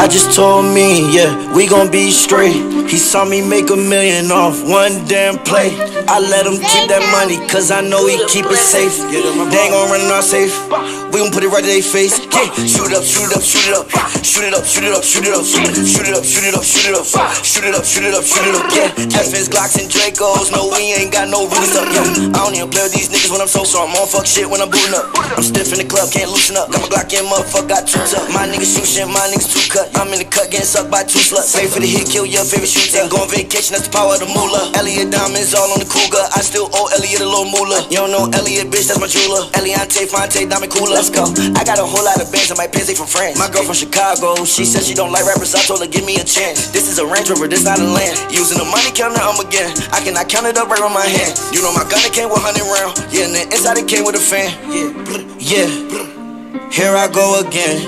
just told me, yeah, we gon' be straight. He saw me make $1 million off one damn play. I let him keep that money, cause I know he keep it safe. They ain't gon' run it off safe. We gon' put it right to their face. Yeah, shoot it up, shoot it up, shoot it up. Shoot it up, shoot it up, shoot it up. Shoot it up, shoot it up, shoot it up. Shoot it up, shoot it up, shoot it up. Yeah, FS, Glocks, and Dracos. No, we ain't got no rules up. Yeah, I don't even play with these niggas when I'm so I'm on fuck shit when I'm booting up. I'm stiff in the club, can't loosen up. Got my Glock in, motherfucker, got two up. My niggas shoot shit, my niggas two cut. I'm in the cut, getting sucked by two sluts. Pay for the hit, kill your favorite shooter. Go on vacation, that's the power of the moolah. Elliot diamonds all on the cougar. I still owe Elliot a little moolah. You don't know Elliot, bitch, that's my jeweler. Eliante, Fonte, diamond cooler. Let's go. I got a whole lot of bands on my pants, they from France. My girl from Chicago, she said she don't like rappers. I told her, give me a chance. This is a Range Rover, this not a land. Using the money counter, I'm again. I cannot count it up right on my hand. You know my gun, it came with 100 round. Yeah, and then inside it came with a fan. Yeah, here I go again.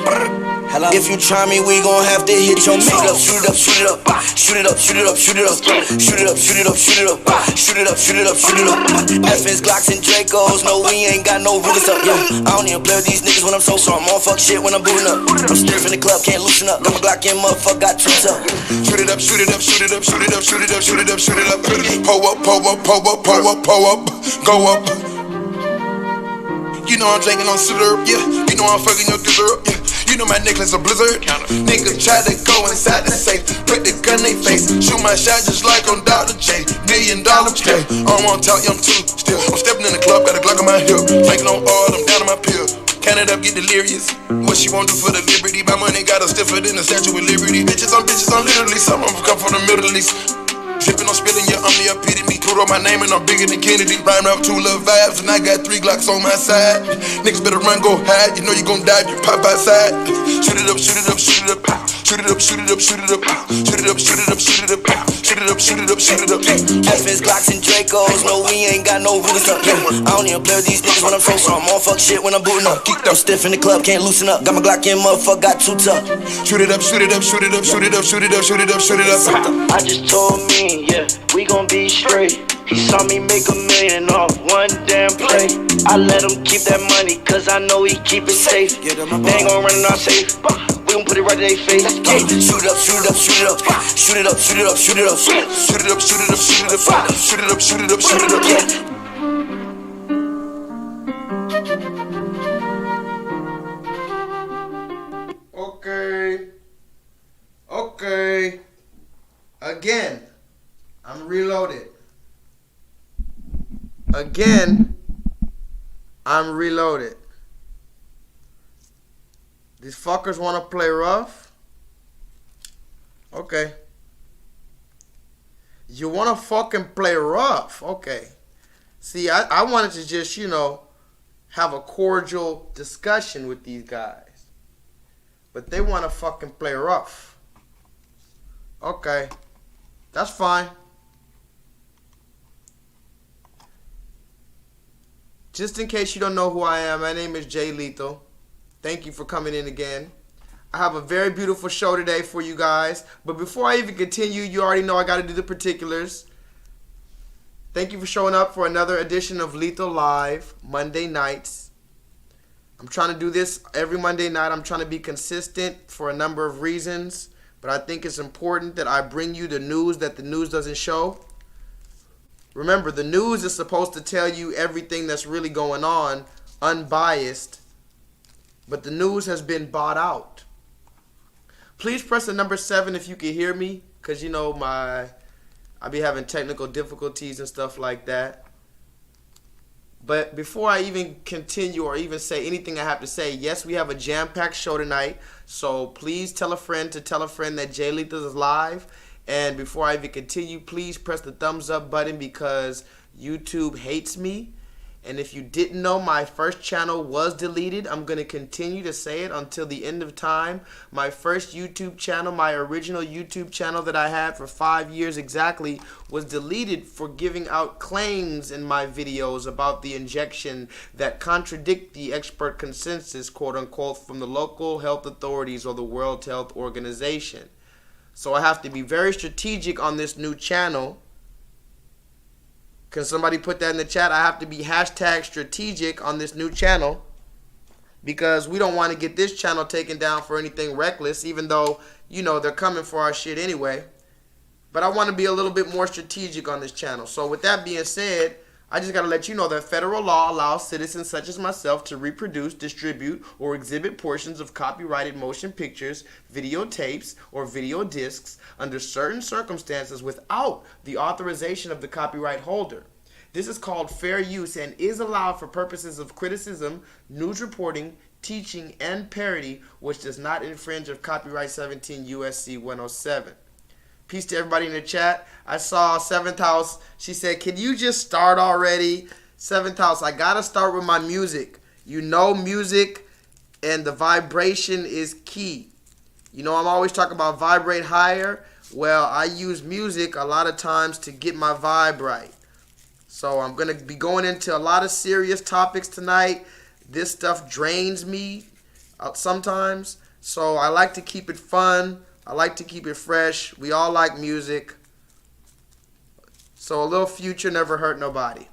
If you try me, we gon' have to hit your mix. Shoot it up, shoot it up, shoot it up, shoot it up, shoot it up, shoot it up, shoot it up, shoot it up, shoot it up, shoot it up, shoot it up. FS, Glocks, and Dracos. No, we ain't got no rules up. Yeah, I don't even play with these niggas when I'm so I'm on fuck shit when I'm booting up. I'm stiff in the club, can't loosen up. Got my Glock in, motherfucker, got two up. Shoot it up, shoot it up, shoot it up, shoot it up, shoot it up, shoot it up, shoot it up. Pull up, pull up, pull up, pull up, pull up, go up. You know I'm drinking on syrup, yeah. You know I'm fucking your dessert, yeah. You know my necklace a blizzard. Nigga try to go inside the safe, put the gun in their face, shoot my shot just like on Dr. J. $1 million play. I don't wanna talk, yeah, I'm too still. I'm stepping in the club, got a Glock on my hip, drinking on oil, I'm down on my pill. Count it up, get delirious. What she won't do for the liberty? My money got her stiffer than the Statue of Liberty. Bitches, I'm literally some of them come from the Middle East. Drippin' on spilling, yeah, I'm the epitome. Put on my name and I'm bigger than Kennedy. Rhyme up 2 little vibes and I got 3 Glocks on my side. Niggas better run, go hide. You know you gon' die if you pop outside. Shoot it up, shoot it up, shoot it up. Shoot it up, shoot it up, shoot it up. Shoot it up, shoot it up, shoot it up. Shoot it up, shoot it up, shoot it up. FS, Glocks, and Dracos. No, we ain't got no rules up. Yeah, I don't even play with these niggas when I'm so I'm on fuck shit when I'm booting up. I'm stiff in the club, can't loosen up. Got my Glock in, motherfucker, got two up. Shoot it up, shoot it up, shoot it up, shoot it up, shoot it up, shoot it up, shoot it up. I just told me, yeah, we gon' be straight. He saw me make $1 million off one damn play. I let him keep that money, cause I know he keep it safe. They ain't gon' run it off safe. We gon' put it right to their face. Yeah, shoot it up, shoot it up, shoot it up. Shoot it up, shoot it up, shoot it up. Shoot it up, shoot it up, shoot it up. Shoot it up, shoot it up, shoot it up. Yeah. Okay. Again, I'm reloaded. Again, I'm reloaded. These fuckers want to play rough? Okay. You want to fucking play rough? Okay. See, I wanted to just, you know, have a cordial discussion with these guys. But they want to fucking play rough. Okay. That's fine. Just in case you don't know who I am, my name is J-LEETHAL. Thank you for coming in again. I have a very beautiful show today for you guys. But before I even continue, you already know I got to do the particulars. Thank you for showing up for another edition of Lethal Live, Monday nights. I'm trying to do this every Monday night. I'm trying to be consistent for a number of reasons. But I think it's important that I bring you the news that the news doesn't show. Remember, the news is supposed to tell you everything that's really going on, unbiased. But the news has been bought out. Please press the number 7 if you can hear me. Because, you know, I be having technical difficulties and stuff like that. But before I even continue or even say anything I have to say, yes, we have a jam-packed show tonight. So please tell a friend to tell a friend that J-LEETHAL is live. And before I even continue, please press the thumbs up button because YouTube hates me. And if you didn't know, my first channel was deleted. I'm going to continue to say it until the end of time. My first YouTube channel, my original YouTube channel that I had for 5 years exactly, was deleted for giving out claims in my videos about the injection that contradict the expert consensus, quote unquote, from the local health authorities or the World Health Organization. So I have to be very strategic on this new channel. Can somebody put that in the chat? I have to be hashtag strategic on this new channel. because we don't want to get this channel taken down for anything reckless, even though, you know, they're coming for our shit anyway. But I want to be a little bit more strategic on this channel. So with that being said, I just got to let you know that federal law allows citizens such as myself to reproduce, distribute, or exhibit portions of copyrighted motion pictures, videotapes, or video discs under certain circumstances without the authorization of the copyright holder. This is called fair use and is allowed for purposes of criticism, news reporting, teaching, and parody, which does not infringe of copyright 17 USC 107. Peace to everybody in the chat. I saw 7th House. She said, can you just start already? 7th House, I got to start with my music. You know, music and the vibration is key. You know, I'm always talking about vibrate higher. Well, I use music a lot of times to get my vibe right. So I'm going to be going into a lot of serious topics tonight. This stuff drains me sometimes. So I like to keep it fun. I like to keep it fresh. We all like music. So a little Future never hurt nobody.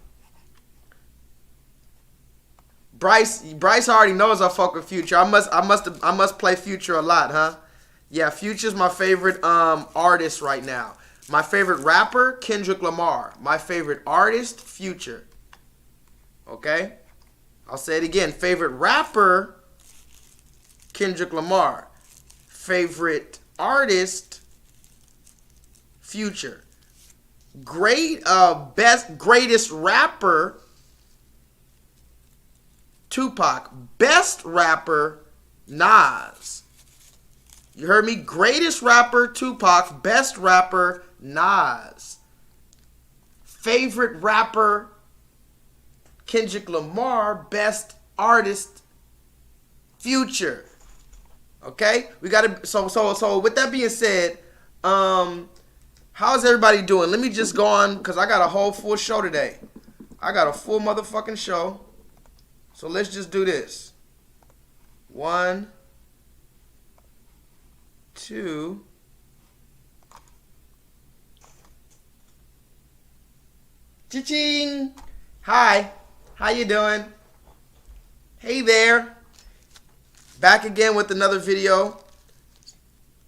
Bryce already knows I fuck with Future. I must play Future a lot, huh? Yeah, Future's my favorite artist right now. My favorite rapper, Kendrick Lamar. My favorite artist, Future. Okay? I'll say it again. Favorite rapper, Kendrick Lamar. Favorite artist, Future. Greatest rapper, Tupac. Best rapper, Nas. You heard me? Greatest rapper, Tupac. Best rapper, Nas. Favorite rapper, Kendrick Lamar. Best artist, Future. Okay, we gotta. So with that being said, how's everybody doing? Let me just go on because I got a whole full show today. I got a full motherfucking show. So let's just do this. 1, 2. Cha-ching! Hi, how you doing? Hey there. Back again with another video.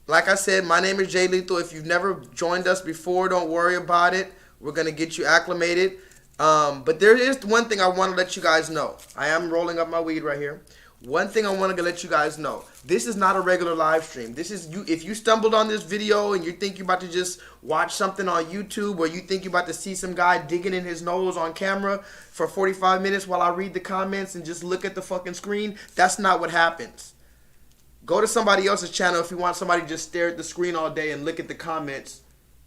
Like I said, my name is J-LEETHAL. If you've never joined us before, don't worry about it. We're going to get you acclimated. But there is one thing I want to let you guys know. I am rolling up my weed right here. One thing I want to let you guys know. This is not a regular live stream. This is you. If you stumbled on this video and you think you're about to just watch something on YouTube, or you think you're about to see some guy digging in his nose on camera for 45 minutes while I read the comments and just look at the fucking screen, that's not what happens. Go to somebody else's channel if you want somebody to just stare at the screen all day and look at the comments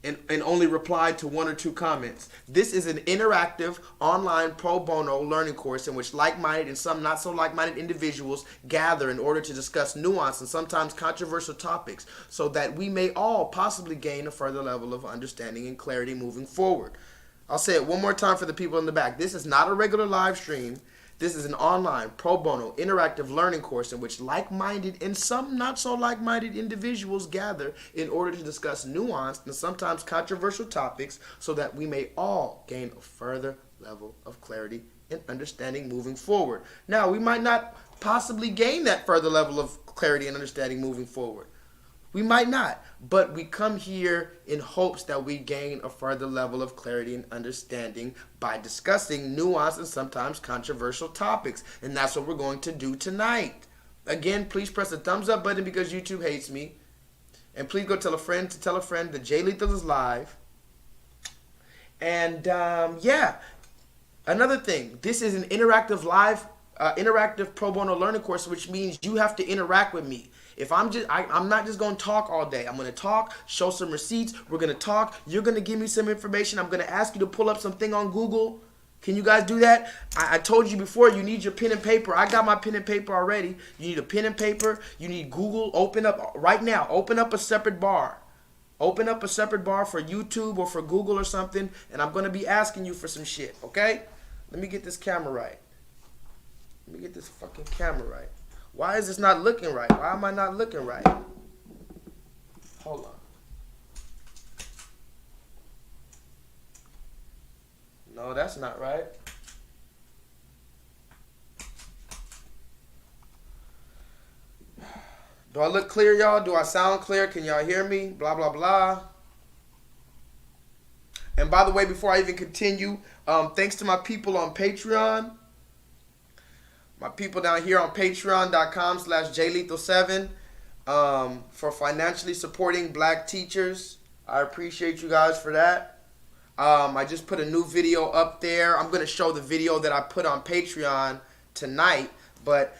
and only reply to 1 or 2 comments. This is an interactive online pro bono learning course in which like-minded and some not so like-minded individuals gather in order to discuss nuanced and sometimes controversial topics so that we may all possibly gain a further level of understanding and clarity moving forward. I'll say it one more time for the people in the back. This is not a regular live stream. This is an online, pro bono, interactive learning course in which like-minded and some not so like-minded individuals gather in order to discuss nuanced and sometimes controversial topics so that we may all gain a further level of clarity and understanding moving forward. Now, we might not possibly gain that further level of clarity and understanding moving forward. We might not, but we come here in hopes that we gain a further level of clarity and understanding by discussing nuanced and sometimes controversial topics. And that's what we're going to do tonight. Again, please press the thumbs up button because YouTube hates me. And please go tell a friend to tell a friend that J-LEETHAL is live. And yeah, another thing, this is an interactive interactive pro bono learning course, which means you have to interact with me. If I'm not just going to talk all day. I'm going to talk, show some receipts. We're going to talk. You're going to give me some information. I'm going to ask you to pull up something on Google. Can you guys do that? I told you before, you need your pen and paper. I got my pen and paper already. You need a pen and paper. You need Google. Open up right now. Open up a separate bar. Open up a separate bar for YouTube or for Google or something. And I'm going to be asking you for some shit, okay? Let me get this camera right. Let me get this fucking camera right. Why is this not looking right? Why am I not looking right? Hold on. No, that's not right. Do I look clear, y'all? Do I sound clear? Can y'all hear me? Blah, blah, blah. And by the way, before I even continue, thanks to my people on Patreon. My people down here on patreon.com/JLEETHAL7 for financially supporting black teachers. I appreciate you guys for that. I just put a new video up there. I'm going to show the video that I put on Patreon tonight. But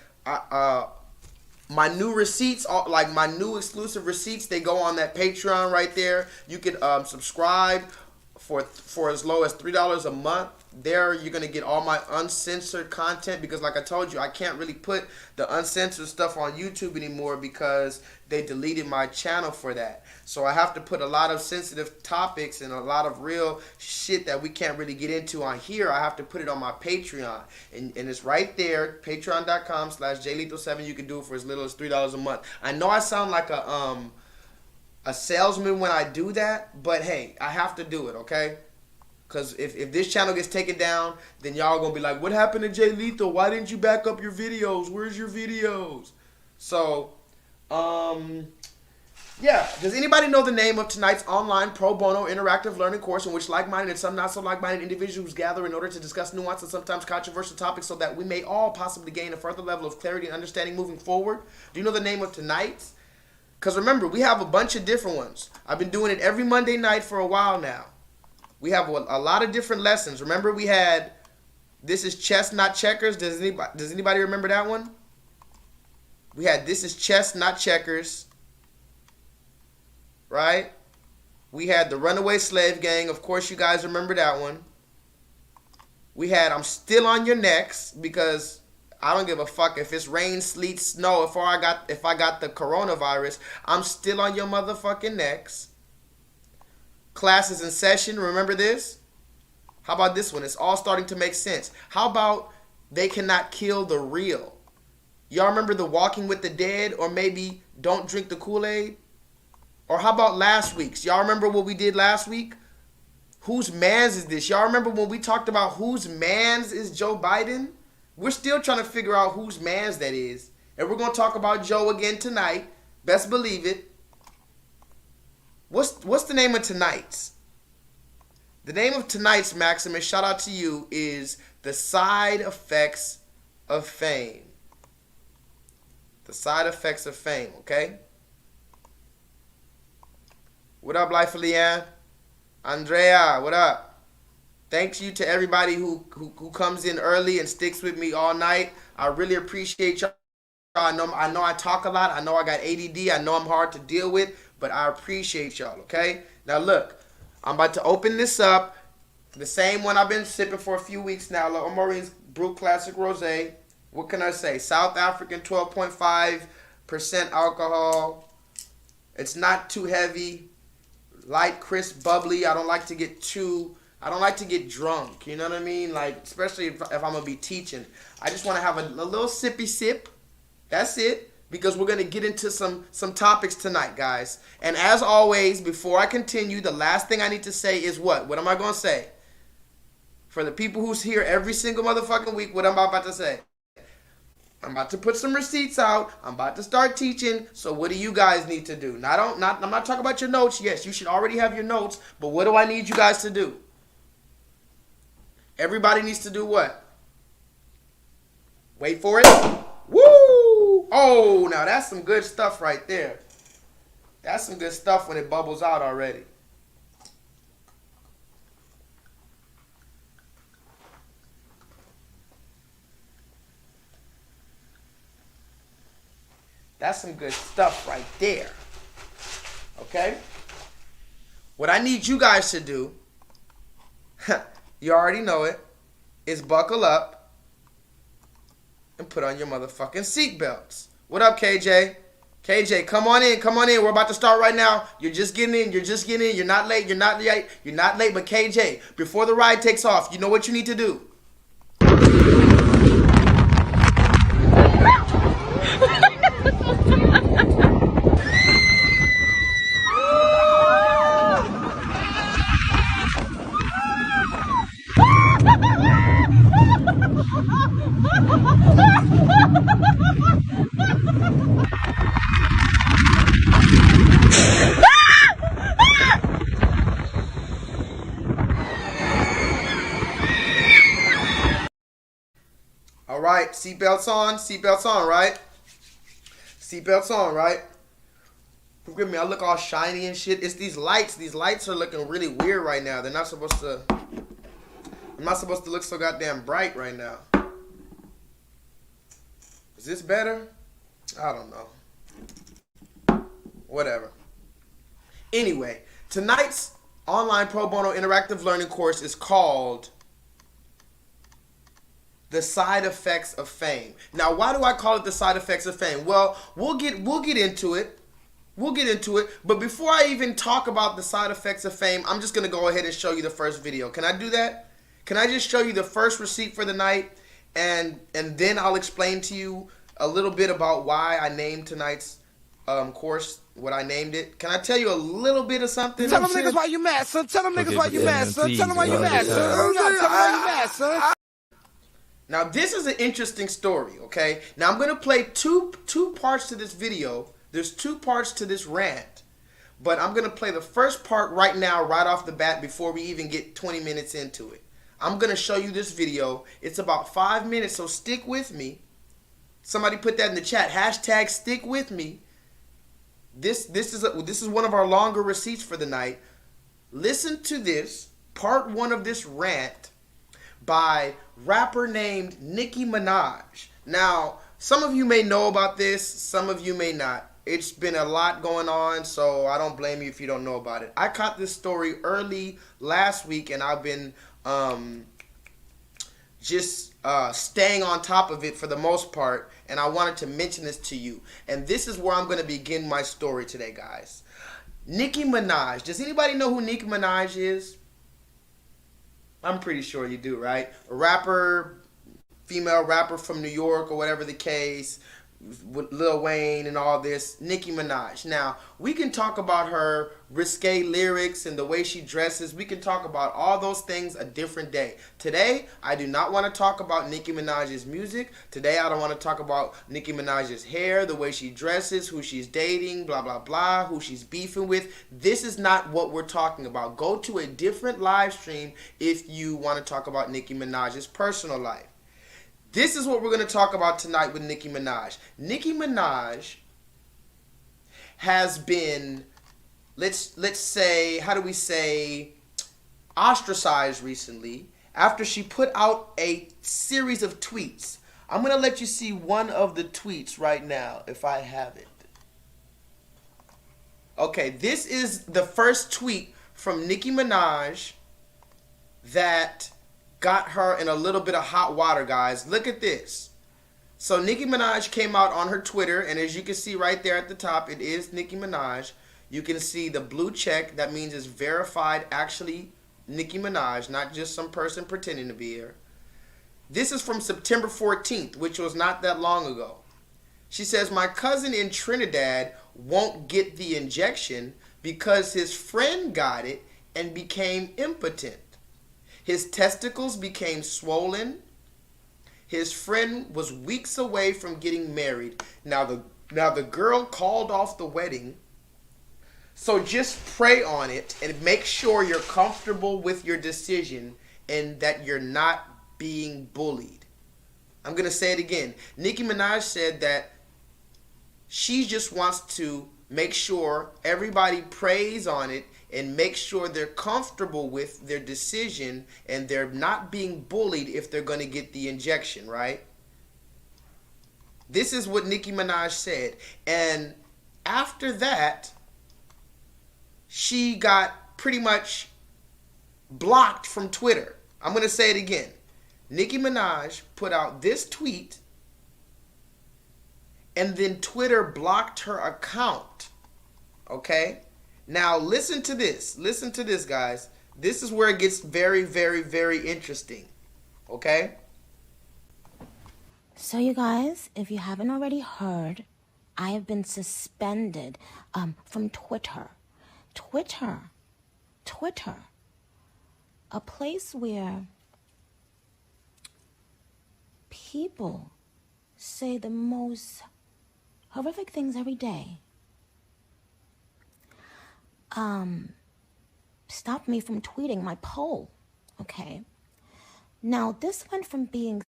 my new receipts, like my new exclusive receipts, they go on that Patreon right there. You can subscribe for as low as $3 a month. There you're going to get all my uncensored content, because like I told you, I can't really put the uncensored stuff on YouTube anymore because they deleted my channel for that. So I have to put a lot of sensitive topics and a lot of real shit that we can't really get into on here. I have to put it on my Patreon, and it's right there, patreon.com/JLEETHAL7. You can do it for as little as $3 a month. I know I sound like a salesman when I do that, but hey, I have to do it, okay? Because if this channel gets taken down, then y'all going to be like, what happened to J-Lethal? Why didn't you back up your videos? Where's your videos? So, yeah. Does anybody know the name of tonight's online pro bono interactive learning course, in which like-minded and some not so like-minded individuals gather in order to discuss nuanced and sometimes controversial topics so that we may all possibly gain a further level of clarity and understanding moving forward? Do you know the name of tonight's? Because remember, we have a bunch of different ones. I've been doing it every Monday night for a while now. We have a lot of different lessons. Remember, we had This is Chess Not Checkers. Does anybody remember that one? We had This is Chess Not Checkers. Right? We had The Runaway Slave Gang. Of course, you guys remember that one. We had I'm Still on Your Necks, because I don't give a fuck if it's rain, sleet, snow. If I got the coronavirus, I'm still on your motherfucking necks. Classes in Session. Remember this? How about this one? It's all starting to make sense. How about They Cannot Kill the Real? Y'all remember the Walking with the Dead, or maybe Don't Drink the Kool-Aid? Or how about last week's? Y'all remember what we did last week? Whose mans is this? Y'all remember when we talked about whose mans is Joe Biden? We're still trying to figure out whose mans that is. And we're going to talk about Joe again tonight. Best believe it. What's the name of tonight's? The name of tonight's, Maximus, shout out to you, is The Side Effects of Fame. The Side Effects of Fame, okay? What up, Life of Leanne? Andrea, what up? Thanks you to everybody who comes in early and sticks with me all night. I really appreciate y'all. I know I talk a lot. I know I got ADD. I know I'm hard to deal with, but I appreciate y'all, okay? Now look, I'm about to open this up. The same one I've been sipping for a few weeks now. Maureen's Brew Classic Rosé. What can I say? South African, 12.5% alcohol. It's not too heavy. Light, crisp, bubbly. I don't like to get drunk. You know what I mean? Like, especially if I'm going to be teaching. I just want to have a little sippy sip. That's it. Because we're going to get into some topics tonight, guys. And as always, before I continue, the last thing I need to say is what? What am I going to say? For the people who's here every single motherfucking week, what am I about to say? I'm about to put some receipts out. I'm about to start teaching. So what do you guys need to do? I'm not talking about your notes. Yes, you should already have your notes. But what do I need you guys to do? Everybody needs to do what? Wait for it. Woo! Oh, now that's some good stuff right there. That's some good stuff when it bubbles out already. That's some good stuff right there. Okay? What I need you guys to do, you already know it, is buckle up and put on your motherfucking seatbelts. What up, KJ? KJ, come on in. We're about to start right now. You're just getting in. You're not late. But KJ, before the ride takes off, you know what you need to do? right, seatbelts on, right? Seatbelts on, right? Forgive me, I look all shiny and shit. It's these lights. These lights are looking really weird right now. They're not supposed to... I'm not supposed to look so goddamn bright right now. Is this better? I don't know. Whatever. Anyway, tonight's online pro bono interactive learning course is called The Side Effects of Fame. Now, why do I call it The Side Effects of Fame? Well, we'll get into it. We'll get into it. But before I even talk about the side effects of fame, I'm just going to go ahead and show you the first video. Can I do that? Can I just show you the first receipt for the night? And then I'll explain to you a little bit about why I named tonight's course what I named it. Can I tell you a little bit of something? Tell them niggas why you mad, son. Tell them niggas why you mad, son. Tell them why you mad, son. Tell them why you mad, son. Now, this is an interesting story, okay? Now, I'm going to play two parts to this video. There's 2 parts to this rant, but I'm going to play the first part right now, right off the bat, before we even get 20 minutes into it. I'm going to show you this video. It's about 5 minutes, so stick with me. Somebody put that in the chat. Hashtag stick with me. This is one of our longer receipts for the night. Listen to this, part 1 of this rant by rapper named Nicki Minaj. Now, some of you may know about this, some of you may not. It's been a lot going on, so I don't blame you if you don't know about it. I caught this story early last week, and I've been just staying on top of it for the most part, and I wanted to mention this to you. And this is where I'm going to begin my story today, guys. Nicki Minaj. Does anybody know who Nicki Minaj is? I'm pretty sure you do, right? A rapper, female rapper from New York or whatever the case, with Lil Wayne and all this. Nicki Minaj. Now, we can talk about her risque lyrics and the way she dresses. We can talk about all those things a different day. Today, I do not want to talk about Nicki Minaj's music. Today, I don't want to talk about Nicki Minaj's hair, the way she dresses, who she's dating, blah, blah, blah, who she's beefing with. This is not what we're talking about. Go to a different live stream if you want to talk about Nicki Minaj's personal life. This is what we're going to talk about tonight with Nicki Minaj. Nicki Minaj has been, let's say, how do we say, ostracized recently after she put out a series of tweets. I'm going to let you see one of the tweets right now, if I have it. Okay, this is the first tweet from Nicki Minaj that got her in a little bit of hot water, guys. Look at this. So Nicki Minaj came out on her Twitter, and as you can see right there at the top, it is Nicki Minaj. You can see the blue check. That means it's verified, actually Nicki Minaj, not just some person pretending to be her. This is from September 14th, which was not that long ago. She says, my cousin in Trinidad won't get the injection because his friend got it and became impotent. His testicles became swollen. His friend was weeks away from getting married. Now the girl called off the wedding. So just pray on it and make sure you're comfortable with your decision and that you're not being bullied. I'm going to say it again. Nicki Minaj said that she just wants to make sure everybody prays on it and make sure they're comfortable with their decision and they're not being bullied if they're going to get the injection, right? This is what Nicki Minaj said. And after that, she got pretty much blocked from Twitter. I'm going to say it again. Nicki Minaj put out this tweet and then Twitter blocked her account. Okay? Now, listen to this. Listen to this, guys. This is where it gets very, very, very interesting. Okay? So, you guys, if you haven't already heard, I have been suspended from Twitter. Twitter. A place where people say the most horrific things every day. Stopped me from tweeting my poll, okay? Now, this went from being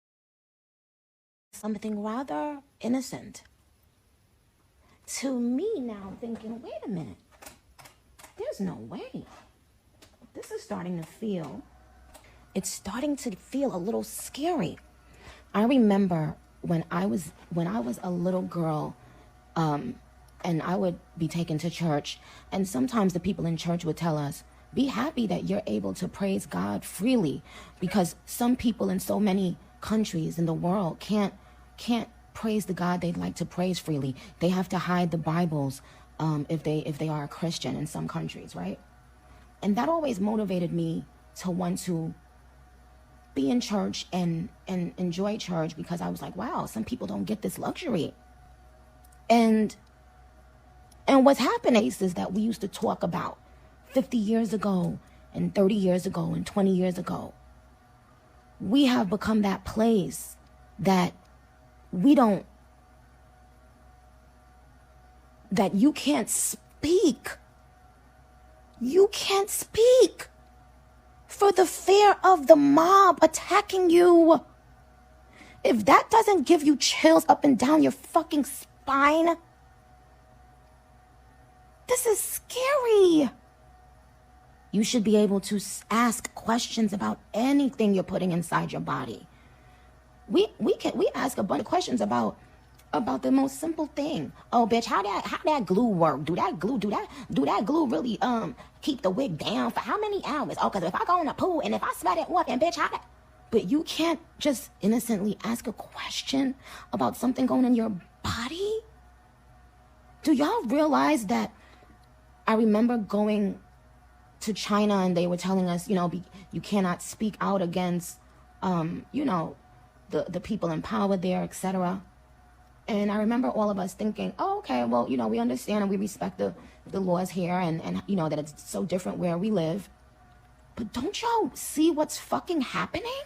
something rather innocent. To me now, I'm thinking, wait a minute, there's no way. This is starting to feel, it's starting to feel a little scary. I remember when I was a little girl, and I would be taken to church, and sometimes the people in church would tell us, be happy that you're able to praise God freely, because some people in so many countries in the world can't praise the God they'd like to praise freely. They have to hide the Bibles if they are a Christian in some countries, right? And that always motivated me to want to be in church and enjoy church, because I was like, wow, some people don't get this luxury. And what's happening is that we used to talk about 50 years ago and 30 years ago and 20 years ago. We have become that place that that you can't speak. You can't speak for the fear of the mob attacking you. If that doesn't give you chills up and down your fucking spine, this is scary. You should be able to ask questions about anything you're putting inside your body. We ask a bunch of questions about the most simple thing. Oh, bitch, how that glue work? Do that glue really keep the wig down for how many hours? Oh, because if I go in the pool and if I sweat it, what? And bitch, how that? But you can't just innocently ask a question about something going in your body. Do y'all realize that? I remember going to China and they were telling us, you cannot speak out against, the people in power there, etc. And I remember all of us thinking, oh, okay, well, we understand and we respect the laws here and that it's so different where we live. But don't y'all see what's fucking happening?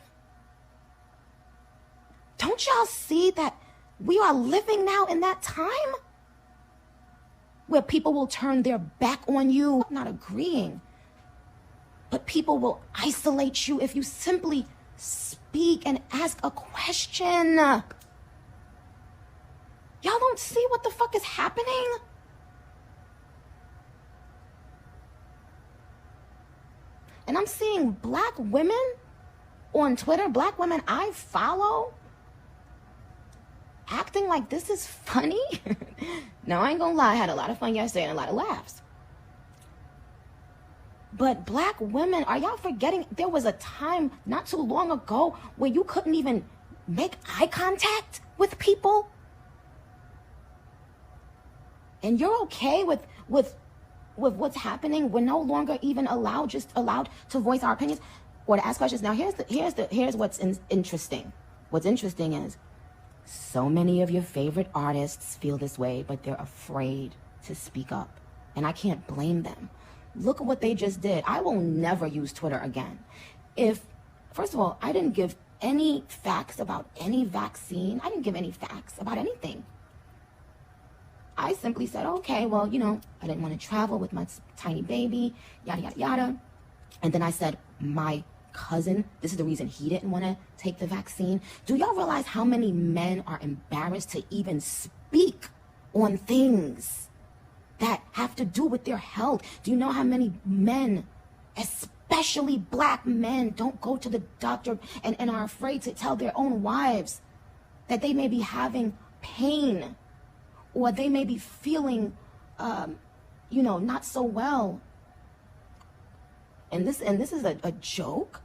Don't y'all see that we are living now in that time where people will turn their back on you, not agreeing, but people will isolate you if you simply speak and ask a question. Y'all don't see what the fuck is happening? And I'm seeing black women on Twitter, black women I follow, acting like this is funny. Now, I ain't gonna lie, I had a lot of fun yesterday and a lot of laughs. But black women, are y'all forgetting there was a time not too long ago where you couldn't even make eye contact with people? And you're okay with what's happening? We're no longer even allowed to voice our opinions or to ask questions. Now, here's what's interesting. What's interesting is so many of your favorite artists feel this way, but they're afraid to speak up. And I can't blame them. Look at what they just did. I will never use Twitter again. First of all, I didn't give any facts about any vaccine. I didn't give any facts about anything. I simply said, okay, well, I didn't want to travel with my tiny baby, yada, yada, yada. And then I said, my cousin, this is the reason he didn't want to take the vaccine. Do y'all realize how many men are embarrassed to even speak on things that have to do with their health? Do you know how many men, especially black men, don't go to the doctor and are afraid to tell their own wives that they may be having pain or they may be feeling, not so well? And this is a joke?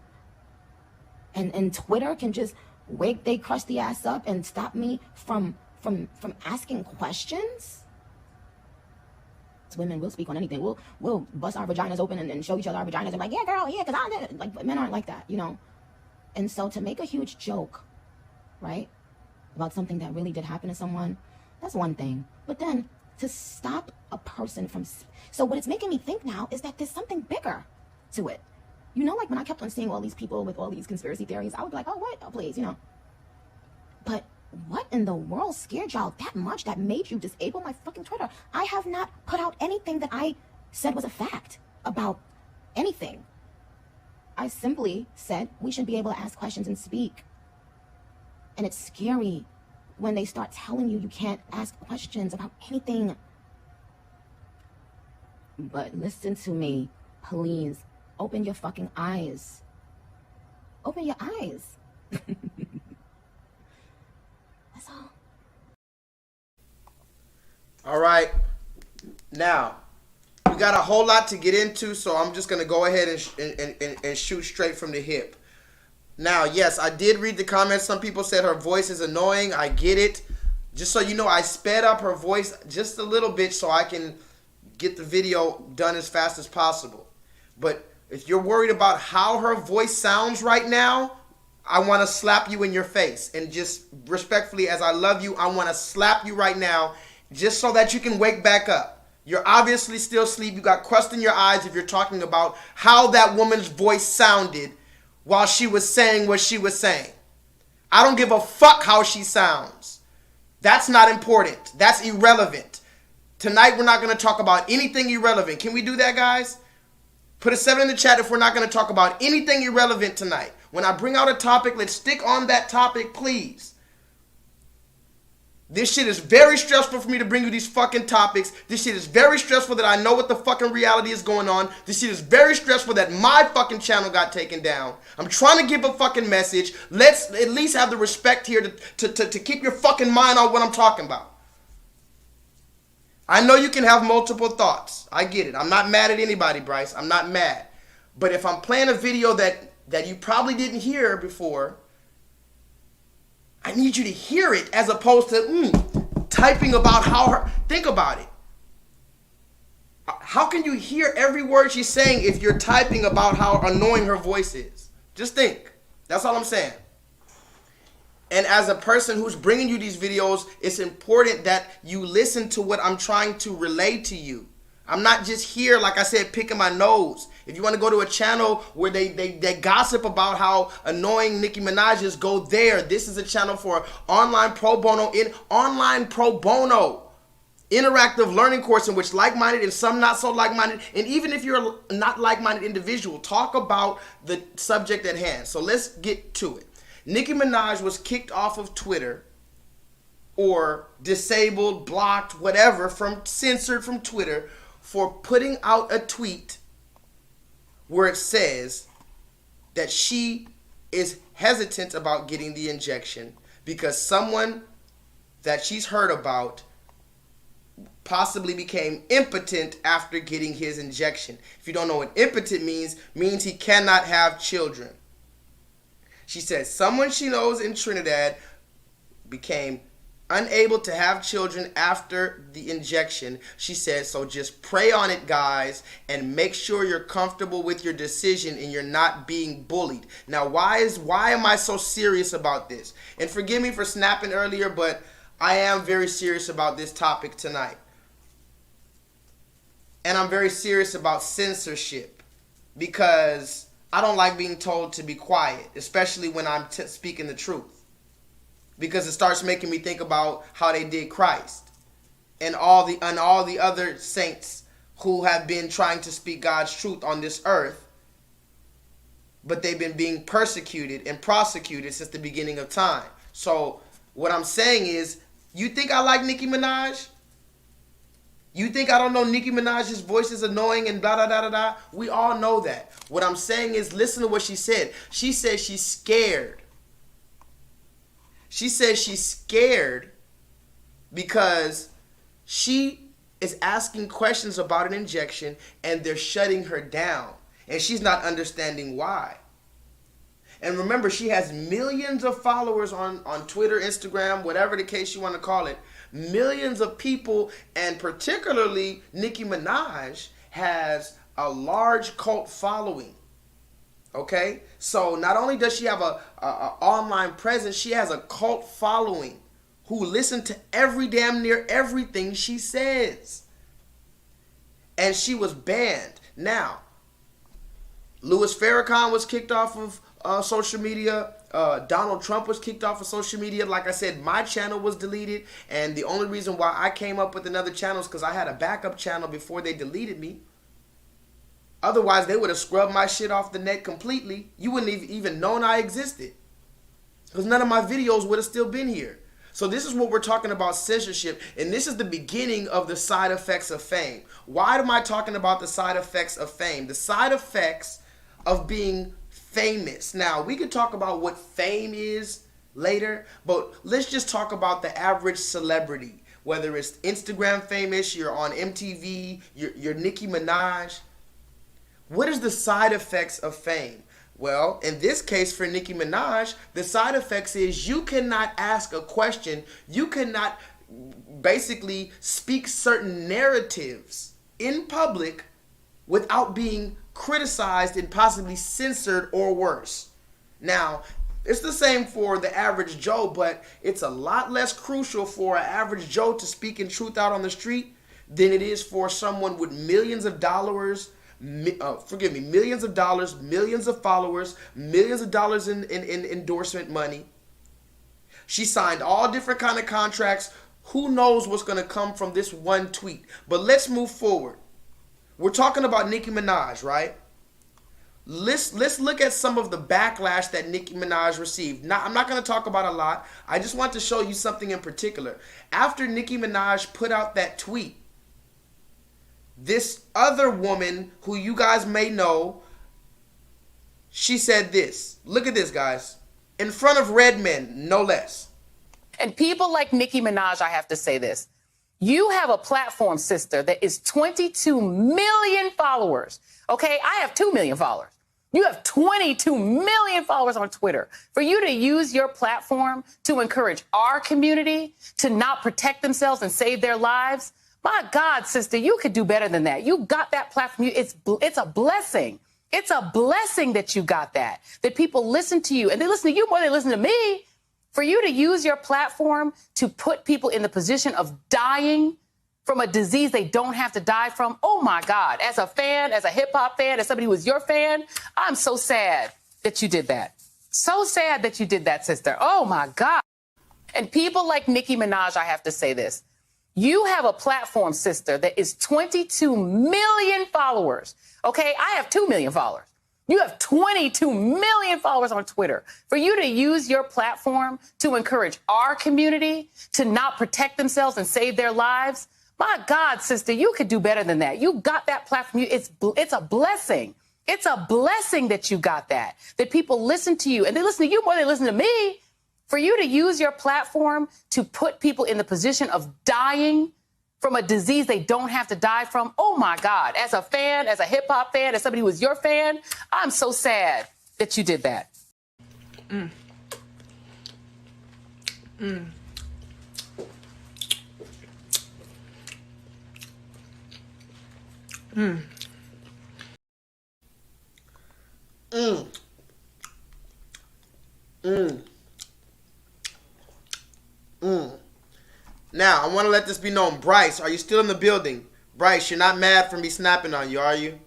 And Twitter can just wake they crusty ass up and stop me from asking questions? Women will speak on anything. We'll bust our vaginas open and show each other our vaginas and like, yeah, girl, yeah, because I did it. Like, men aren't like that, And so to make a huge joke, right, about something that really did happen to someone, that's one thing. But then to stop a person from... So what it's making me think now is that there's something bigger to it. Like when I kept on seeing all these people with all these conspiracy theories, I would be like, oh, what? Oh, please, But what in the world scared y'all that much that made you disable my fucking Twitter? I have not put out anything that I said was a fact about anything. I simply said we should be able to ask questions and speak. And it's scary when they start telling you you can't ask questions about anything. But listen to me, please. Open your fucking eyes. Open your eyes. That's all. All right. Now, we got a whole lot to get into, so I'm just going to go ahead and shoot straight from the hip. Now, yes, I did read the comments. Some people said her voice is annoying. I get it. Just so you know, I sped up her voice just a little bit so I can get the video done as fast as possible. But if you're worried about how her voice sounds right now, I want to slap you in your face. And just respectfully, as I love you, I want to slap you right now just so that you can wake back up. You're obviously still asleep. You got crust in your eyes if you're talking about how that woman's voice sounded while she was saying what she was saying. I don't give a fuck how she sounds. That's not important. That's irrelevant. Tonight we're not going to talk about anything irrelevant. Can we do that, guys? Put a 7 in the chat if we're not going to talk about anything irrelevant tonight. When I bring out a topic, let's stick on that topic, please. This shit is very stressful for me to bring you these fucking topics. This shit is very stressful that I know what the fucking reality is going on. This shit is very stressful that my fucking channel got taken down. I'm trying to give a fucking message. Let's at least have the respect here to keep your fucking mind on what I'm talking about. I know you can have multiple thoughts. I get it. I'm not mad at anybody, Bryce. I'm not mad. But if I'm playing a video that you probably didn't hear before, I need you to hear it as opposed to typing about how her... Think about it. How can you hear every word she's saying if you're typing about how annoying her voice is? Just think. That's all I'm saying. And as a person who's bringing you these videos, it's important that you listen to what I'm trying to relay to you. I'm not just here, like I said, picking my nose. If you want to go to a channel where they gossip about how annoying Nicki Minaj is, go there. This is a channel for online pro bono, interactive learning course in which like-minded and some not so like-minded, and even if you're a not like-minded individual, talk about the subject at hand. So let's get to it. Nicki Minaj was kicked off of Twitter, or disabled, blocked, whatever, censored from Twitter for putting out a tweet where it says that she is hesitant about getting the injection because someone that she's heard about possibly became impotent after getting his injection. If you don't know what impotent means he cannot have children. She said someone she knows in Trinidad became unable to have children after the injection. She said, so just pray on it, guys, and make sure you're comfortable with your decision and you're not being bullied. Now, why am I so serious about this? And forgive me for snapping earlier, but I am very serious about this topic tonight. And I'm very serious about censorship because I don't like being told to be quiet, especially when I'm speaking the truth. Because it starts making me think about how they did Christ and all the other saints who have been trying to speak God's truth on this earth, but they've been being persecuted and prosecuted since the beginning of time. So what I'm saying is, you think I like Nicki Minaj? You think I don't know Nicki Minaj's voice is annoying and blah, blah, blah, blah, blah? We all know that. What I'm saying is, listen to what she said. She said she's scared. She says she's scared because she is asking questions about an injection and they're shutting her down. And she's not understanding why. And remember, she has millions of followers on Twitter, Instagram, whatever the case you want to call it. Millions of people, and particularly Nicki Minaj has a large cult following. Okay, so not only does she have a online presence, she has a cult following who listen to damn near everything she says. And she was banned. Now, Louis Farrakhan was kicked off of social media. Donald Trump was kicked off of social media. Like I said, my channel was deleted. And the only reason why I came up with another channel is because I had a backup channel before they deleted me. Otherwise, they would have scrubbed my shit off the net completely. You wouldn't have even known I existed. Because none of my videos would have still been here. So this is what we're talking about, censorship, and this is the beginning of the side effects of fame. Why am I talking about the side effects of fame? The side effects of being famous. Now, we could talk about what fame is later, but let's just talk about the average celebrity. Whether it's Instagram famous, you're on MTV, you're Nicki Minaj. What is the side effects of fame? Well, in this case for Nicki Minaj, the side effects is you cannot ask a question, you cannot basically speak certain narratives in public without being criticized and possibly censored or worse. Now, it's the same for the average Joe, but it's a lot less crucial for an average Joe to speak in truth out on the street than it is for someone with millions of dollars, millions of dollars, millions of followers, millions of dollars in endorsement money. She signed all different kind of contracts. Who knows what's going to come from this one tweet? But let's move forward. We're talking about Nicki Minaj, right? Let's look at some of the backlash that Nicki Minaj received. Now, I'm not going to talk about a lot. I just want to show you something in particular. After Nicki Minaj put out that tweet, this other woman who you guys may know, she said this. Look at this, guys. In front of red men, no less. And people like Nicki Minaj, I have to say this. You have a platform, sister, that is 22 million followers. Okay, I have 2 million followers. You have 22 million followers on Twitter. For you to use your platform to encourage our community to not protect themselves and save their lives, my God, sister, you could do better than that. You got that platform. It's a blessing. It's a blessing that you got that people listen to you. And they listen to you more than they listen to me. For you to use your platform to put people in the position of dying from a disease they don't have to die from, oh, my God. As a fan, as a hip-hop fan, as somebody who was your fan, I'm so sad that you did that. So sad that you did that, sister. Oh, my God. And people like Nicki Minaj, I have to say this. You have a platform, sister, that is 22 million followers. Okay, I have 2 million followers. You have 22 million followers on Twitter. For you to use your platform to encourage our community to not protect themselves and save their lives, my God, sister, you could do better than that. You got that platform. It's a blessing. It's a blessing that you got that people listen to you. And they listen to you more than they listen to me. For you to use your platform to put people in the position of dying from a disease they don't have to die from, oh, my God. As a fan, as a hip-hop fan, as somebody who was your fan, I'm so sad that you did that. Mm. Mm. Mm. Mm. Mm. Mm. Now, I want to let this be known. Bryce, are you still in the building? Bryce, you're not mad for me snapping on you, are you?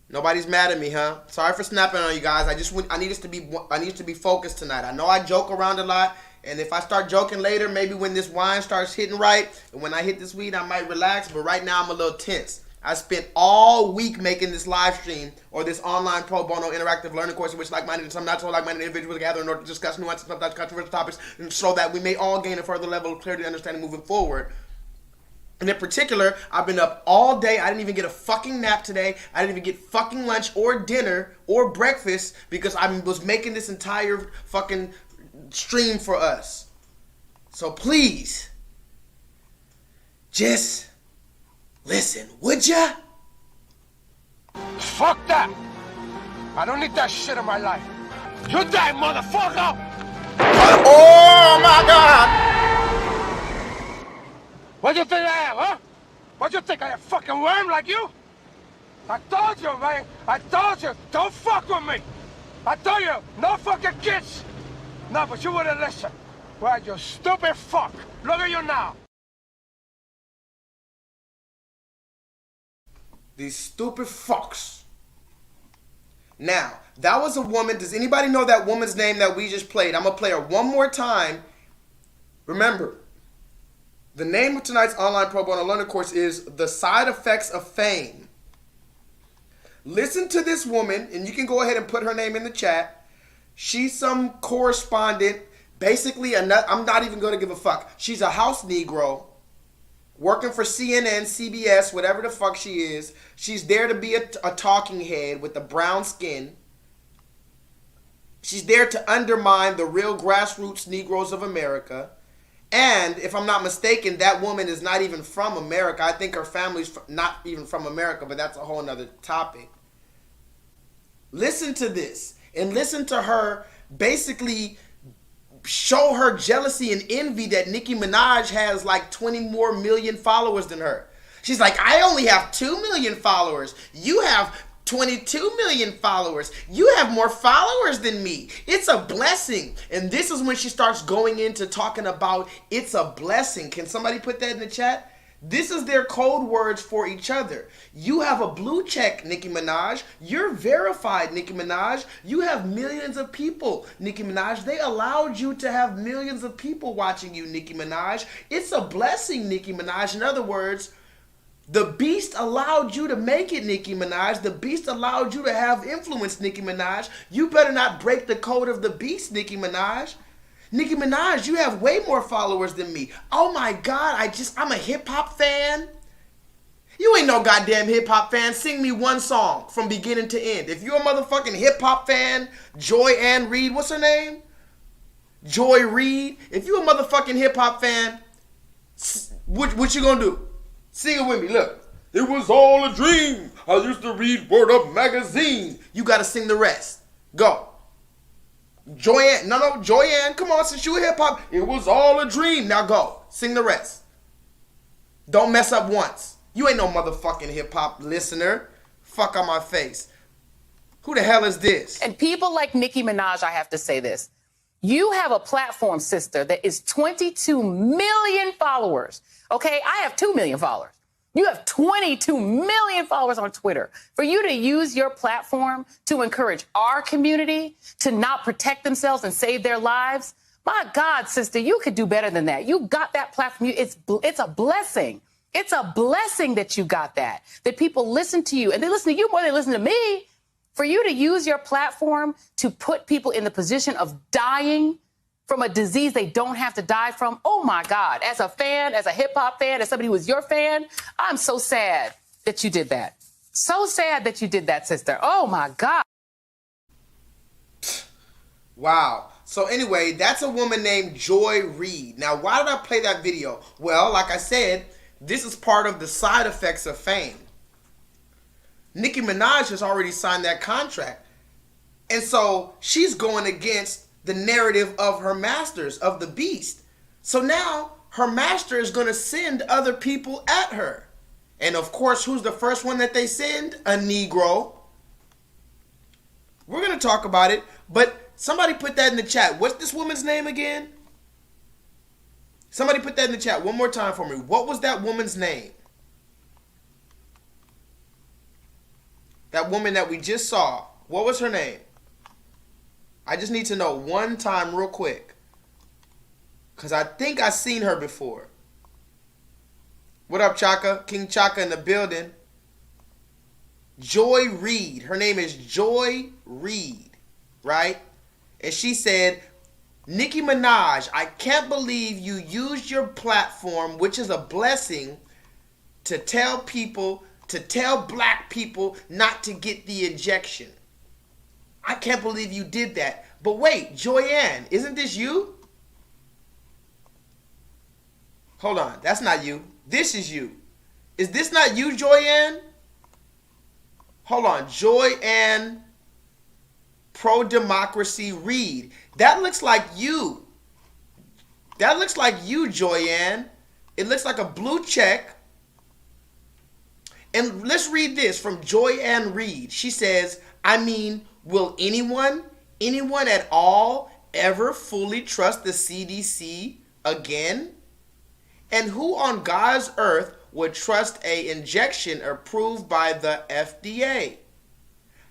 Nobody's mad at me, huh? Sorry for snapping on you guys. I need us to be focused tonight. I know I joke around a lot, and if I start joking later, maybe when this wine starts hitting right, and when I hit this weed, I might relax, but right now I'm a little tense. I spent all week making this live stream or this online pro bono interactive learning course in which like-minded and some not so like-minded individuals gather in order to discuss nuanced and sometimes controversial topics and so that we may all gain a further level of clarity and understanding moving forward. And in particular, I've been up all day. I didn't even get a fucking nap today. I didn't even get fucking lunch or dinner or breakfast because I was making this entire fucking stream for us. So please, just listen, would ya? Fuck that! I don't need that shit in my life. You die, motherfucker! Oh my God! What do you think I am, huh? What do you think I am, a fucking worm like you? I told you, man. I told you, don't fuck with me. I told you, no fucking kids. No, but you wouldn't listen. Well, you stupid fuck. Look at you now. These stupid fucks. Now, that was a woman. Does anybody know that woman's name that we just played? I'm going to play her one more time. Remember, the name of tonight's online pro bono learning course is The Side Effects of Fame. Listen to this woman, and you can go ahead and put her name in the chat. She's some correspondent Basically, I'm not even going to give a fuck. She's a house Negro working for CNN, CBS, whatever the fuck she is. She's there to be a talking head with the brown skin. She's there to undermine the real grassroots Negroes of America. And if I'm not mistaken, that woman is not even from America. I think her family's not even from America, but that's a whole nother topic. Listen to this and listen to her basically show her jealousy and envy that Nicki Minaj has like 20 more million followers than her. She's like, I only have 2 million followers. You have 22 million followers. You have more followers than me. It's a blessing. And this is when she starts going into talking about it's a blessing. Can somebody put that in the chat? This is their code words for each other. You have a blue check, Nicki Minaj. You're verified, Nicki Minaj. You have millions of people, Nicki Minaj. They allowed you to have millions of people watching you, Nicki Minaj. It's a blessing, Nicki Minaj. In other words, the beast allowed you to make it, Nicki Minaj. The beast allowed you to have influence, Nicki Minaj. You better not break the code of the beast, Nicki Minaj. Nicki Minaj, you have way more followers than me. Oh my God, I'm a hip hop fan. You ain't no goddamn hip hop fan. Sing me one song from beginning to end. If you're a motherfucking hip hop fan, Joy Ann Reid, what's her name? Joy Reid. If you a motherfucking hip hop fan, what you gonna do? Sing it with me, look. It was all a dream. I used to read Word Up magazine. You gotta sing the rest. Go. Joyanne, Joyanne, come on, since you hip hop, it was all a dream. Now go, sing the rest. Don't mess up once. You ain't no motherfucking hip hop listener. Fuck on my face. Who the hell is this? And people like Nicki Minaj, I have to say this. You have a platform, sister, that is 22 million followers. Okay, I have 2 million followers. You have 22 million followers on Twitter. For you to use your platform to encourage our community to not protect themselves and save their lives, my God, sister, you could do better than that. You got that platform. It's a blessing. It's a blessing that you got that people listen to you. And they listen to you more than they listen to me. For you to use your platform to put people in the position of dying from a disease they don't have to die from. Oh, my God. As a fan, as a hip hop fan, as somebody who is your fan, I'm so sad that you did that. So sad that you did that, sister. Oh, my God. Wow. So anyway, that's a woman named Joy Reid. Now, why did I play that video? Well, like I said, this is part of the side effects of fame. Nicki Minaj has already signed that contract. And so she's going against the narrative of her masters, of the beast. So now her master is going to send other people at her. And of course, who's the first one that they send? A Negro. We're going to talk about it, but somebody put that in the chat. What's this woman's name again? Somebody put that in the chat one more time for me. What was that woman's name? That woman that we just saw. What was her name? I just need to know one time real quick. Because I think I've seen her before. What up, Chaka? King Chaka in the building. Joy Reid. Her name is Joy Reid. Right? And she said, Nicki Minaj, I can't believe you used your platform, which is a blessing, to tell people, to tell black people not to get the injection. I can't believe you did that. But wait, Joyanne, isn't this you? Hold on, that's not you. This is you. Is this not you, Joyanne? Hold on, Joyanne Pro-Democracy Reid. That looks like you. That looks like you, Joyanne. It looks like a blue check. And let's read this from Joyanne Reid. She says, I mean, will anyone at all ever fully trust the CDC again? And who on God's earth would trust a injection approved by the FDA?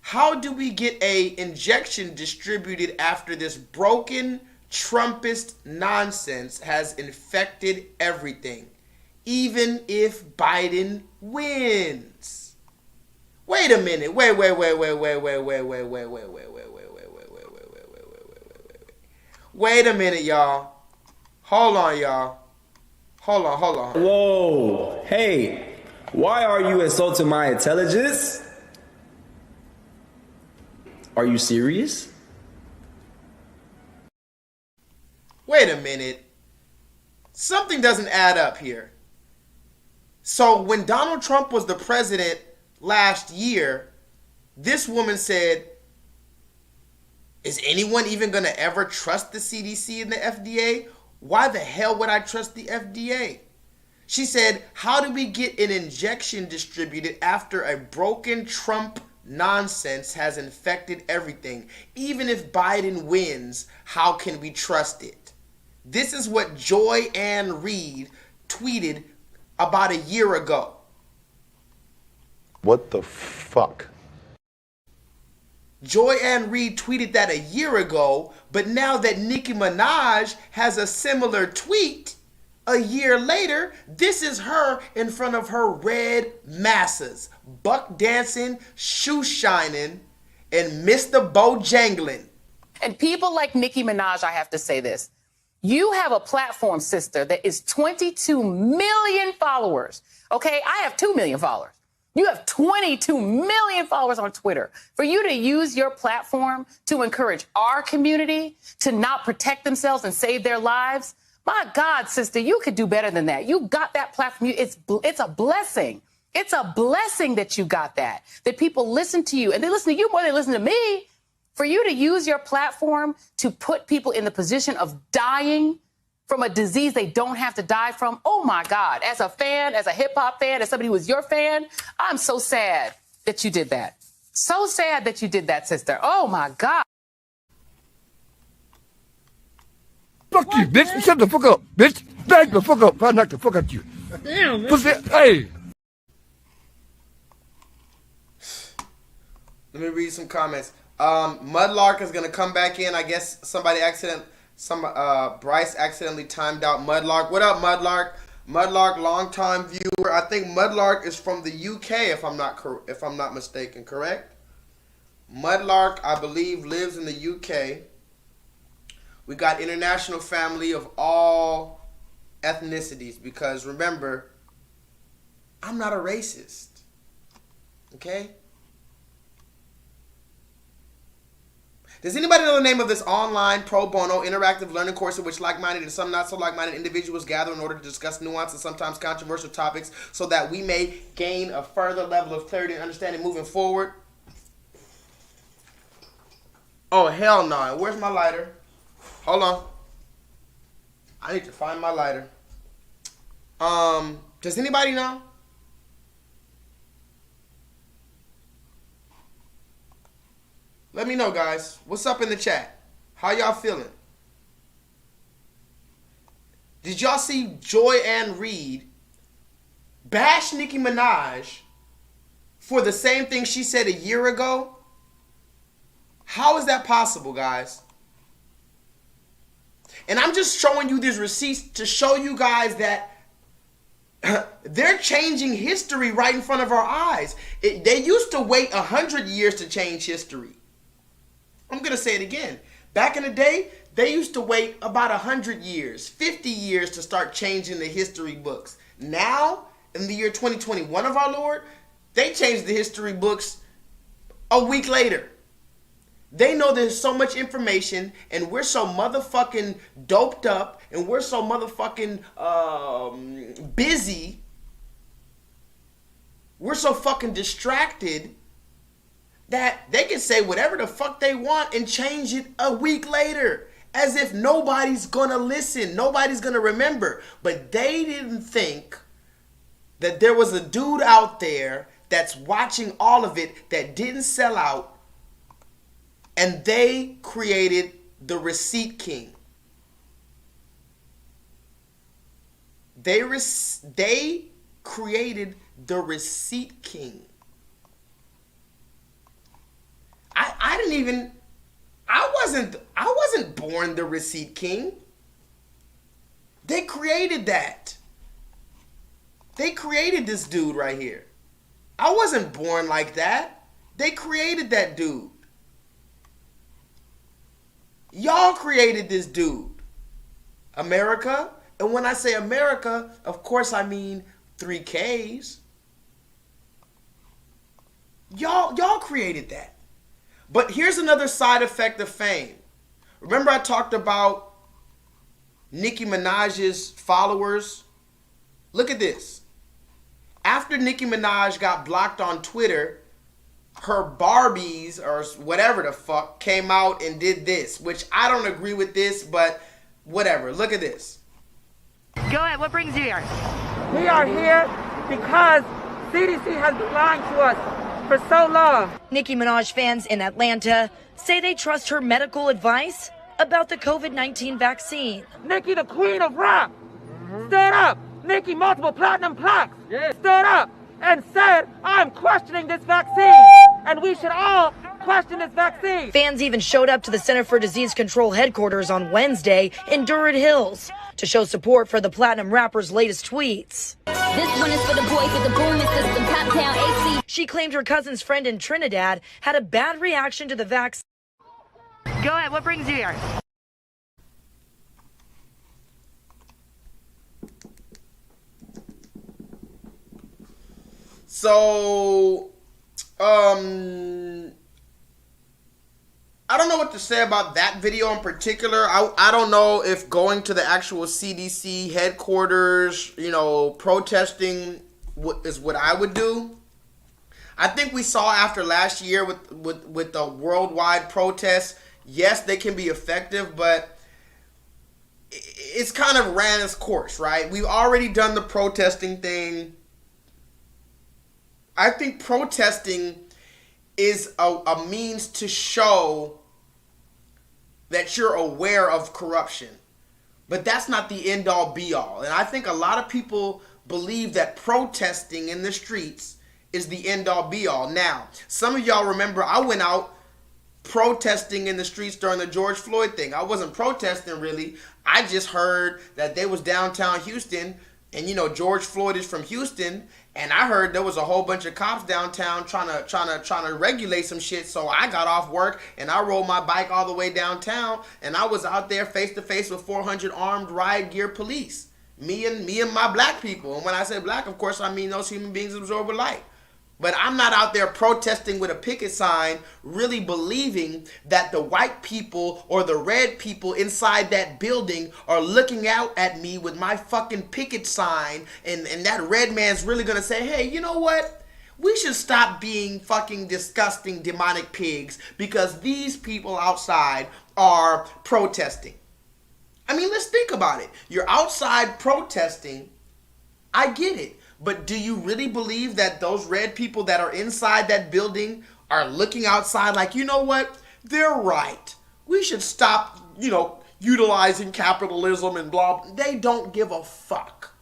How do we get a injection distributed after this broken Trumpist nonsense has infected everything, even if Biden wins? Wait a minute. Wait. Wait a minute, y'all. Hold on, y'all. Hold on. Whoa, hey, why are you insulting my intelligence? Are you serious? Wait a minute. Something doesn't add up here. So when Donald Trump was the president last year, this woman said, is anyone even going to ever trust the CDC and the FDA? Why the hell would I trust the FDA? She said, how do we get an injection distributed after a broken Trump nonsense has infected everything? Even if Biden wins, how can we trust it? This is what Joy Ann Reid tweeted about a year ago. What the fuck? Joy Ann Reid tweeted that a year ago, but now that Nicki Minaj has a similar tweet a year later, this is her in front of her red masses, buck dancing, shoe shining, and Mr. Bojangling. And people like Nicki Minaj, I have to say this. You have a platform, sister, that is 22 million followers. Okay, I have 2 million followers. You have 22 million followers on Twitter. For you to use your platform to encourage our community to not protect themselves and save their lives, my God, sister, you could do better than that. You got that platform. It's a blessing. It's a blessing that you got that people listen to you. And they listen to you more than they listen to me. For you to use your platform to put people in the position of dying from a disease they don't have to die from. Oh, my God. As a fan, as a hip hop fan, as somebody who was your fan, I'm so sad that you did that. So sad that you did that, sister. Oh, my God. Fuck you, bitch. Shut the fuck up, bitch. Back the fuck up. If I knock the fuck out you. Damn, man. Pussy. Hey. Let me read some comments. Mudlark is going to come back in. I guess Bryce accidentally timed out Mudlark. What up, Mudlark? Mudlark, longtime viewer. I think Mudlark is from the UK, if I'm not mistaken. Correct? Mudlark, I believe, lives in the UK. We got international family of all ethnicities because remember, I'm not a racist. Okay? Does anybody know the name of this online pro bono interactive learning course in which like-minded and some not so like-minded individuals gather in order to discuss nuanced and sometimes controversial topics so that we may gain a further level of clarity and understanding moving forward? Oh, hell no. Where's my lighter? Hold on. I need to find my lighter. Does anybody know? Let me know, guys. What's up in the chat? How y'all feeling? Did y'all see Joy Ann Reid bash Nicki Minaj for the same thing she said a year ago? How is that possible, guys? And I'm just showing you these receipts to show you guys that they're changing history right in front of our eyes. They used to wait 100 years to change history. I'm going to say it again. Back in the day, they used to wait about 100 years, 50 years to start changing the history books. Now, in the year 2021 of our Lord, they changed the history books a week later. They know there's so much information and we're so motherfucking doped up and we're so motherfucking busy. We're so fucking distracted that they can say whatever the fuck they want and change it a week later. As if nobody's gonna listen, nobody's gonna remember. But they didn't think that there was a dude out there that's watching all of it that didn't sell out. And they created the Receipt King. They created the Receipt King. I wasn't born the Receipt King. They created that. They created this dude right here. I wasn't born like that. They created that dude. Y'all created this dude. America. And when I say America, of course I mean 3Ks. Y'all created that. But here's another side effect of fame. Remember I talked about Nicki Minaj's followers? Look at this. After Nicki Minaj got blocked on Twitter, her Barbies or whatever the fuck came out and did this, which I don't agree with this, but whatever. Look at this. Go ahead. What brings you here? We are here because CDC has been lying to us for so long. Nicki Minaj fans in Atlanta say they trust her medical advice about the COVID-19 vaccine. Nicki, the queen of rap, stood up. Nicki, multiple platinum plaques, stood up and said, I'm questioning this vaccine. And we should all question this vaccine. Fans even showed up to the Center for Disease Control headquarters on Wednesday in Druid Hills to show support for the platinum rapper's latest tweets. This one is for the boys with the booming system, top down AC. She claimed her cousin's friend in Trinidad had a bad reaction to the vaccine. Go ahead, what brings you here? So, I don't know what to say about that video in particular. I don't know if going to the actual CDC headquarters, protesting is what I would do. I think we saw after last year with the worldwide protests, yes, they can be effective, but it's kind of ran its course, right? We've already done the protesting thing. I think protesting is a means to show that you're aware of corruption. But that's not the end-all be-all. And I think a lot of people believe that protesting in the streets is the end-all be-all. Now, some of y'all remember I went out protesting in the streets during the George Floyd thing. I wasn't protesting really. I just heard that they was downtown Houston, and George Floyd is from Houston, and I heard there was a whole bunch of cops downtown trying to regulate some shit. So I got off work and I rode my bike all the way downtown, and I was out there face to face with 400 armed riot gear police. Me and my black people. And when I say black, of course, I mean those human beings absorbed with light. But I'm not out there protesting with a picket sign, really believing that the white people or the red people inside that building are looking out at me with my fucking picket sign, and that red man's really gonna say, hey, you know what? We should stop being fucking disgusting demonic pigs because these people outside are protesting. I mean, let's think about it. You're outside protesting. I get it. But do you really believe that those red people that are inside that building are looking outside like, you know what? They're right. We should stop, utilizing capitalism and blah. They don't give a fuck.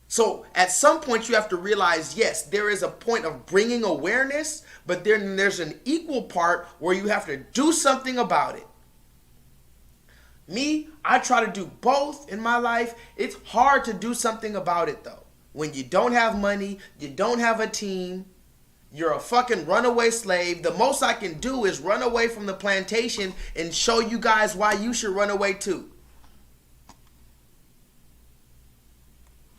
So at some point you have to realize, yes, there is a point of bringing awareness, but then there's an equal part where you have to do something about it. Me, I try to do both in my life. It's hard to do something about it though. When you don't have money, you don't have a team, you're a fucking runaway slave. The most I can do is run away from the plantation and show you guys why you should run away too.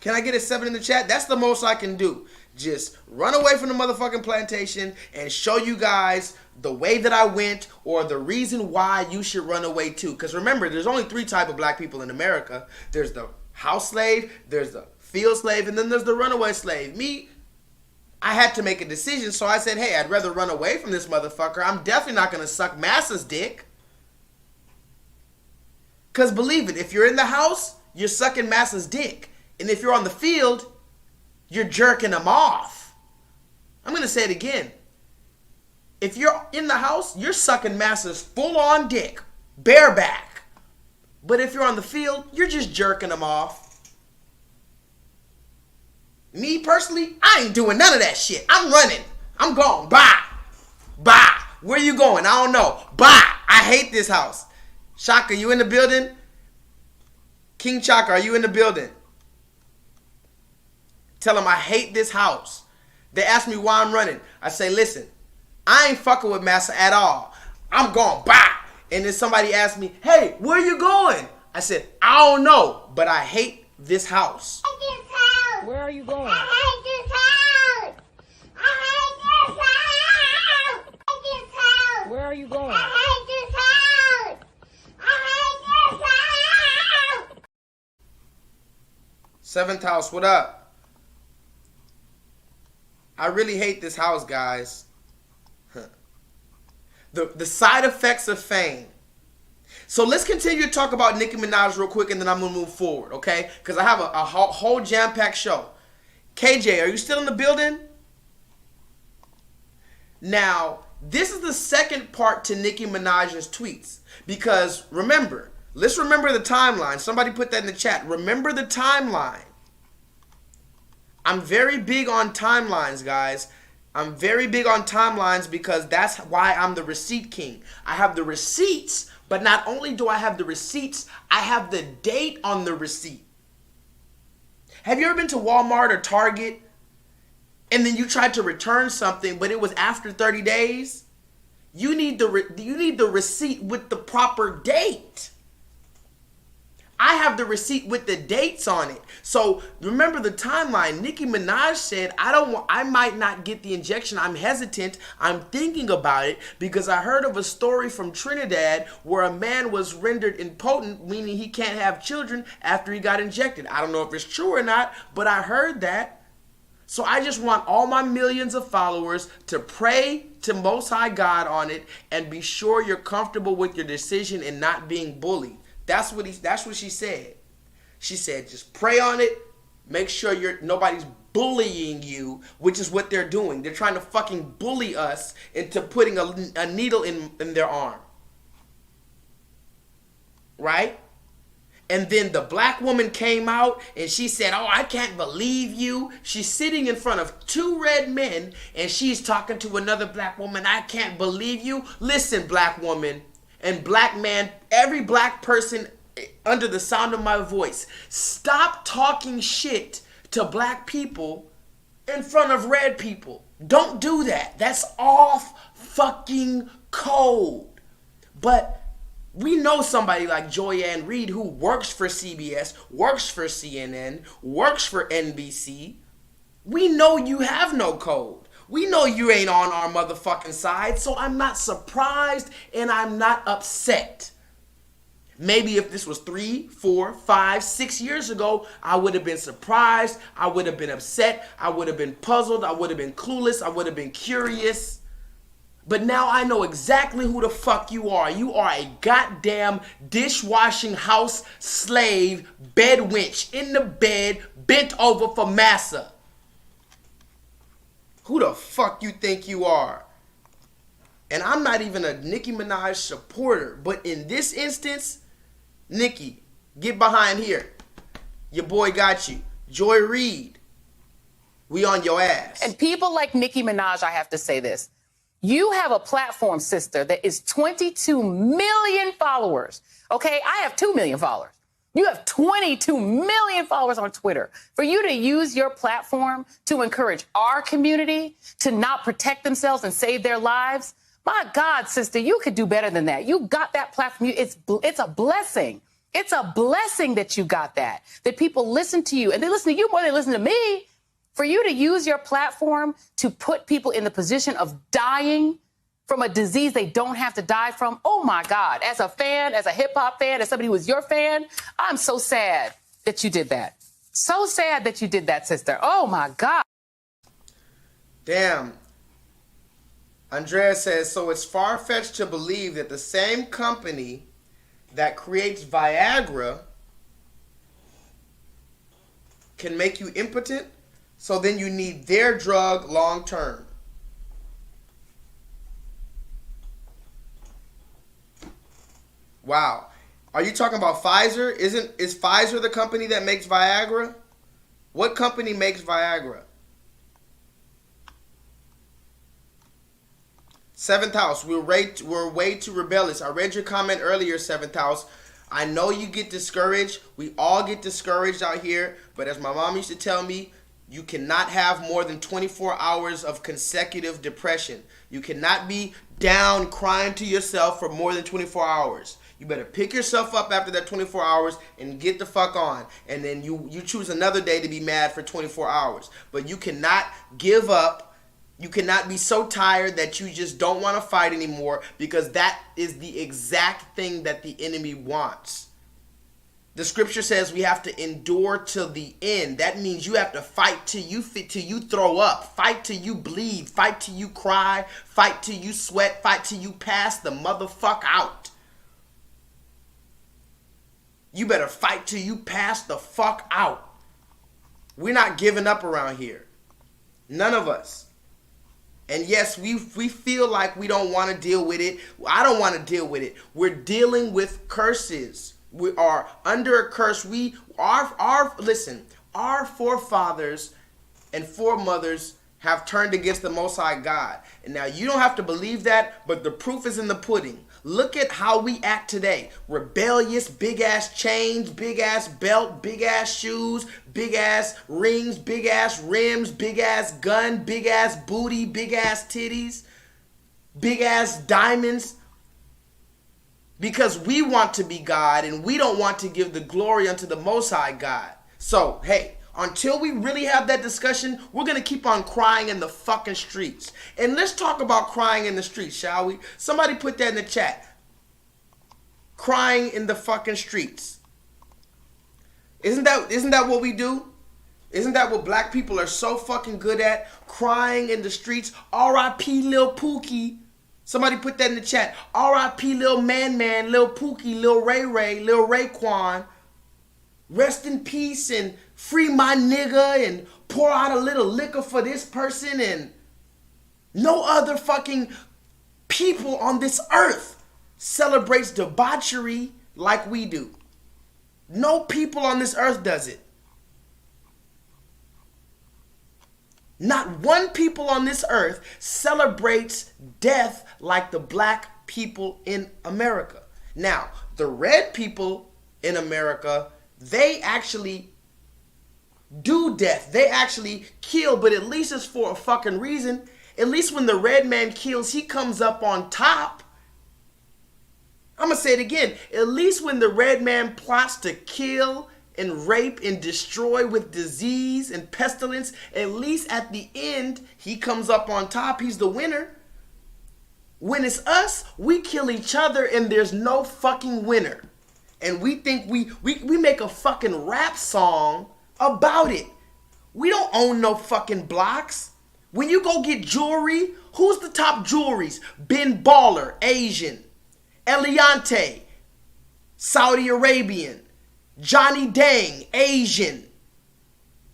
Can I get a 7 in the chat? That's the most I can do. Just run away from the motherfucking plantation and show you guys the way that I went or the reason why you should run away too. Because remember, there's only 3 types of black people in America. There's the house slave, there's the field slave, and then there's the runaway slave. Me, I had to make a decision, so I said, hey, I'd rather run away from this motherfucker. I'm definitely not going to suck Massa's dick. Because believe it, if you're in the house, you're sucking Massa's dick. And if you're on the field, you're jerking him off. I'm going to say it again. If you're in the house, you're sucking Massa's full-on dick, bareback. But if you're on the field, you're just jerking him off. Me, personally, I ain't doing none of that shit. I'm running. I'm going. Bye. Bye. Where you going? I don't know. Bye. I hate this house. Shaka, you in the building? King Chaka, are you in the building? Tell them I hate this house. They ask me why I'm running. I say, listen, I ain't fucking with Massa at all. I'm going, bye. And then somebody asked me, hey, where are you going? I said, I don't know, but I hate this house. Where are you going? I hate this house. I hate this house. I hate this house. Where are you going? I hate this house. I hate this house. Seventh house, what up? I really hate this house, guys. The side effects of fame. So let's continue to talk about Nicki Minaj real quick, and then I'm going to move forward, okay? Because I have a whole jam-packed show. KJ, are you still in the building? Now, this is the second part to Nicki Minaj's tweets. Because, remember, let's remember the timeline. Somebody put that in the chat. Remember the timeline. I'm very big on timelines, guys. I'm very big on timelines because that's why I'm the receipt king. I have the receipts, but not only do I have the receipts, I have the date on the receipt. Have you ever been to Walmart or Target and then you tried to return something, but it was after 30 days? You need the receipt with the proper date. I have the receipt with the dates on it. So remember the timeline. Nicki Minaj said, I might not get the injection. I'm hesitant. I'm thinking about it because I heard of a story from Trinidad where a man was rendered impotent, meaning he can't have children after he got injected. I don't know if it's true or not, but I heard that. So I just want all my millions of followers to pray to Most High God on it and be sure you're comfortable with your decision and not being bullied. That's what she said. She said, just pray on it. Make sure nobody's bullying you, which is what they're doing. They're trying to fucking bully us into putting a needle in their arm. Right? And then the black woman came out and she said, oh, I can't believe you. She's sitting in front of two red men and she's talking to another black woman. I can't believe you. Listen, black woman. And black man, every black person under the sound of my voice, stop talking shit to black people in front of red people. Don't do that. That's off fucking code. But we know somebody like Joyanne Reid who works for CBS, works for CNN, works for NBC. We know you have no code. We know you ain't on our motherfucking side, so I'm not surprised and I'm not upset. Maybe if this was 3, 4, 5, 6 years ago, I would have been surprised, I would have been upset, I would have been puzzled, I would have been clueless, I would have been curious. But now I know exactly who the fuck you are. You are a goddamn dishwashing house slave, bed wench, in the bed, bent over for massa. Who the fuck you think you are? And I'm not even a Nicki Minaj supporter, but in this instance, Nicki, get behind here. Your boy got you. Joy Reid, we on your ass. And people like Nicki Minaj, I have to say this. You have a platform, sister, that is 22 million followers. Okay, I have 2 million followers. You have 22 million followers on Twitter. For you to use your platform to encourage our community to not protect themselves and save their lives, my God, sister, you could do better than that. You got that platform. It's a blessing. It's a blessing that you got that people listen to you. And they listen to you more than they listen to me. For you to use your platform to put people in the position of dying from a disease they don't have to die from. Oh, my God. As a fan, as a hip-hop fan, as somebody who was your fan, I'm so sad that you did that. So sad that you did that, sister. Oh, my God. Damn. Andrea says, so it's far-fetched to believe that the same company that creates Viagra can make you impotent, so then you need their drug long-term. Wow. Are you talking about Pfizer? Is Pfizer the company that makes Viagra? What company makes Viagra? Seventh house, we're way too rebellious. I read your comment earlier, seventh house. I know you get discouraged. We all get discouraged out here. But as my mom used to tell me, you cannot have more than 24 hours of consecutive depression. You cannot be down crying to yourself for more than 24 hours. You better pick yourself up after that 24 hours and get the fuck on. And then you choose another day to be mad for 24 hours. But you cannot give up. You cannot be so tired that you just don't want to fight anymore, because that is the exact thing that the enemy wants. The scripture says we have to endure till the end. That means you have to fight till you throw up, fight till you bleed, fight till you cry, fight till you sweat, fight till you pass the motherfuck out. You better fight till you pass the fuck out. We're not giving up around here. None of us. And yes, we feel like we don't want to deal with it. I don't want to deal with it. We're dealing with curses. We are under a curse. Our forefathers and foremothers have turned against the Most High God. And now you don't have to believe that, but the proof is in the pudding. Look at how we act today. Rebellious, big ass chains, big ass belt, big ass shoes, big ass rings, big ass rims, big ass gun, big ass booty, big ass titties, big ass diamonds. Because we want to be God and we don't want to give the glory unto the Most High God. So, hey, until we really have that discussion, we're going to keep on crying in the fucking streets. And let's talk about crying in the streets, shall we? Somebody put that in the chat. Crying in the fucking streets. Isn't that what we do? Isn't that what black people are so fucking good at? Crying in the streets. R.I.P. Lil Pookie. Somebody put that in the chat. R.I.P. Lil Man, Lil Pookie, Lil Ray, Lil Raekwon. Rest in peace and free my nigga and pour out a little liquor for this person, and no other fucking people on this earth celebrates debauchery like we do. No people on this earth does it. Not one people on this earth celebrates death like the black people in America. Now, the red people in America, they actually do death. They actually kill, but at least it's for a fucking reason. At least when the red man kills, he comes up on top. I'm going to say it again. At least when the red man plots to kill and rape and destroy with disease and pestilence, at least at the end, he comes up on top. He's the winner. When it's us, we kill each other and there's no fucking winner. And we think we make a fucking rap song about it. We don't own no fucking blocks. When you go get jewelry, who's the top jewelries? Ben Baller, Asian. Eliante, Saudi Arabian. Johnny Dang, Asian.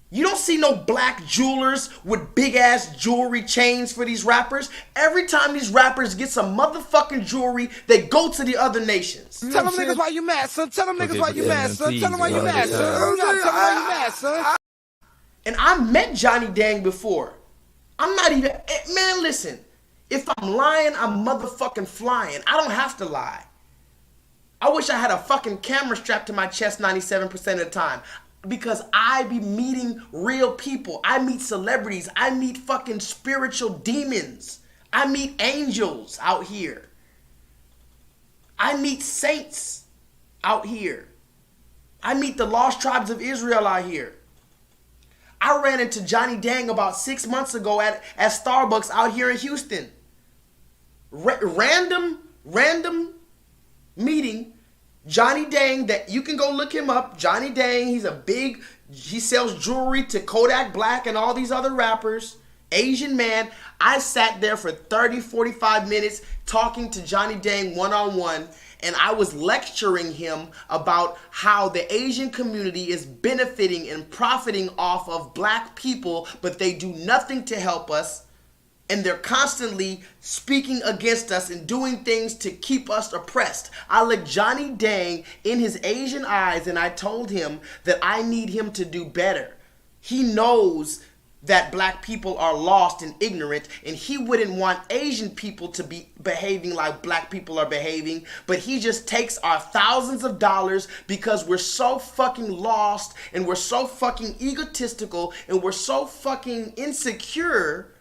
You don't see no black jewelers with big ass jewelry chains for these rappers. Every time these rappers get some motherfucking jewelry, they go to the other nations. Tell them niggas why you mad, son. Tell them niggas why you mad, son. Tell them why you mad, son. Tell them why you mad, son. And I met Johnny Dang before. I'm not even, man, listen. If I'm lying, I'm motherfucking flying. I don't have to lie. I wish I had a fucking camera strapped to my chest 97% of the time, because I be meeting real people. I meet celebrities. I meet fucking spiritual demons. I meet angels out here. I meet saints out here. I meet the lost tribes of Israel out here. I ran into Johnny Dang about 6 months ago at Starbucks out here in Houston. Random meeting. Johnny Dang, that you can go look him up. Johnny Dang, he sells jewelry to Kodak Black and all these other rappers. Asian man. I sat there for 30, 45 minutes talking to Johnny Dang one-on-one, and I was lecturing him about how the Asian community is benefiting and profiting off of black people, but they do nothing to help us. And they're constantly speaking against us and doing things to keep us oppressed. I looked Johnny Dang in his Asian eyes and I told him that I need him to do better. He knows that black people are lost and ignorant, and he wouldn't want Asian people to be behaving like black people are behaving, but he just takes our thousands of dollars because we're so fucking lost and we're so fucking egotistical and we're so fucking insecure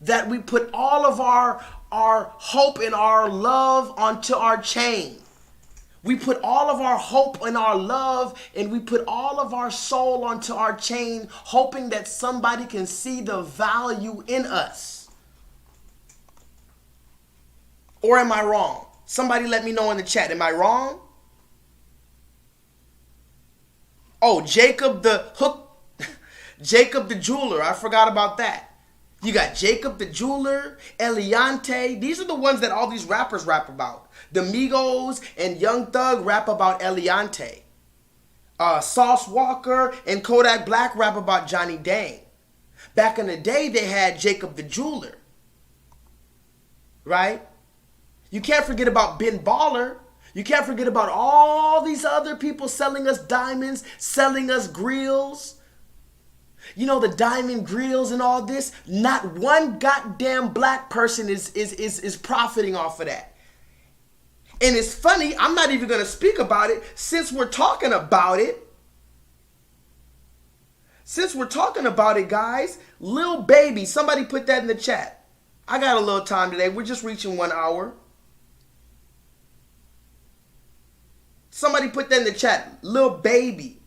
that we put all of our hope and our love onto our chain. We put all of our hope and our love, and we put all of our soul onto our chain, hoping that somebody can see the value in us. Or am I wrong? Somebody let me know in the chat. Am I wrong? Oh, Jacob the jeweler. I forgot about that. You got Jacob the jeweler, Eliante. These are the ones that all these rappers rap about. The Migos and Young Thug rap about Eliante. Sauce Walker and Kodak Black rap about Johnny Dang. Back in the day, they had Jacob the jeweler. Right? You can't forget about Ben Baller. You can't forget about all these other people selling us diamonds, selling us grills. You know, the diamond grills and all this. Not one goddamn black person is profiting off of that. And it's funny, I'm not even going to speak about it since we're talking about it. Since we're talking about it, guys, Lil Baby, somebody put that in the chat. I got a little time today. We're just reaching 1 hour. Somebody put that in the chat. Lil Baby.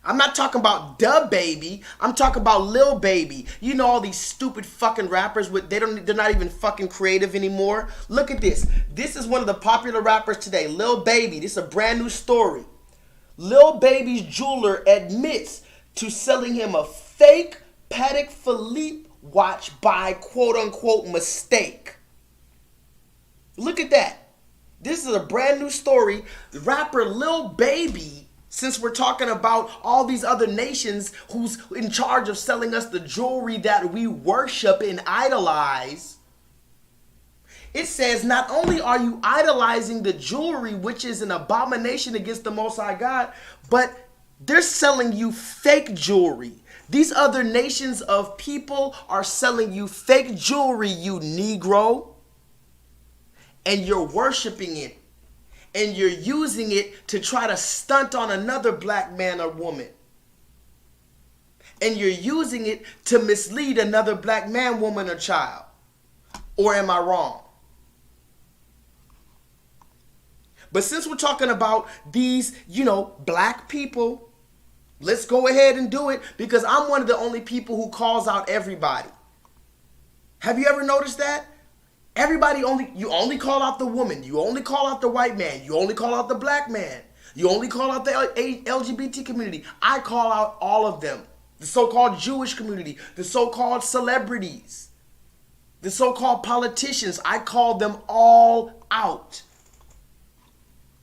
I'm not talking about Da Baby. I'm talking about Lil Baby. You know all these stupid fucking rappers they're not even fucking creative anymore. Look at this. This is one of the popular rappers today, Lil Baby. This is a brand new story. Lil Baby's jeweler admits to selling him a fake Patek Philippe watch by quote unquote mistake. Look at that. This is a brand new story. The rapper Lil Baby, since we're talking about all these other nations who's in charge of selling us the jewelry that we worship and idolize, it says not only are you idolizing the jewelry, which is an abomination against the Most High God, but they're selling you fake jewelry. These other nations of people are selling you fake jewelry, you Negro, and you're worshiping it. And you're using it to try to stunt on another black man or woman. And you're using it to mislead another black man, woman, or child. Or am I wrong? But since we're talking about these, black people, let's go ahead and do it, because I'm one of the only people who calls out everybody. Have you ever noticed that? You only call out the woman. You only call out the white man. You only call out the black man. You only call out the LGBT community. I call out all of them. The so-called Jewish community, the so-called celebrities, the so-called politicians. I call them all out.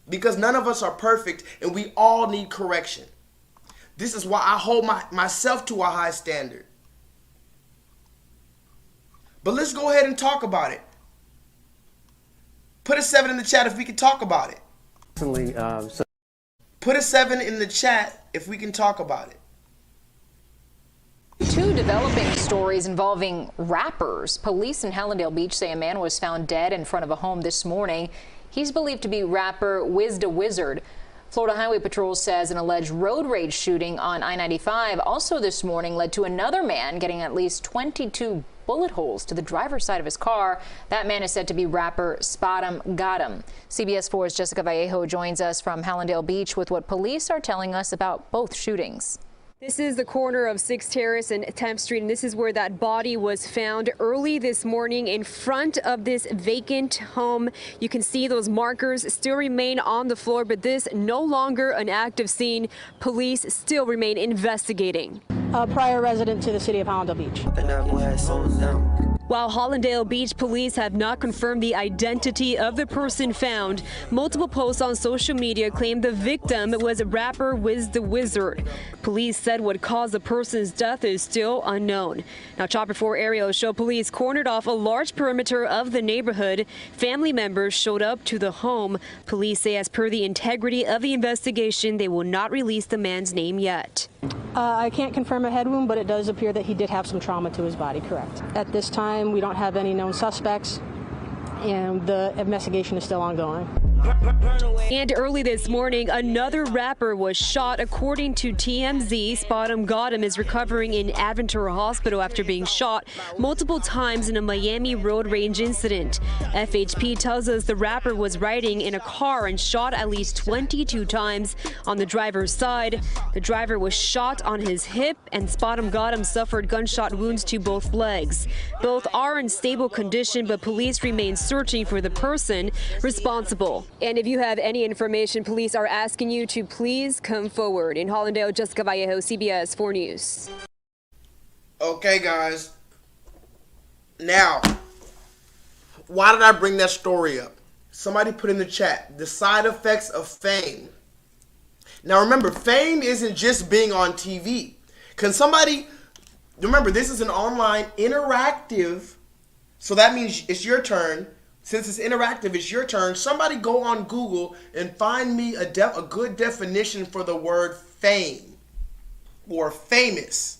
Because none of us are perfect and we all need correction. This is why I hold myself to a high standard. But let's go ahead and talk about it. Put a 7 in the chat if we can talk about it. Put a 7 in the chat if we can talk about it. Two developing stories involving rappers. Police in Hallandale Beach say a man was found dead in front of a home this morning. He's believed to be rapper Wiz the Wizard. Florida Highway Patrol says an alleged road rage shooting on I-95 also this morning led to another man getting at least 22 bullet holes to the driver's side of his car. That man is said to be rapper Spot'em Gotham. CBS 4's Jessica Vallejo joins us from Hallandale Beach with what police are telling us about both shootings. This is the corner of 6th Terrace and 10th Street, and this is where that body was found early this morning in front of this vacant home. You can see those markers still remain on the floor, but this no longer an active scene. Police still remain investigating. A prior resident to the city of Hallandale Beach. While Hallandale Beach police have not confirmed the identity of the person found, multiple posts on social media claim the victim was rapper Wiz the Wizard. Police said what caused the person's death is still unknown. Now, Chopper 4 aerials show police cornered off a large perimeter of the neighborhood. Family members showed up to the home. Police say as per the integrity of the investigation, they will not release the man's name yet. I can't confirm a head wound, but it does appear that he did have some trauma to his body, correct. At this time, we don't have any known suspects, and the investigation is still ongoing. And early this morning, another rapper was shot. According to TMZ, Spadam Gautam is recovering in Adventura Hospital after being shot multiple times in a Miami road rage incident. FHP tells us the rapper was riding in a car and shot at least 22 times on the driver's side. The driver was shot on his hip, and Spadam Gautam suffered gunshot wounds to both legs. Both are in stable condition, but police remain searching for the person responsible. And if you have any information, police are asking you to please come forward. In Hollandale, Jessica Vallejo, CBS 4 News. Okay, guys. Now, why did I bring that story up? Somebody put in the chat, the side effects of fame. Now, remember, fame isn't just being on TV. Can somebody, remember, this is an online interactive, so that means it's your turn. Since it's interactive, it's your turn. Somebody go on Google and find me a good definition for the word fame or famous.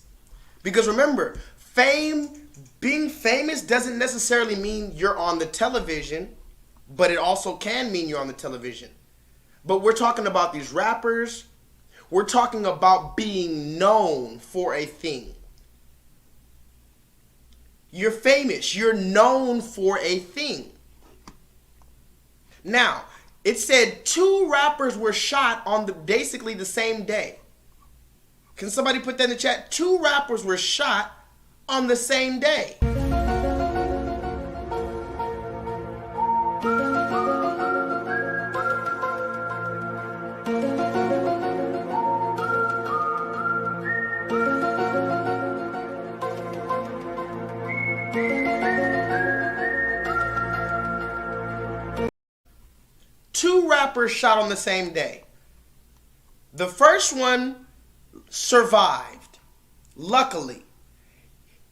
Because remember, being famous doesn't necessarily mean you're on the television, but it also can mean you're on the television. But we're talking about these rappers. We're talking about being known for a thing. You're famous. You're known for a thing. Now, it said 2 rappers were shot on basically the same day. Can somebody put that in the chat? 2 rappers were shot on the same day. Two rappers shot on the same day. The first one survived. Luckily,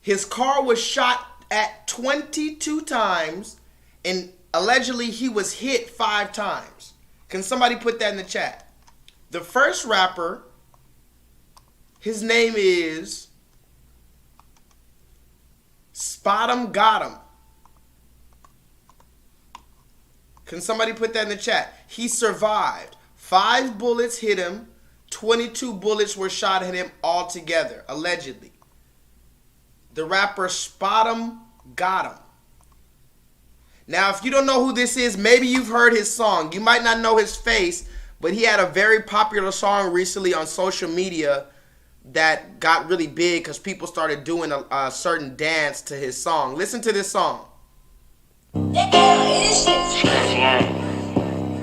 his car was shot at 22 times and allegedly he was hit 5 times. Can somebody put that in the chat? The first rapper, his name is Spadam Gautam. Can somebody put that in the chat? He survived. 5 bullets hit him. 22 bullets were shot at him altogether, allegedly. The rapper Spadam Gautam. Now, if you don't know who this is, maybe you've heard his song. You might not know his face, but he had a very popular song recently on social media that got really big because people started doing a certain dance to his song. Listen to this song.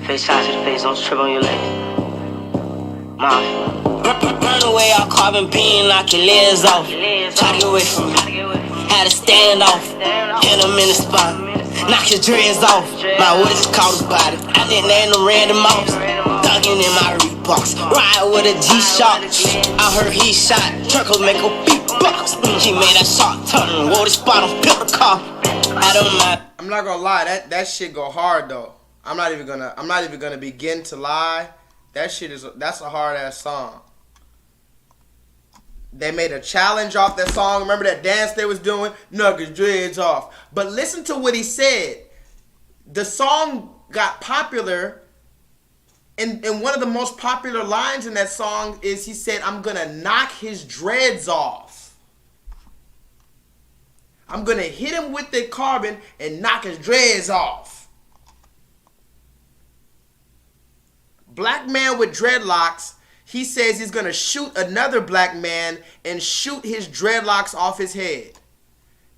Face shots to the face, don't trip on your legs. Run away, I'll carbon beam, knock your legs off. Try to get away from me. Had to stand off. Hit him in the spot. Knock his dreads off. My woods caught his body. I didn't name no random mouse. Thuggin' in my Reeboks. Ride with a G-Shock. I heard he shot. Truckle make a beatbox. He made that shot turn. Wore the spot on pepper car. I don't know. I'm not gonna lie, that shit go hard though. I'm not even gonna begin to lie. That's a hard ass song. They made a challenge off that song. Remember that dance they was doing? Knock his dreads off. But listen to what he said. The song got popular, and one of the most popular lines in that song is he said, "I'm gonna knock his dreads off. I'm gonna hit him with the carbon and knock his dreads off." Black man with dreadlocks, he says he's gonna shoot another black man and shoot his dreadlocks off his head.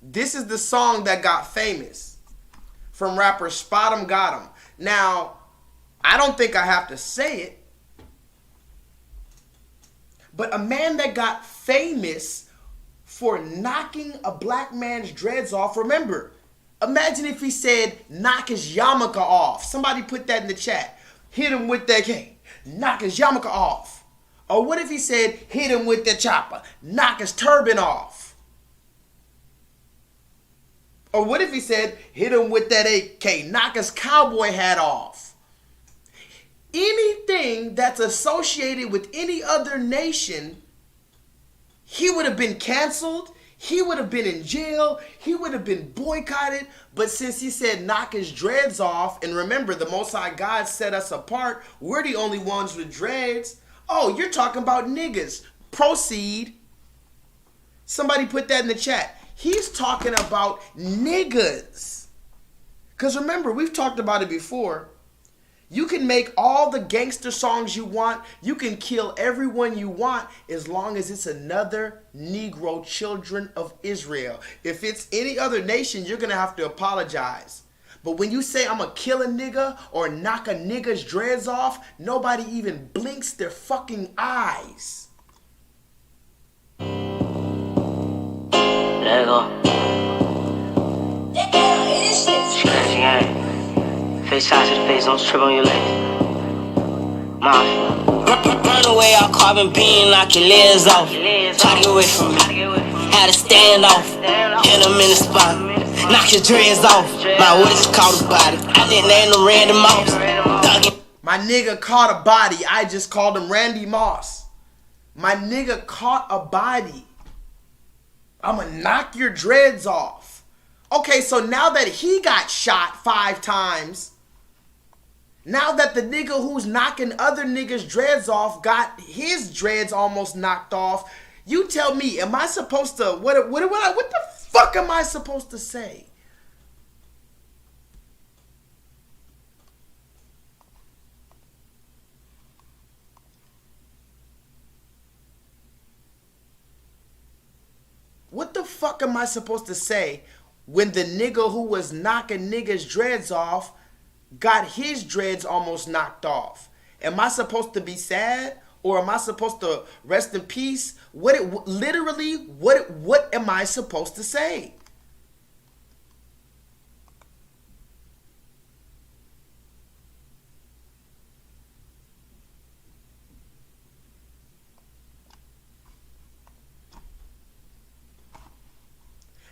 This is the song that got famous from rapper Spadam Gautam. Now, I don't think I have to say it, but a man that got famous for knocking a black man's dreads off. Remember, imagine if he said knock his yarmulke off. Somebody put that in the chat. Hit him with that cane, knock his yarmulke off. Or what if he said hit him with the chopper, knock his turban off? Or what if he said hit him with that AK, knock his cowboy hat off? Anything that's associated with any other nation, he would have been canceled. he would have been in jail. He would have been boycotted. But since he said knock his dreads off, and remember, the Most High God set us apart. We're the only ones with dreads. Oh, you're talking about niggas. Proceed. Somebody put that in the chat. He's talking about niggas. Because remember, we've talked about it before. You can make all the gangster songs you want. You can kill everyone you want as long as it's another Negro children of Israel. If it's any other nation, you're going to have to apologize. But when you say I'm going to kill a nigga or knock a nigga's dreads off, nobody even blinks their fucking eyes. Let go. Scratch gang. Face shots to the face, don't trip on your legs. Run away, I'll carbon beam, knock your legs off. Try to get away from me. Had to stand off. Hit him in the spot. Knock your dreads off. My what is called a body. I didn't name no Randy Moss. My nigga caught a body. I just called him Randy Moss. My nigga caught a body. I'ma knock your dreads off. Okay, so now that he got shot 5 times, now that the nigga who's knocking other niggas' dreads off got his dreads almost knocked off, you tell me, am I supposed to, what the fuck am I supposed to say? What the fuck am I supposed to say when the nigga who was knocking niggas' dreads off got his dreads almost knocked off? Am I supposed to be sad, or am I supposed to rest in peace? What am I supposed to say?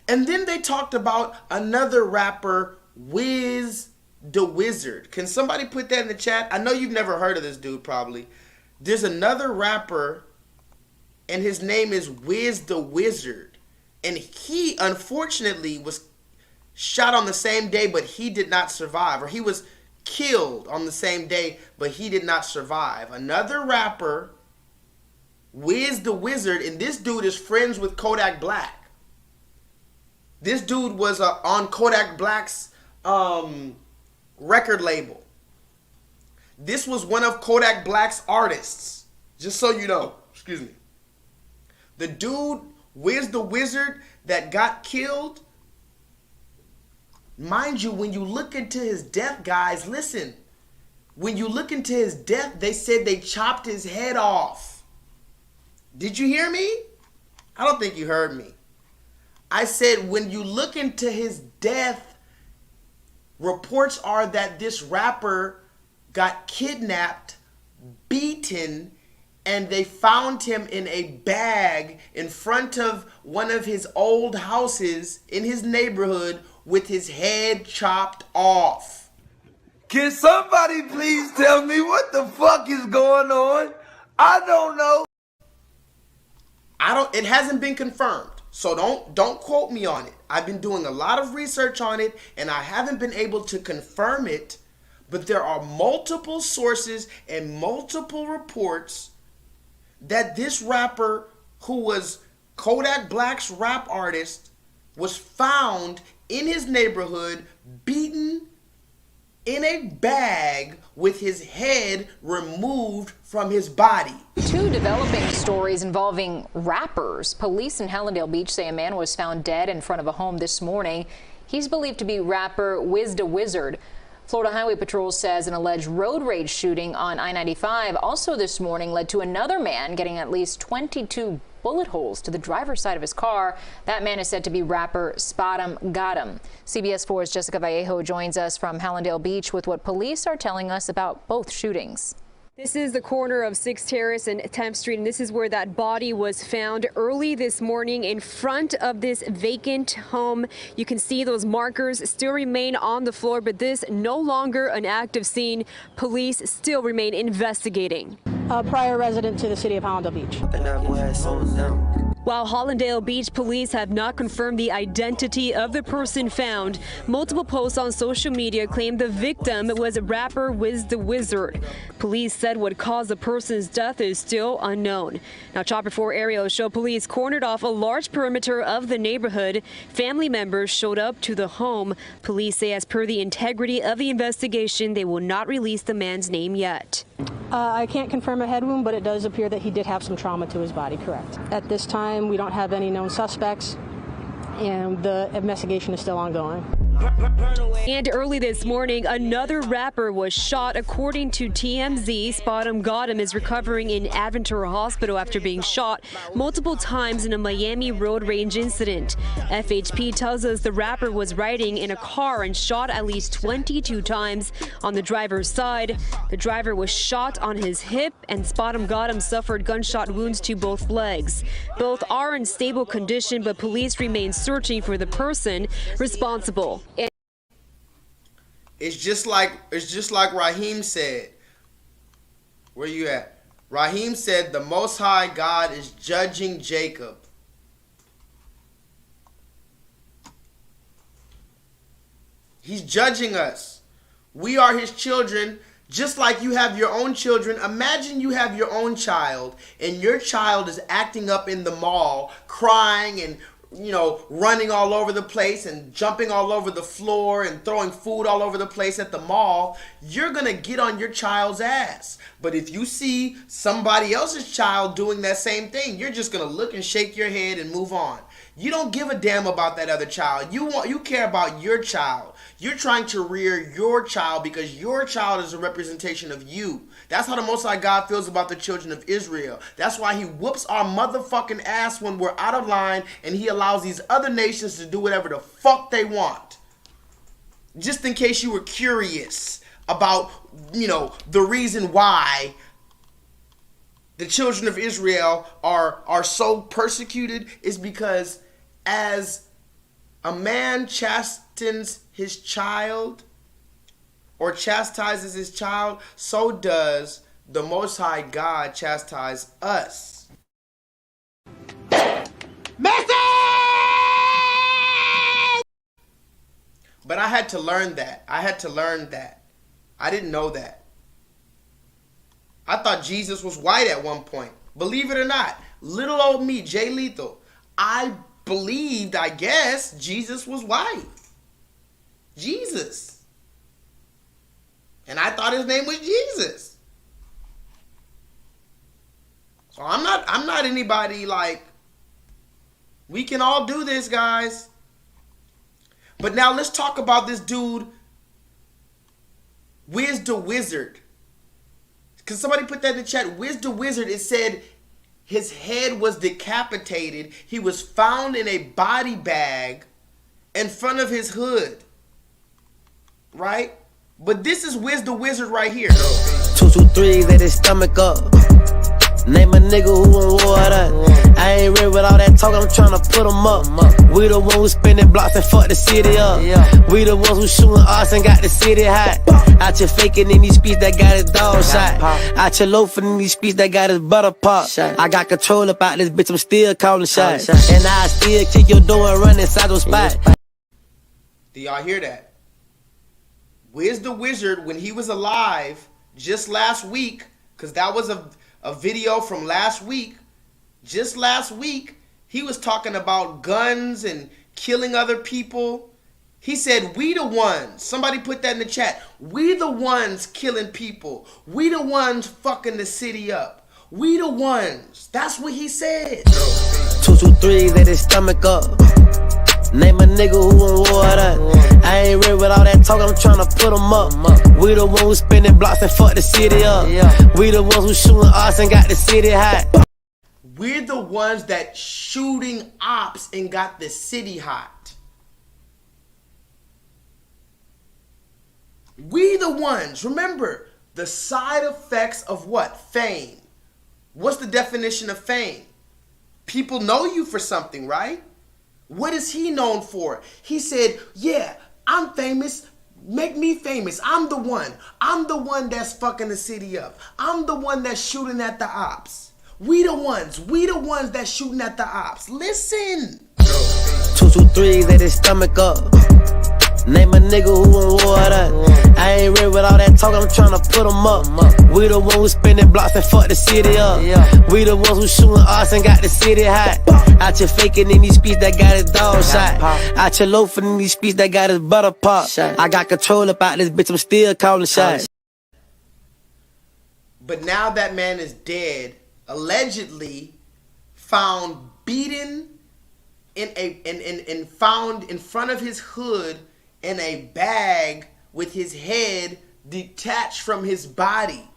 And then they talked about another rapper, Wiz the Wizard. Can somebody put that in the chat? I know you've never heard of this dude probably. There's another rapper, and his name is Wiz the Wizard. And he, unfortunately, was shot on the same day, but he did not survive. Or he was killed on the same day, but he did not survive. Another rapper, Wiz the Wizard, and this dude is friends with Kodak Black. This dude was on Kodak Black's record label. This was one of Kodak Black's artists. Just so you know. Excuse me. The dude, Wiz the Wizard, that got killed. Mind you, when you look into his death, guys, listen. When you look into his death, they said they chopped his head off. Did you hear me? I don't think you heard me. I said when you look into his death, reports are that this rapper got kidnapped, beaten, and they found him in a bag in front of one of his old houses in his neighborhood with his head chopped off. Can somebody please tell me what the fuck is going on? I don't know. It hasn't been confirmed. So don't quote me on it. I've been doing a lot of research on it, and I haven't been able to confirm it, but there are multiple sources and multiple reports that this rapper, who was Kodak Black's rap artist, was found in his neighborhood, beaten in a bag with his head removed from his body. 2 developing stories involving rappers. Police in Hallandale Beach say a man was found dead in front of a home this morning. He's believed to be rapper Wiz the Wizard. Florida Highway Patrol says an alleged road rage shooting on I-95 also this morning led to another man getting at least 22 bullet holes to the driver's side of his car. That man is said to be rapper Spot 'em Got 'em. CBS 4's Jessica Vallejo joins us from Hallandale Beach with what police are telling us about both shootings. This is the corner of 6th Terrace and 10th Street, and this is where that body was found early this morning in front of this vacant home. You can see those markers still remain on the floor, but this no longer an active scene. Police still remain investigating. A prior resident to the city of Hallandale Beach. And that boy had sold them. While Hollandale Beach police have not confirmed the identity of the person found, multiple posts on social media claim the victim was rapper Wiz the Wizard. Police said what caused the person's death is still unknown. Now, Chopper 4 aerials show police cornered off a large perimeter of the neighborhood. Family members showed up to the home. Police say as per the integrity of the investigation, they will not release the man's name yet. I can't confirm a head wound, but it does appear that he did have some trauma to his body, correct. At this time, we don't have any known suspects, and the investigation is still ongoing. And early this morning, another rapper was shot. According to TMZ, Spadam Gautam is recovering in Adventura Hospital after being shot multiple times in a Miami road rage incident. FHP tells us the rapper was riding in a car and shot at least 22 times on the driver's side. The driver was shot on his hip, and Spadam Gautam suffered gunshot wounds to both legs. Both are in stable condition, but police remain searching for the person responsible. It's just like Raheem said. Where you at? Raheem said the Most High God is judging Jacob. He's judging us. We are his children, just like you have your own children. Imagine you have your own child, and your child is acting up in the mall, crying and running all over the place and jumping all over the floor and throwing food all over the place at the mall. You're going to get on your child's ass. But if you see somebody else's child doing that same thing, you're just going to look and shake your head and move on. You don't give a damn about that other child. You care about your child. You're trying to rear your child because your child is a representation of you. That's how the Most High God feels about the children of Israel. That's why he whoops our motherfucking ass when we're out of line, and he allows these other nations to do whatever the fuck they want. Just in case you were curious about, the reason why the children of Israel are so persecuted is because as a man chastens his child or chastises his child, so does the Most High God chastise us. Message! But I had to learn that. I didn't know that. I thought Jesus was white at one point. Believe it or not, little old me, J-LEETHAL, I believed, I guess, Jesus was white. Jesus. And I thought his name was Jesus. So I'm not anybody like, we can all do this, guys. But now let's talk about this dude, Wiz the Wizard. Because somebody put that in the chat. Wiz the Wizard, it said his head was decapitated. He was found in a body bag in front of his hood. Right? But this is Wiz the Wizard right here. 2, 2, 3, let his stomach up. Name a nigga who on water. I ain't ready with all that talk, I'm tryna put him up. We the ones who spinning blocks and fuck the city up. We the ones who shooting arts and got the city hot. Out your faking in these streets that got his dog shot. Out your loafing in these streets that got his butter pop. I got control up out this bitch, I'm still calling shots. And I still kick your door and run inside your spot. Do y'all hear that? Wiz the Wizard, when he was alive just last week, because that was a video from last week, just last week, he was talking about guns and killing other people. He said, we the ones, somebody put that in the chat, we the ones killing people. We the ones fucking the city up. We the ones. That's what he said. 2, 2, 3, let his stomach up. Name a nigga who on water. I ain't ready with all that talk, I'm tryna put him up. We the ones who spinning blocks and fuck the city up. We the ones who shooting arts and got the city hot. We're the ones that shooting ops and got the city hot. We the ones. Remember, the side effects of what? Fame. What's the definition of fame? People know you for something, right? What is he known for? He said, yeah, I'm famous. Make me famous. I'm the one. I'm the one that's fucking the city up. I'm the one that's shooting at the ops. We the ones that shooting at the ops. Listen. 223, let his stomach up. Name a nigga who on water. I ain't ready with all that talk, I'm tryna put them up. We the ones who spinning blocks and fuck the city up. We the ones who shooting arts and got the city hot. Out your faking in these speeds that got his dog shot. Out your loafing in these speeds that got his butter pop. I got control about this bitch, I'm still calling shots. But now that man is dead, allegedly found beaten found in front of his hood in a bag with his head detached from his body.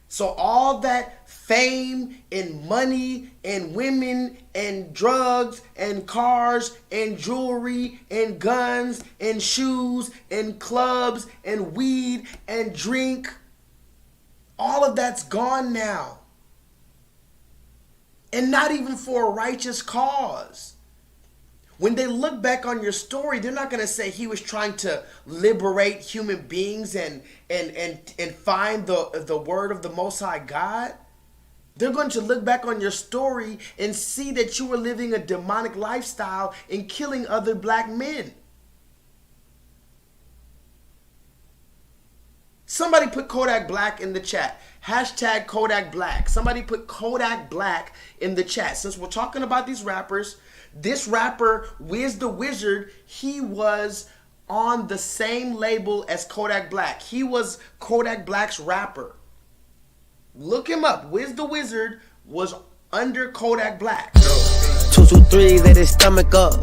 So all that fame and money and women and drugs and cars and jewelry and guns and shoes and clubs and weed and drink, all of that's gone now. And not even for a righteous cause. When they look back on your story, they're not going to say he was trying to liberate human beings and find the word of the Most High God. They're going to look back on your story and see that you were living a demonic lifestyle and killing other black men. Somebody put Kodak Black in the chat. Hashtag Kodak Black. Somebody put Kodak Black in the chat. Since we're talking about these rappers, this rapper, Wiz the Wizard, he was on the same label as Kodak Black. He was Kodak Black's rapper. Look him up. Wiz the Wizard was under Kodak Black. 223, let his stomach up.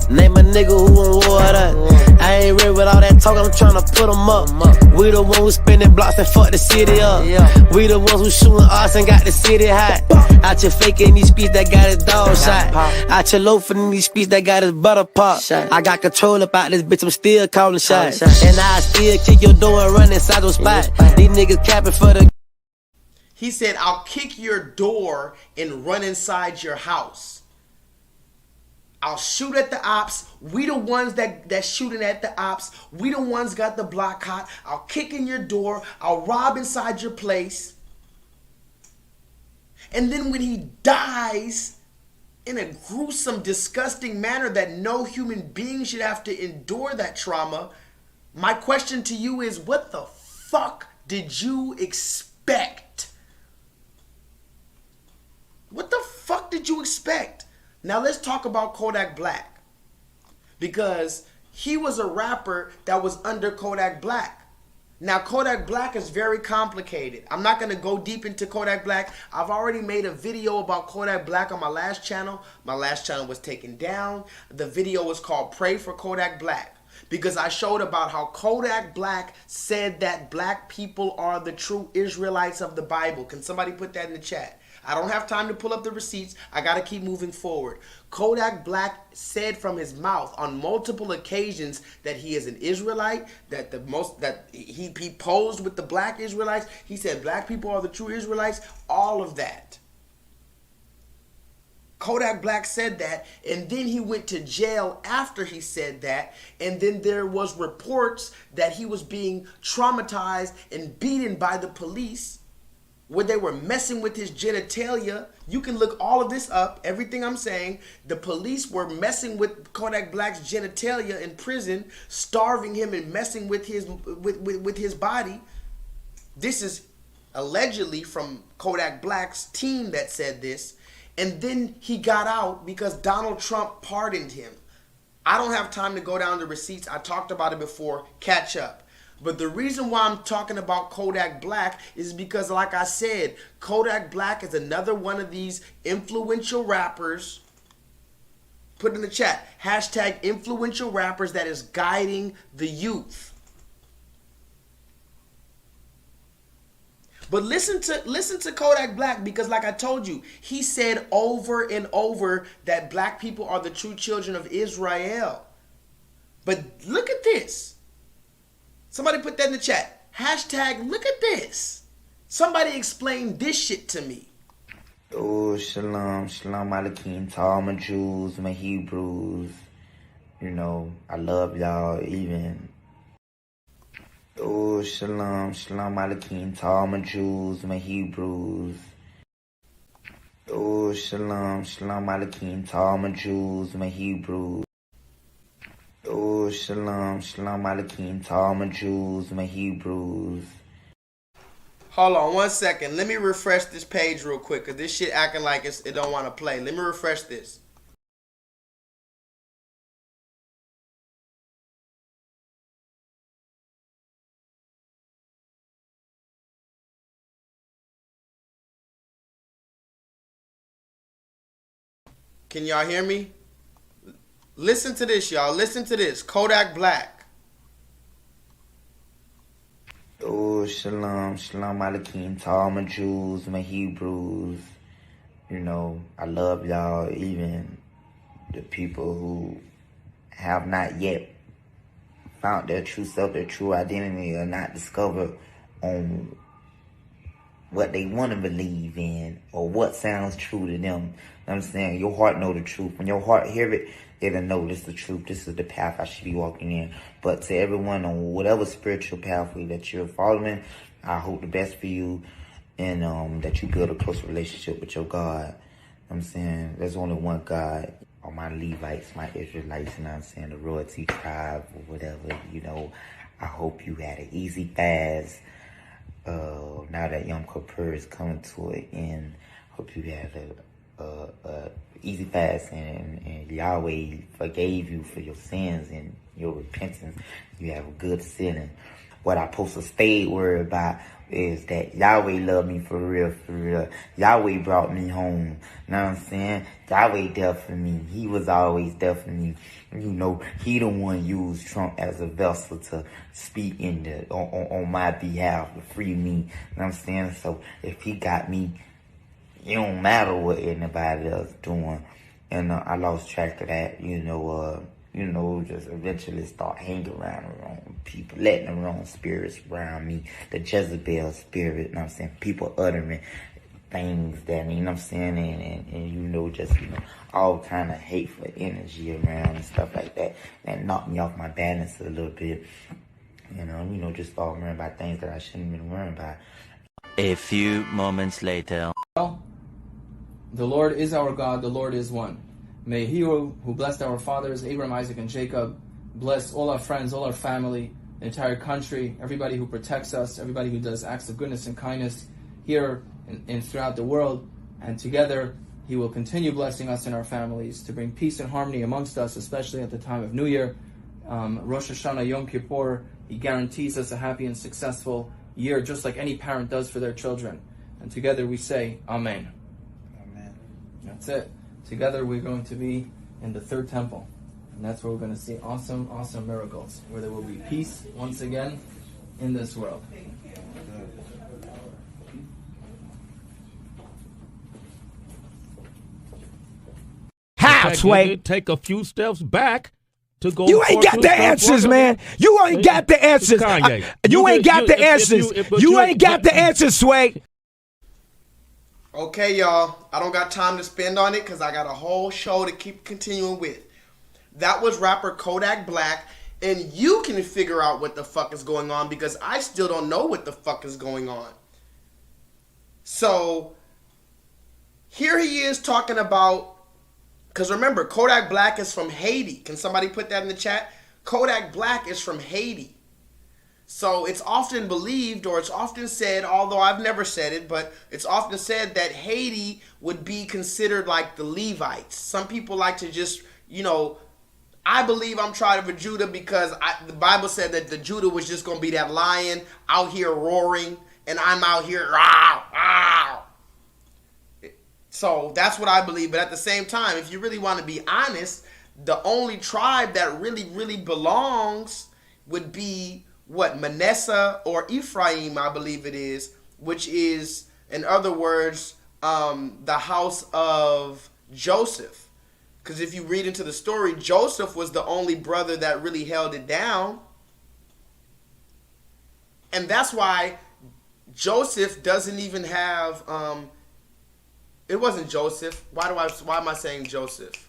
Name a nigga who on water. I ain't ready with all that talk, I'm tryna put them up. We the ones who spinning blocks and fuck the city up. We the ones who shooting arts and got the city hot. Out your faking these speeds that got his dog shot. Out your loafing in these speeds that got his butter pop. I got control about this bitch, I'm still calling shots. And I still kick your door and run inside your spot. These niggas capping for the... He said, I'll kick your door and run inside your house. I'll shoot at the ops. We the ones that shooting at the ops. We the ones got the block hot. I'll kick in your door. I'll rob inside your place. And then when he dies in a gruesome, disgusting manner that no human being should have to endure that trauma, my question to you is, what the fuck did you expect? What the fuck did you expect? Now let's talk about Kodak Black, because he was a rapper that was under Kodak Black. Now Kodak Black is very complicated. I'm not going to go deep into Kodak Black. I've already made a video about Kodak Black on my last channel. My last channel was taken down. The video was called Pray for Kodak Black, because I showed about how Kodak Black said that black people are the true Israelites of the Bible. Can somebody put that in the chat? I don't have time to pull up the receipts. I got to keep moving forward. Kodak Black said from his mouth on multiple occasions that he is an Israelite, that he posed with the black Israelites. He said black people are the true Israelites, all of that. Kodak Black said that, and then he went to jail after he said that, and then there was reports that he was being traumatized and beaten by the police, where they were messing with his genitalia. You can look all of this up, everything I'm saying. The police were messing with Kodak Black's genitalia in prison, starving him and messing with his body. This is allegedly from Kodak Black's team that said this. And then he got out because Donald Trump pardoned him. I don't have time to go down the receipts. I talked about it before. Catch up. But the reason why I'm talking about Kodak Black is because, like I said, Kodak Black is another one of these influential rappers. Put in the chat, hashtag influential rappers that is guiding the youth. But listen to Kodak Black, because like I told you, he said over and over that black people are the true children of Israel. But look at this. Somebody put that in the chat. Hashtag look at this. Somebody explain this shit to me. Oh, shalom, shalom alaikum to all my Jews, my Hebrews. You know, I love y'all even. Oh, shalom, shalom alaikum to all my Jews, my Hebrews. Oh, shalom, shalom aleichem to all my Jews, my Hebrews. Oh, shalom, shalom aleichem to all my Jews, my Hebrews. Hold on 1 second. Let me refresh this page real quick, because this shit acting like it don't want to play. Let me refresh this. Can y'all hear me? Listen to this, y'all. Listen to this. Kodak Black. Oh, shalom, shalom aleichem to all my Jews, my Hebrews. You know, I love y'all, even the people who have not yet found their true self, their true identity, or not discovered on what they want to believe in or what sounds true to them. You know what I'm saying? Your heart know the truth. When your heart hear it, it'll know this is the truth. This is the path I should be walking in. But to everyone on whatever spiritual pathway that you're following, I hope the best for you, and that you build a close relationship with your God. You know what I'm saying? There's only one God. All my Levites, my Israelites, you know what I'm saying, the royalty tribe or whatever, you know, I hope you had an easy fast. Now that Yom Kippur is coming to an end, hope you had a easy fast, and Yahweh forgave you for your sins and your repentance. You have a good feeling. What I supposed to stay worried about is that Yahweh loved me for real, for real. Yahweh brought me home. You know what I'm saying? Yahweh there for me. He was always there for me. You know, he the one used Trump as a vessel to speak on my behalf, to free me. You know what I'm saying? So if he got me, it don't matter what anybody else doing. And I lost track of that, just eventually start hanging around the wrong people, letting the wrong spirits around me, the Jezebel spirit, you know what I'm saying? People uttering things that, you know what I'm saying, and all kind of hateful energy around and stuff like that knocked me off my balance a little bit. Just start worrying about things that I shouldn't have been worrying about. A few moments later. The Lord is our God, the Lord is one. May He who blessed our fathers, Abraham, Isaac, and Jacob, bless all our friends, all our family, the entire country, everybody who protects us, everybody who does acts of goodness and kindness here and throughout the world. And together, He will continue blessing us and our families to bring peace and harmony amongst us, especially at the time of New Year. Rosh Hashanah, Yom Kippur, He guarantees us a happy and successful year, just like any parent does for their children. And together we say, Amen. Amen. That's it. Together we're going to be in the third temple. And that's where we're going to see awesome, awesome miracles, where there will be peace once again in this world. How, Sway? Take a few steps back to go. You ain't got the answers, man. You ain't got the answers. You ain't got the answers. You ain't got the answers, Sway. Okay, y'all. I don't got time to spend on it because I got a whole show to keep continuing with. That was rapper Kodak Black, and you can figure out what the fuck is going on because I still don't know what the fuck is going on. So, here he is talking about, because remember, Kodak Black is from Haiti. Can somebody put that in the chat? Kodak Black is from Haiti. So it's often believed, or it's often said, although I've never said it, but it's often said that Haiti would be considered like the Levites. Some people like to just, I believe I'm tribe of Judah because the Bible said that the Judah was just going to be that lion out here roaring, and I'm out here, row, row. So that's what I believe. But at the same time, if you really want to be honest, the only tribe that really, really belongs would be what, Manasseh or Ephraim, I believe it is, which is, in other words, the house of Joseph. Because if you read into the story, Joseph was the only brother that really held it down. And that's why Joseph doesn't even have, it wasn't Joseph. Why am I saying Joseph?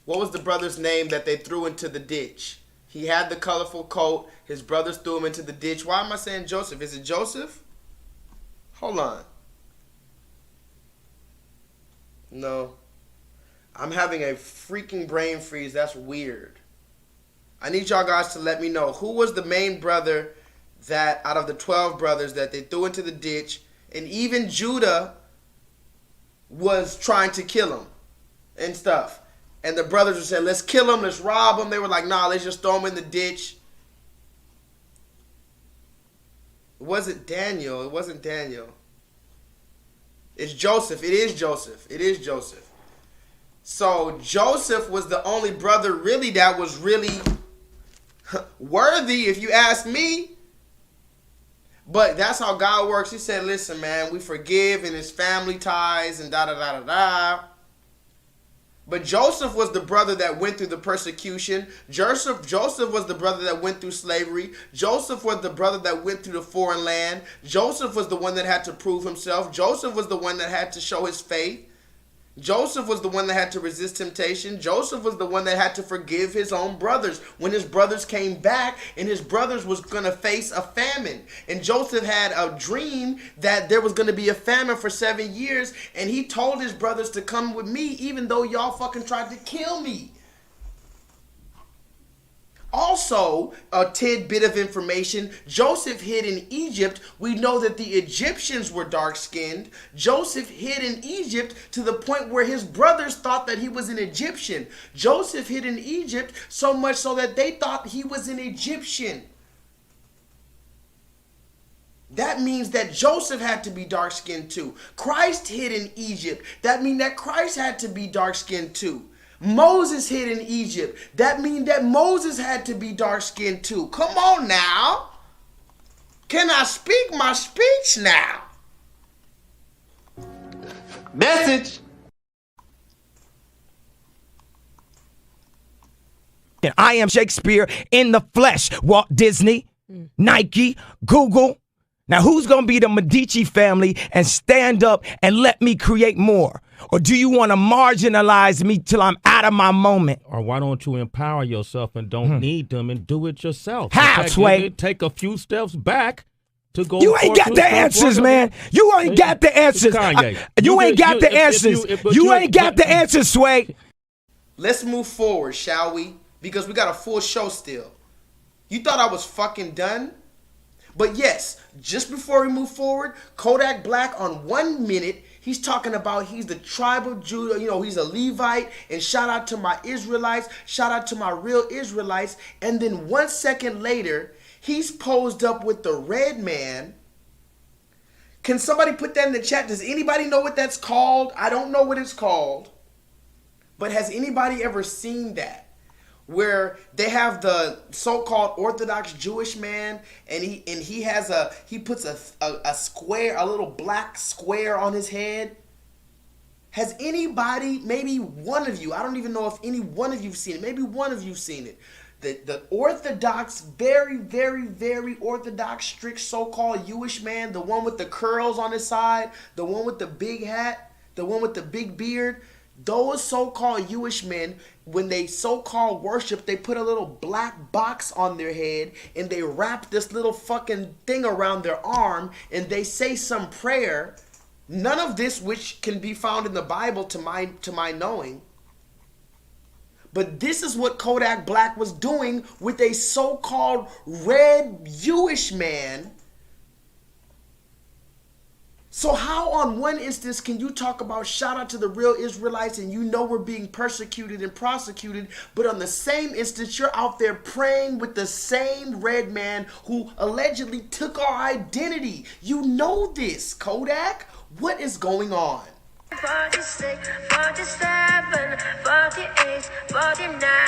What was the brother's name that they threw into the ditch? He had the colorful coat. His brothers threw him into the ditch. Why am I saying Joseph? Is it Joseph? Hold on. No. I'm having a freaking brain freeze. That's weird. I need y'all guys to let me know who was the main brother that out of the 12 brothers that they threw into the ditch, and even Judah was trying to kill him and stuff. And the brothers were saying, let's kill him, let's rob him. They were like, nah, let's just throw him in the ditch. It wasn't Daniel. It wasn't Daniel. It's Joseph. It is Joseph. It is Joseph. So Joseph was the only brother really that was really worthy, if you ask me. But that's how God works. He said, listen, man, we forgive in his family ties and da-da-da-da-da. But Joseph was the brother that went through the persecution. Joseph was the brother that went through slavery. Joseph was the brother that went through the foreign land. Joseph was the one that had to prove himself. Joseph was the one that had to show his faith. Joseph was the one that had to resist temptation. Joseph was the one that had to forgive his own brothers when his brothers came back and his brothers was going to face a famine. And Joseph had a dream that there was going to be a famine for 7 years, and he told his brothers to come with me even though y'all fucking tried to kill me. Also, a tidbit of information, Joseph hid in Egypt. We know that the Egyptians were dark-skinned. Joseph hid in Egypt to the point where his brothers thought that he was an Egyptian. Joseph hid in Egypt so much so that they thought he was an Egyptian. That means that Joseph had to be dark-skinned too. Christ hid in Egypt. That means that Christ had to be dark-skinned too. Moses hid in Egypt. That means that Moses had to be dark-skinned too. Come on now. Can I speak my speech now? Message. And I am Shakespeare in the flesh. Walt Disney, Nike, Google. Now, who's going to be the Medici family and stand up and let me create more? Or do you want to marginalize me till I'm out of my moment? Or why don't you empower yourself and don't need them and do it yourself? How, Sway? Take a few steps back to go. You ain't got the answers, man. You ain't got the answers. You ain't got the answers. You ain't got the answers, Sway. Let's move forward, shall we? Because we got a full show still. You thought I was fucking done? But yes, just before we move forward, Kodak Black on 1 minute, he's talking about he's the tribe of Judah, you know, he's a Levite, and shout out to my Israelites, shout out to my real Israelites, and then 1 second later, he's posed up with the red man. Can somebody put that in the chat? Does anybody know what that's called? I don't know what it's called, but has anybody ever seen that? Where they have the so-called Orthodox Jewish man, and he puts a square, a little black square on his head. Has anybody, maybe one of you, I don't even know if any one of you've seen it, maybe one of you've seen it. The Orthodox, very, very, very Orthodox, strict so-called Jewish man, the one with the curls on his side, the one with the big hat, the one with the big beard. Those so-called Jewish men, when they so-called worship, they put a little black box on their head and they wrap this little fucking thing around their arm and they say some prayer. None of this which can be found in the Bible to my knowing. But this is what Kodak Black was doing with a so-called red Jewish man. So how on one instance can you talk about shout out to the real Israelites and you know we're being persecuted and prosecuted, but on the same instance you're out there praying with the same red man who allegedly took our identity? You know this, Kodak. What is going on? 46, 47, 48, 49,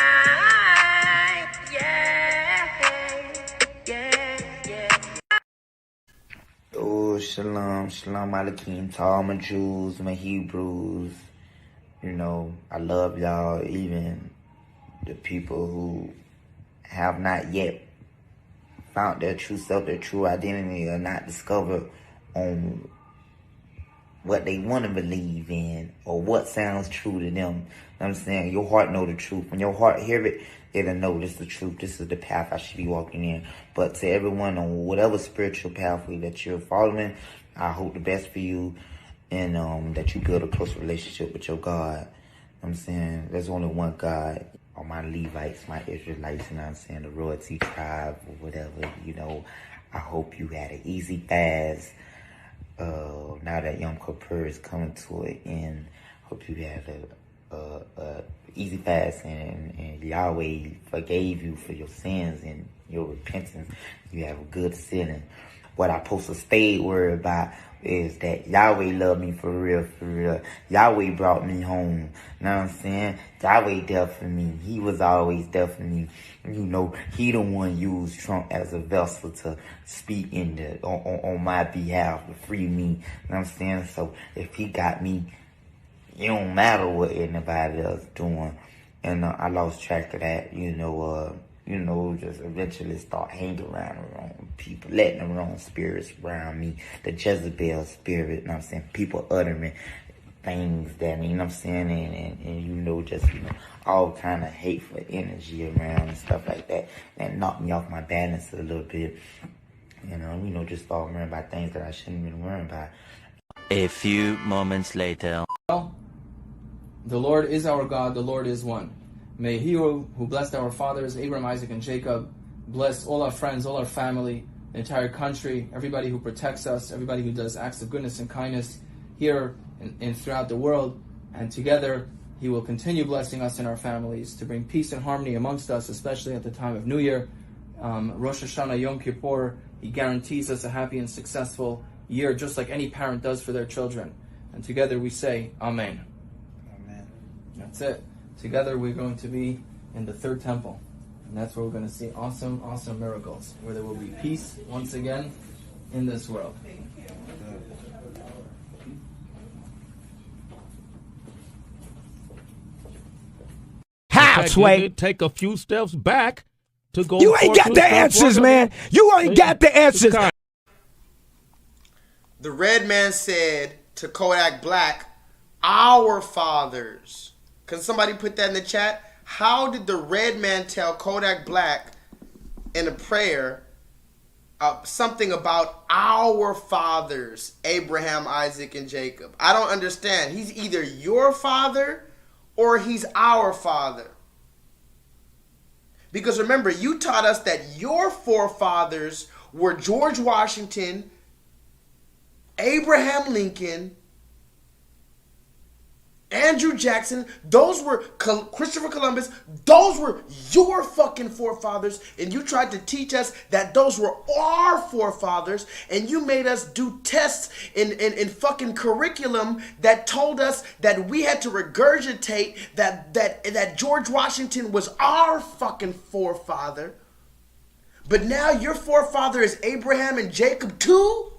Oh, shalom, shalom alaikum to all my Jews, my Hebrews. You know, I love y'all, even the people who have not yet found their true self, their true identity, or not discovered on what they want to believe in or what sounds true to them. You know what I'm saying? Your heart know the truth. When your heart hear it, it'll know this is the truth. This is the path I should be walking in. But to everyone on whatever spiritual pathway that you're following, I hope the best for you. and that you build a close relationship with your God. You know what I'm saying? There's only one God. All my Levites, my Israelites, you know what I'm saying, the royalty tribe or whatever, you know, I hope you had an easy fast. Now that Yom Kippur is coming to an end, hope you had a easy fast, and Yahweh forgave you for your sins and your repentance. You have a good feeling. What I supposed to stay worried about is that Yahweh loved me for real, for real. Yahweh brought me home. You know what I'm saying? Yahweh there for me. He was always there for me. You know, he the one used Trump as a vessel to speak on my behalf to free me. You know what I'm saying? So if he got me, it don't matter what anybody else doing. And I lost track of that, you know, just eventually start hanging around the wrong people, letting the wrong spirits around me, the Jezebel spirit, you know what I'm saying, people uttering things that, you know what I'm saying, and you know, just, you know, all kind of hateful energy around and stuff like that, that knocked me off my balance a little bit, you know, just start worrying about things that I shouldn't even worry about. A few moments later. The Lord is our God, the Lord is one. May He who blessed our fathers, Abraham, Isaac, and Jacob, bless all our friends, all our family, the entire country, everybody who protects us, everybody who does acts of goodness and kindness here and throughout the world. And together, He will continue blessing us and our families to bring peace and harmony amongst us, especially at the time of New Year. Rosh Hashanah, Yom Kippur, He guarantees us a happy and successful year, just like any parent does for their children. And together we say, Amen. Amen. That's it. Together we're going to be in the third temple. And that's where we're going to see awesome, awesome miracles, where there will be peace once again in this world. Halfway. Take a few steps back to go. You ain't got the answers, man. You ain't got the answers. The red man said to Kodak Black, our fathers. Can somebody put that in the chat? How did the red man tell Kodak Black in a prayer something about our fathers, Abraham, Isaac, and Jacob? I don't understand. He's either your father or he's our father. Because remember, you taught us that your forefathers were George Washington, Abraham Lincoln, Andrew Jackson, those were Christopher Columbus, those were your fucking forefathers, and you tried to teach us that those were our forefathers, and you made us do tests in fucking curriculum that told us that we had to regurgitate that George Washington was our fucking forefather. But now your forefather is Abraham and Jacob too?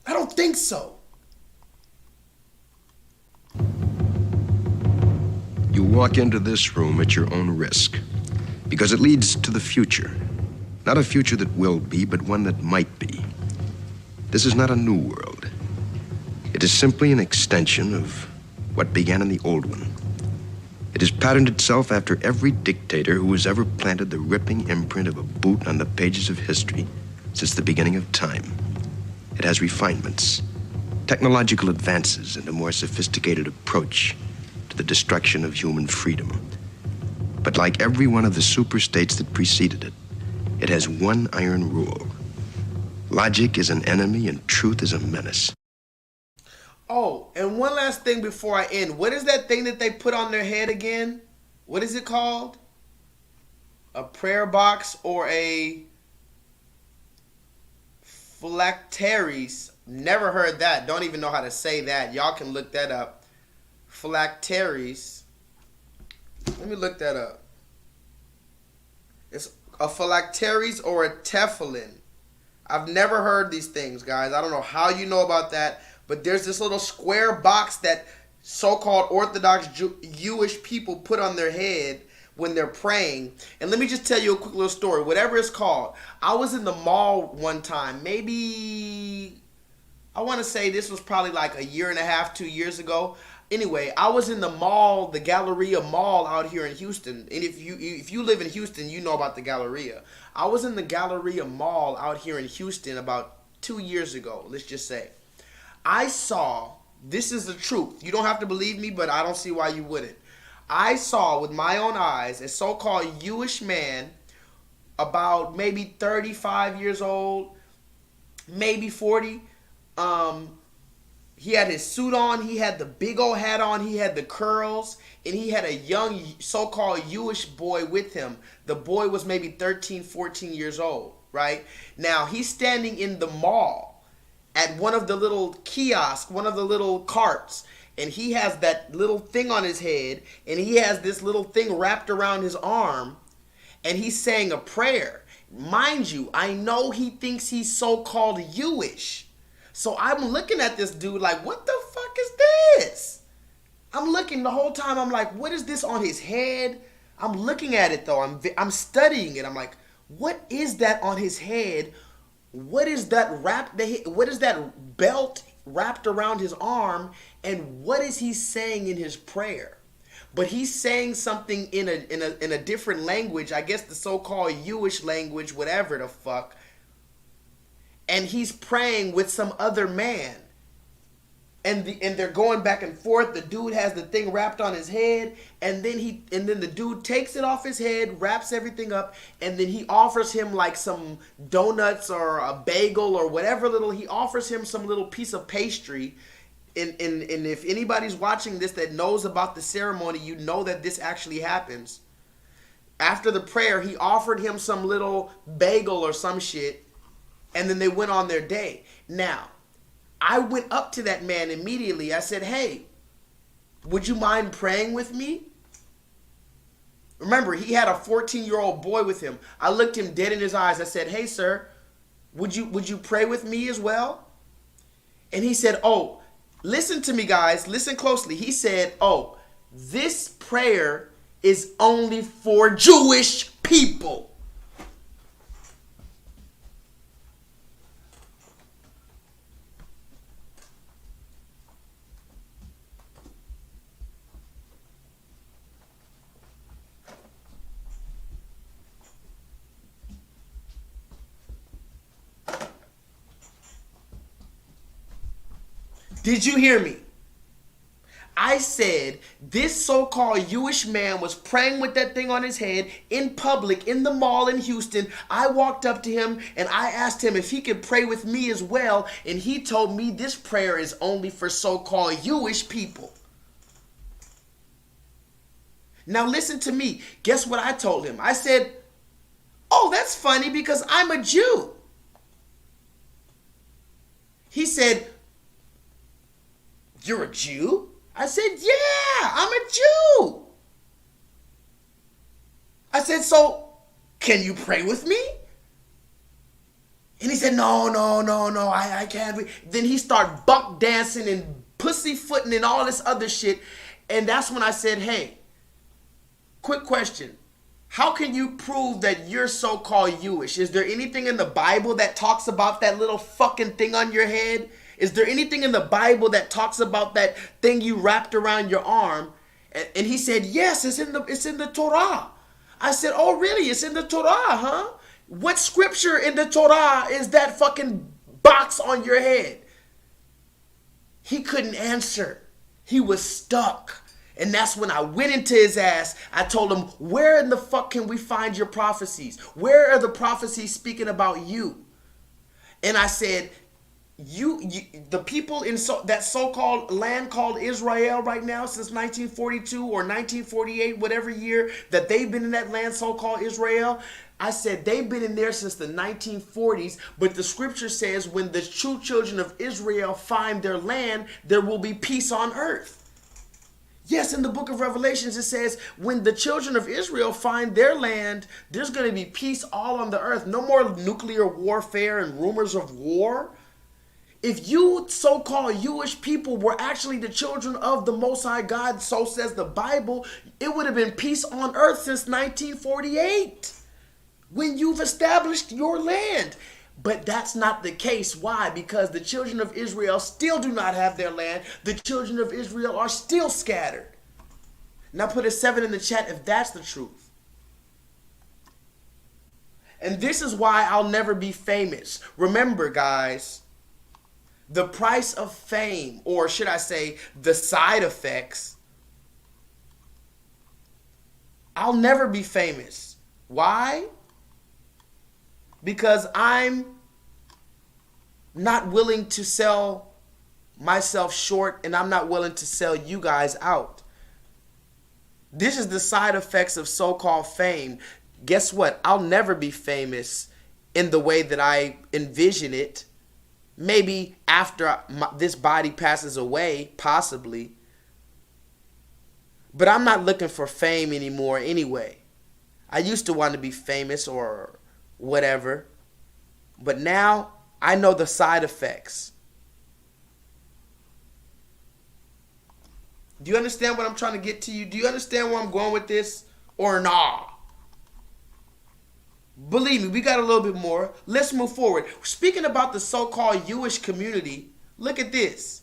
I don't think so. You walk into this room at your own risk, because it leads to the future. Not a future that will be, but one that might be. This is not a new world. It is simply an extension of what began in the old one. It has patterned itself after every dictator who has ever planted the ripping imprint of a boot on the pages of history since the beginning of time. It has refinements, technological advances, and a more sophisticated approach to the destruction of human freedom. But like every one of the superstates that preceded it, it has one iron rule. Logic is an enemy and truth is a menace. Oh, and one last thing before I end. What is that thing that they put on their head again? What is it called? A prayer box or a phylacteries? Never heard that. Don't even know how to say that. Y'all can look that up. Phylacteries. Let me look that up. It's a phylacteries or a tefillin. I've never heard these things, guys. I don't know how you know about that, but there's this little square box that so-called Orthodox Jewish people put on their head when they're praying. And let me just tell you a quick little story. Whatever it's called. I was in the mall one time. Maybe, I want to say this was probably like a year and a half, 2 years ago. Anyway, I was in the mall, the Galleria Mall out here in Houston. And if you live in Houston, you know about the Galleria. I was in the Galleria Mall out here in Houston about 2 years ago, let's just say. I saw, this is the truth. You don't have to believe me, but I don't see why you wouldn't. I saw with my own eyes a so-called Jewish man about maybe 35 years old, maybe 40. He had his suit on, he had the big old hat on, he had the curls, and he had a young so-called Jewish boy with him. The boy was maybe 13, 14 years old, right? Now, he's standing in the mall at one of the little kiosks, one of the little carts, and he has that little thing on his head, and he has this little thing wrapped around his arm, and he's saying a prayer. Mind you, I know he thinks he's so-called Jewish. So I'm looking at this dude like, what the fuck is this? I'm looking the whole time. I'm like, what is this on his head? I'm looking at it though. I'm studying it. I'm like, what is that on his head? What is that what is that belt wrapped around his arm? And what is he saying in his prayer? But he's saying something in a different language. I guess the so-called Jewish language, whatever the fuck. And he's praying with some other man. And they're going back and forth. The dude has the thing wrapped on his head, and then the dude takes it off his head, wraps everything up, and then he offers him like some donuts or a bagel or whatever he offers him some little piece of pastry. And if anybody's watching this that knows about the ceremony, you know that this actually happens. After the prayer, he offered him some little bagel or some shit. And then they went on their day. Now, I went up to that man immediately. I said, hey, would you mind praying with me? Remember, he had a 14-year-old boy with him. I looked him dead in his eyes. I said, hey, sir, would you pray with me as well? And he said, oh, listen to me, guys. Listen closely. He said, oh, this prayer is only for Jewish people. Did you hear me? I said this so-called Jewish man was praying with that thing on his head in public in the mall in Houston. I walked up to him and I asked him if he could pray with me as well. And he told me this prayer is only for so-called Jewish people. Now listen to me. Guess what I told him? I said, oh, that's funny because I'm a Jew. He said, you're a Jew? I said, yeah, I'm a Jew. I said, so can you pray with me? And he said, no, I can't. Then he started buck dancing and pussyfooting and all this other shit. And that's when I said, hey, quick question. How can you prove that you're so-called Jewish? Is there anything in the Bible that talks about that little fucking thing on your head? Is there anything in the Bible that talks about that thing you wrapped around your arm? And he said, yes, it's in the Torah. I said, oh, really? It's in the Torah, huh? What scripture in the Torah is that fucking box on your head? He couldn't answer. He was stuck. And that's when I went into his ass. I told him, where in the fuck can we find your prophecies? Where are the prophecies speaking about you? And I said, the people in that so-called land called Israel right now since 1942 or 1948, whatever year that they've been in that land so-called Israel, I said they've been in there since the 1940s, but the scripture says when the true children of Israel find their land, there will be peace on earth. Yes, in the book of Revelations, it says when the children of Israel find their land, there's going to be peace all on the earth. No more nuclear warfare and rumors of war. If you so-called Jewish people were actually the children of the Most High God, so says the Bible, it would have been peace on earth since 1948 when you've established your land. But that's not the case. Why? Because the children of Israel still do not have their land. The children of Israel are still scattered. Now put a 7 in the chat if that's the truth. And this is why I'll never be famous. Remember, guys, the price of fame, or should I say the side effects, I'll never be famous. Why? Because I'm not willing to sell myself short, and I'm not willing to sell you guys out. This is the side effects of so-called fame. Guess what? I'll never be famous in the way that I envision it. Maybe after this body passes away, possibly. But I'm not looking for fame anymore anyway. I used to want to be famous or whatever. But now I know the side effects. Do you understand what I'm trying to get to you? Do you understand where I'm going with this or nah? Believe me, we got a little bit more. Let's move forward. Speaking about the so-called Jewish community, look at this.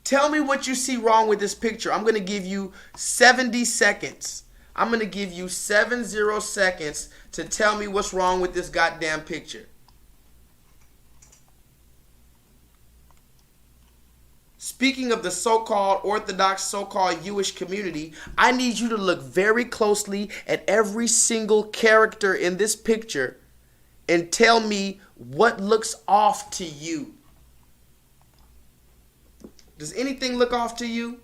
Tell me what you see wrong with this picture. I'm going to give you 70 seconds. I'm going to give you 70 seconds to tell me what's wrong with this goddamn picture. Speaking of the so-called Orthodox, so-called Jewish community, I need you to look very closely at every single character in this picture and tell me what looks off to you. Does anything look off to you?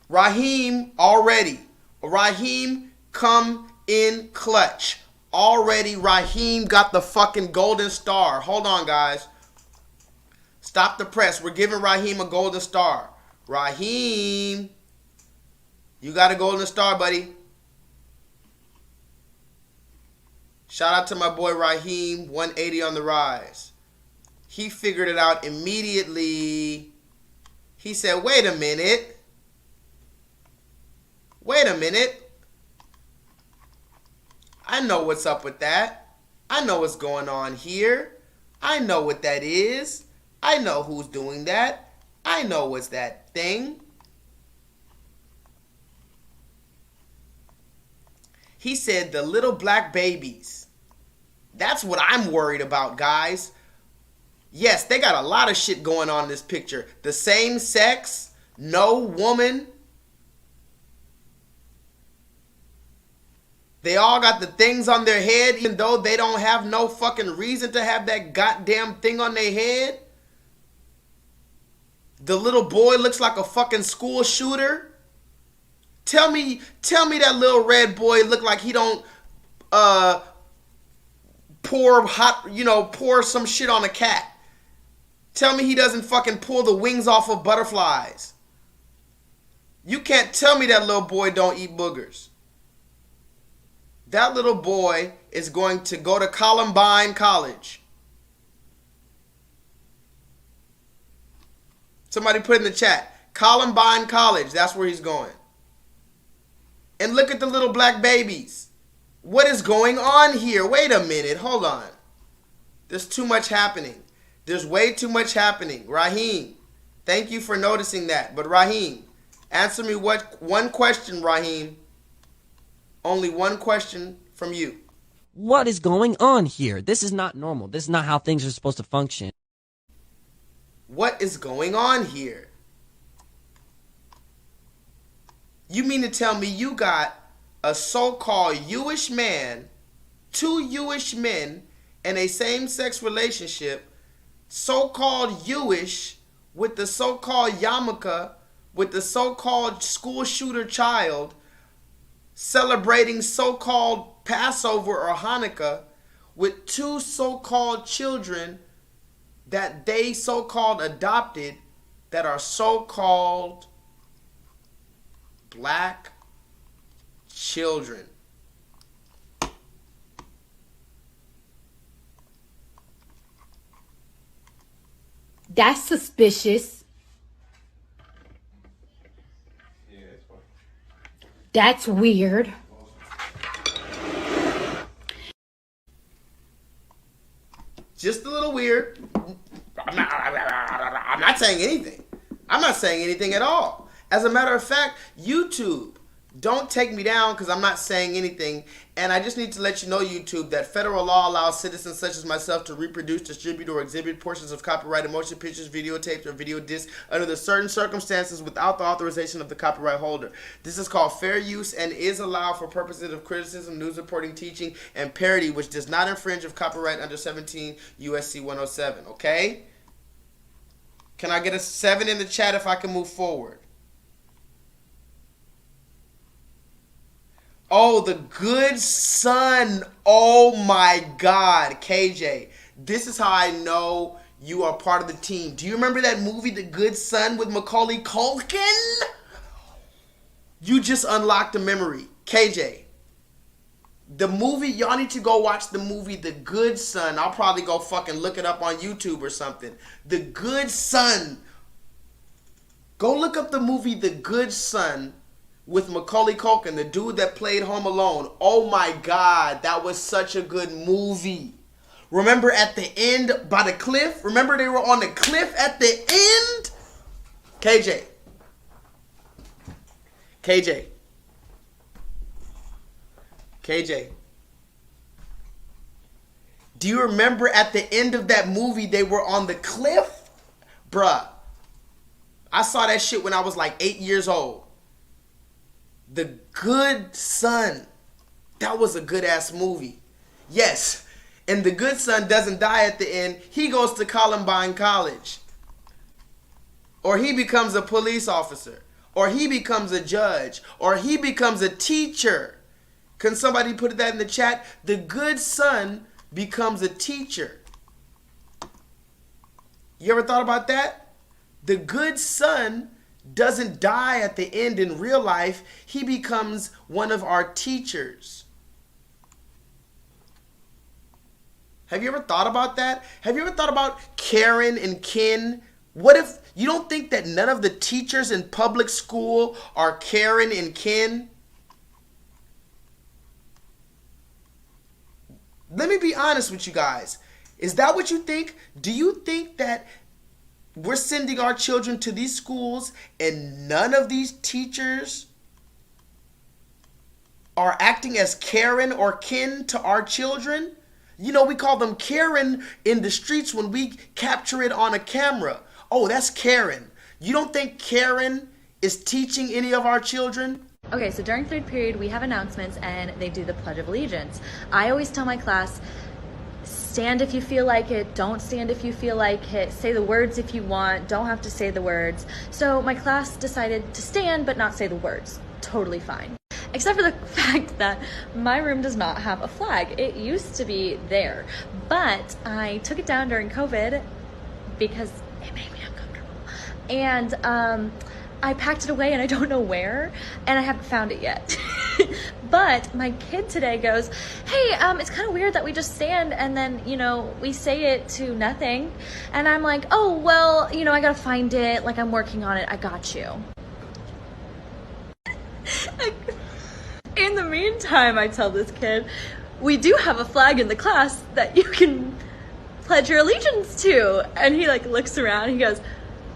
Raheem already. Raheem come in clutch. Already Raheem got the fucking golden star. Hold on, guys. Stop the press. We're giving Raheem a golden star. Raheem, you got a golden star, buddy. Shout out to my boy Raheem, 180 on the rise. He figured it out immediately. He said, wait a minute. Wait a minute. I know what's up with that. I know what's going on here. I know what that is. I know who's doing that. I know what's that thing. He said the little black babies. That's what I'm worried about, guys. Yes, they got a lot of shit going on in this picture. The same sex, no woman. They all got the things on their head, even though they don't have no fucking reason to have that goddamn thing on their head. The little boy looks like a fucking school shooter. Tell me that little red boy look like he don't pour some shit on a cat. Tell me he doesn't fucking pull the wings off of butterflies. You can't tell me that little boy don't eat boogers. That little boy is going to go to Columbine College. Somebody put in the chat, Columbine College, that's where he's going. And look at the little black babies. What is going on here? Wait a minute, hold on. There's too much happening. There's way too much happening. Raheem, thank you for noticing that. But Raheem, answer me one question, Raheem. Only one question from you. What is going on here? This is not normal. This is not how things are supposed to function. What is going on here? You mean to tell me you got a so-called Jewish man, 2 Jewish men, in a same-sex relationship, so-called Jewish, with the so-called yarmulke, with the so-called school shooter child, celebrating so-called Passover or Hanukkah, with 2 so-called children that they so-called adopted that are so-called black children. That's suspicious. That's weird. Just a little weird. I'm not saying anything. I'm not saying anything at all. As a matter of fact, YouTube, don't take me down because I'm not saying anything. And I just need to let you know, YouTube, that federal law allows citizens such as myself to reproduce, distribute, or exhibit portions of copyrighted motion pictures, videotapes, or video discs under the certain circumstances without the authorization of the copyright holder. This is called fair use and is allowed for purposes of criticism, news reporting, teaching, and parody, which does not infringe of copyright under 17 USC 107. Okay? Can I get a 7 in the chat if I can move forward? Oh, The Good Son. Oh my God, KJ. This is how I know you are part of the team. Do you remember that movie, The Good Son, with Macaulay Culkin? You just unlocked a memory. KJ, the movie, y'all need to go watch the movie The Good Son. I'll probably go fucking look it up on YouTube or something. The Good Son. Go look up the movie The Good Son with Macaulay Culkin, the dude that played Home Alone. Oh my God, that was such a good movie. Remember at the end by the cliff? Remember they were on the cliff at the end? KJ. Do you remember at the end of that movie they were on the cliff? Bruh, I saw that shit when I was like 8 years old. The Good Son. That was a good ass movie. Yes. And the good son doesn't die at the end. He goes to Columbine College. Or he becomes a police officer. Or he becomes a judge. Or he becomes a teacher. Can somebody put that in the chat? The good son becomes a teacher. You ever thought about that? The good son doesn't die at the end in real life. He becomes one of our teachers. Have you ever thought about that? Have you ever thought about Karen and Ken? What if you don't think that none of the teachers in public school are Karen and Ken? Let me be honest with you guys. Is that what you think? Do you think that we're sending our children to these schools and none of these teachers are acting as Karen or Ken to our children? You know, we call them Karen in the streets when we capture it on a camera. Oh, that's Karen. You don't think Karen is teaching any of our children? Okay, so during third period, we have announcements and they do the Pledge of Allegiance. I always tell my class, stand if you feel like it, don't stand if you feel like it, say the words if you want, don't have to say the words. So my class decided to stand but not say the words. Totally fine. Except for the fact that my room does not have a flag. It used to be there, but I took it down during COVID because it made me uncomfortable. And I packed it away and I don't know where, and I haven't found it yet. But my kid today goes, hey, it's kind of weird that we just stand and then, you know, we say it to nothing. And I'm like, oh, well, you know, I gotta find it. Like, I'm working on it. I got you. In the meantime, I tell this kid, we do have a flag in the class that you can pledge your allegiance to. And he like looks around and he goes,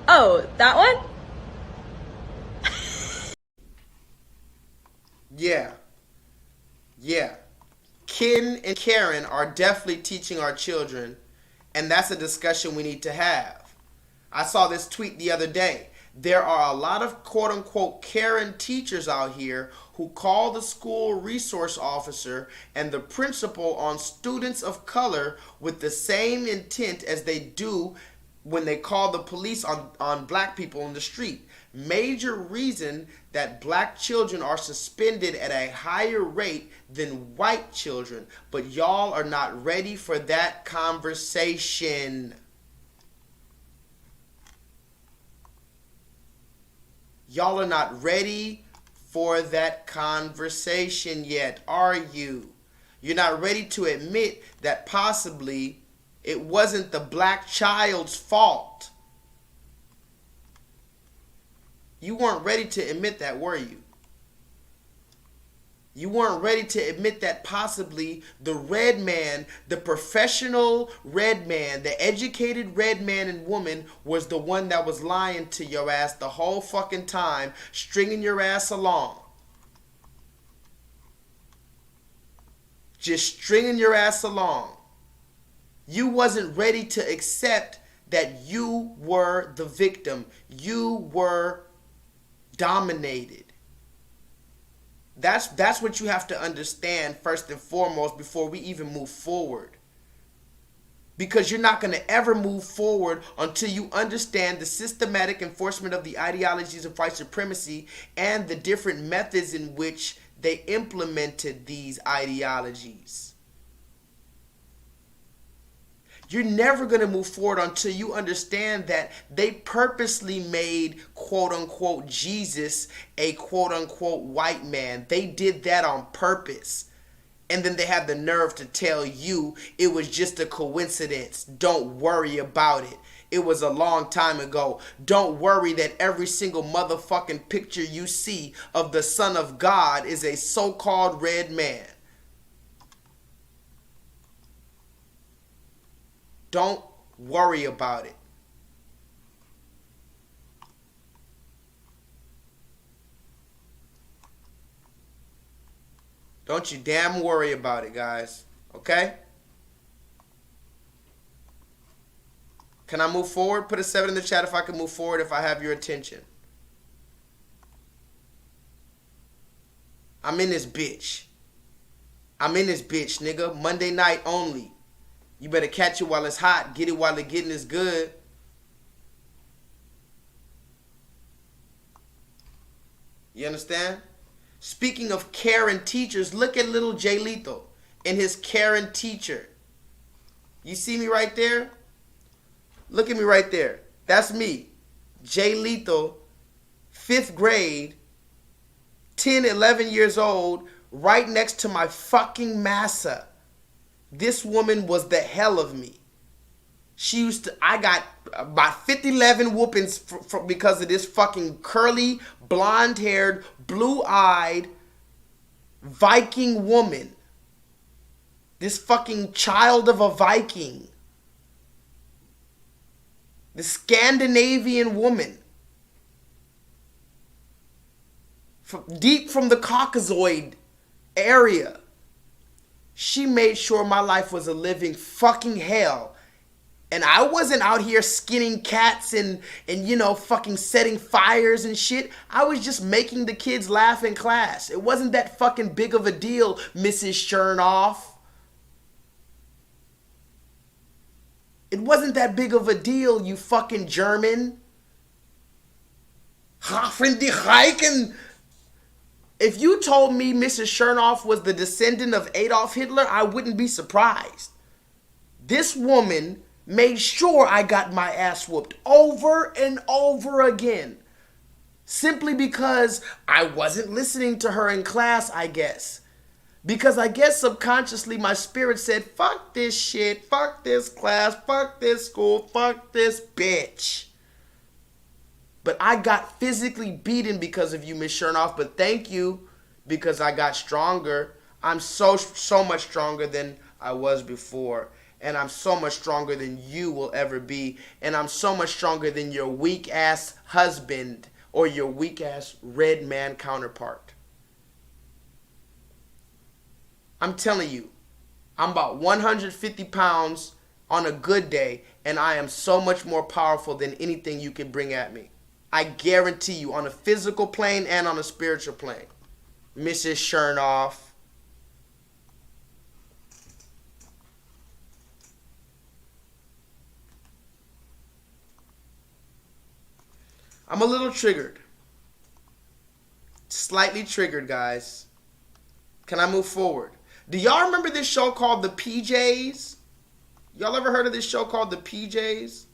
oh, that one? Yeah. Ken and Karen are definitely teaching our children, and that's a discussion we need to have. I saw this tweet the other day. There are a lot of quote-unquote Karen teachers out here who call the school resource officer and the principal on students of color with the same intent as they do when they call the police on black people in the street. Major reason that black children are suspended at a higher rate than white children. But y'all are not ready for that conversation. Y'all are not ready for that conversation yet, are you? You're not ready to admit that possibly it wasn't the black child's fault. You weren't ready to admit that, were you? You weren't ready to admit that possibly the red man, the professional red man, the educated red man and woman was the one that was lying to your ass the whole fucking time, stringing your ass along. Just stringing your ass along. You wasn't ready to accept that you were the victim. You were dominated. That's what you have to understand first and foremost before we even move forward. Because you're not going to ever move forward until you understand the systematic enforcement of the ideologies of white supremacy and the different methods in which they implemented these ideologies. You're never going to move forward until you understand that they purposely made quote-unquote Jesus a quote-unquote white man. They did that on purpose. And then they have the nerve to tell you it was just a coincidence. Don't worry about it. It was a long time ago. Don't worry that every single motherfucking picture you see of the Son of God is a so-called red man. Don't worry about it. Don't you damn worry about it, guys. Okay? Can I move forward? Put a 7 in the chat if I can move forward, if I have your attention. I'm in this bitch. I'm in this bitch, nigga. Monday night only. You better catch it while it's hot. Get it while the getting is good. You understand? Speaking of Karen teachers, look at little J-Lethal and his Karen teacher. You see me right there? Look at me right there. That's me. J-Lethal, 5th grade, 10, 11 years old, right next to my fucking massa. This woman was the hell of me. She used to, I got about 50-11 whoopings because of this fucking curly, blonde-haired, blue-eyed Viking woman. This fucking child of a Viking. The Scandinavian woman. Deep from the Caucasoid area. She made sure my life was a living fucking hell. And I wasn't out here skinning cats and you know, fucking setting fires and shit. I was just making the kids laugh in class. It wasn't that fucking big of a deal, Mrs. Chernoff. It wasn't that big of a deal, you fucking German. If you told me Mrs. Chernoff was the descendant of Adolf Hitler, I wouldn't be surprised. This woman made sure I got my ass whooped over and over again. Simply because I wasn't listening to her in class, I guess. Because I guess subconsciously my spirit said, fuck this shit, fuck this class, fuck this school, fuck this bitch. But I got physically beaten because of you, Miss Chernoff. But thank you, because I got stronger. I'm so much stronger than I was before. And I'm so much stronger than you will ever be. And I'm so much stronger than your weak-ass husband or your weak-ass red man counterpart. I'm telling you, I'm about 150 pounds on a good day, and I am so much more powerful than anything you can bring at me. I guarantee you, on a physical plane and on a spiritual plane. Mrs. Chernoff. I'm a little triggered. Slightly triggered, guys. Can I move forward? Do y'all remember this show called The PJs? Y'all ever heard of this show called The PJs?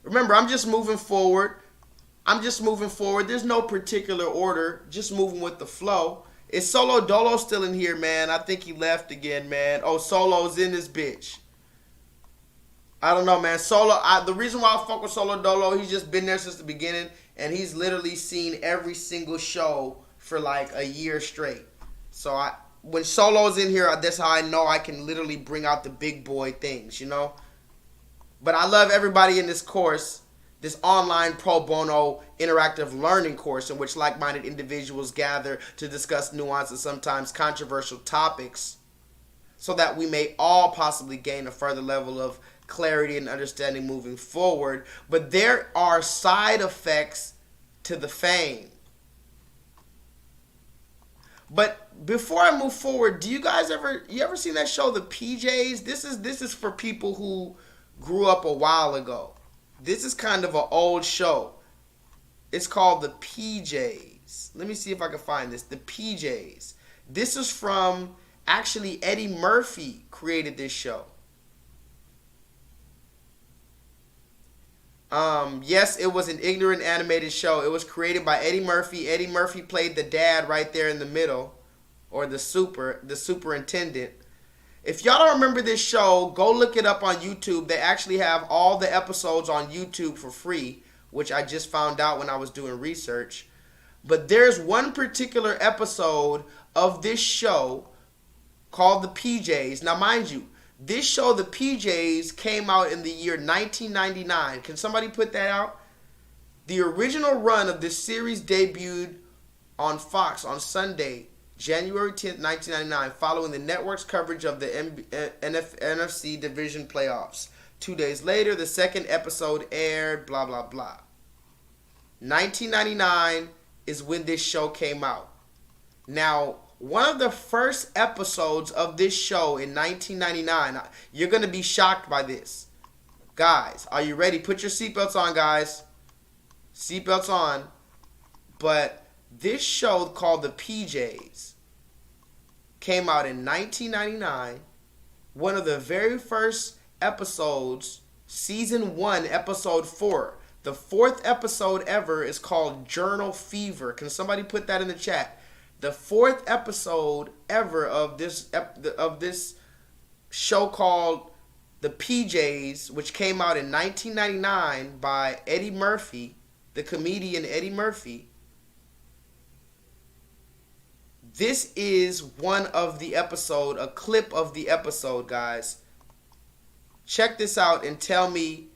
Remember, I'm just moving forward. There's no particular order. Just moving with the flow. Is Solo Dolo still in here, man? I think he left again, man. Oh, Solo's in this bitch. I don't know, man. Solo, the reason why I fuck with Solo Dolo, he's just been there since the beginning, and he's literally seen every single show for like a year straight. So when Solo's in here, that's how I know I can literally bring out the big boy things, you know? But I love everybody in this course, this online pro bono interactive learning course in which like-minded individuals gather to discuss nuanced and sometimes controversial topics so that we may all possibly gain a further level of clarity and understanding moving forward. But there are side effects to the fame. But before I move forward, do you guys ever seen that show, The PJs? This is for people who grew up a while ago. This is kind of an old show. It's called The PJs. Let me see if I can find this. The PJs. This is from, actually, Eddie Murphy created this show. Yes, it was an ignorant animated show. It was created by Eddie Murphy. Eddie Murphy played the dad right there in the middle, or the superintendent. If y'all don't remember this show, go look it up on YouTube. They actually have all the episodes on YouTube for free, which I just found out when I was doing research. But there's one particular episode of this show called The PJs. Now, mind you, this show, The PJs, came out in the year 1999. Can somebody put that out? The original run of this series debuted on Fox on Sunday, January 10th, 1999, following the network's coverage of the NFC Division playoffs. 2 days later, the second episode aired, blah, blah, blah. 1999 is when this show came out. Now, one of the first episodes of this show in 1999, you're going to be shocked by this. Guys, are you ready? Put your seatbelts on, guys. Seatbelts on. But this show called The PJs came out in 1999. One of the very first episodes, season 1, episode 4. The 4th episode ever is called Journal Fever. Can somebody put that in the chat? The 4th episode ever of this show called The PJs, which came out in 1999 by Eddie Murphy, the comedian Eddie Murphy. This is one of the episode, a clip of the episode, guys. Check this out and tell me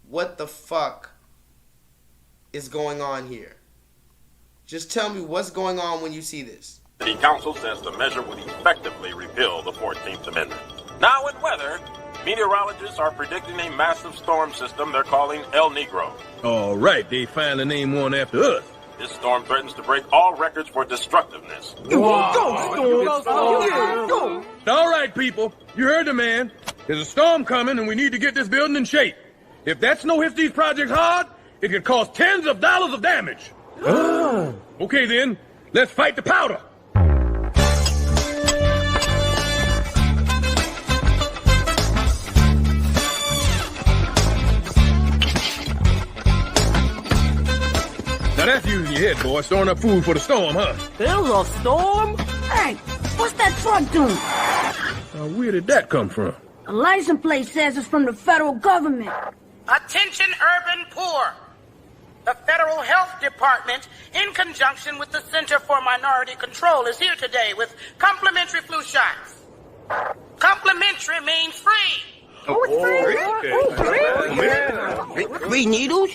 what the fuck is going on here. Just tell me what's going on when you see this. The council says the measure would effectively repeal the 14th Amendment. Now in weather, meteorologists are predicting a massive storm system they're calling El Negro. All right, they finally named one after us. This storm threatens to break all records for destructiveness. Go. All right, people, you heard the man. There's a storm coming and we need to get this building in shape. If that snow hits these projects hard, it could cause tens of dollars of damage. Okay then, let's fight the powder. Now that's using your head, boy, storing up food for the storm, huh? There's a storm? Hey, what's that truck doing? Where did that come from? A license plate says it's from the federal government. Attention urban poor. The Federal Health Department, in conjunction with the Center for Minority Control, is here today with complimentary flu shots. Complimentary means free. Free needles?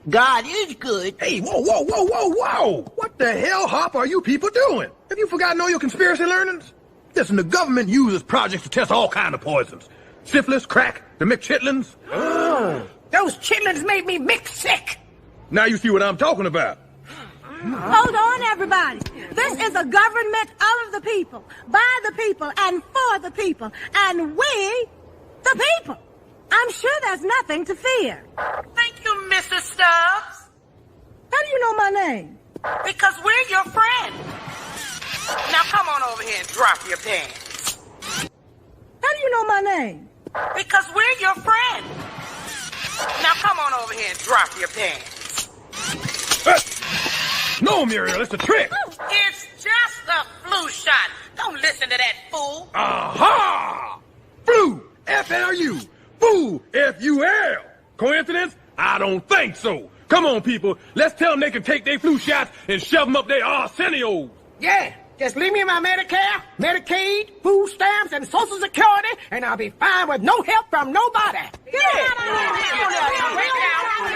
God is good. Hey, whoa. What the hell, Hop, are you people doing? Have you forgotten all your conspiracy learnings? Listen, the government uses projects to test all kinds of poisons. Syphilis, crack, the McChitlins. Those chitlins made me mix sick. Now you see what I'm talking about. Hold on, everybody. This is a government of the people, by the people, and for the people. And we, the people. I'm sure there's nothing to fear. Thank you, Mrs. Stubbs. How do you know my name? Because we're your friend. Now come on over here and drop your pants. How do you know my name? Because we're your friend. Now come on over here and drop your pants. No, Muriel, it's a trick. It's just a flu shot. Don't listen to that fool. Aha! Flu! F-L-U! Fool! F-U-L. Coincidence? I don't think so. Come on, people. Let's tell them they can take their flu shots and shove them up their arsenioles. Yeah, just leave me my Medicare, Medicaid, food stamps, and Social Security, and I'll be fine with no help from nobody. Yeah.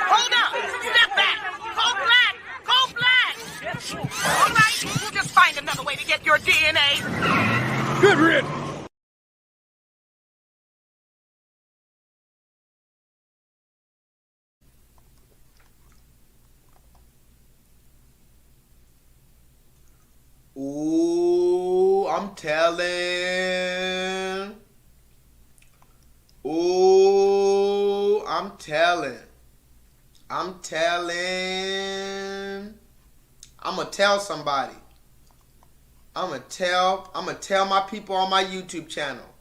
Hold up. Step back. Go black. Go black. All right, we'll just find another way to get your DNA. Good riddance. Ooh, I'm telling. Ooh, I'm telling. I'm telling. I'ma tell somebody. I'ma tell my people on my YouTube channel.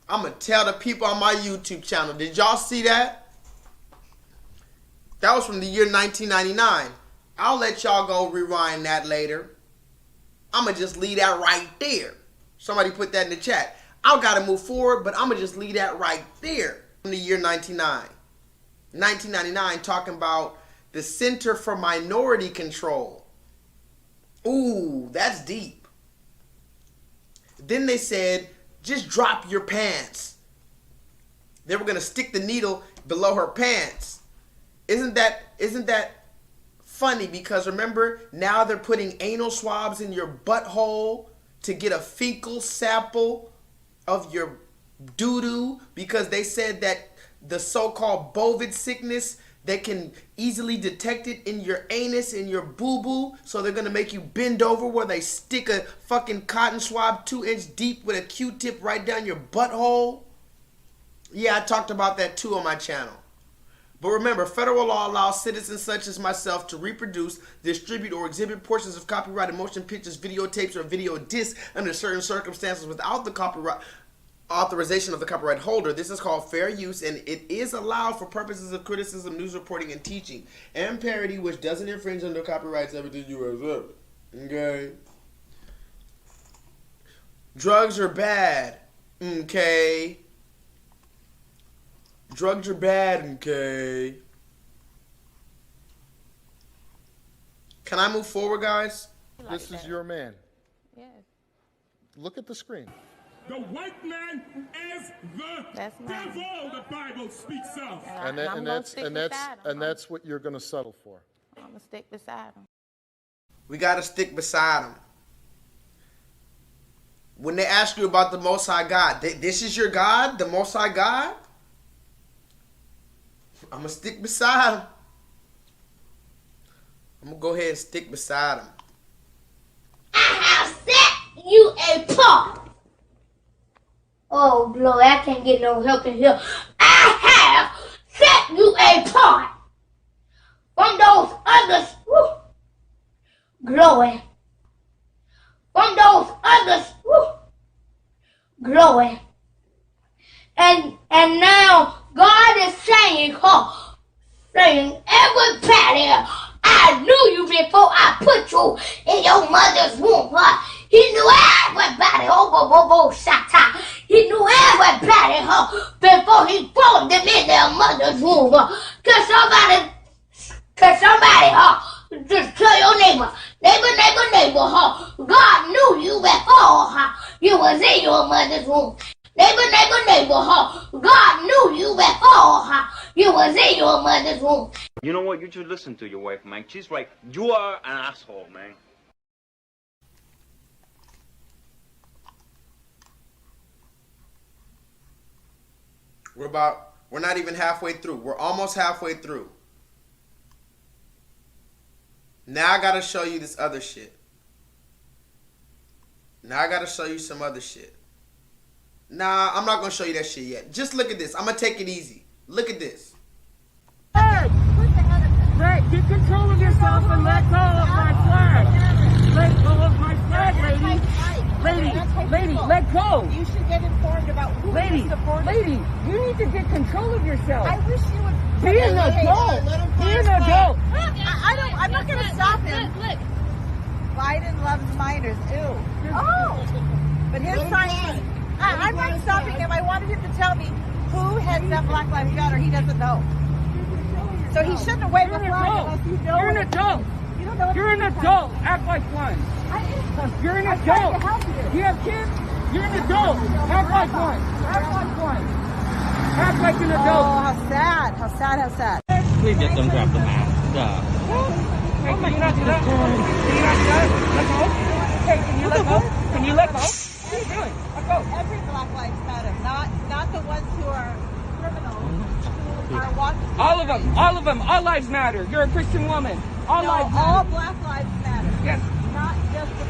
I'ma tell the people on my YouTube channel. Did y'all see that? That was from the year 1999. I'll let y'all go rewind that later. I'ma just leave that right there. Somebody put that in the chat. I gotta move forward, but I'ma just leave that right there. From the year 1999, talking about the Center for Minority Control. Ooh, that's deep. Then they said, just drop your pants. They were gonna stick the needle below her pants. Isn't that funny? Because remember, now they're putting anal swabs in your butthole to get a fecal sample of your doo-doo, because they said that the so-called bovid sickness, they can easily detect it in your anus, in your boo-boo, so they're gonna make you bend over where they stick a fucking cotton swab 2-inch deep with a Q-tip right down your butthole. Yeah, I talked about that too on my channel. But remember, federal law allows citizens such as myself to reproduce, distribute, or exhibit portions of copyrighted motion pictures, videotapes, or video discs under certain circumstances without the copyright authorization of the copyright holder. This is called fair use, and it is allowed for purposes of criticism, news reporting, and teaching, and parody, which doesn't infringe under copyrights of the U.S. Okay. Drugs are bad. Okay. Drugs are bad, okay. Can I move forward, guys? This is your man. Yes. Look at the screen. The white man is the devil, the Bible speaks of. And that's what you're going to settle for. I'm going to stick beside him. We got to stick beside him. When they ask you about the Most High God, this is your God, the Most High God? I'm going to stick beside him. I'm going to go ahead and stick beside him. I have set you apart. Oh, glory, I can't get no help in here. I have set you apart from those others. Woo, glory. From those others. Woo, glory. And now God is saying, everybody, I knew you before I put you in your mother's womb. He knew everybody. He knew everybody before he formed them in their mother's womb. Can somebody just tell your neighbor, God knew you before you was in your mother's womb. Neighbor, God knew you before you was in your mother's womb. You know what? You should listen to your wife, man. She's right. You are an asshole, man. We're not even halfway through. We're almost halfway through. Now I gotta show you this other shit. Now I gotta show you some other shit. Nah, I'm not gonna show you that shit yet. Just look at this. I'm gonna take it easy. Look at this. Hey! Greg, get control of yourself and let go of my flag. Let go of my flag, lady. Lady, let go. You should get informed about who you're supporting. Lady, you need to get control of yourself. I wish you would be an adult. Be an adult. I'm not going to stop him. Look. Biden loves minors too. Oh. But his sign. I'm not stopping him. I want wanted him to tell me who heads up Black Lives Matter. He doesn't know. So he shouldn't have waved the flag unless you know. You're an adult. You don't know. You're an adult. Act like one. You're an adult. You have kids? You're an adult. Act like one. Act like one. Act like an adult. Oh, how sad. How sad, how sad. Please just don't grab the mask. Hey, can you not do that? Can you not do that? Let go. Hey, can you let go? Can you let go? What are you doing? Let go. Every Black Lives Matter, not the ones who are criminals, who are walking. All of them. All of them. All lives matter. You're a Christian woman. All lives matter. All Black Lives Matter. Yes. Not just the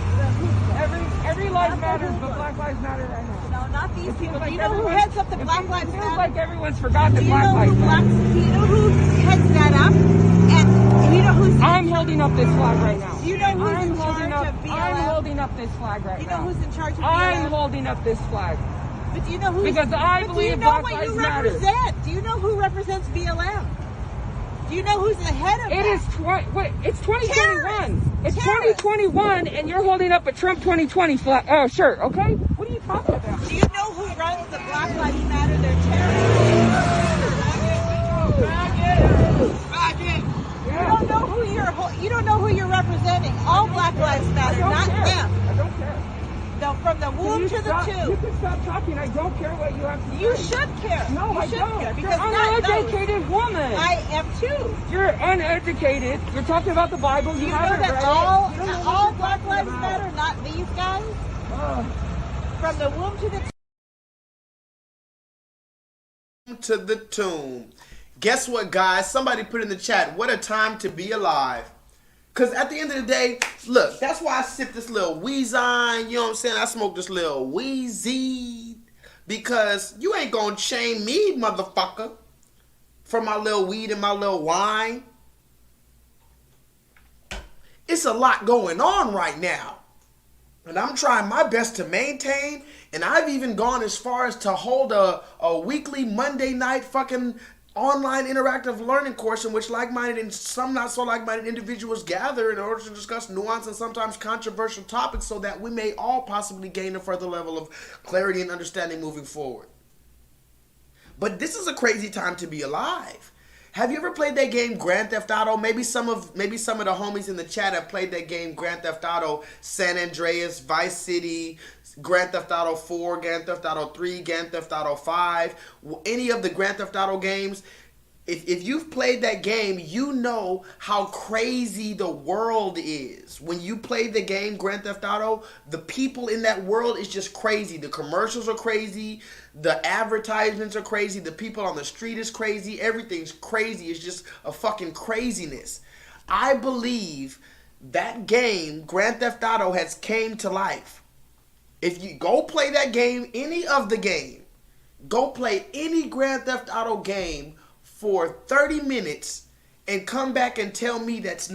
Every life matters, but Black Lives Matter right now. No, not these people. Do you know who heads up the Black Lives Matter? It feels like everyone's forgotten Black Lives Matter. Do you know who heads that up? And do you know who's... I'm holding up this flag right now. Do you know who's in charge of BLM? I'm holding up this flag right now. Do you know who's in charge of BLM? I'm holding up this flag. But do you know who? Because I believe Black Lives Matter. Do you know what you represent? Do you know who represents BLM? Do you know who's the head of it? It's 2021. It's 2021, and you're holding up a Trump 2020 flag, shirt, okay? What are you talking about? Do you know who runs the Black Lives Matter? They're terrorists. You don't know who you're representing. All Black Lives Matter, not them. I don't care. No, from the womb to the tomb. You can stop talking. I don't care what you have to say. You should care. No, I don't. Care You're an uneducated woman. I am too. You're uneducated. You're talking about the Bible. Do you know that all Black Lives Matter, not these guys? From the womb to the tomb. Guess what, guys? Somebody put in the chat, what a time to be alive. Because at the end of the day, look, that's why I sip this little Weezine, you know what I'm saying? I smoke this little Weezy. Because you ain't going to shame me, motherfucker, for my little weed and my little wine. It's a lot going on right now. And I'm trying my best to maintain. And I've even gone as far as to hold a weekly Monday night fucking online interactive learning course in which like-minded and some not so like-minded individuals gather in order to discuss nuanced and sometimes controversial topics so that we may all possibly gain a further level of clarity and understanding moving forward. But this is a crazy time to be alive. Have you ever played that game Grand Theft Auto? Maybe some of the homies in the chat have played that game Grand Theft Auto San Andreas, Vice City, Grand Theft Auto 4, Grand Theft Auto 3, Grand Theft Auto 5, any of the Grand Theft Auto games. If you've played that game, you know how crazy the world is. When you play the game Grand Theft Auto, the people in that world is just crazy. The commercials are crazy. The advertisements are crazy. The people on the street is crazy. Everything's crazy. It's just a fucking craziness. I believe that game, Grand Theft Auto, has came to life. If you go play that game, any of the game, go play any Grand Theft Auto game for 30 minutes and come back and tell me that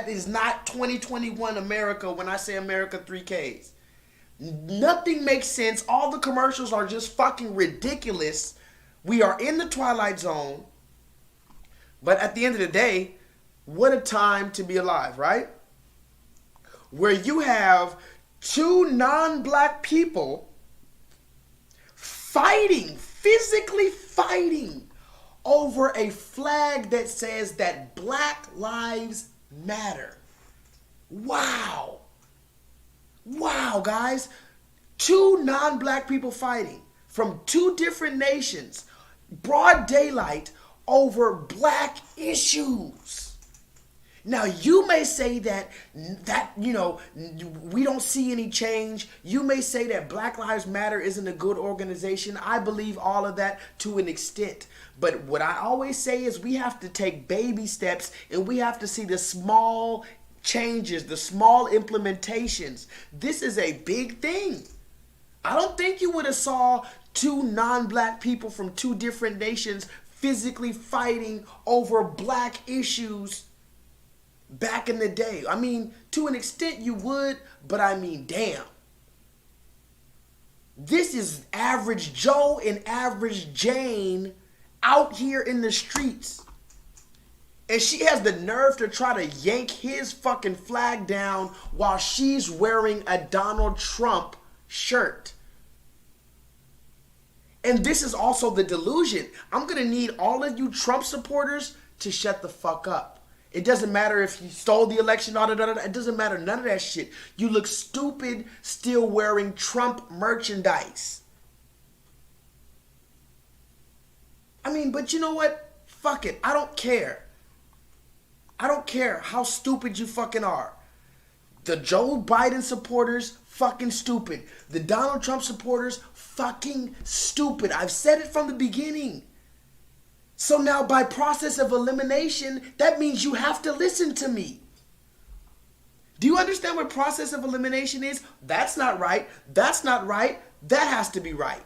is not 2021 America when I say America 3Ks. Nothing makes sense. All the commercials are just fucking ridiculous. We are in the Twilight Zone. But at the end of the day, what a time to be alive, right? Where you have two non-black people fighting, physically fighting over a flag that says that Black Lives Matter. Wow. Wow, guys. Two non-black people fighting from two different nations, broad daylight, over black issues. Now, you may say that, you know, we don't see any change. You may say that Black Lives Matter isn't a good organization. I believe all of that to an extent. But what I always say is we have to take baby steps and we have to see the small changes, the small implementations. This is a big thing. I don't think you would have saw two non-black people from two different nations physically fighting over black issues back in the day. I mean, to an extent you would, but I mean, damn. This is average Joe and average Jane out here in the streets. And she has the nerve to try to yank his fucking flag down while she's wearing a Donald Trump shirt. And this is also the delusion. I'm going to need all of you Trump supporters to shut the fuck up. It doesn't matter if you stole the election, it doesn't matter, none of that shit. You look stupid still wearing Trump merchandise. I mean, but you know what? Fuck it. I don't care. I don't care how stupid you fucking are. The Joe Biden supporters, fucking stupid. The Donald Trump supporters, fucking stupid. I've said it from the beginning. So now by process of elimination, that means you have to listen to me. Do you understand what process of elimination is? That's not right. That's not right. That has to be right.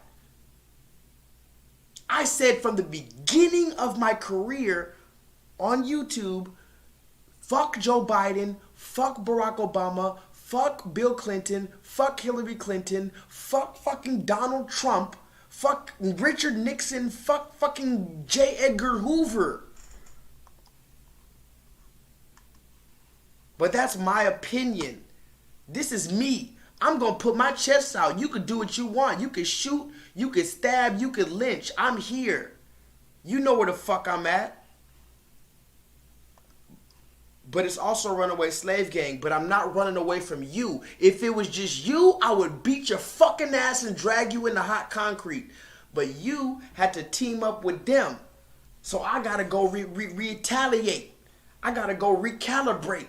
I said from the beginning of my career on YouTube, fuck Joe Biden, fuck Barack Obama, fuck Bill Clinton, fuck Hillary Clinton, fuck fucking Donald Trump, fuck Richard Nixon, fuck fucking J. Edgar Hoover. But that's my opinion. This is me. I'm going to put my chest out. You could do what you want. You could shoot, you could stab, you could lynch. I'm here. You know where the fuck I'm at. But it's also a runaway slave gang. But I'm not running away from you. If it was just you, I would beat your fucking ass and drag you in the hot concrete. But you had to team up with them. So I got to go retaliate. I got to go recalibrate.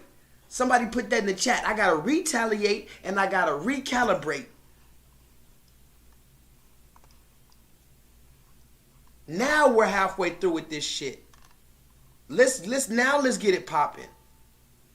Somebody put that in the chat. I got to retaliate and I got to recalibrate. Now we're halfway through with this shit. Let's get it popping.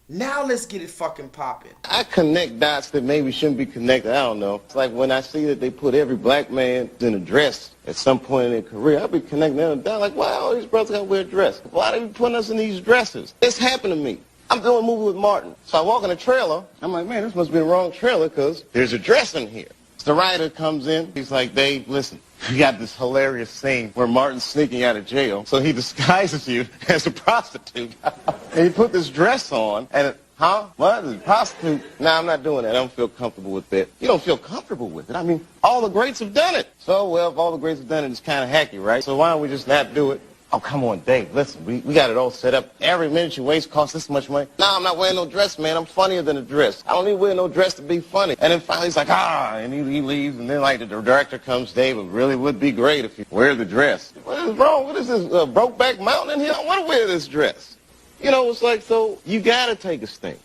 Now let's get it fucking popping. I connect dots that maybe shouldn't be connected. I don't know. It's like when I see that they put every black man in a dress at some point in their career, I'll be connecting them down like, why all these brothers gotta wear a dress? Why are they putting us in these dresses? This happened to me. I'm doing a movie with Martin. So I walk in a trailer. I'm like, man, this must be the wrong trailer because there's a dress in here. So the writer comes in. He's like, Dave, listen, we got this hilarious scene where Martin's sneaking out of jail. So he disguises you as a prostitute. And he put this dress on. And, what? A prostitute? Nah, I'm not doing that. I don't feel comfortable with that. You don't feel comfortable with it. I mean, all the greats have done it. So, well, if all the greats have done it, it's kind of hacky, right? So why don't we just not do it? Oh, come on, Dave, listen, we got it all set up. Every minute you waste costs this much money. Nah, I'm not wearing no dress, man. I'm funnier than a dress. I don't need to wear no dress to be funny. And then finally he's like, and he leaves. And then, like, the director comes, Dave, it really would be great if you wear the dress. What is wrong? What is this, Brokeback Mountain in here? I want to wear this dress. You know, it's like, so you got to take a stink.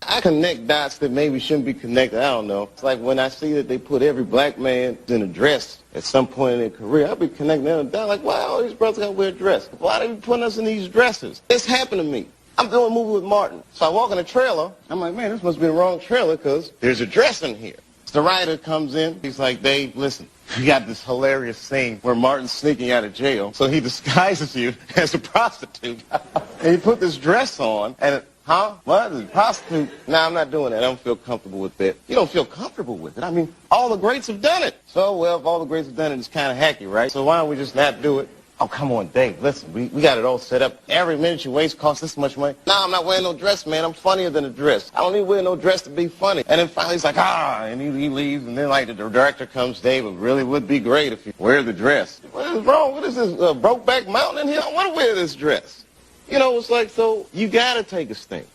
I connect dots that maybe shouldn't be connected. I don't know. It's like when I see that they put every black man in a dress at some point in their career, I'll be connecting them down like, why all these brothers gotta wear a dress? Why are they putting us in these dresses? This happened to me. I'm doing a movie with Martin. So I walk in a trailer. I'm like, man, this must be the wrong trailer because there's a dress in here. So the writer comes in. He's like, Dave, listen, we got this hilarious scene where Martin's sneaking out of jail. So he disguises you as a prostitute. And he put this dress on and what? A prostitute? Nah, I'm not doing that. I don't feel comfortable with that. You don't feel comfortable with it. I mean, all the greats have done it. So, well, if all the greats have done it, it's kind of hacky, right? So why don't we just not do it? Oh, come on, Dave, listen, we got it all set up. Every minute you waste costs this much money. Nah, I'm not wearing no dress, man. I'm funnier than a dress. I don't need to wear no dress to be funny. And then finally he's like, and he leaves. And then, like, the director comes, Dave, it really would be great if you wear the dress. What is wrong? What is this, Brokeback Mountain in here? I want to wear this dress. You know, it's like, so you got to take a stink.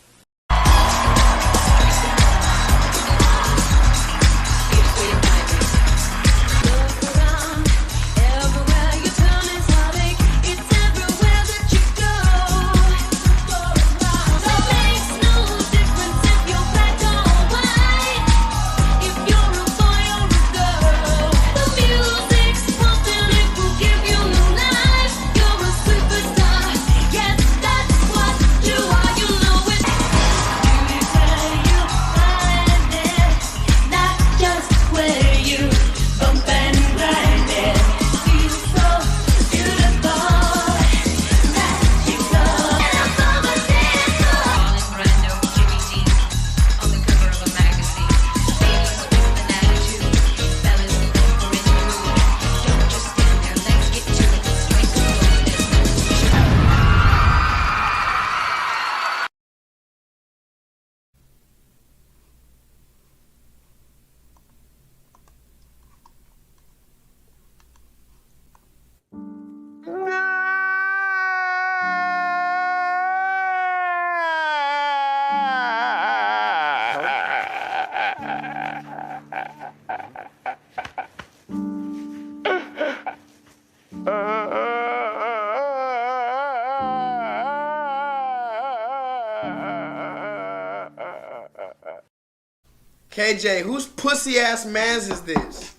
KJ, whose pussy ass mans is this?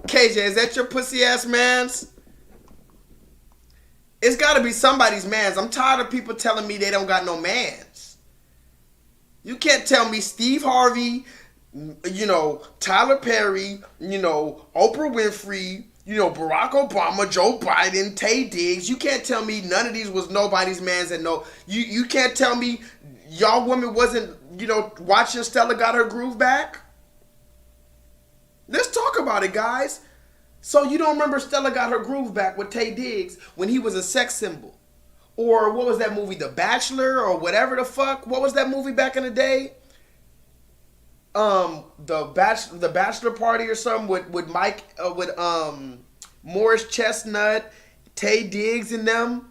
KJ, is that your pussy ass mans? It's gotta be somebody's mans. I'm tired of people telling me they don't got no mans. You can't tell me Steve Harvey, you know, Tyler Perry, you know, Oprah Winfrey, you know, Barack Obama, Joe Biden, Tay Diggs. You can't tell me none of these was nobody's mans. And no, you can't tell me y'all women wasn't, you know, watching Stella Got Her Groove Back. Let's talk about it, guys. So you don't remember Stella Got Her Groove Back with Tay Diggs when he was a sex symbol? Or what was that movie, The Bachelor or whatever the fuck? What was that movie back in the day? The Bachelor Party or something with Mike, with Morris Chestnut, Tay Diggs and them.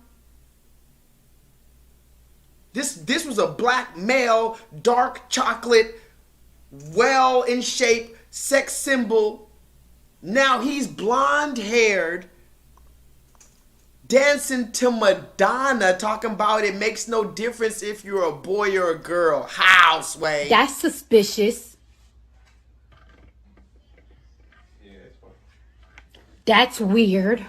This was a black male, dark chocolate, well in shape sex symbol. Now he's blonde haired, dancing to Madonna, talking about it makes no difference if you're a boy or a girl. How, Sway? That's suspicious. That's weird.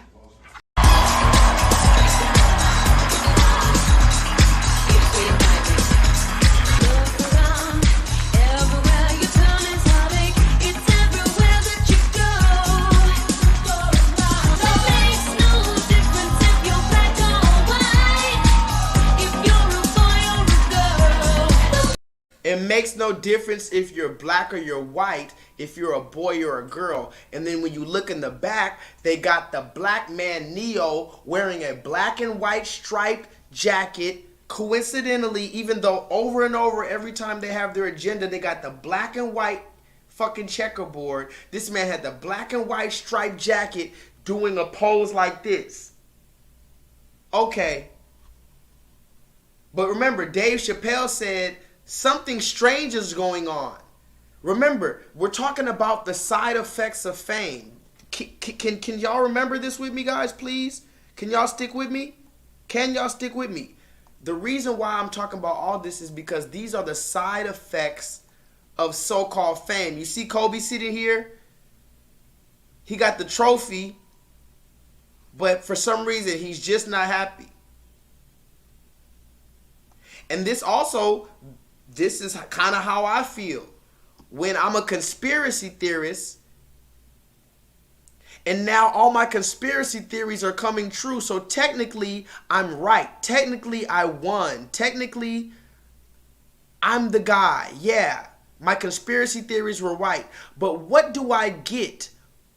It makes no difference if you're black or you're white, if you're a boy or a girl. And then when you look in the back, they got the black man Neo wearing a black and white striped jacket. Coincidentally, even though over and over every time they have their agenda, they got the black and white fucking checkerboard. This man had the black and white striped jacket doing a pose like this. Okay. But remember, Dave Chappelle said something strange is going on. Remember, we're talking about the side effects of fame. Can y'all remember this with me, guys, please? Can y'all stick with me? Can y'all stick with me? The reason why I'm talking about all this is because these are the side effects of so-called fame. You see Kobe sitting here? He got the trophy, but for some reason, he's just not happy. And this is kind of how I feel when I'm a conspiracy theorist and now all my conspiracy theories are coming true. So technically I'm right. Technically I won. Technically I'm the guy. Yeah, my conspiracy theories were right. But what do I get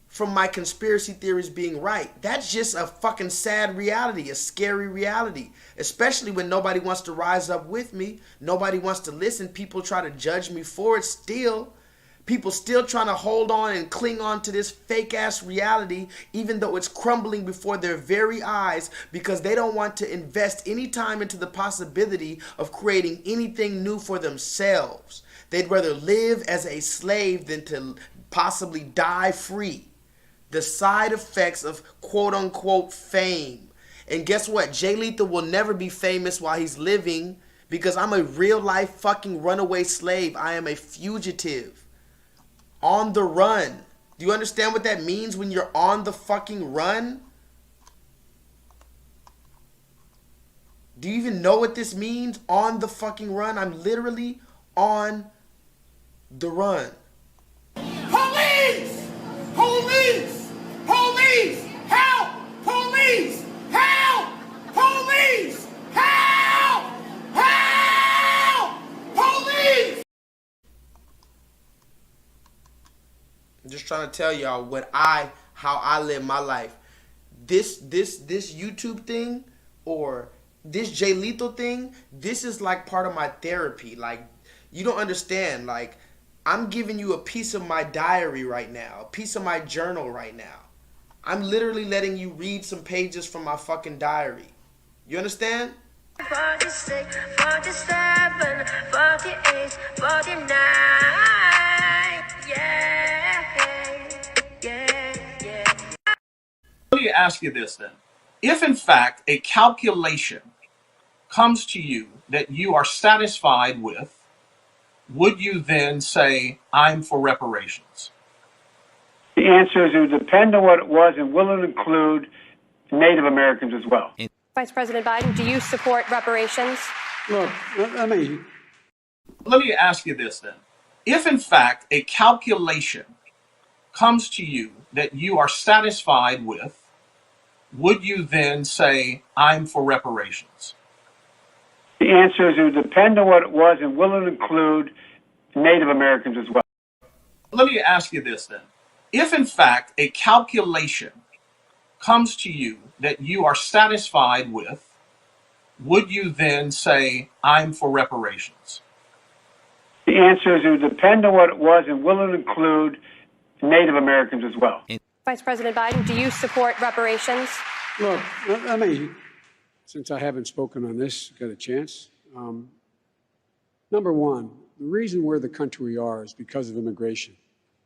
from my conspiracy theories being right? That's just a fucking sad reality, a scary reality. Especially when nobody wants to rise up with me. Nobody wants to listen. People try to judge me for it still. People still trying to hold on and cling on to this fake ass reality even though it's crumbling before their very eyes because they don't want to invest any time into the possibility of creating anything new for themselves. They'd rather live as a slave than to possibly die free. The side effects of quote-unquote fame. And guess what? J-Lethal will never be famous while he's living because I'm a real-life fucking runaway slave. I am a fugitive. On the run. Do you understand what that means when you're on the fucking run? Do you even know what this means? On the fucking run? I'm literally on the run. Police! Police! Police! Help! Police! Help! Police! Help! Help! Police! I'm just trying to tell y'all how I live my life. This YouTube thing or this J-Lethal thing, this is like part of my therapy. Like, you don't understand. Like, I'm giving you a piece of my diary right now, a piece of my journal right now. I'm literally letting you read some pages from my fucking diary. You understand? 46, 47, 48, 49. Yeah, yeah. Let me ask you this then. If in fact a calculation comes to you that you are satisfied with, would you then say, I'm for reparations? The answer is it would depend on what it was and will it include Native Americans as well. Vice President Biden, do you support reparations? Look, let me ask you this then. If in fact a calculation comes to you that you are satisfied with, would you then say, I'm for reparations? The answer is it would depend on what it was and will it include Native Americans as well. Let me ask you this then. If in fact a calculation comes to you that you are satisfied with, would you then say, I'm for reparations? The answer is it would depend on what it was and will it include Native Americans as well. Vice President Biden, do you support reparations? Look, let me, since I haven't spoken on this, got a chance. Number one, the reason we're the country we are is because of immigration.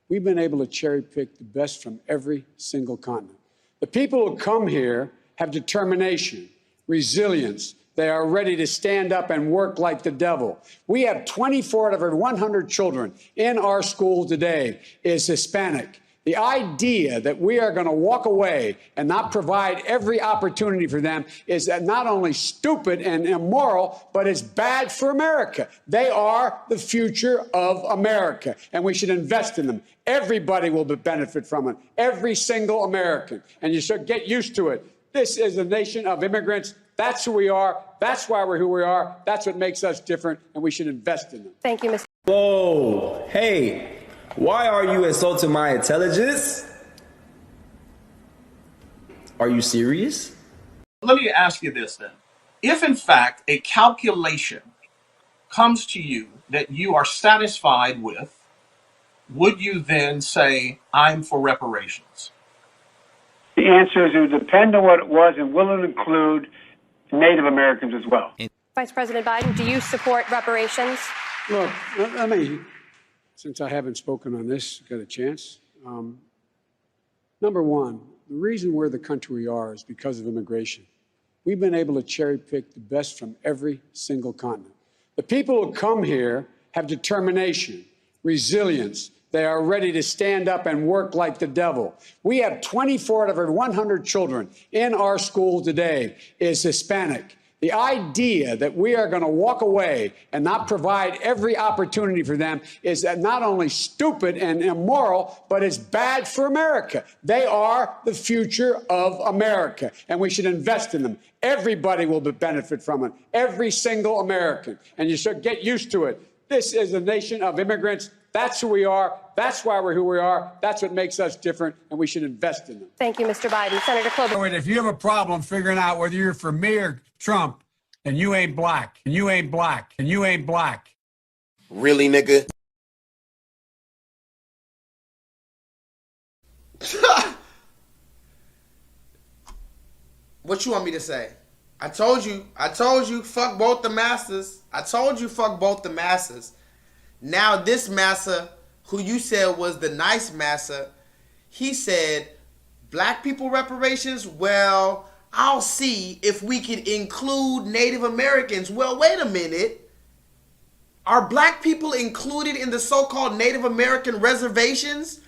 We've been able to cherry pick the best from every single continent. The people who come here have determination, resilience. They are ready to stand up and work like the devil. We have 24 out of every 100 children in our school today is Hispanic. The idea that we are going to walk away and not provide every opportunity for them is not only stupid and immoral, but it's bad for America. They are the future of America, and we should invest in them. Everybody will benefit from it, every single American, and you should get used to it. This is a nation of immigrants. That's who we are. That's why we're who we are. That's what makes us different, and we should invest in them. Thank you, Mr. Whoa, hey. Why are you insulting my intelligence? Are you serious? Let me ask you this then. If in fact a calculation comes to you that you are satisfied with, would you then say, I'm for reparations? The answer is it would depend on what it was and will it include Native Americans as well. Vice President Biden, do you support reparations? Look, let me, since I haven't spoken on this, got a chance. Number one, the reason we're the country we are is because of immigration. We've been able to cherry pick the best from every single continent. The people who come here have determination, resilience. They are ready to stand up and work like the devil. We have 24 out of every 100 children in our school today is Hispanic. The idea that we are going to walk away and not provide every opportunity for them is not only stupid and immoral, but it's bad for America. They are the future of America, and we should invest in them. Everybody will benefit from it, every single American, and you should get used to it. This is a nation of immigrants. That's who we are. That's why we're who we are. That's what makes us different, and we should invest in them. Thank you, Mr. Biden. Senator Klobuchar. If you have a problem figuring out whether you're for me or Trump, and you ain't black, and you ain't black, and you ain't black. Really, nigga? What you want me to say? I told you, fuck both the masters. I told you, fuck both the masters. Now this massa, who you said was the nice massa, he said, black people reparations? Well, I'll see if we could include Native Americans. Well, wait a minute. Are black people included in the so-called Native American reservations?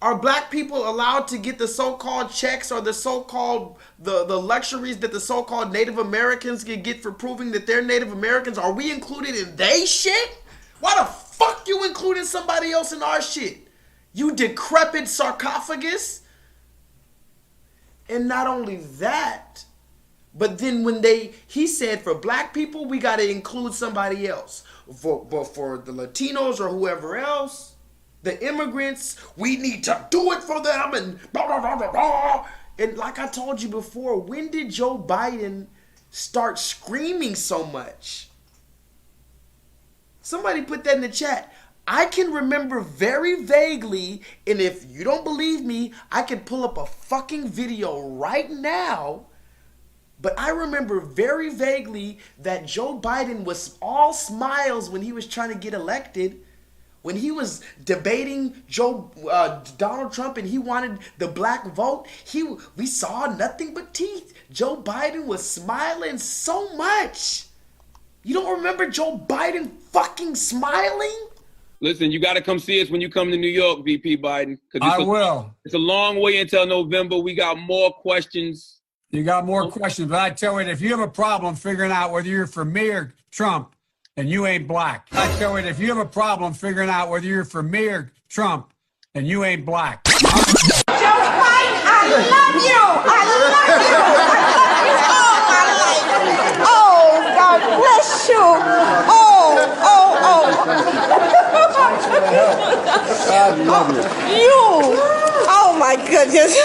Are black people allowed to get the so-called checks or the so-called the luxuries that the so-called Native Americans can get for proving that they're Native Americans? Are we included in they shit? Why the fuck you including somebody else in our shit? You decrepit sarcophagus? And not only that, but then when he said for black people, we got to include somebody else. But for the Latinos or whoever else, the immigrants, we need to do it for them and blah, blah, blah, blah, blah. And like I told you before, when did Joe Biden start screaming so much? Somebody put that in the chat. I can remember very vaguely, and if you don't believe me, I can pull up a fucking video right now. But I remember very vaguely that Joe Biden was all smiles when he was trying to get elected. When he was debating Donald Trump and he wanted the black vote, we saw nothing but teeth. Joe Biden was smiling so much. You don't remember Joe Biden fucking smiling? Listen, you got to come see us when you come to New York, VP Biden. I will. It's a long way until November. We got more questions. You got more questions, but I tell you, if you have a problem figuring out whether you're for me or Trump, and you ain't black. I tell you, if you have a problem figuring out whether you're for me or Trump, and you ain't black. Joe Biden, I love you. I love you. I love you all my life. Oh, God bless you. God love you. You. Oh, my goodness.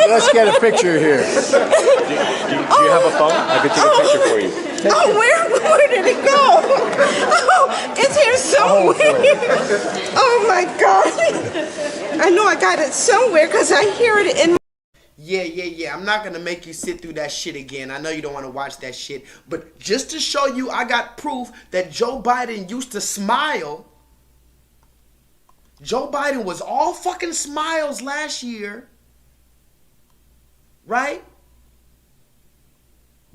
Let's get a picture here. Do you have a phone? I could take a picture for you. Oh, where did it go? Oh, it's here somewhere. Oh, my God. I know I got it somewhere because I hear it in. Yeah. I'm not going to make you sit through that shit again. I know you don't want to watch that shit. But just to show you, I got proof that Joe Biden used to smile. Joe Biden was all fucking smiles last year. Right?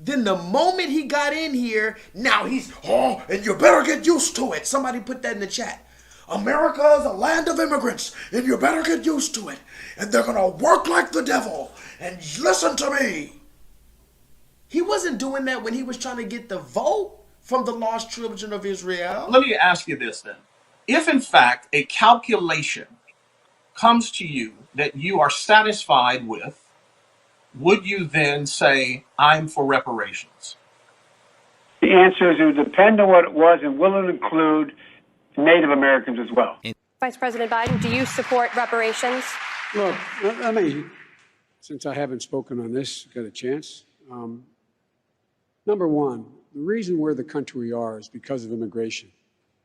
Then the moment he got in here, now he's, oh, and you better get used to it. Somebody put that in the chat. America is a land of immigrants, and you better get used to it. And they're going to work like the devil. And listen to me. He wasn't doing that when he was trying to get the vote from the lost children of Israel. Let me ask you this then. If in fact a calculation comes to you that you are satisfied with, would you then say, I'm for reparations? The answer is it would depend on what it was and will it include Native Americans as well. Vice President Biden, do you support reparations? Look, let me, since I haven't spoken on this, got a chance. Number one, the reason we're the country we are is because of immigration.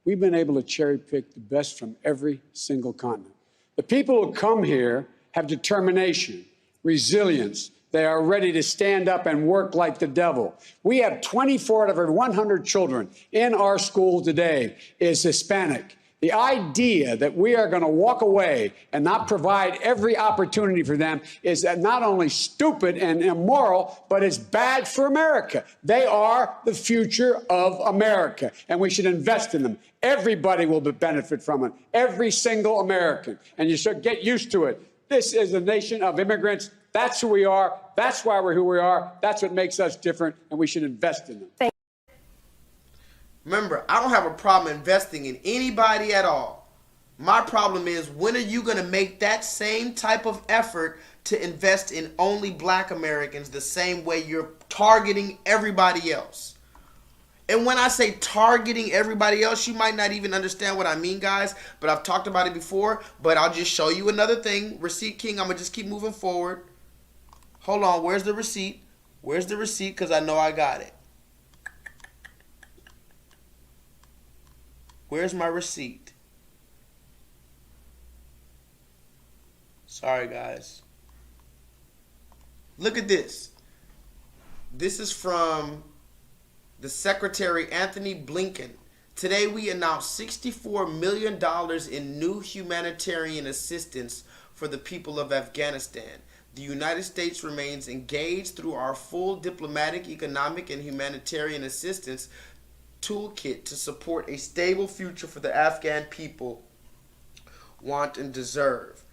We've been able to cherry pick the best from every single continent. The people who come here have determination, resilience. They are ready to stand up and work like the devil. We have 24 out of every 100 children in our school today is Hispanic. The idea that we are going to walk away and not provide every opportunity for them is not only stupid and immoral, but it's bad for America. They are the future of America, and we should invest in them. Everybody will benefit from it, every single American, and you should get used to it. This is a nation of immigrants. That's who we are. That's why we're who we are. That's what makes us different, and we should invest in them. Remember, I don't have a problem investing in anybody at all. My problem is, when are you going to make that same type of effort to invest in only black Americans the same way you're targeting everybody else? And when I say targeting everybody else, you might not even understand what I mean, guys. But I've talked about it before. But I'll just show you another thing. Receipt King, I'm going to just keep moving forward. Hold on. Where's the receipt? Where's the receipt? Because I know I got it. Where's my receipt? Sorry, guys. Look at this. This is from the Secretary Anthony Blinken. Today we announced $64 million in new humanitarian assistance for the people of Afghanistan. The United States remains engaged through our full diplomatic, economic, and humanitarian assistance toolkit to support a stable future for the Afghan people want and deserve.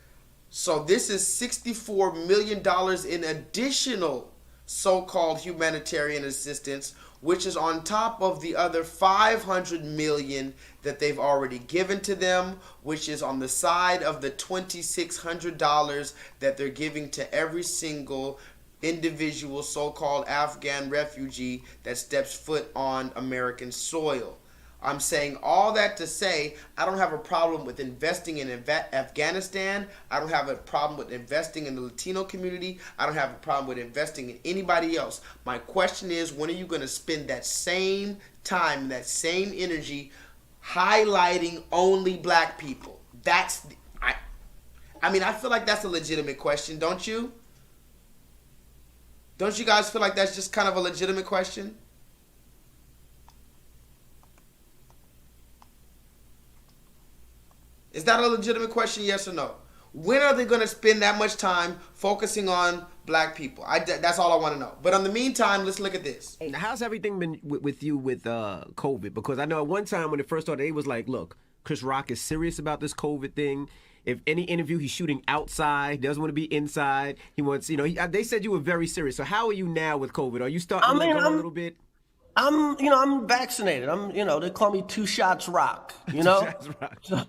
So this is $64 million in additional so-called humanitarian assistance, which is on top of the other $500 million that they've already given to them, which is on the side of the $2,600 that they're giving to every single individual so-called Afghan refugee that steps foot on American soil. I'm saying all that to say I don't have a problem with investing in Afghanistan. I don't have a problem with investing in the Latino community. I don't have a problem with investing in anybody else. My question is, when are you going to spend that same time, that same energy highlighting only black people? That's I mean, I feel like that's a legitimate question, don't you? Don't you guys feel like that's just kind of a legitimate question? Is that a legitimate question, yes or no? When are they going to spend that much time focusing on black people. That's all I want to know. But in the meantime, let's look at this. How's everything been with you with COVID? Because I know at one time when it first started, it was like, look, Chris Rock is serious about this COVID thing. If any interview, he's shooting outside. He doesn't want to be inside. He wants, they said you were very serious. So how are you now with COVID? Are you starting to let go a little bit? I'm vaccinated. They call me 2 shots rock, Two shots rock. So,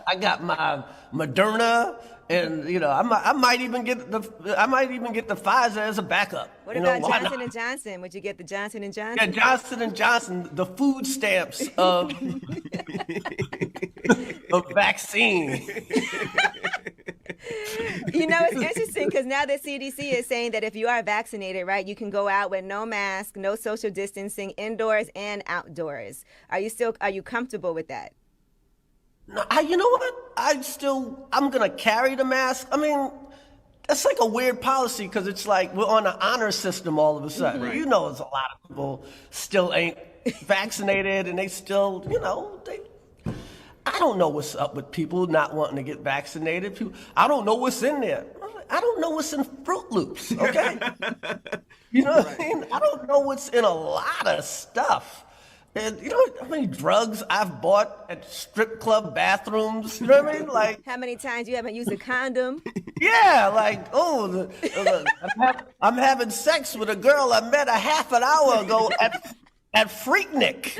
I got my Moderna, and I might even get the Pfizer as a backup. What about Johnson and Johnson? Would you get the Johnson and Johnson? Yeah, Johnson and Johnson, the food stamps of of vaccine. It's interesting because now the CDC is saying that if you are vaccinated, right, you can go out with no mask, no social distancing, indoors and outdoors. Are you comfortable with that? No, you know what? I'm gonna carry the mask. I mean, that's like a weird policy because it's like we're on an honor system all of a sudden. Right. There's a lot of people still ain't vaccinated, and they still, I don't know what's up with people not wanting to get vaccinated. I don't know what's in there. I don't know what's in Fruit Loops, okay? You know what I mean? I don't know what's in a lot of stuff. And you know how many drugs I've bought at strip club bathrooms? You know what I mean? Like, how many times you haven't used a condom? Yeah, like, I'm having sex with a girl I met a half an hour ago at Freaknik.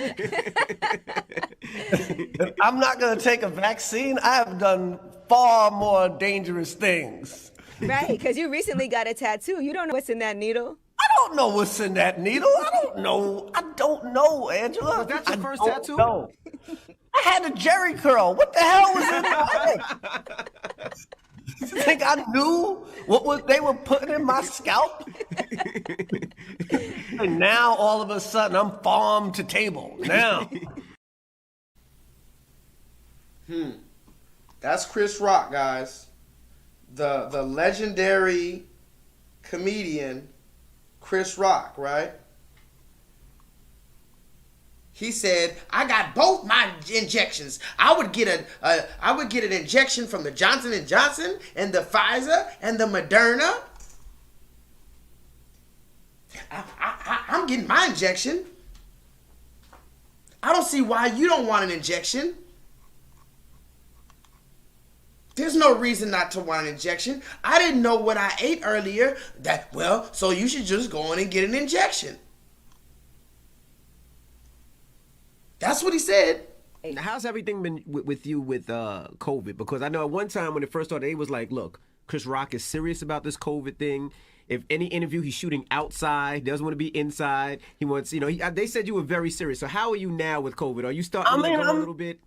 I'm not going to take a vaccine. I have done far more dangerous things. Right, because you recently got a tattoo. You don't know what's in that needle. I don't know what's in that needle. I don't know, Angela. Was that your first tattoo? No. I had a Jerry curl. What the hell was in my You think I knew they were putting in my scalp? And now all of a sudden I'm farm to table. Now. That's Chris Rock, guys. The legendary comedian Chris Rock, right? He said, "I got both my injections. I would get an injection from the Johnson and Johnson and the Pfizer and the Moderna. I'm getting my injection. I don't see why you don't want an injection. There's no reason not to want an injection. I didn't know what I ate earlier. So you should just go in and get an injection." That's what he said. Now, how's everything been with you with COVID? Because I know at one time when it first started, it was like, look, Chris Rock is serious about this COVID thing. If any interview, he's shooting outside. He doesn't want to be inside. He wants, they said you were very serious. So how are you now with COVID? Are you starting to let go a little bit?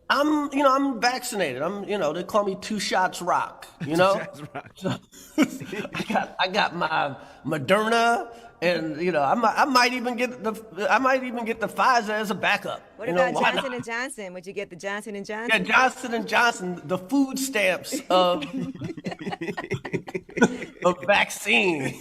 I'm vaccinated. They call me 2 shots rock, 2 shots rock. So, I got my Moderna, and I might even get the Pfizer as a backup. What about Johnson and Johnson? Would you get the Johnson and Johnson? Yeah, Johnson and Johnson, the food stamps of of vaccine.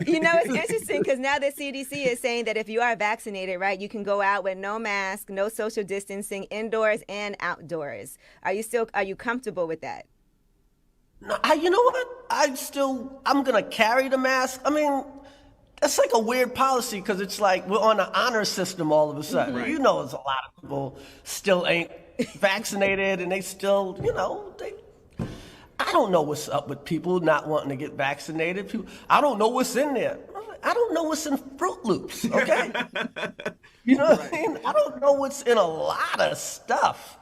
It's interesting because now the CDC is saying that if you are vaccinated, right, you can go out with no mask, no social distancing, indoors and outdoors. Are you comfortable with that? No, you know what? I'm gonna carry the mask. I mean, that's like a weird policy because it's like we're on an honor system all of a sudden. Right. There's a lot of people still ain't vaccinated, and they still, I don't know what's up with people not wanting to get vaccinated. I don't know what's in there. I don't know what's in Fruit Loops, okay? You know what I mean? I don't know what's in a lot of stuff.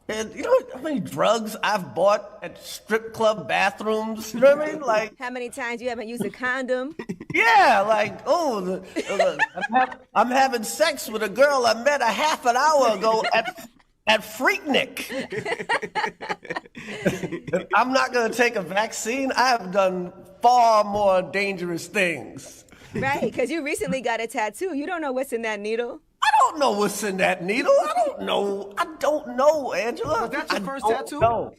And you know how many drugs I've bought at strip club bathrooms? You know what I mean? Like, how many times you haven't used a condom? Yeah, like, I'm having sex with a girl I met a half an hour ago at Freaknik. I'm not going to take a vaccine. I have done far more dangerous things. Right, because you recently got a tattoo. You don't know what's in that needle. I don't know what's in that needle. I don't know, Angela. Was that your first tattoo? No.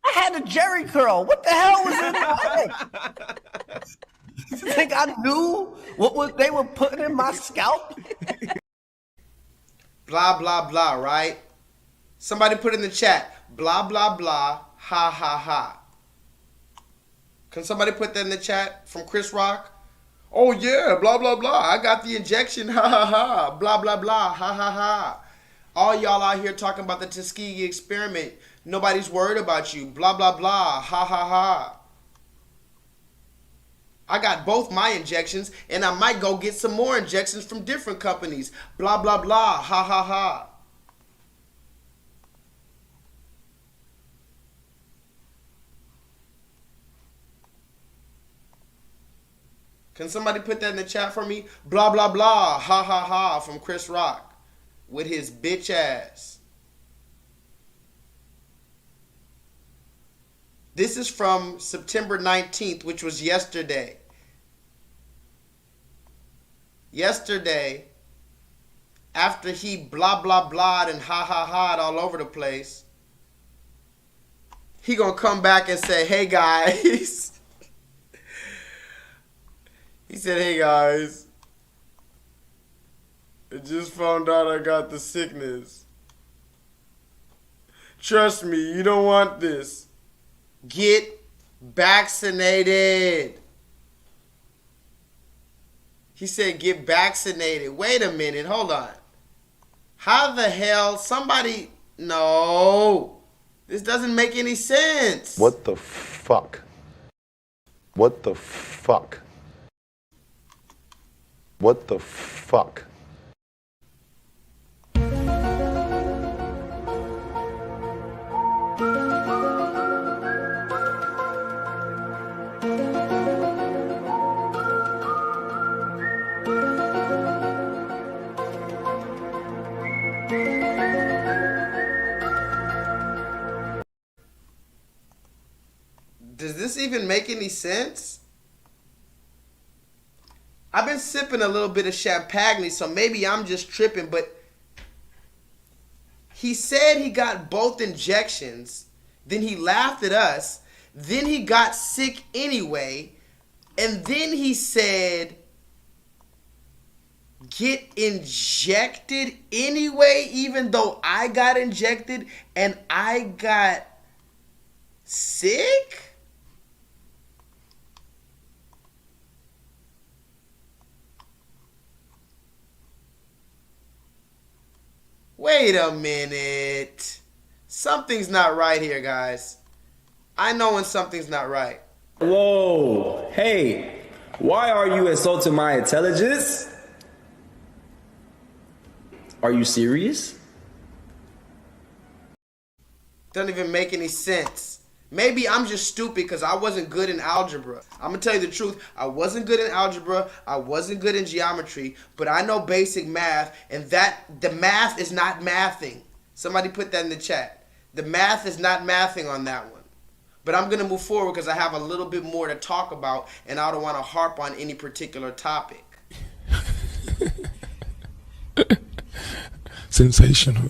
I had a Jerry curl. What the hell was in my You think I knew they were putting in my scalp? Blah, blah, blah, right? Somebody put in the chat, blah, blah, blah, ha, ha, ha. Can somebody put that in the chat from Chris Rock? Oh yeah, blah, blah, blah. I got the injection, ha, ha, ha. Blah, blah, blah, ha, ha, ha. All y'all out here talking about the Tuskegee experiment. Nobody's worried about you. Blah, blah, blah, ha, ha, ha. I got both my injections, and I might go get some more injections from different companies. Blah, blah, blah, ha, ha, ha. Can somebody put that in the chat for me? Blah, blah, blah, ha, ha, ha, from Chris Rock with his bitch ass. This is from September 19th, which was yesterday. Yesterday, after he blah, blah, blah'd and ha, ha, ha'd all over the place, he gonna come back and say, hey, guys. He said, hey, guys. I just found out I got the sickness. Trust me, you don't want this. Get vaccinated. He said, get vaccinated. Wait a minute. Hold on. How the hell? Somebody. No. This doesn't make any sense. What the fuck? What the fuck? What the fuck? Does this even make any sense? I've been sipping a little bit of champagne, so maybe I'm just tripping, but he said he got both injections, then he laughed at us, then he got sick anyway, and then he said, get injected anyway, even though I got injected and I got sick? Wait a minute. Something's not right here, guys. I know when something's not right. Whoa, hey, why are you insulting my intelligence? Are you serious? Doesn't even make any sense. Maybe I'm just stupid because I wasn't good in algebra. I'm going to tell you the truth. I wasn't good in algebra. I wasn't good in geometry. But I know basic math. And the math is not mathing. Somebody put that in the chat. The math is not mathing on that one. But I'm going to move forward because I have a little bit more to talk about. And I don't want to harp on any particular topic. Sensational.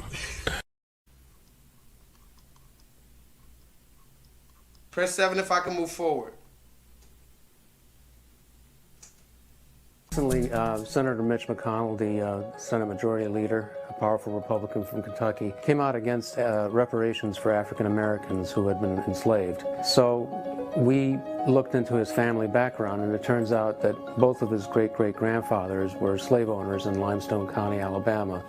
Press 7 if I can move forward. Recently, Senator Mitch McConnell, the Senate Majority Leader, a powerful Republican from Kentucky, came out against reparations for African Americans who had been enslaved. So we looked into his family background, and it turns out that both of his great-great-grandfathers were slave owners in Limestone County, Alabama.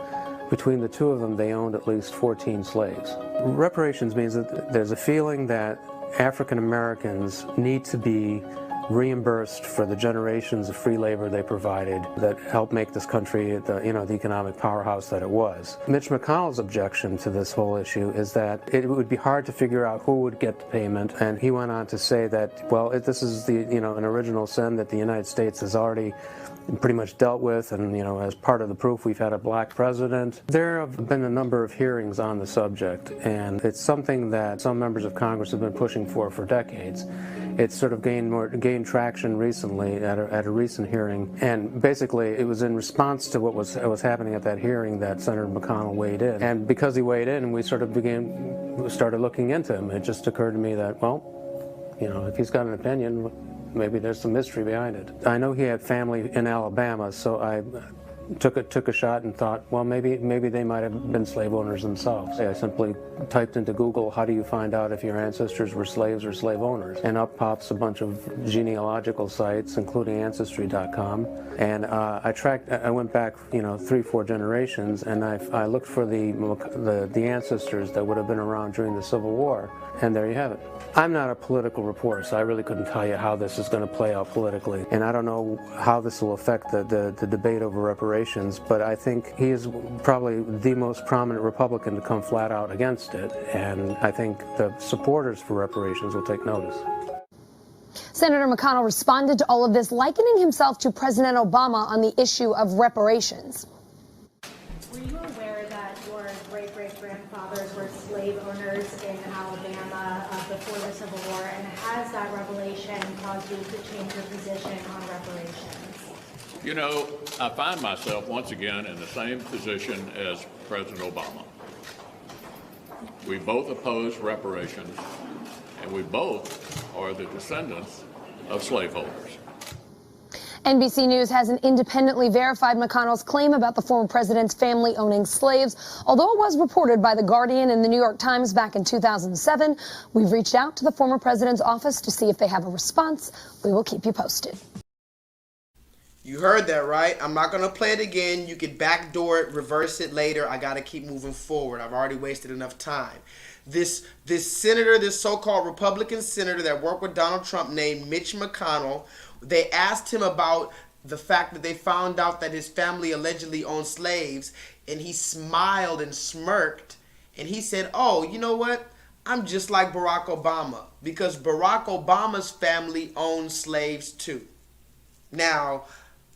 Between the two of them, they owned at least 14 slaves. Reparations means that there's a feeling that African Americans need to be reimbursed for the generations of free labor they provided that helped make this country the economic powerhouse that it was. Mitch McConnell's objection to this whole issue is that it would be hard to figure out who would get the payment, and he went on to say that, well, this is an original sin that the United States has already pretty much dealt with, and as part of the proof, we've had a black president. There have been a number of hearings on the subject, and it's something that some members of Congress have been pushing for decades. It's sort of gained traction recently at a recent hearing, and basically it was in response to what was happening at that hearing that Senator McConnell weighed in. And because he weighed in, we started looking into him. It just occurred to me that, well, if he's got an opinion, maybe there's some mystery behind it. I know he had family in Alabama, so I took a shot and thought, well, maybe they might have been slave owners themselves. I simply typed into Google, how do you find out if your ancestors were slaves or slave owners? And up pops a bunch of genealogical sites, including Ancestry.com. And I went back, 3-4 generations, and I looked for the ancestors that would have been around during the Civil War. And there you have it. I'm not a political reporter, so I really couldn't tell you how this is going to play out politically. And I don't know how this will affect the debate over reparations, but I think he is probably the most prominent Republican to come flat out against it. And I think the supporters for reparations will take notice. Senator McConnell responded to all of this, likening himself to President Obama on the issue of reparations. Were you aware that your great-great-grandfathers were slave owners in Alabama before the Civil War, and has that revelation caused you to change your position on reparations? You know, I find myself once again in the same position as President Obama. We both oppose reparations, and we both are the descendants of slaveholders. NBC News has an independently verified McConnell's claim about the former president's family owning slaves. Although it was reported by The Guardian and The New York Times back in 2007, we've reached out to the former president's office to see if they have a response. We will keep you posted. You heard that, right? I'm not going to play it again. You can backdoor it, reverse it later. I got to keep moving forward. I've already wasted enough time. This senator, this so-called Republican senator that worked with Donald Trump named Mitch McConnell, they asked him about the fact that they found out that his family allegedly owned slaves, and he smiled and smirked, and he said, oh, you know what? I'm just like Barack Obama, because Barack Obama's family owned slaves too. Now,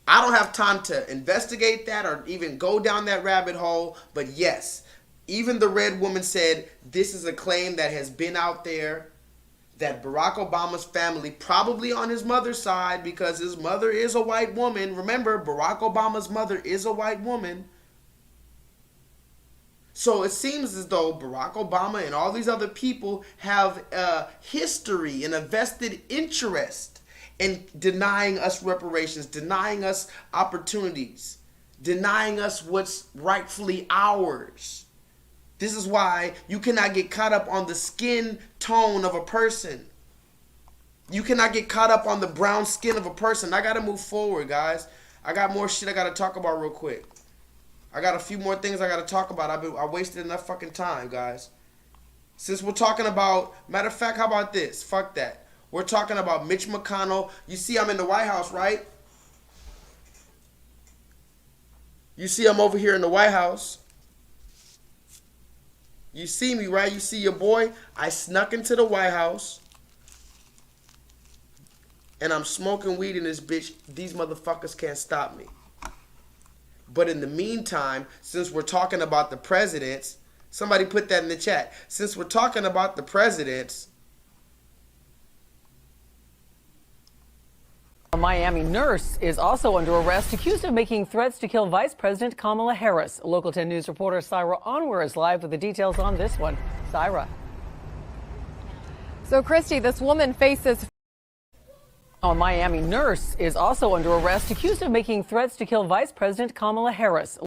I don't have time to investigate that or even go down that rabbit hole, but yes, even the red woman said this is a claim that has been out there, that Barack Obama's family, probably on his mother's side, because his mother is a white woman. Remember, Barack Obama's mother is a white woman. So it seems as though Barack Obama and all these other people have a history and a vested interest in denying us reparations, denying us opportunities, denying us what's rightfully ours. This is why you cannot get caught up on the skin tone of a person. You cannot get caught up on the brown skin of a person. I got to move forward, guys. I got more shit I got to talk about real quick. I got a few more things I got to talk about. I wasted enough fucking time, guys. Since we're talking about, matter of fact, how about this? Fuck that. We're talking about Mitch McConnell. You see I'm in the White House, right? You see I'm over here in the White House. You see me, right? You see your boy? I snuck into the White House. And I'm smoking weed in this bitch. These motherfuckers can't stop me. But in the meantime, since we're talking about the presidents, somebody put that in the chat. Since we're talking about the presidents, A Miami nurse is also under arrest, accused of making threats to kill Vice President Kamala Harris. Local 10 News reporter Syra Onwer is live with the details on this one. Syra. So, Christy, this woman faces... A Miami nurse is also under arrest, accused of making threats to kill Vice President Kamala Harris.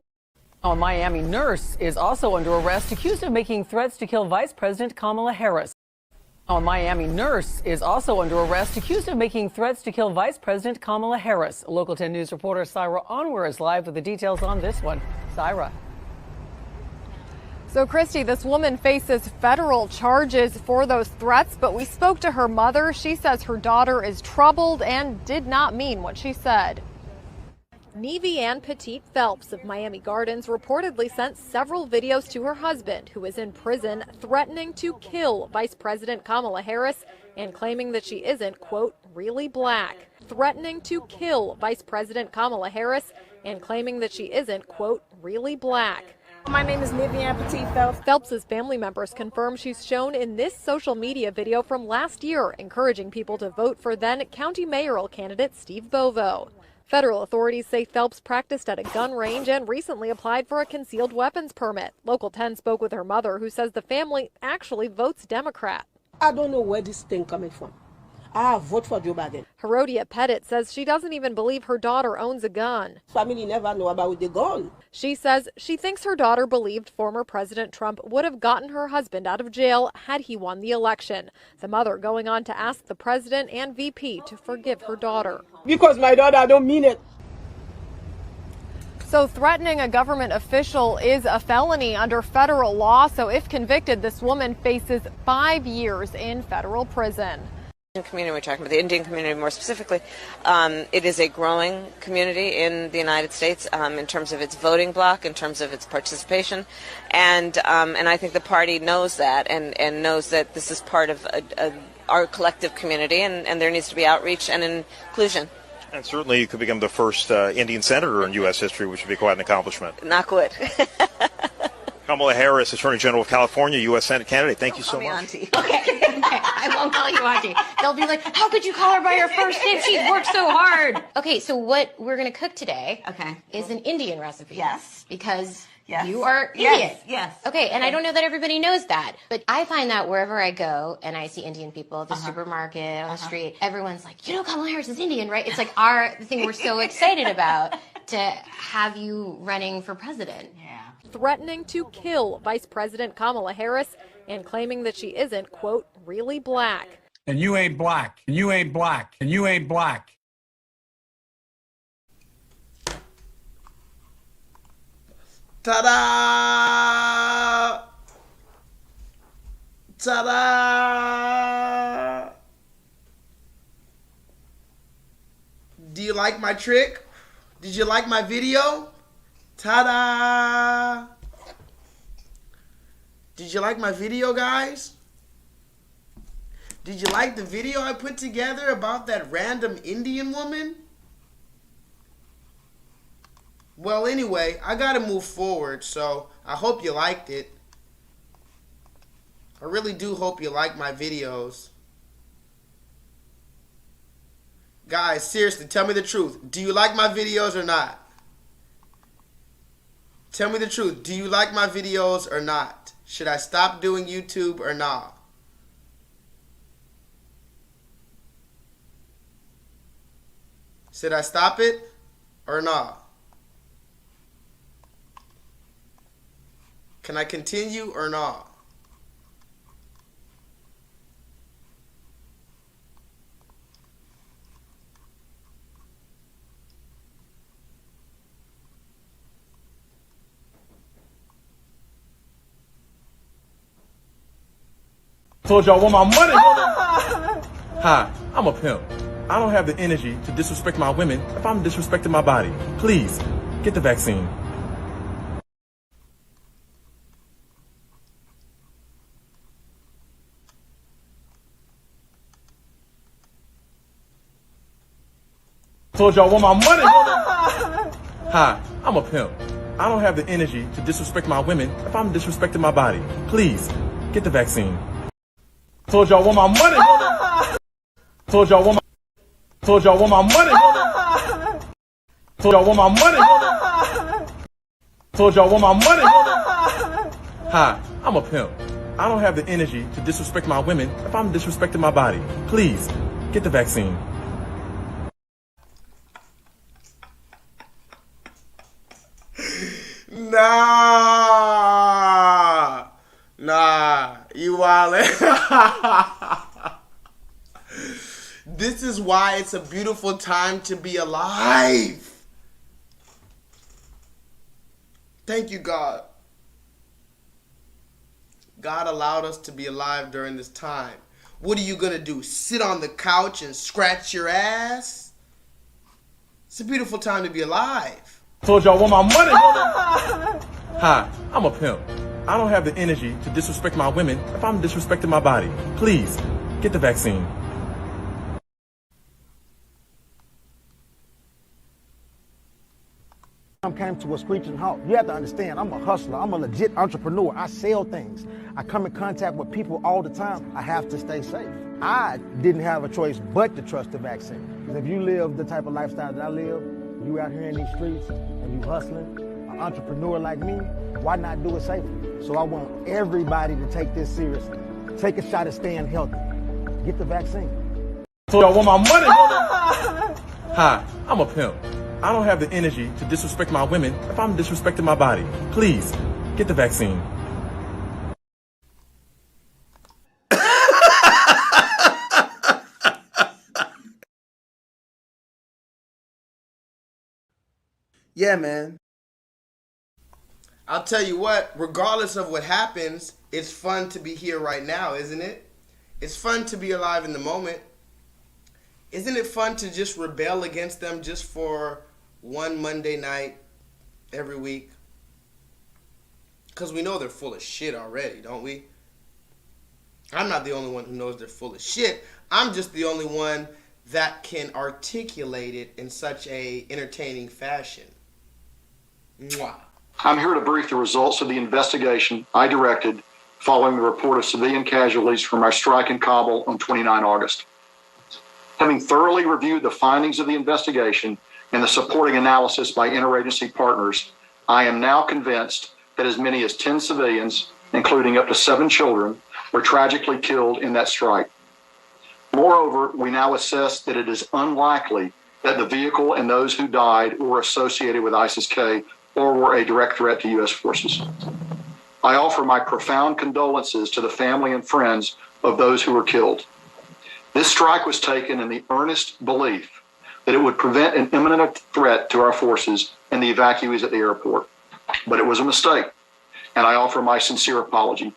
A Miami nurse is also under arrest, accused of making threats to kill Vice President Kamala Harris. A Miami nurse is also under arrest, accused of making threats to kill Vice President Kamala Harris. Local 10 News reporter Syra Onwer is live with the details on this one. Syra. So, Christy, this woman faces federal charges for those threats, but we spoke to her mother. She says her daughter is troubled and did not mean what she said. Nevi-Ann Petit Phelps of Miami Gardens reportedly sent several videos to her husband, who is in prison, threatening to kill Vice President Kamala Harris and claiming that she isn't, quote, really black. Threatening to kill Vice President Kamala Harris and claiming that she isn't, quote, really black. My name is Nevi-Ann Petit Phelps. Phelps's family members confirm she's shown in this social media video from last year, encouraging people to vote for then county mayoral candidate Steve Bovo. Federal authorities say Phelps practiced at a gun range and recently applied for a concealed weapons permit. Local 10 spoke with her mother, who says the family actually votes Democrat. I don't know where this thing coming from. I vote for Joe Biden. Herodia Pettit says she doesn't even believe her daughter owns a gun. Family never know about the gun. She says she thinks her daughter believed former President Trump would have gotten her husband out of jail had he won the election. The mother going on to ask the president and VP to forgive her daughter. Because my daughter don't mean it. So threatening a government official is a felony under federal law. So if convicted, this woman faces 5 years in federal prison. Community, we're talking about the Indian community more specifically. It is a growing community in the United States in terms of its voting bloc, in terms of its participation, and I think the party knows that and knows that this is part of our collective community, and there needs to be outreach and inclusion. And certainly you could become the first Indian senator in U.S. history, which would be quite an accomplishment. Knock wood. Kamala Harris, Attorney General of California, U.S. Senate candidate. Thank you so much. Auntie. Okay, I won't call you Auntie. They'll be like, how could you call her by her first name? She's worked so hard. Okay, so what we're going to cook today is an Indian recipe. Yes. Because you are Indian. Yes. Okay, and I don't know that everybody knows that, but I find that wherever I go and I see Indian people at the supermarket, on the street, everyone's like, you know Kamala Harris is Indian, right? It's like the thing we're so excited about to have you running for president. Threatening to kill Vice President Kamala Harris and claiming that she isn't, quote, really black. And you ain't black. And you ain't black. And you ain't black. Ta-da! Ta-da! Do you like my trick? Did you like my video? Ta-da! Did you like my video, guys? Did you like the video I put together about that random Indian woman? Well, anyway, I gotta move forward, so I hope you liked it. I really do hope you like my videos. Guys, seriously, tell me the truth. Do you like my videos or not? Tell me the truth. Do you like my videos or not? Should I stop doing YouTube or not? Should I stop it or not? Can I continue or not? Told y'all I want my money. Hi, I'm a pimp. I don't have the energy to disrespect my women if I'm disrespecting my body. Please, get the vaccine. Told y'all I want my money. Hi, I'm a pimp. I don't have the energy to disrespect my women if I'm disrespecting my body. Please, get the vaccine. Told y'all I want my money. Told y'all I want my money. Told y'all I want my money. Told y'all I want my money. Hi, I'm a pimp. I don't have the energy to disrespect my women if I'm disrespecting my body. Please, get the vaccine. Nah, you wildin'. This is why it's a beautiful time to be alive. Thank you, God. God allowed us to be alive during this time. What are you gonna do? Sit on the couch and scratch your ass? It's a beautiful time to be alive. Told y'all I want my money. Hi, I'm a pimp. I don't have the energy to disrespect my women if I'm disrespecting my body. Please, get the vaccine. Came to a screeching halt. You have to understand, I'm a hustler. I'm a legit entrepreneur. I sell things. I come in contact with people all the time. I have to stay safe. I didn't have a choice but to trust the vaccine. Because if you live the type of lifestyle that I live, you out here in these streets and you hustling, an entrepreneur like me, why not do it safely? So I want everybody to take this seriously. Take a shot at staying healthy. Get the vaccine. So y'all want my money? Hi, I'm a pimp. I don't have the energy to disrespect my women if I'm disrespecting my body. Please, get the vaccine. Yeah, man. I'll tell you what, regardless of what happens, it's fun to be here right now, isn't it? It's fun to be alive in the moment. Isn't it fun to just rebel against them just for one Monday night every week? Because we know they're full of shit already, don't we? I'm not the only one who knows they're full of shit. I'm just the only one that can articulate it in such a entertaining fashion. Mwah. I'm here to brief the results of the investigation I directed following the report of civilian casualties from our strike in Kabul on 29 August. Having thoroughly reviewed the findings of the investigation and the supporting analysis by interagency partners, I am now convinced that as many as 10 civilians, including up to 7 children, were tragically killed in that strike. Moreover, we now assess that it is unlikely that the vehicle and those who died were associated with ISIS-K or were a direct threat to U.S. forces. I offer my profound condolences to the family and friends of those who were killed. This strike was taken in the earnest belief that it would prevent an imminent threat to our forces and the evacuees at the airport. But it was a mistake, and I offer my sincere apology.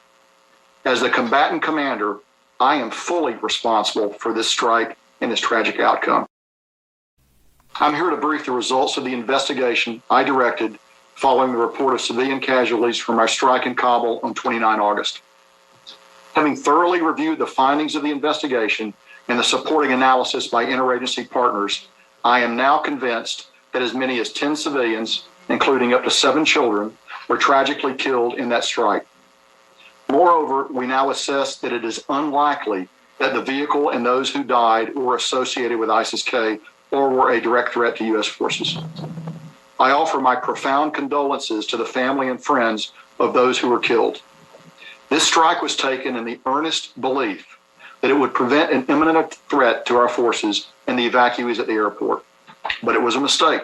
As the combatant commander, I am fully responsible for this strike and this tragic outcome. I'm here to brief the results of the investigation I directed following the report of civilian casualties from our strike in Kabul on 29 August. Having thoroughly reviewed the findings of the investigation and the supporting analysis by interagency partners, I am now convinced that as many as 10 civilians, including up to 7 children, were tragically killed in that strike. Moreover, we now assess that it is unlikely that the vehicle and those who died were associated with ISIS-K or were a direct threat to U.S. forces. I offer my profound condolences to the family and friends of those who were killed. This strike was taken in the earnest belief that it would prevent an imminent threat to our forces and the evacuees at the airport. But it was a mistake,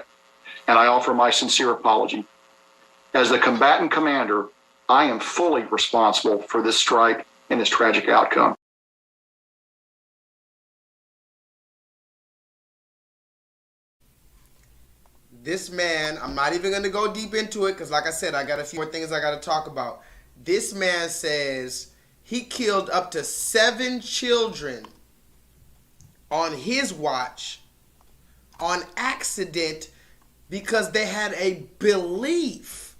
and I offer my sincere apology. As the combatant commander, I am fully responsible for this strike and this tragic outcome. This man, I'm not even going to go deep into it because, like I said, I got a few more things I got to talk about. This man says he killed up to 7 children on his watch on accident because they had a belief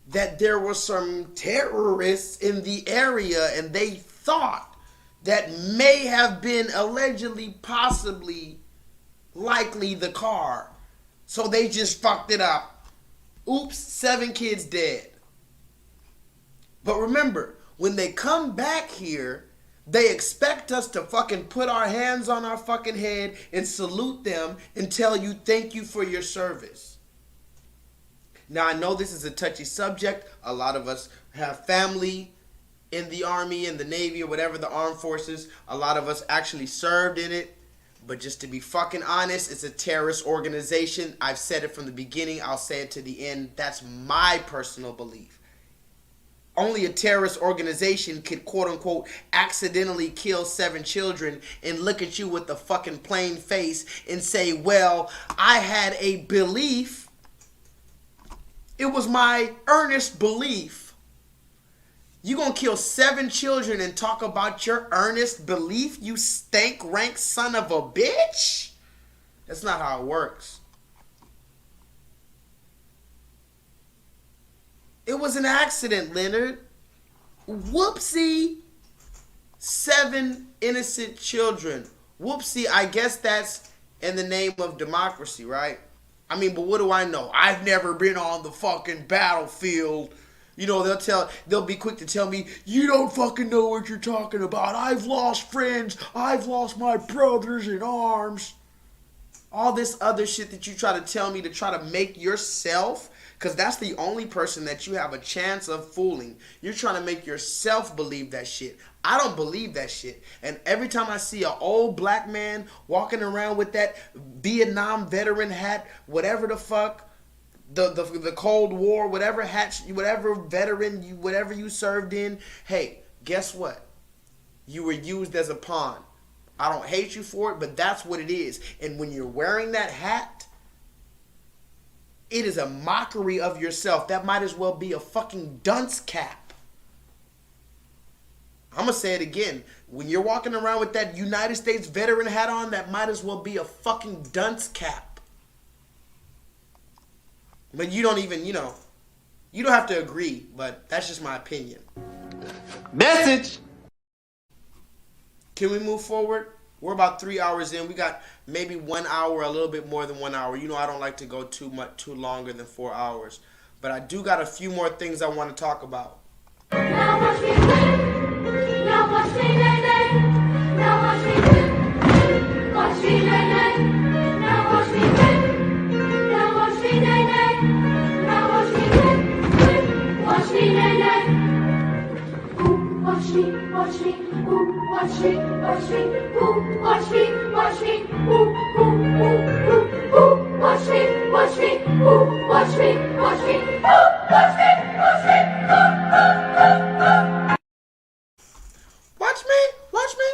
that there were some terrorists in the area and they thought that may have been allegedly, possibly, likely the car. So they just fucked it up. Oops, 7 kids dead. But remember, when they come back here, they expect us to fucking put our hands on our fucking head and salute them and tell you thank you for your service. Now, I know this is a touchy subject. A lot of us have family in the Army, in the Navy, or whatever, the armed forces. A lot of us actually served in it. But just to be fucking honest, it's a terrorist organization. I've said it from the beginning. I'll say it to the end. That's my personal belief. Only a terrorist organization could, quote unquote, accidentally kill 7 children and look at you with a fucking plain face and say, well, I had a belief. It was my earnest belief. You gonna kill 7 children and talk about your earnest belief, you stank rank son of a bitch? That's not how it works. It was an accident, Leonard. Whoopsie. 7 innocent children. Whoopsie, I guess that's in the name of democracy, right? I mean, but what do I know? I've never been on the fucking battlefield. You know, they'll be quick to tell me, you don't fucking know what you're talking about. I've lost friends. I've lost my brothers in arms. All this other shit that you try to tell me to try to make yourself Because that's the only person that you have a chance of fooling. You're trying to make yourself believe that shit. I don't believe that shit. And every time I see an old black man walking around with that Vietnam veteran hat, whatever the fuck, the Cold War, whatever hat, whatever veteran, whatever you served in, hey, guess what? You were used as a pawn. I don't hate you for it, but that's what it is. And when you're wearing that hat, it is a mockery of yourself. That might as well be a fucking dunce cap. I'm going to say it again. When you're walking around with that United States veteran hat on, that might as well be a fucking dunce cap. But you don't even, you don't have to agree, but that's just my opinion. Message! Can we move forward? We're about 3 hours in. We got maybe 1 hour, a little bit more than 1 hour. You know I don't like to go too longer than 4 hours. But I do got a few more things I want to talk about. Now watch me win. Now watch me nay. Now watch me win. Watch me nay. Now watch me win. Now watch me nay. Now watch me win. Watch me nay. Ooh, watch me, watch me. Ooh, watch me, watch me. Ooh, watch me, watch me. Ooh, ooh, ooh, ooh, ooh. Watch me, watch me. Ooh, watch me, watch me. Ooh, watch me, watch me. Ooh, ooh, ooh, ooh. Watch me, watch me.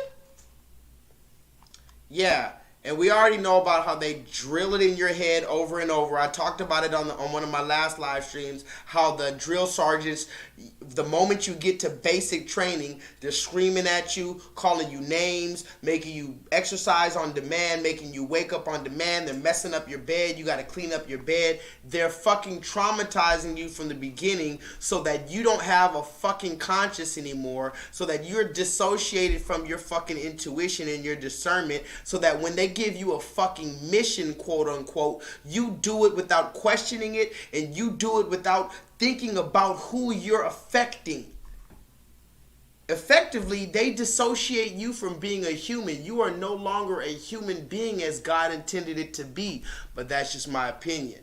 Yeah, and we already know about how they drill it in your head over and over. I talked about it on one of my last live streams, how the drill sergeants, the moment you get to basic training, they're screaming at you, calling you names, making you exercise on demand, making you wake up on demand. They're messing up your bed. You got to clean up your bed. They're fucking traumatizing you from the beginning so that you don't have a fucking conscience anymore, so that you're dissociated from your fucking intuition and your discernment, so that when they give you a fucking mission, quote unquote, you do it without questioning it, and you do it without thinking about who you're affecting. Effectively, they dissociate you from being a human. You are no longer a human being as God intended it to be. But that's just my opinion.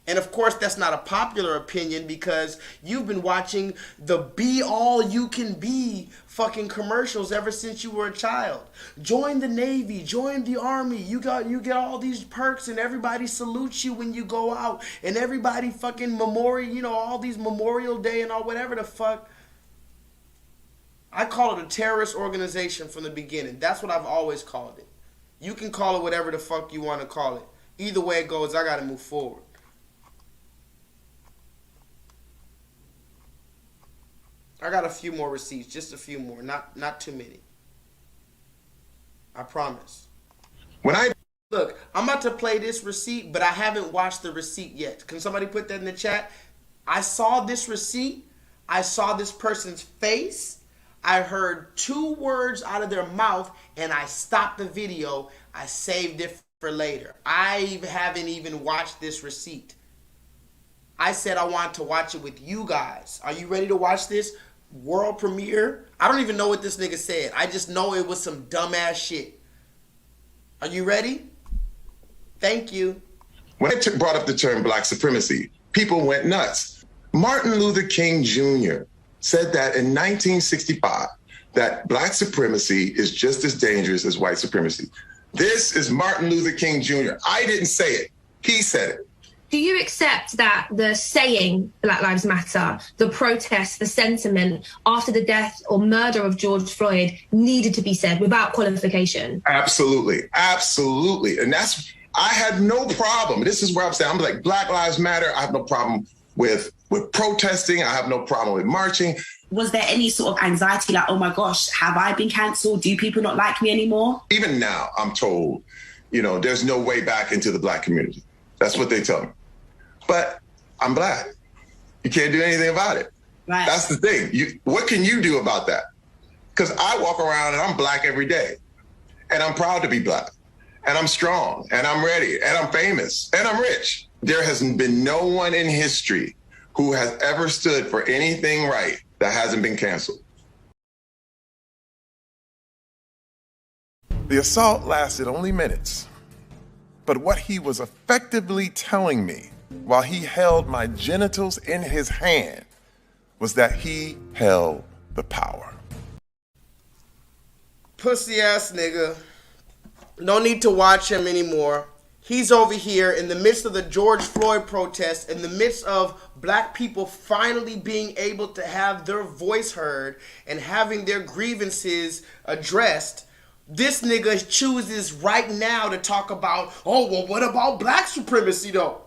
And of course, that's not a popular opinion because you've been watching the be all you can be fucking commercials ever since you were a child. Join the Navy, join the Army. You get all these perks and everybody salutes you when you go out. And everybody fucking all these Memorial Day and all whatever the fuck. I call it a terrorist organization from the beginning. That's what I've always called it. You can call it whatever the fuck you want to call it. Either way it goes, I got to move forward. I got a few more receipts, just a few more, not too many. I promise. Look, I'm about to play this receipt, but I haven't watched the receipt yet. Can somebody put that in the chat? I saw this receipt. I saw this person's face. I heard 2 words out of their mouth, and I stopped the video. I saved it for later. I haven't even watched this receipt. I said I want to watch it with you guys. Are you ready to watch this? World premiere? I don't even know what this nigga said. I just know it was some dumbass shit. Are you ready? Thank you. When I brought up the term black supremacy, people went nuts. Martin Luther King Jr. said that in 1965, that black supremacy is just as dangerous as white supremacy. This is Martin Luther King Jr. I didn't say it. He said it. Do you accept that the saying Black Lives Matter, the protest, the sentiment after the death or murder of George Floyd needed to be said without qualification? Absolutely. Absolutely. And I had no problem. This is where I'm saying, I'm like, Black Lives Matter. I have no problem with protesting. I have no problem with marching. Was there any sort of anxiety like, oh my gosh, have I been cancelled? Do people not like me anymore? Even now, I'm told, there's no way back into the black community. That's what they tell me. But I'm black. You can't do anything about it. Right. That's the thing. What can you do about that? Because I walk around and I'm black every day. And I'm proud to be black. And I'm strong. And I'm ready. And I'm famous. And I'm rich. There has been no one in history who has ever stood for anything right that hasn't been canceled. The assault lasted only minutes. But what he was effectively telling me while he held my genitals in his hand was that he held the power. Pussy ass nigga. No need to watch him anymore. He's over here in the midst of the George Floyd protest, in the midst of black people finally being able to have their voice heard and having their grievances addressed. This nigga chooses right now to talk about, oh, well, what about black supremacy though?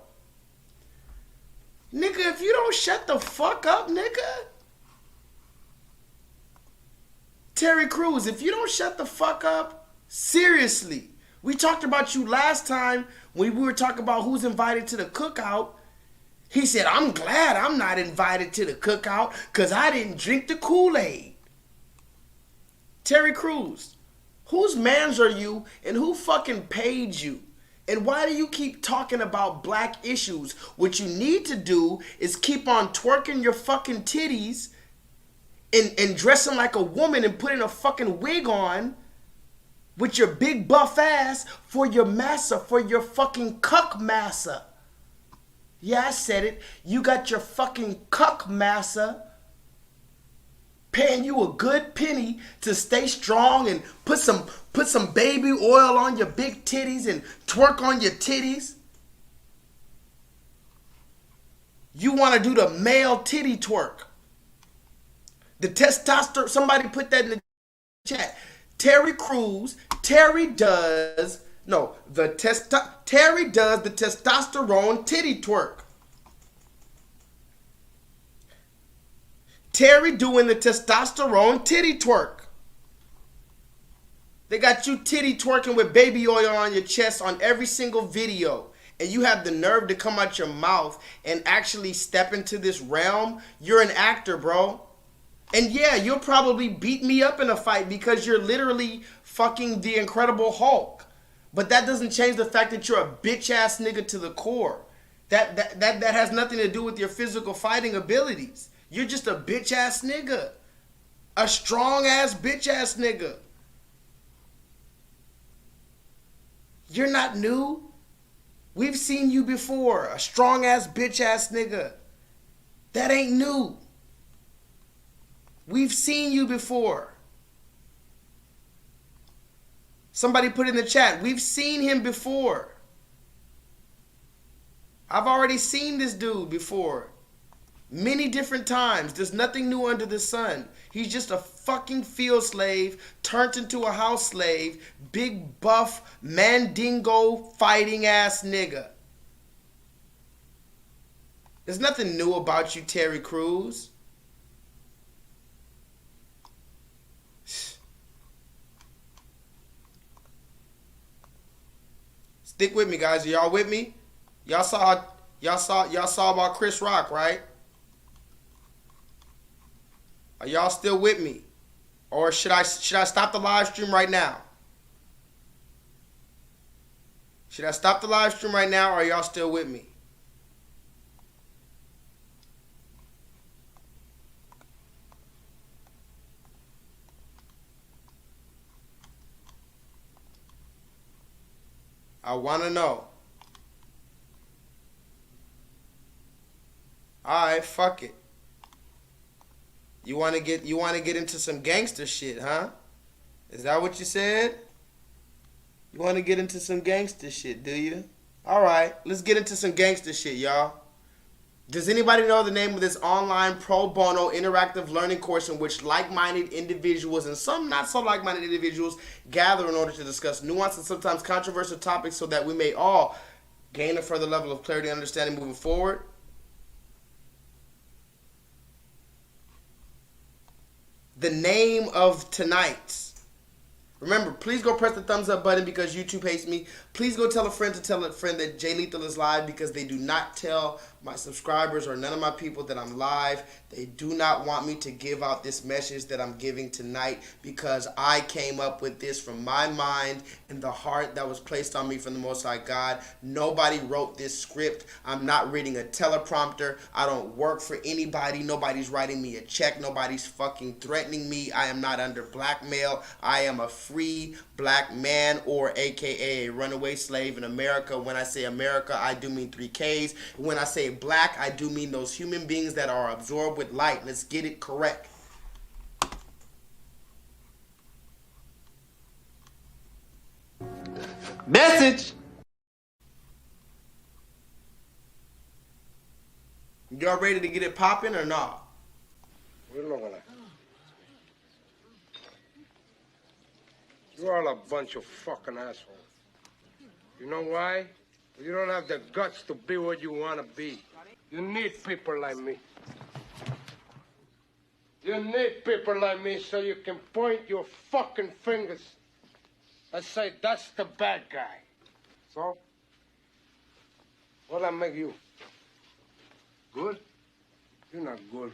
Nigga, if you don't shut the fuck up, nigga. Terry Crews, if you don't shut the fuck up, seriously. We talked about you last time when we were talking about who's invited to the cookout. He said, I'm glad I'm not invited to the cookout because I didn't drink the Kool-Aid. Terry Crews, whose mans are you and who fucking paid you? And why do you keep talking about black issues? What you need to do is keep on twerking your fucking titties and dressing like a woman and putting a fucking wig on with your big buff ass for your massa, for your fucking cuck massa. Yeah, I said it. You got your fucking cuck massa paying you a good penny to stay strong and put some baby oil on your big titties and twerk on your titties. You want to do the male titty twerk. The testosterone, somebody put that in the chat. Terry Crews, Terry does the testosterone titty twerk. Terry doing the testosterone titty twerk. They got you titty twerking with baby oil on your chest on every single video. And you have the nerve to come out your mouth and actually step into this realm. You're an actor, bro. And yeah, you'll probably beat me up in a fight because you're literally fucking the Incredible Hulk. But that doesn't change the fact that you're a bitch ass nigga to the core. That has nothing to do with your physical fighting abilities. You're just a bitch ass nigga. A strong ass bitch ass nigga. You're not new. We've seen you before. A strong ass bitch ass nigga. That ain't new. We've seen you before. Somebody put in the chat, we've seen him before. I've already seen this dude before. Many different times. There's nothing new under the sun. He's just a fucking field slave turned into a house slave, big buff, mandingo fighting ass nigga. There's nothing new about you, Terry Crews. Stick with me, guys. Are y'all with me? Y'all saw about Chris Rock, right? Are y'all still with me? Or should I stop the live stream right now? Should I stop the live stream right now, or are y'all still with me? I want to know. Alright, fuck it. You want to get into some gangster shit, huh? Is that what you said? You want to get into some gangster shit, do you? Alright, let's get into some gangster shit, y'all. Does anybody know the name of this online pro bono interactive learning course in which like-minded individuals and some not so like-minded individuals gather in order to discuss nuanced and sometimes controversial topics so that we may all gain a further level of clarity and understanding moving forward? The name of tonight's. Remember, please go press the thumbs up button because YouTube hates me. Please go tell a friend to tell a friend that J-Lethal is live because they do not tell my subscribers or none of my people that I'm live. They do not want me to give out this message that I'm giving tonight because I came up with this from my mind and the heart that was placed on me from the Most High God. Nobody wrote this script. I'm not reading a teleprompter. I don't work for anybody. Nobody's writing me a check. Nobody's fucking threatening me. I am not under blackmail. I am a free free black man, or AKA a runaway slave in America. When I say America, I do mean 3Ks. When I say black, I do mean those human beings that are absorbed with light. Let's get it correct. Message. Y'all ready to get it popping or not? You're all a bunch of fucking assholes. You know why? You don't have the guts to be what you want to be. You need people like me. You need people like me so you can point your fucking fingers and say, that's the bad guy. So, what'll I make you? Good? You're not good.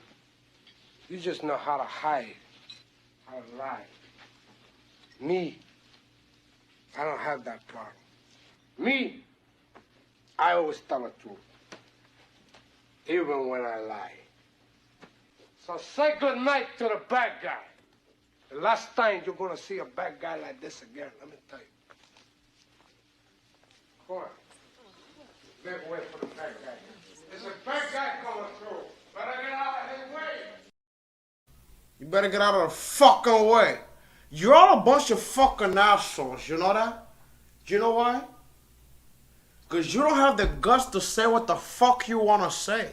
You just know how to hide, how to lie. Me, I don't have that problem. Me, I always tell the truth, even when I lie. So say good night to the bad guy. The last time you're gonna see a bad guy like this again, let me tell you. Come on. Make way for the bad guy. There's a bad guy coming through. Better get out of his way. You better get out of the fucking way. You're all a bunch of fucking assholes, you know that? You know why? Because you don't have the guts to say what the fuck you want to say.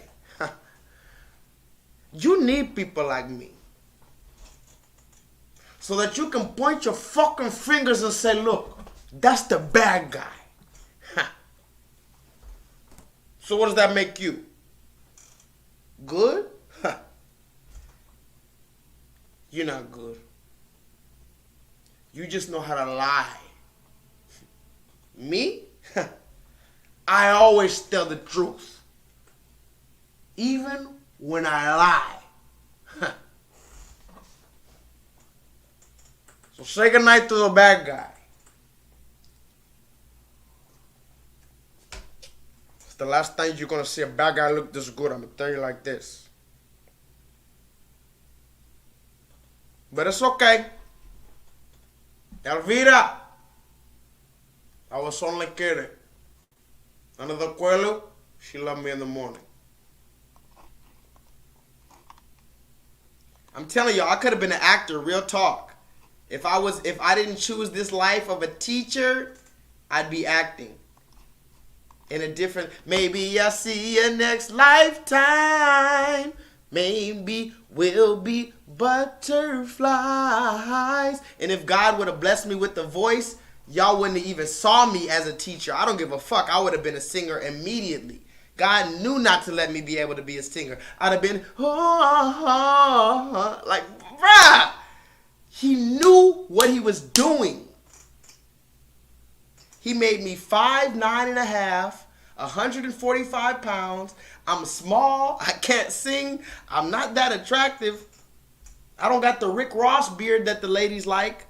You need people like me. So that you can point your fucking fingers and say, look, that's the bad guy. So what does that make you? Good? You're not good. You just know how to lie. Me? I always tell the truth. Even when I lie. So say goodnight to the bad guy. It's the last time you're going to see a bad guy look this good. I'm going to tell you like this. But it's okay. Elvira. I was only kidding. Another Cuelo, she loved me in the morning. I'm telling you, I could have been an actor, real talk. If I didn't choose this life of a teacher, I'd be acting. In a different, maybe I'll see you next lifetime. Maybe we'll be butterflies. And if God would have blessed me with the voice, y'all wouldn't have even saw me as a teacher. I don't give a fuck. I would have been a singer immediately. God knew not to let me be able to be a singer. I'd have been, like, bruh. He knew what he was doing. He made me 5'9½", 145 pounds. I'm small. I can't sing. I'm not that attractive. I don't got the Rick Ross beard that the ladies like.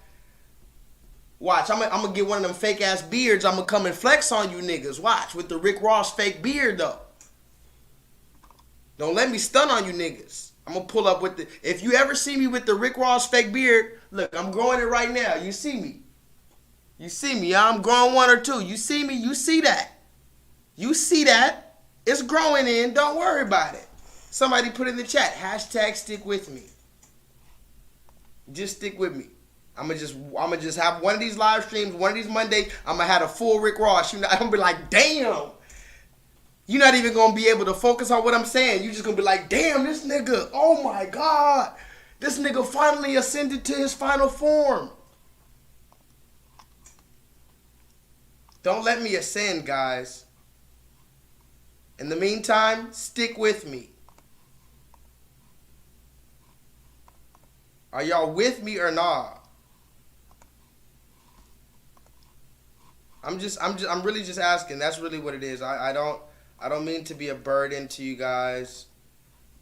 Watch, I'm gonna get one of them fake ass beards. I'm gonna come and flex on you niggas. Watch, with the Rick Ross fake beard though. Don't let me stun on you niggas. I'm gonna pull up with the, if you ever see me with the Rick Ross fake beard, look, I'm growing it right now. You see me. You see me. I'm growing one or two. You see me. You see that. You see that. It's growing in. Don't worry about it. Somebody put in the chat, hashtag stick with me. Just stick with me. I'm gonna just have one of these live streams, one of these Mondays. I'm gonna have a full Rick Ross. I'm gonna be like, damn. You're not even gonna be able to focus on what I'm saying. You're just gonna be like, damn, this nigga. Oh my God, this nigga finally ascended to his final form. Don't let me ascend, guys. In the meantime, stick with me. Are y'all with me or not? I'm really just asking. That's really what it is. I don't mean to be a burden to you guys,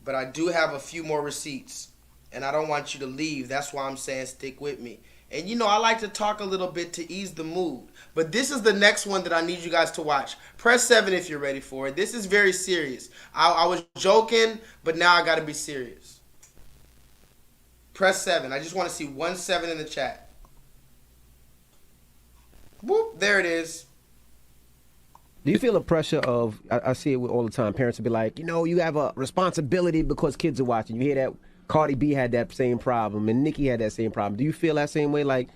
but I do have a few more receipts, and I don't want you to leave. That's why I'm saying stick with me. And you know, I like to talk a little bit to ease the mood, but this is the next one that I need you guys to watch. Press 7 if you're ready for it. This is very serious. I was joking, but now I got to be serious. Press 7. I just want to see 1 7 in the chat. Whoop, there it is. Do you feel the pressure of, I see it all the time, parents will be like, you know, you have a responsibility because kids are watching. You hear that Cardi B had that same problem and Nicki had that same problem. Do you feel that same way, like,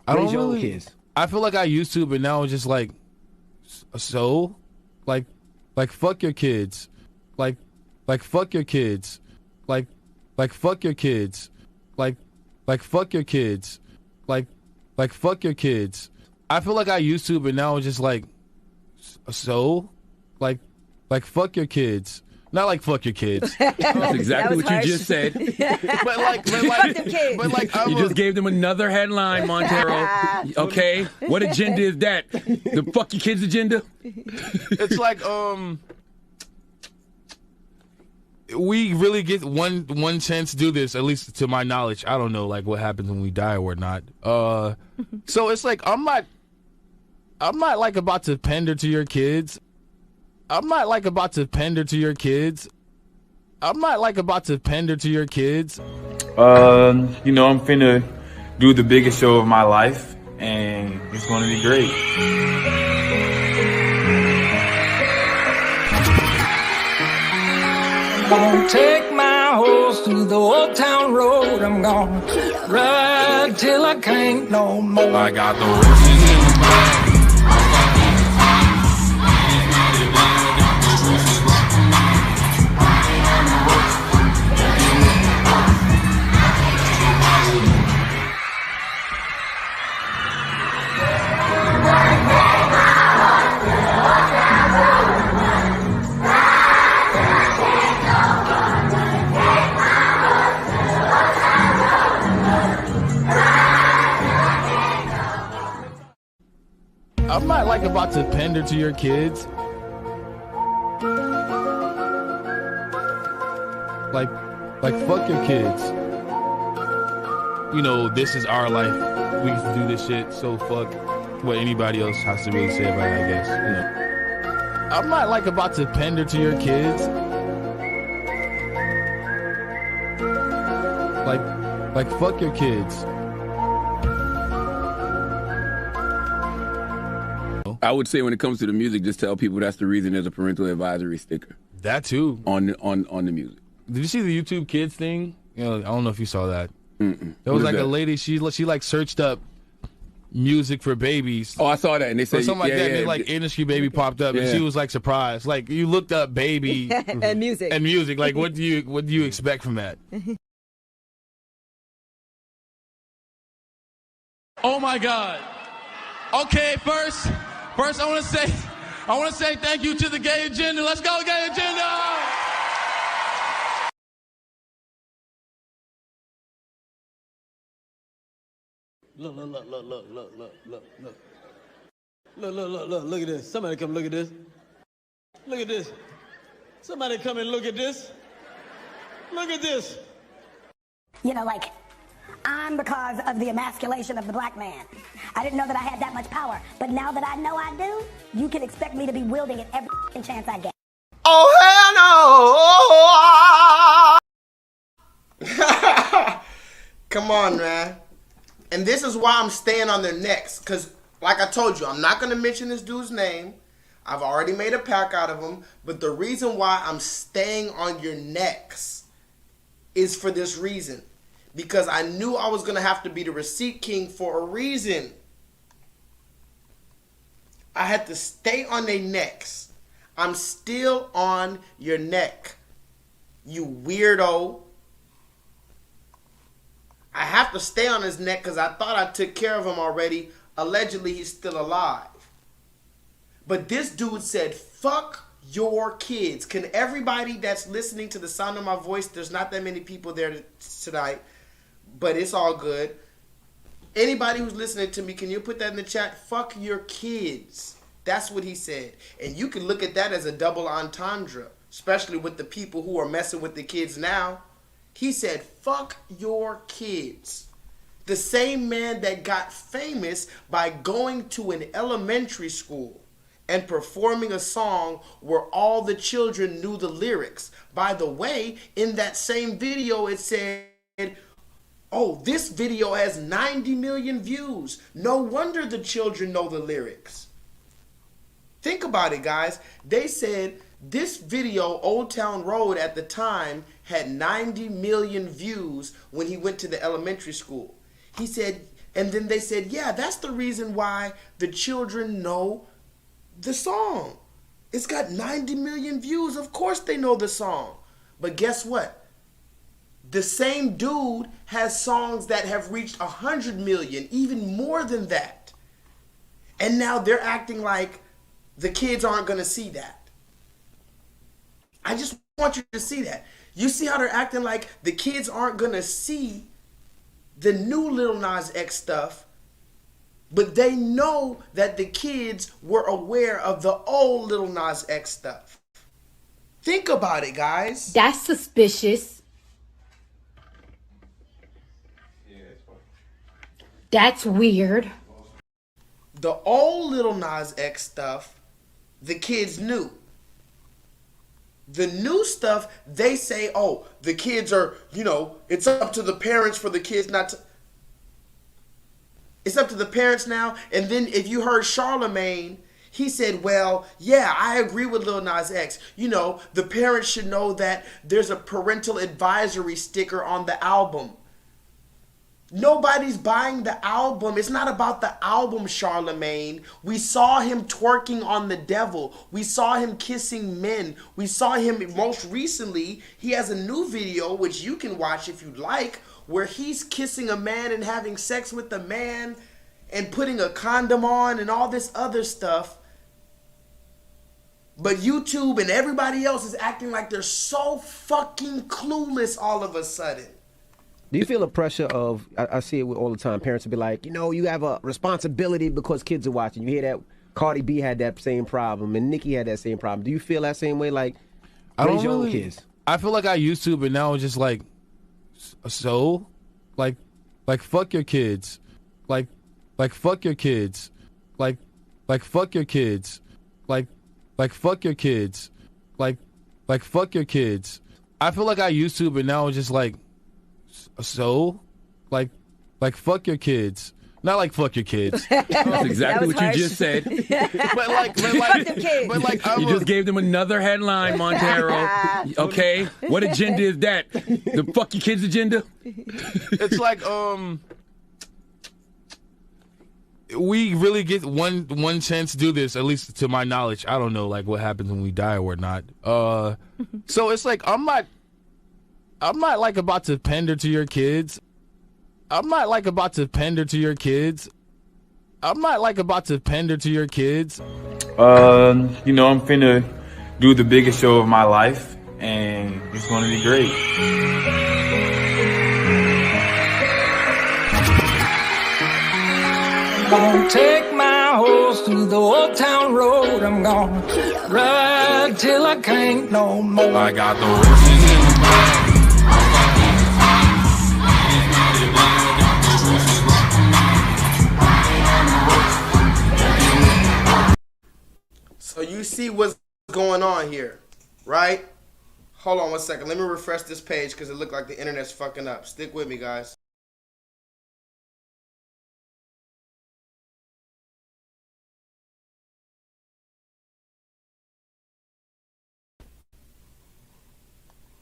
raise your own kids? I feel like I used to, but now it's just like, so? Like fuck your kids. Like fuck your kids. Like fuck your kids. Like fuck your kids. Like fuck your kids. I feel like I used to, but now it's just like, so? Like fuck your kids. Not like fuck your kids. That's exactly what you just said. but like, you just gave them another headline, Montero. Okay, what agenda is that? The fuck your kids agenda? It's like we really get one chance to do this, at least to my knowledge. I don't know like what happens when we die or not. So it's like I'm not like about to pander to your kids. I'm not like about to pander to your kids. I'm not like about to pander to your kids. You know, I'm finna do the biggest show of my life, and it's gonna be great. Gonna take my horse through the old town road. I'm gonna ride till I can't no more. I got the horses in the back. I'm not like about to pander to your kids. Like fuck your kids. You know, this is our life. We get to do this shit, so fuck what anybody else has to really say about it, I guess. You know. I'm not like about to pander to your kids. Like fuck your kids. I would say when it comes to the music, just tell people that's the reason there's a parental advisory sticker. That too. On the music. Did you see the YouTube Kids thing? You know, I don't know if you saw that. Mm-mm. There was like a lady, she like searched up music for babies. Oh, I saw that, and they said something like that. And then, like Industry Baby popped up, and she was like surprised. Like you looked up baby and music. Like what do you expect from that? Oh my God. Okay, first I want to say thank you to the gay agenda. Let's go, gay agenda. Look at this. Somebody come look at this. Look at this. Somebody come and look at this. Look at this. You know, like, I'm because of the emasculation of the black man. I didn't know that I had that much power, but now that I know I do, you can expect me to be wielding it every chance I get. Oh, hell no! Come on, man. And this is why I'm staying on their necks, because, like I told you, I'm not going to mention this dude's name. I've already made a pack out of him, but the reason why I'm staying on your necks is for this reason. Because I knew I was going to have to be the receipt king for a reason. I had to stay on their necks. I'm still on your neck, you weirdo. I have to stay on his neck because I thought I took care of him already. Allegedly, he's still alive. But this dude said, fuck your kids. Can everybody that's listening to the sound of my voice, there's not that many people there tonight, but it's all good. Anybody who's listening to me, can you put that in the chat? Fuck your kids. That's what he said. And you can look at that as a double entendre, especially with the people who are messing with the kids now. He said, fuck your kids. The same man that got famous by going to an elementary school and performing a song where all the children knew the lyrics. By the way, in that same video, it said, Oh, this video has 90 million views. No wonder the children know the lyrics. Think about it, guys. They said this video, Old Town Road, at the time had 90 million views when he went to the elementary school. He said, and then they said, yeah, that's the reason why the children know the song. It's got 90 million views. Of course they know the song. But guess what? The same dude has songs that have reached 100 million, even more than that. And now they're acting like the kids aren't going to see that. I just want you to see that. You see how they're acting like the kids aren't going to see the new Lil Nas X stuff, but they know that the kids were aware of the old Lil Nas X stuff. Think about it, guys. That's suspicious. That's weird. The old Lil Nas X stuff, the kids knew. The new stuff, they say, oh, the kids are, it's up to the parents for the kids not to. It's up to the parents now. And then if you heard Charlemagne, he said, well, yeah, I agree with Lil Nas X. The parents should know that there's a parental advisory sticker on the album. Nobody's buying the album. It's not about the album, Charlemagne. We saw him twerking on the devil. We saw him kissing men. We saw him most recently. He has a new video, which you can watch if you'd like, where he's kissing a man and having sex with a man and putting a condom on and all this other stuff. But YouTube and everybody else is acting like they're so fucking clueless all of a sudden. Do you feel the pressure of, I see it all the time, parents will be like, you have a responsibility because kids are watching. You hear that Cardi B had that same problem and Nicki had that same problem. Do you feel that same way? Like, raise your own kids? I feel like I used to, but now it's just like, so? Like fuck your kids. Like fuck your kids. Like fuck your kids. Like fuck your kids. Like fuck your kids. I feel like I used to, but now it's just like, so? Like fuck your kids. Not like fuck your kids. That's exactly what harsh. You just said. but you just gave them another headline, Montero. Okay? What agenda is that? The fuck your kids agenda? It's like, we really get one chance to do this, at least to my knowledge. I don't know like what happens when we die or whatnot. So it's like I'm not like about to pander to your kids. I'm not like about to pander to your kids. I'm not like about to pander to your kids. I'm finna do the biggest show of my life, and it's gonna be great. Gonna take my horse through the old town road. I'm gonna ride till I can't no more. I got the horses in the back. So you see what's going on here, right? Hold on one second. Let me refresh this page because it looked like the internet's fucking up. Stick with me, guys.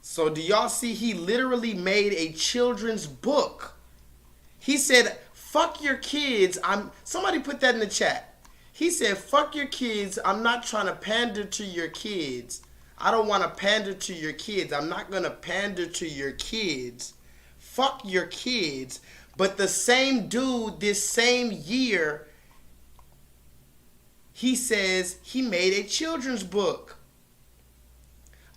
So do y'all see he literally made a children's book? He said, fuck your kids. Somebody put that in the chat. He said, fuck your kids. I'm not trying to pander to your kids. I don't want to pander to your kids. I'm not going to pander to your kids. Fuck your kids. But the same dude this same year, he says he made a children's book.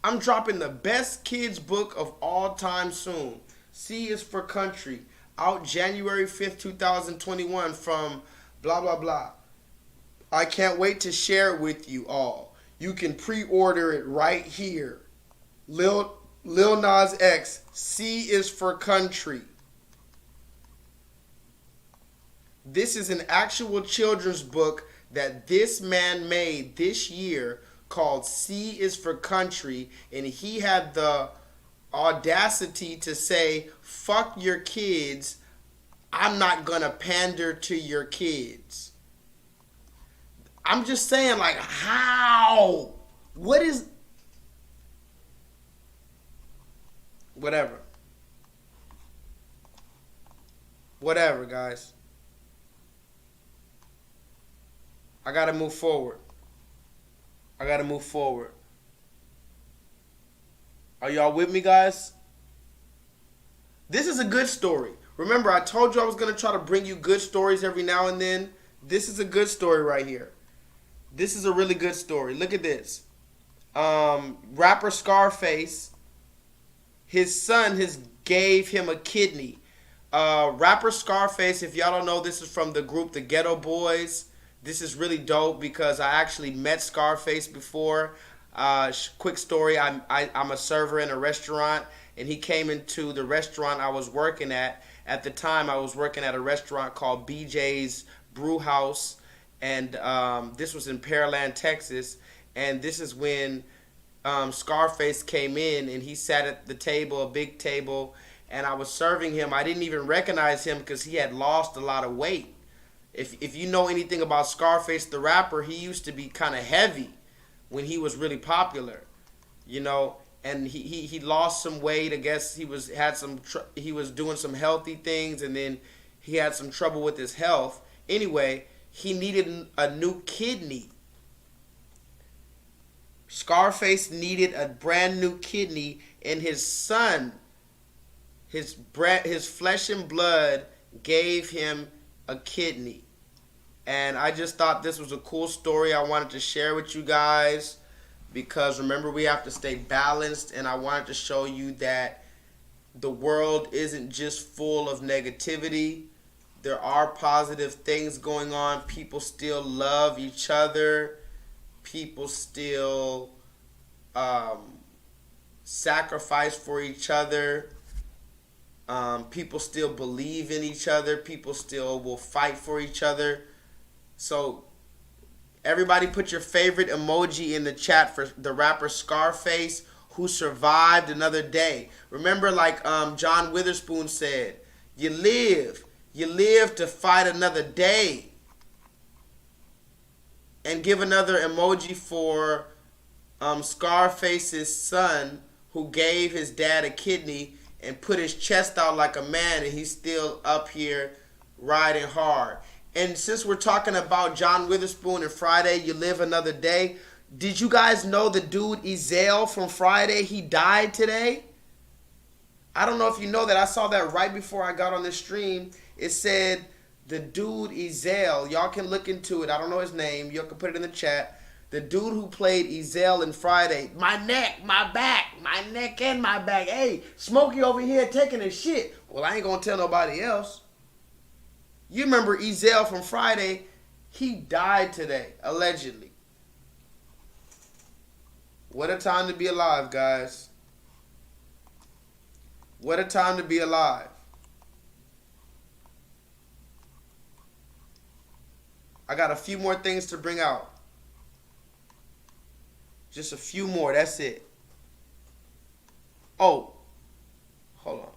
I'm dropping the best kids book of all time soon. C is for Country. Out January 5th, 2021 from blah, blah, blah. I can't wait to share it with you all. You can pre-order it right here. Lil Nas X, C is for Country. This is an actual children's book that this man made this year called C is for Country, and he had the audacity to say, fuck your kids, I'm not gonna pander to your kids. I'm just saying, like, how? What is... Whatever. Whatever, guys. I gotta move forward. I gotta move forward. Are y'all with me, guys? This is a good story. Remember, I told you I was gonna try to bring you good stories every now and then. This is a good story right here. This is a really good story. Look at this. Rapper Scarface, his son gave him a kidney. Rapper Scarface, if y'all don't know, this is from the group The Ghetto Boys. This is really dope because I actually met Scarface before. Quick story, I'm a server in a restaurant, and he came into the restaurant I was working at. At the time, I was working at a restaurant called BJ's Brew House, and this was in Pearland, Texas. And this is when Scarface came in, and he sat at the table, a big table, and I was serving him. I didn't even recognize him because he had lost a lot of weight. If you know anything about Scarface the rapper, he used to be kind of heavy when he was really popular, you know, and he lost some weight. I guess he was doing some healthy things, and then he had some trouble with his health. Anyway, he needed a new kidney. Scarface needed a brand new kidney, and his son, his flesh and blood, gave him a kidney. And I just thought this was a cool story I wanted to share with you guys, because remember, we have to stay balanced, and I wanted to show you that the world isn't just full of negativity. There are positive things going on. People still love each other. People still sacrifice for each other. People still believe in each other. People still will fight for each other. So everybody put your favorite emoji in the chat for the rapper Scarface, who survived another day. Remember, like John Witherspoon said, you live to fight another day. And give another emoji for Scarface's son, who gave his dad a kidney and put his chest out like a man, and he's still up here riding hard. And since we're talking about John Witherspoon and Friday, You Live Another Day, did you guys know the dude Ezell from Friday, he died today? I don't know if you know that. I saw that right before I got on this stream. It said the dude Ezell, y'all can look into it. I don't know his name. You can put it in the chat. The dude who played Ezell in Friday. My neck, my back, my neck and my back. Hey, Smokey over here taking a shit. Well, I ain't gonna tell nobody else. You remember Ezell from Friday? He died today, allegedly. What a time to be alive, guys. What a time to be alive. I got a few more things to bring out. Just a few more, that's it. Oh, hold on.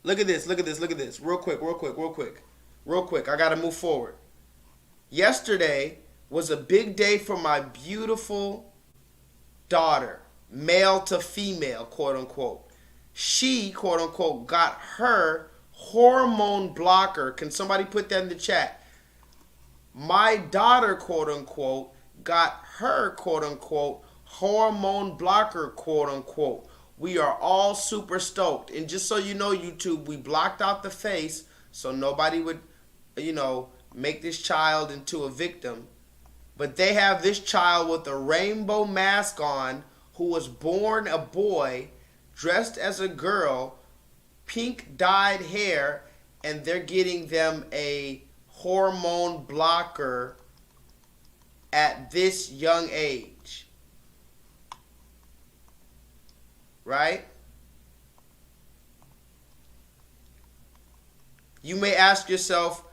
Look at this, look at this, look at this. Real quick. I gotta move forward. Yesterday was a big day for my beautiful daughter, male to female, quote unquote. She, quote unquote, got her hormone blocker. Can somebody put that in the chat? My daughter, quote unquote, got her, quote unquote, hormone blocker, quote unquote. We are all super stoked. And just so you know, YouTube, we blocked out the face so nobody would, make this child into a victim. But they have this child with a rainbow mask on, who was born a boy, dressed as a girl, pink dyed hair, and they're getting them a hormone blocker at this young age. Right? You may ask yourself,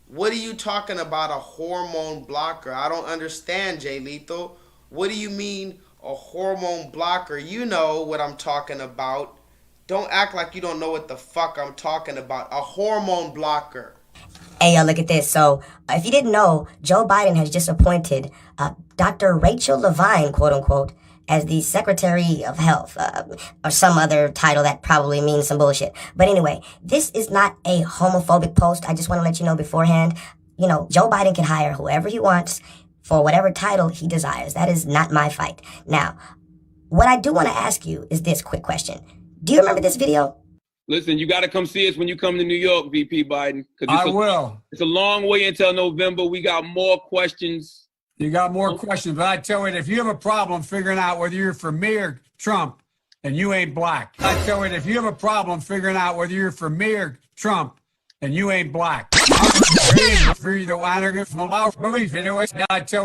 what are you talking about, a hormone blocker? I don't understand, J-Lethal. What do you mean a hormone blocker. You know what I'm talking about. Don't act like you don't know what the fuck I'm talking about. A hormone blocker. Hey, look at this. So, if you didn't know, Joe Biden has just appointed Dr. Rachel Levine, quote unquote, as the Secretary of Health, or some other title that probably means some bullshit. But anyway, this is not a homophobic post. I just want to let you know beforehand, you know, Joe Biden can hire whoever he wants for whatever title he desires. That is not my fight. Now, what I do want to ask you is this quick question. Do you remember this video? Listen, you got to come see us when you come to New York, VP Biden. I will. It's a long way until November. We got more questions. You got more questions, but I tell you, if you have a problem figuring out whether you're for me or Trump, and you ain't black. I tell you, if you have a problem figuring out whether you're for me or Trump, and you ain't black. I tell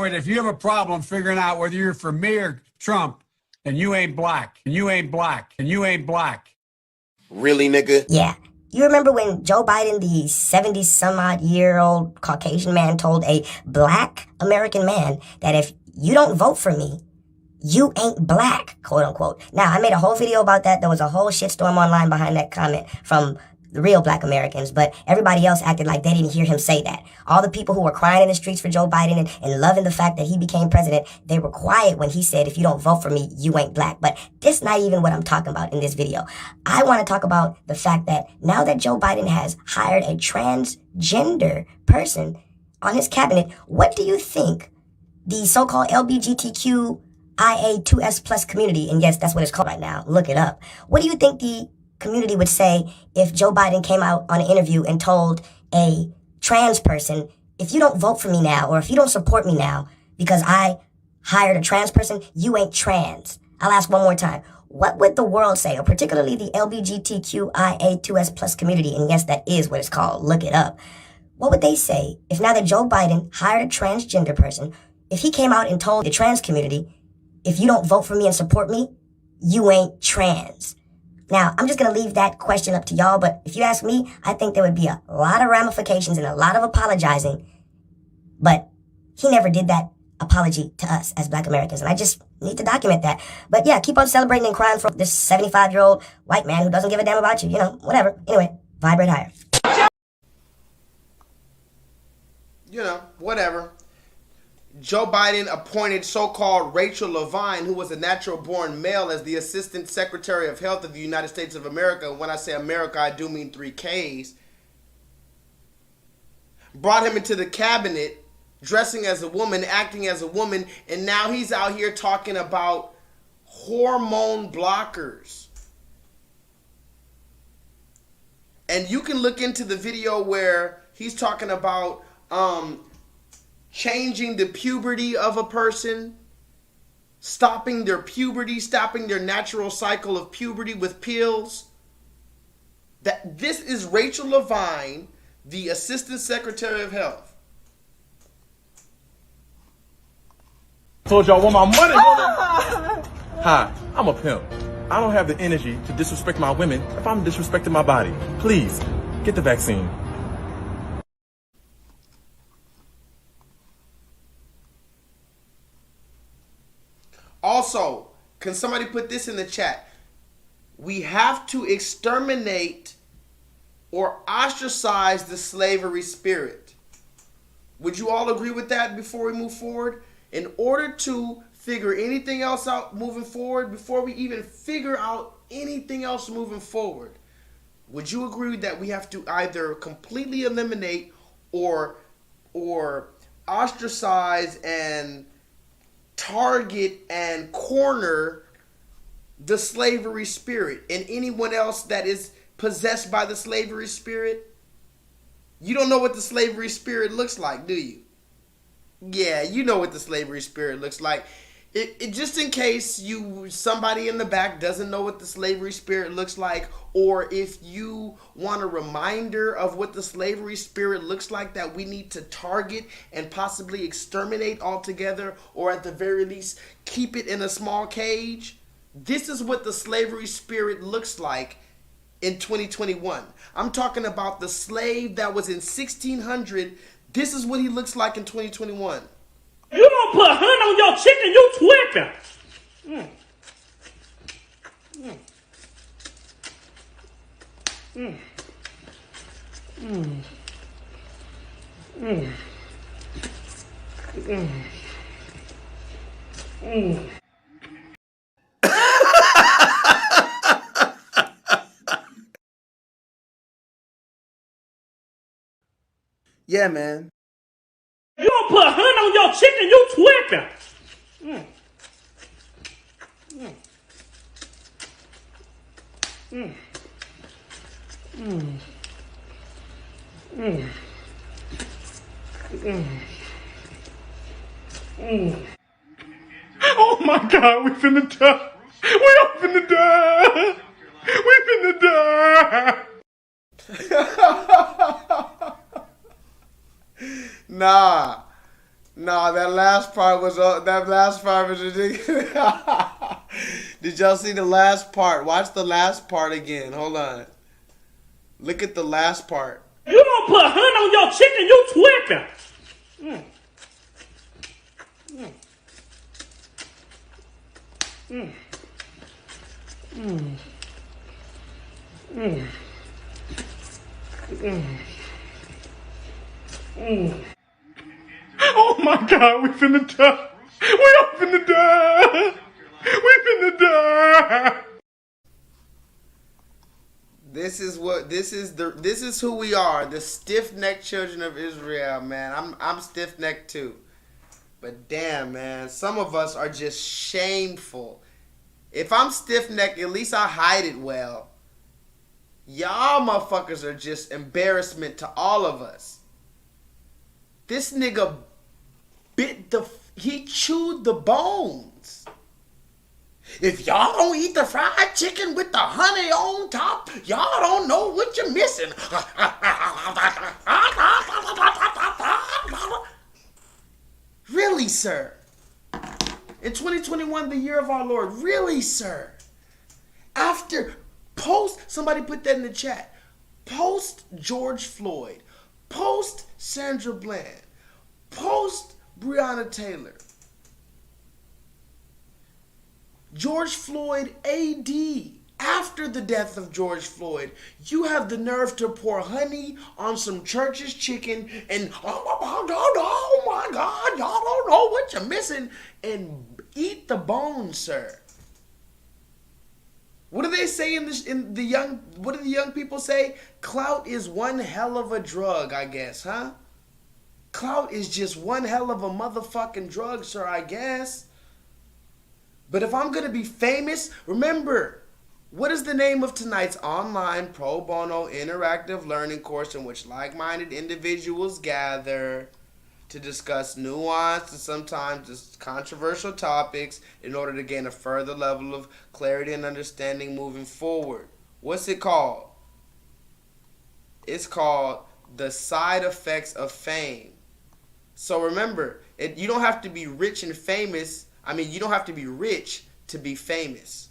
you, if you have a problem figuring out whether you're for me or Trump, and you ain't black, and you ain't black, and you ain't black. Really, nigga? Yeah. You remember when Joe Biden, the 70-some-odd-year-old Caucasian man, told a black American man that if you don't vote for me, you ain't black, quote unquote. Now, I made a whole video about that. There was a whole shitstorm online behind that comment from the real black Americans, but everybody else acted like they didn't hear him say that. All the people who were crying in the streets for Joe Biden and loving the fact that he became president, they were quiet when he said, if you don't vote for me, you ain't black. But that's not even what I'm talking about in this video. I want to talk about the fact that now that Joe Biden has hired a transgender person on his cabinet, what do you think the so-called LGBTQIA2S plus community, and yes, that's what it's called right now, look it up. What do you think the community would say if Joe Biden came out on an interview and told a trans person, if you don't vote for me now, or if you don't support me now because I hired a trans person, you ain't trans? I'll ask one more time. What would the world say, or particularly the LGBTQIA2S plus community, and yes, that is what it's called, look it up. What would they say if now that Joe Biden hired a transgender person, if he came out and told the trans community, if you don't vote for me and support me, you ain't trans? Now, I'm just going to leave that question up to y'all, but if you ask me, I think there would be a lot of ramifications and a lot of apologizing, but he never did that apology to us as black Americans, and I just need to document that. But yeah, keep on celebrating and crying for this 75-year-old white man who doesn't give a damn about you, you know, whatever. Anyway, vibrate higher. You know, whatever. Joe Biden appointed so-called Rachel Levine, who was a natural-born male, as the Assistant Secretary of Health of the United States of America. When I say America, I do mean 3 Ks. Brought him into the cabinet, dressing as a woman, acting as a woman, and now he's out here talking about hormone blockers. And you can look into the video where he's talking about changing the puberty of a person, stopping their puberty, stopping their natural cycle of puberty with pills. That this is Rachel Levine, the Assistant Secretary of Health. Told y'all I want my money. Hi, I'm a pimp. I don't have the energy to disrespect my women if I'm disrespecting my body. Please, get the vaccine. Also, can somebody put this in the chat? We have to exterminate or ostracize the slavery spirit. Would you all agree with that before we move forward? In order to figure anything else out moving forward, before we even figure out anything else moving forward, would you agree that we have to either completely eliminate or ostracize and target and corner the slavery spirit and anyone else that is possessed by the slavery spirit? You don't know what the slavery spirit looks like, do you? Yeah, you know what the slavery spirit looks like. It just in case somebody in the back doesn't know what the slavery spirit looks like, or if you want a reminder of what the slavery spirit looks like that we need to target and possibly exterminate altogether, or at the very least keep it in a small cage. This is what the slavery spirit looks like in 2021. I'm talking about the slave that was in 1600. This is what he looks like in 2021. You don't put honey on your chicken, you tripping. Yeah, man. You don't put honey on your chicken, you twipping. Oh my God, we finna die. We all finna die. We finna die. Nah, that last part was ridiculous. Did y'all see the last part? Watch the last part again. Hold on. Look at the last part. You don't put honey on your chicken, you twipping. Oh my God, we finna die. We all finna die. We finna die. This is who we are, the stiff-necked children of Israel, man. I'm stiff-necked too. But damn, man, some of us are just shameful. If I'm stiff-necked, at least I hide it well. Y'all motherfuckers are just embarrassment to all of us. This nigga he chewed the bones. If y'all don't eat the fried chicken with the honey on top, y'all don't know what you're missing. Really, sir? In 2021, the year of our Lord, really, sir? Somebody put that in the chat. Post George Floyd, post Sandra Bland, post Breonna Taylor. George Floyd AD, after the death of George Floyd, you have the nerve to pour honey on some church's chicken and, oh my God, y'all don't know what you're missing, and eat the bones, sir. What do they say what do the young people say? Clout is one hell of a drug, I guess, huh? Clout is just one hell of a motherfucking drug, sir, I guess. But if I'm going to be famous, remember, what is the name of tonight's online pro bono interactive learning course in which like-minded individuals gather to discuss nuanced and sometimes controversial topics in order to gain a further level of clarity and understanding moving forward? What's it called? It's called The Side Effects of Fame. So remember, you don't have to be rich and famous. You don't have to be rich to be famous.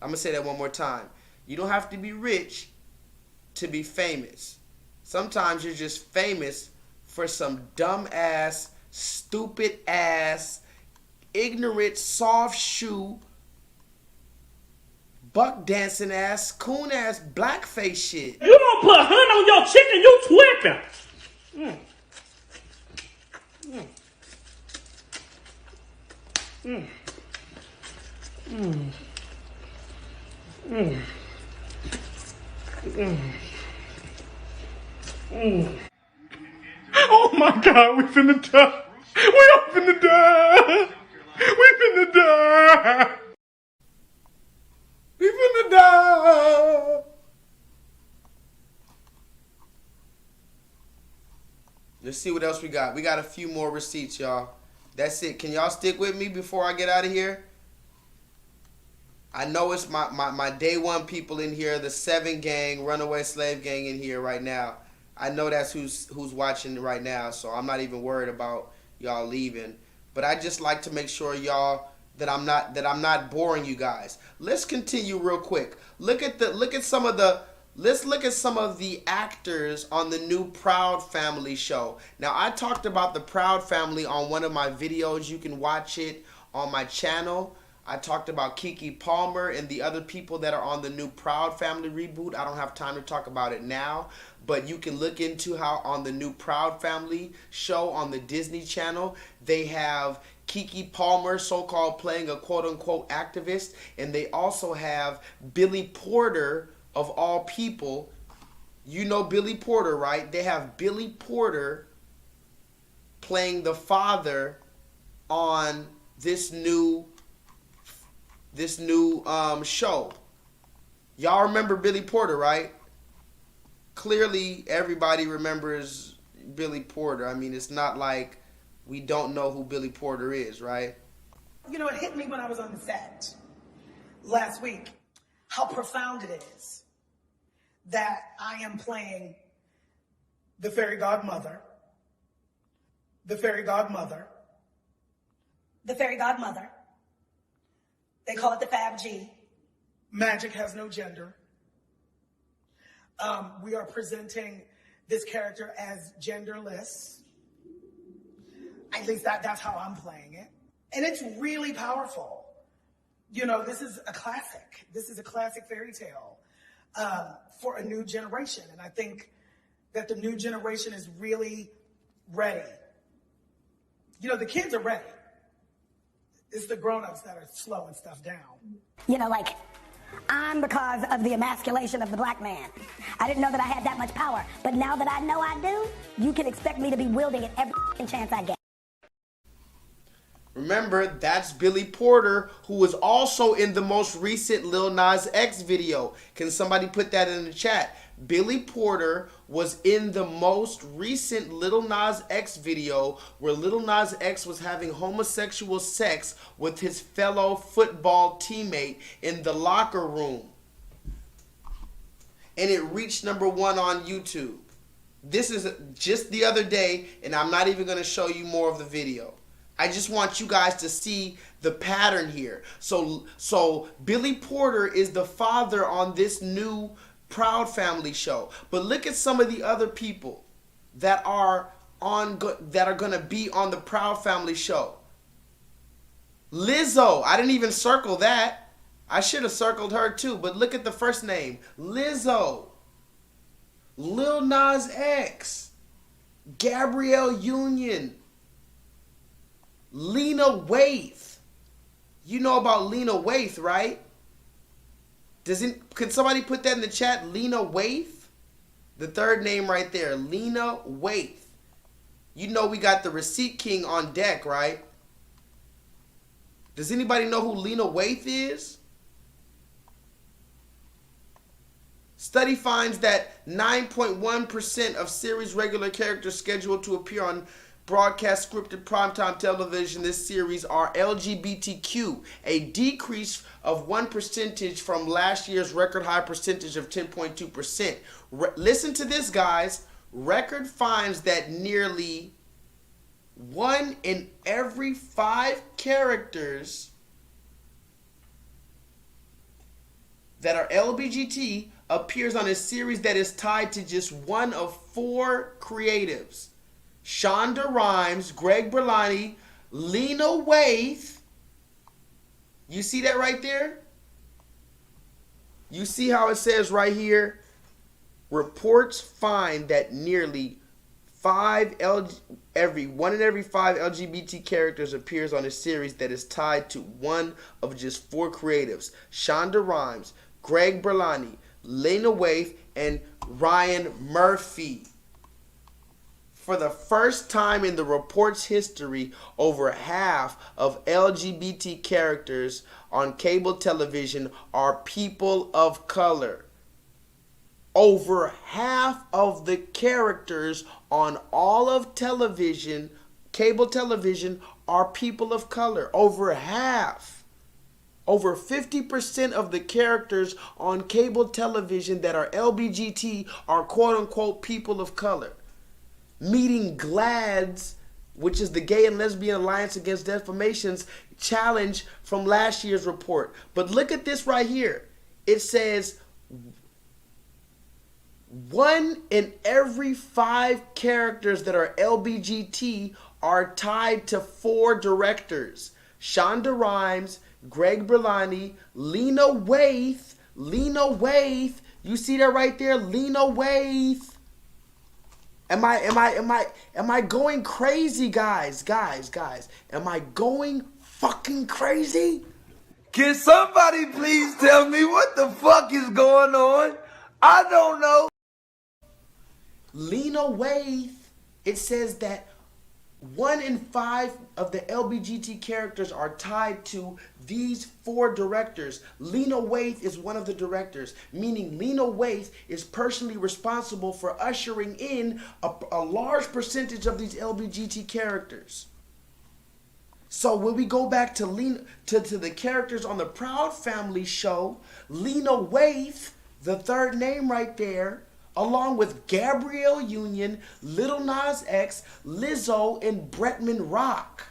I'm going to say that one more time. You don't have to be rich to be famous. Sometimes you're just famous for some dumb-ass, stupid-ass, ignorant, soft shoe, buck-dancing-ass, coon-ass, blackface shit. You don't put honey on your chicken, you twipping. Oh my God, we finna die. We all finna die. We finna die. We finna die. Let's see what else we got. We got a few more receipts, y'all. That's it. Can y'all stick with me before I get out of here? I know it's my day one people in here, the 7 gang, runaway slave gang in here right now. I know that's who's watching right now, so I'm not even worried about y'all leaving. But I just like to make sure y'all that I'm not boring you guys. Let's continue real quick. Let's look at some of the actors on the new Proud Family show. Now, I talked about the Proud Family on one of my videos. You can watch it on my channel. I talked about Keke Palmer and the other people that are on the new Proud Family reboot. I don't have time to talk about it now, but you can look into how on the new Proud Family show on the Disney Channel, they have Keke Palmer, so-called playing a quote-unquote activist, and they also have Billy Porter, of all people. You know Billy Porter, right? They have Billy Porter playing the father on this new show. Y'all remember Billy Porter, right? Clearly everybody remembers Billy Porter. I mean, it's not like we don't know who Billy Porter is, right? You know, it hit me when I was on the set last week how profound it is that I am playing the fairy godmother, the fairy godmother, the fairy godmother. They call it the Fab G. Magic has no gender. We are presenting this character as genderless. At least that's how I'm playing it. And it's really powerful. You know, this is a classic. This is a classic fairy tale for a new generation. And I think that the new generation is really ready. You know, the kids are ready. It's the grown-ups that are slowing stuff down. You know, like, I'm because of the emasculation of the black man. I didn't know that I had that much power. But now that I know I do, you can expect me to be wielding it every chance I get. Remember, that's Billy Porter, who was also in the most recent Lil Nas X video. Can somebody put that in the chat? Billy Porter was in the most recent Lil Nas X video where Lil Nas X was having homosexual sex with his fellow football teammate in the locker room. And it reached #1 on YouTube. This is just the other day, and I'm not even going to show you more of the video. I just want you guys to see the pattern here. So Billy Porter is the father on this new Proud Family show. But look at some of the other people that are going to be on the Proud Family show. Lizzo, I didn't even circle that. I should have circled her too, but look at the first name. Lizzo. Lil Nas X. Gabrielle Union. Lena Waithe. You know about Lena Waithe, right? Could somebody put that in the chat? Lena Waithe? The third name right there. Lena Waithe. You know we got the Receipt King on deck, right? Does anybody know who Lena Waithe is? Study finds that 9.1% of series regular characters scheduled to appear on broadcast scripted primetime television this series are LGBTQ, a decrease of 1% from last year's record high percentage of 10.2%. Listen to this, guys. Record finds that nearly 1 in every 5 characters that are LGBT appears on a series that is tied to just one of 4 creatives. Shonda Rhimes, Greg Berlanti, Lena Waithe. You see that right there? You see how it says right here? Reports find that nearly 1 in every 5 LGBT characters appears on a series that is tied to one of just 4 creatives. Shonda Rhimes, Greg Berlanti, Lena Waithe, and Ryan Murphy. For the first time in the report's history, over half of LGBT characters on cable television are people of color. Over half of the characters on all of television, cable television, are people of color. Over half. Over 50% of the characters on cable television that are LGBT are quote-unquote people of color. Meeting GLAAD's, which is the Gay and Lesbian Alliance Against Defamation's challenge from last year's report. But look at this right here. It says 1 in every 5 characters that are LGBT are tied to 4 directors. Shonda Rhimes, Greg Berlani, Lena Waithe. Lena Waithe. You see that right there? Lena Waithe. Am I going crazy, guys? Guys. Am I going fucking crazy? Can somebody please tell me what the fuck is going on? I don't know. Lena Waithe, it says that 1 in 5 of the LBGT characters are tied to these 4 directors. Lena Waithe is one of the directors, meaning Lena Waithe is personally responsible for ushering in a large percentage of these LBGT characters. So when we go back to the characters on the Proud Family show, Lena Waithe, the third name right there, along with Gabrielle Union, Lil Nas X, Lizzo, and Bretman Rock.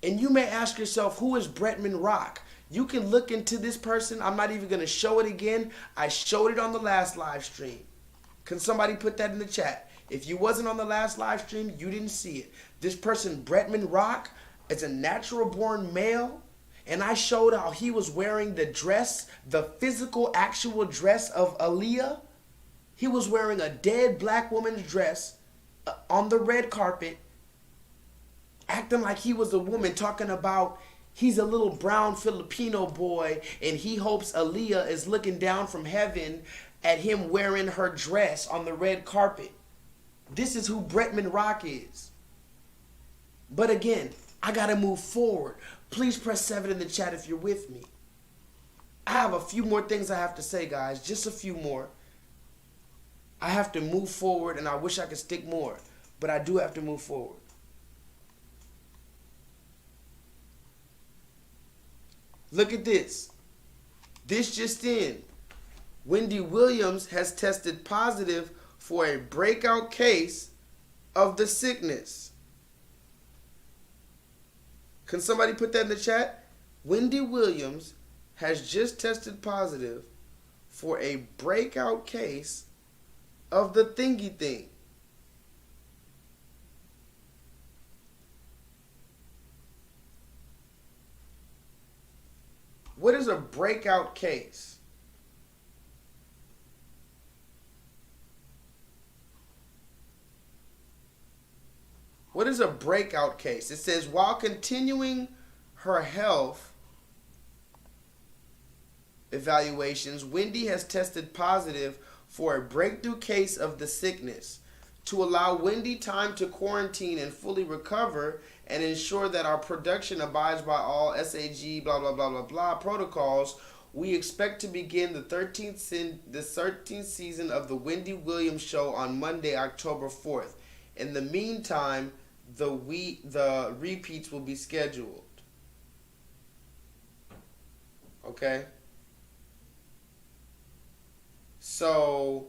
And you may ask yourself, who is Bretman Rock? You can look into this person. I'm not even going to show it again. I showed it on the last live stream. Can somebody put that in the chat? If you wasn't on the last live stream, you didn't see it. This person, Bretman Rock, is a natural born male. And I showed how he was wearing the dress, the physical, actual dress of Aaliyah. He was wearing a dead black woman's dress on the red carpet, acting like he was a woman, talking about he's a little brown Filipino boy and he hopes Aaliyah is looking down from heaven at him wearing her dress on the red carpet. This is who Bretman Rock is. But again, I gotta move forward. Please press 7 in the chat if you're with me. I have a few more things I have to say, guys. Just a few more. I have to move forward, and I wish I could stick more, but I do have to move forward. Look at this. This just in. Wendy Williams has tested positive for a breakout case of the sickness. Can somebody put that in the chat? Wendy Williams has just tested positive for a breakout case of the thingy thing. What is a breakout case? What is a breakout case? It says, while continuing her health evaluations, Wendy has tested positive for a breakthrough case of the sickness. To allow Wendy time to quarantine and fully recover and ensure that our production abides by all SAG blah blah blah blah blah protocols, we expect to begin the 13th season of the Wendy Williams Show on Monday, October 4th. In the meantime, the repeats will be scheduled. Okay? So,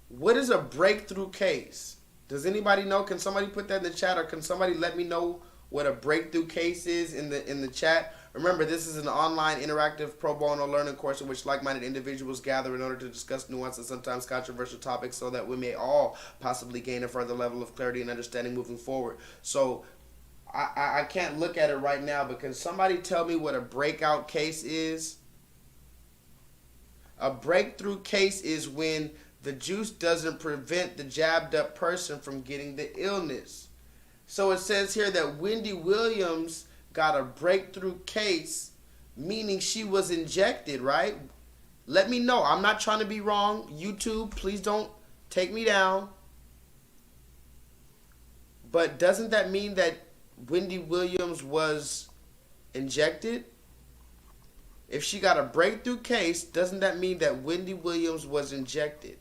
what is a breakthrough case? Does anybody know? Can somebody put that in the chat, or can somebody let me know what a breakthrough case is in the chat? Remember, this is an online interactive pro bono learning course in which like-minded individuals gather in order to discuss nuanced and sometimes controversial topics so that we may all possibly gain a further level of clarity and understanding moving forward. So I can't look at it right now, but can somebody tell me what a breakout case is? A breakthrough case is when the juice doesn't prevent the jabbed up person from getting the illness. So it says here that Wendy Williams got a breakthrough case, meaning she was injected, right? Let me know. I'm not trying to be wrong. YouTube, please don't take me down. But doesn't that mean that Wendy Williams was injected? If she got a breakthrough case, doesn't that mean that Wendy Williams was injected?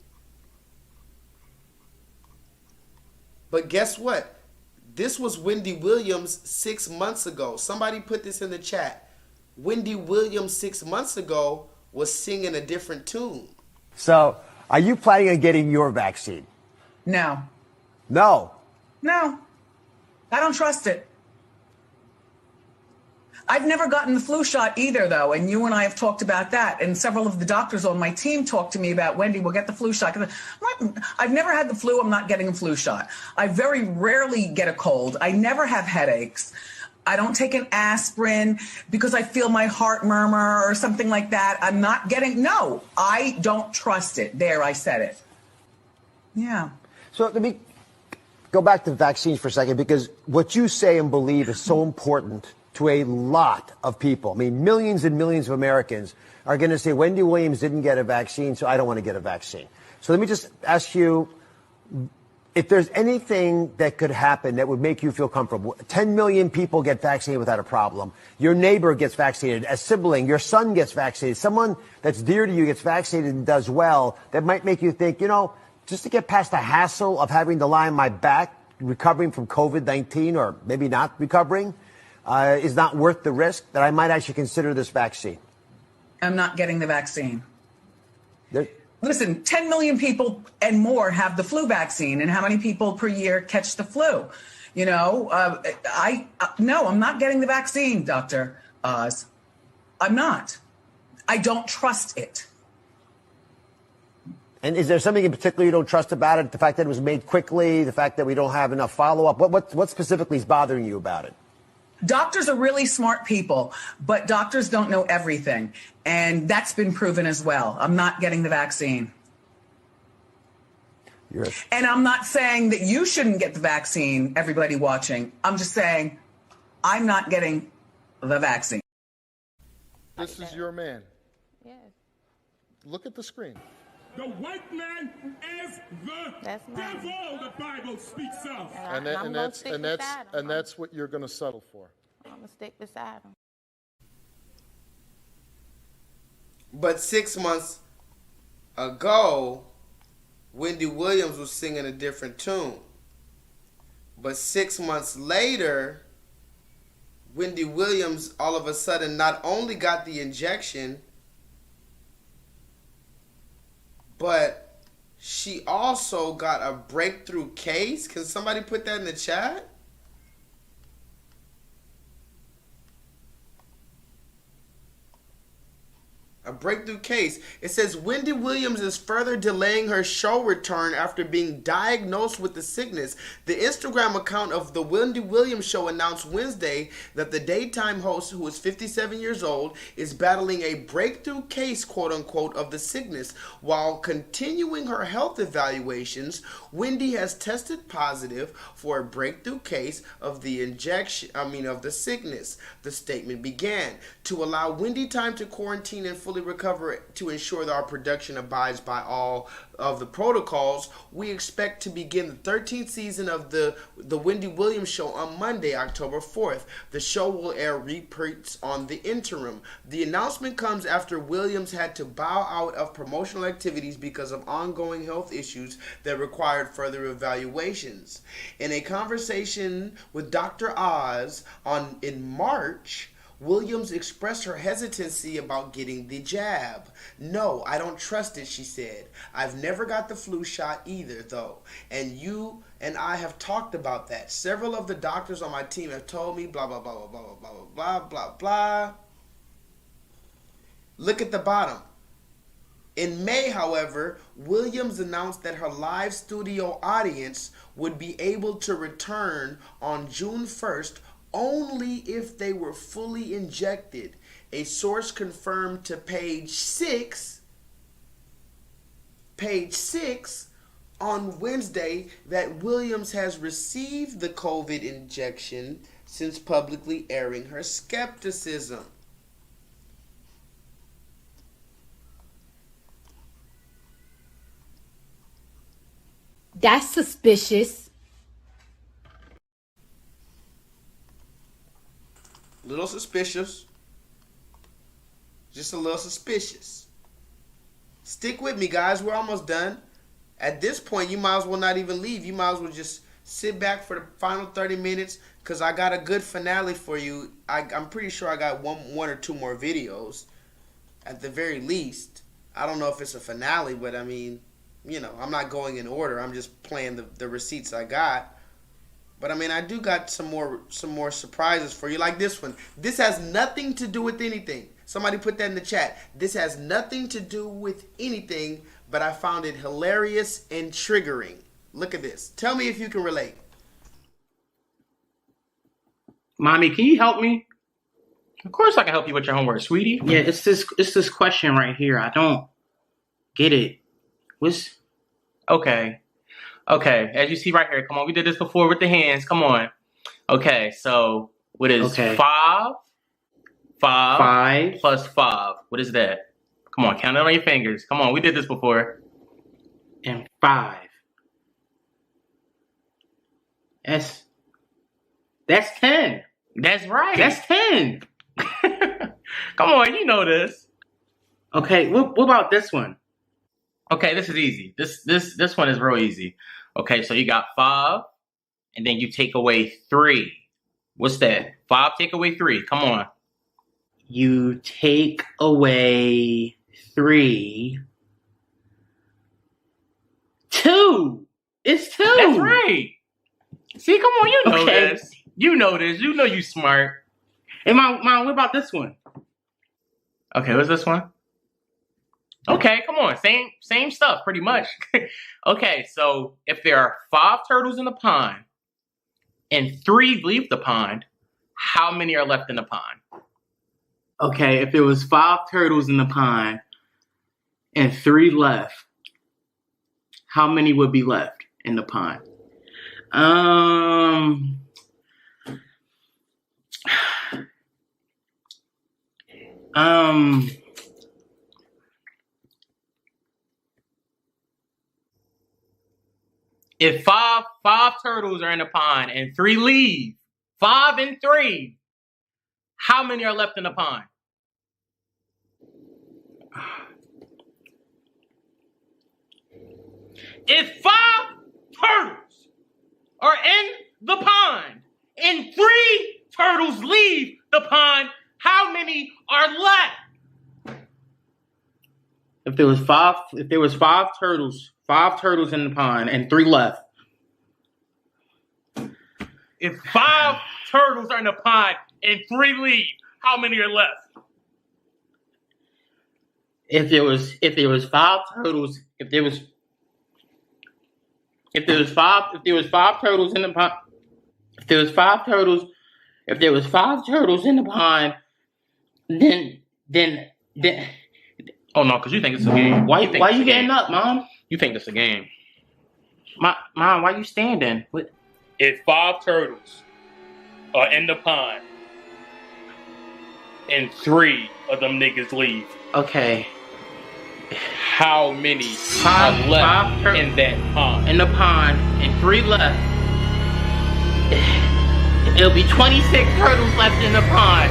But guess what? This was Wendy Williams 6 months ago. Somebody put this in the chat. Wendy Williams 6 months ago was singing a different tune. So, are you planning on getting your vaccine? No. No. No. I don't trust it. I've never gotten the flu shot either, though, and you and I have talked about that, and several of the doctors on my team talked to me about, Wendy, we'll get the flu shot. I've never had the flu. I'm not getting a flu shot. I very rarely get a cold. I never have headaches. I don't take an aspirin because I feel my heart murmur or something like that. I'm not getting, no, I don't trust it. There, I said it. Yeah. So let me go back to vaccines for a second, because what you say and believe is so important to a lot of people. I mean, millions and millions of Americans are going to say, Wendy Williams didn't get a vaccine, so I don't want to get a vaccine. So let me just ask you, if there's anything that could happen that would make you feel comfortable. 10 million people get vaccinated without a problem. Your neighbor gets vaccinated, a sibling, your son gets vaccinated, someone that's dear to you gets vaccinated and does well, that might make you think, you know, just to get past the hassle of having to lie on my back, recovering from COVID-19, or maybe not recovering, is not worth the risk, that I might actually consider this vaccine. I'm not getting the vaccine. Listen, 10 million people and more have the flu vaccine, and how many people per year catch the flu? You know, no, I'm not getting the vaccine, Dr. Oz. I'm not. I don't trust it. And is there something in particular you don't trust about it? The fact that it was made quickly, the fact that we don't have enough follow-up? What specifically is bothering you about it? Doctors are really smart people, but doctors don't know everything. And that's been proven as well. I'm not getting the vaccine. And I'm not saying that you shouldn't get the vaccine, everybody watching. I'm just saying I'm not getting the vaccine. This is your man. Yes. Look at the screen. The white man is the devil, the Bible speaks of. And that's what you're going to settle for. I'm going to stick beside him. But 6 months ago, Wendy Williams was singing a different tune. But 6 months later, Wendy Williams all of a sudden not only got the injection, but she also got a breakthrough case. Can somebody put that in the chat? A breakthrough case. It says Wendy Williams is further delaying her show return after being diagnosed with the sickness. The Instagram account of the Wendy Williams show announced Wednesday that the daytime host, who is 57 years old, is battling a breakthrough case, quote unquote, of the sickness. While continuing her health evaluations, Wendy has tested positive for a breakthrough case of the of the sickness. The statement began. To allow Wendy time to quarantine and fully recover to ensure that our production abides by all of the protocols, we expect to begin the 13th season of the Wendy Williams show on Monday, October 4th. The show will air repeats on the interim. The announcement comes after Williams had to bow out of promotional activities because of ongoing health issues that required further evaluations. In a conversation with Dr. Oz in March, Williams expressed her hesitancy about getting the jab. No, I don't trust it, she said. I've never got the flu shot either, though. And you and I have talked about that. Several of the doctors on my team have told me blah, blah, blah, blah, blah, blah, blah, blah, blah, blah. Look at the bottom. In May, however, Williams announced that her live studio audience would be able to return on June 1st only if they were fully injected. A source confirmed to page 6 on Wednesday that Williams has received the COVID injection since publicly airing her skepticism. That's suspicious. Little suspicious. Just a little suspicious. Stick with me, guys. We're almost done. At this point, you might as well not even leave. You might as well just sit back for the final 30 minutes because I got a good finale for you. I'm pretty sure I got one or two more videos at the very least. I don't know if it's a finale, but I mean, you know, I'm not going in order. I'm just playing the receipts I got. But I mean, I do got some more surprises for you, like this one. This has nothing to do with anything. Somebody put that in the chat. This has nothing to do with anything, but I found it hilarious and triggering. Look at this. Tell me if you can relate. Mommy, can you help me? Of course I can help you with your homework, sweetie. Yeah, it's this question right here. I don't get it. What's Okay. Okay, as you see right here, come on, we did this before with the hands, come on. Okay, so what is 5 plus 5? What is that? Come on, count it on your fingers. Come on, we did this before. And 5. That's 10. That's right. That's 10. Come on, you know this. Okay, what about this one? Okay, this is easy. This one is real easy. Okay, so you got 5, and then you take away 3. What's that? 5 take away 3. Come on. You take away 3. 2. It's 2. That's right. See, come on, you know this. You know this. You know you smart. Hey, Mom, what about this one? Okay, what's this one? Okay, come on. Same stuff, pretty much. Okay, so if there are 5 turtles in the pond and 3 leave the pond, how many are left in the pond? Okay, if there was 5 turtles in the pond and 3 left, how many would be left in the pond? If five turtles are in the pond and 3 leave, 5 and 3, how many are left in the pond? If 5 turtles are in the pond and 3 turtles leave the pond, how many are left? If there was 5 turtles in the pond and 3 left. If 5 turtles are in the pond and 3 leave, how many are left? If there was 5 turtles, if there was 5 turtles in the pond, if there was 5 turtles in the pond, then oh no, because you think it's a game. Why you getting up, Mom? You think it's a game. Mom, why you standing? What? If 5 turtles are in the pond and 3 of them niggas leave, okay, how many are left in that pond? In the pond and 3 left. It'll be 26 turtles left in the pond.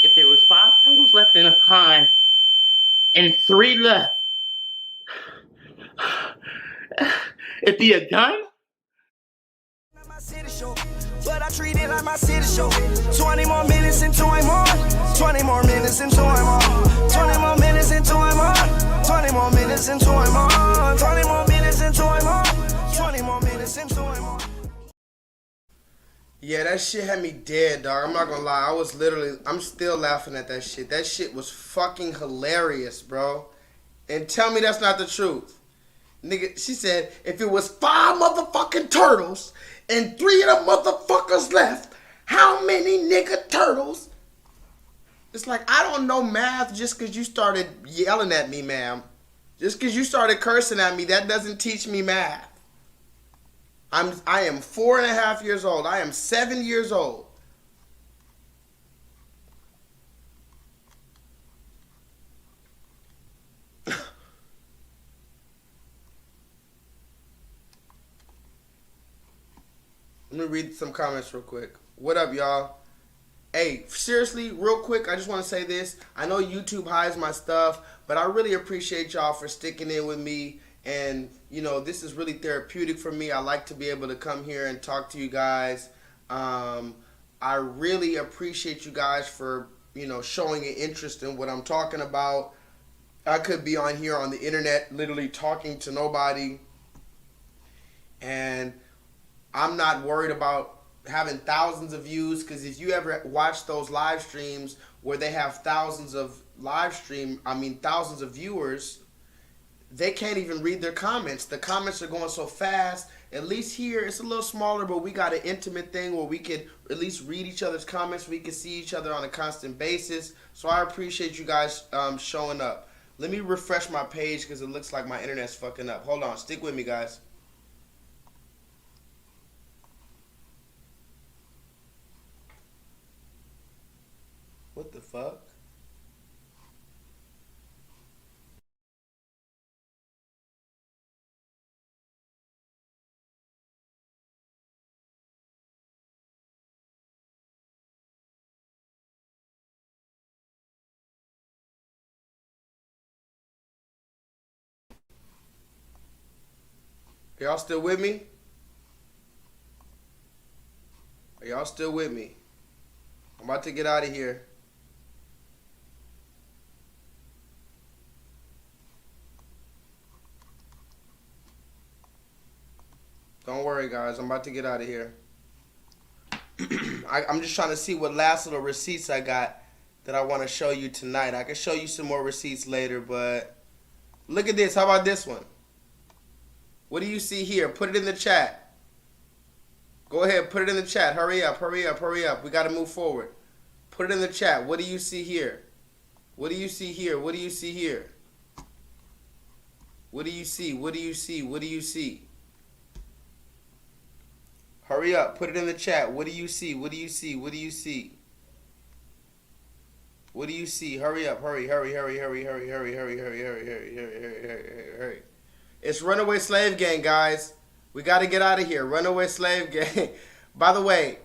If there was 5 turtles left in the pond and 3 left, it'd be a gun? But I treat it like my city show. 20 more minutes into I'm on. 20 more minutes into I'm on. 20 more minutes into I'm on. 20 more minutes into I'm on. 20 more minutes into I'm on. 20 more minutes into I'm on. Yeah, that shit had me dead, dog. I'm not gonna lie. I'm still laughing at that shit. That shit was fucking hilarious, bro. And tell me that's not the truth. Nigga, she said, if it was 5 motherfucking turtles and 3 of the motherfuckers left, how many nigga turtles? It's like, I don't know math just because you started yelling at me, ma'am. Just because you started cursing at me, that doesn't teach me math. I am 4.5 years old. I am 7 years old. Let me read some comments real quick. What up, y'all? Hey, seriously, real quick, I just want to say this. I know YouTube hides my stuff, but I really appreciate y'all for sticking in with me. And, you know, this is really therapeutic for me. I like to be able to come here and talk to you guys. I really appreciate you guys for, you know, showing an interest in what I'm talking about. I could be on here on the internet literally talking to nobody, and I'm not worried about having thousands of views, because if you ever watch those live streams where they have thousands of thousands of viewers, they can't even read their comments. The comments are going so fast. At least here it's a little smaller, but we got an intimate thing where we could at least read each other's comments. We can see each other on a constant basis. So I appreciate you guys showing up. Let me refresh my page because it looks like my internet's fucking up. Hold on, stick with me, guys. What the fuck? Y'all still with me? Are y'all still with me? I'm about to get out of here. Don't worry, guys. I'm about to get out of here. I'm just trying to see what last little receipts I got that I want to show you tonight. I can show you some more receipts later, but look at this. How about this one? What do you see here? Put it in the chat. Go ahead, put it in the chat. Hurry up, hurry up, hurry up. We got to move forward. Put it in the chat. What do you see here? What do you see here? What do you see here? What do you see? What do you see? What do you see? Hurry up. Put it in the chat. What do you see? What do you see? What do you see? What do you see? Hurry up. Hurry, hurry, hurry, hurry, hurry, hurry, hurry, hurry, hurry, hurry, hurry, hurry, hurry, hurry. It's Runaway Slave Gang, guys. We got to get out of here. Runaway Slave Gang. By the way,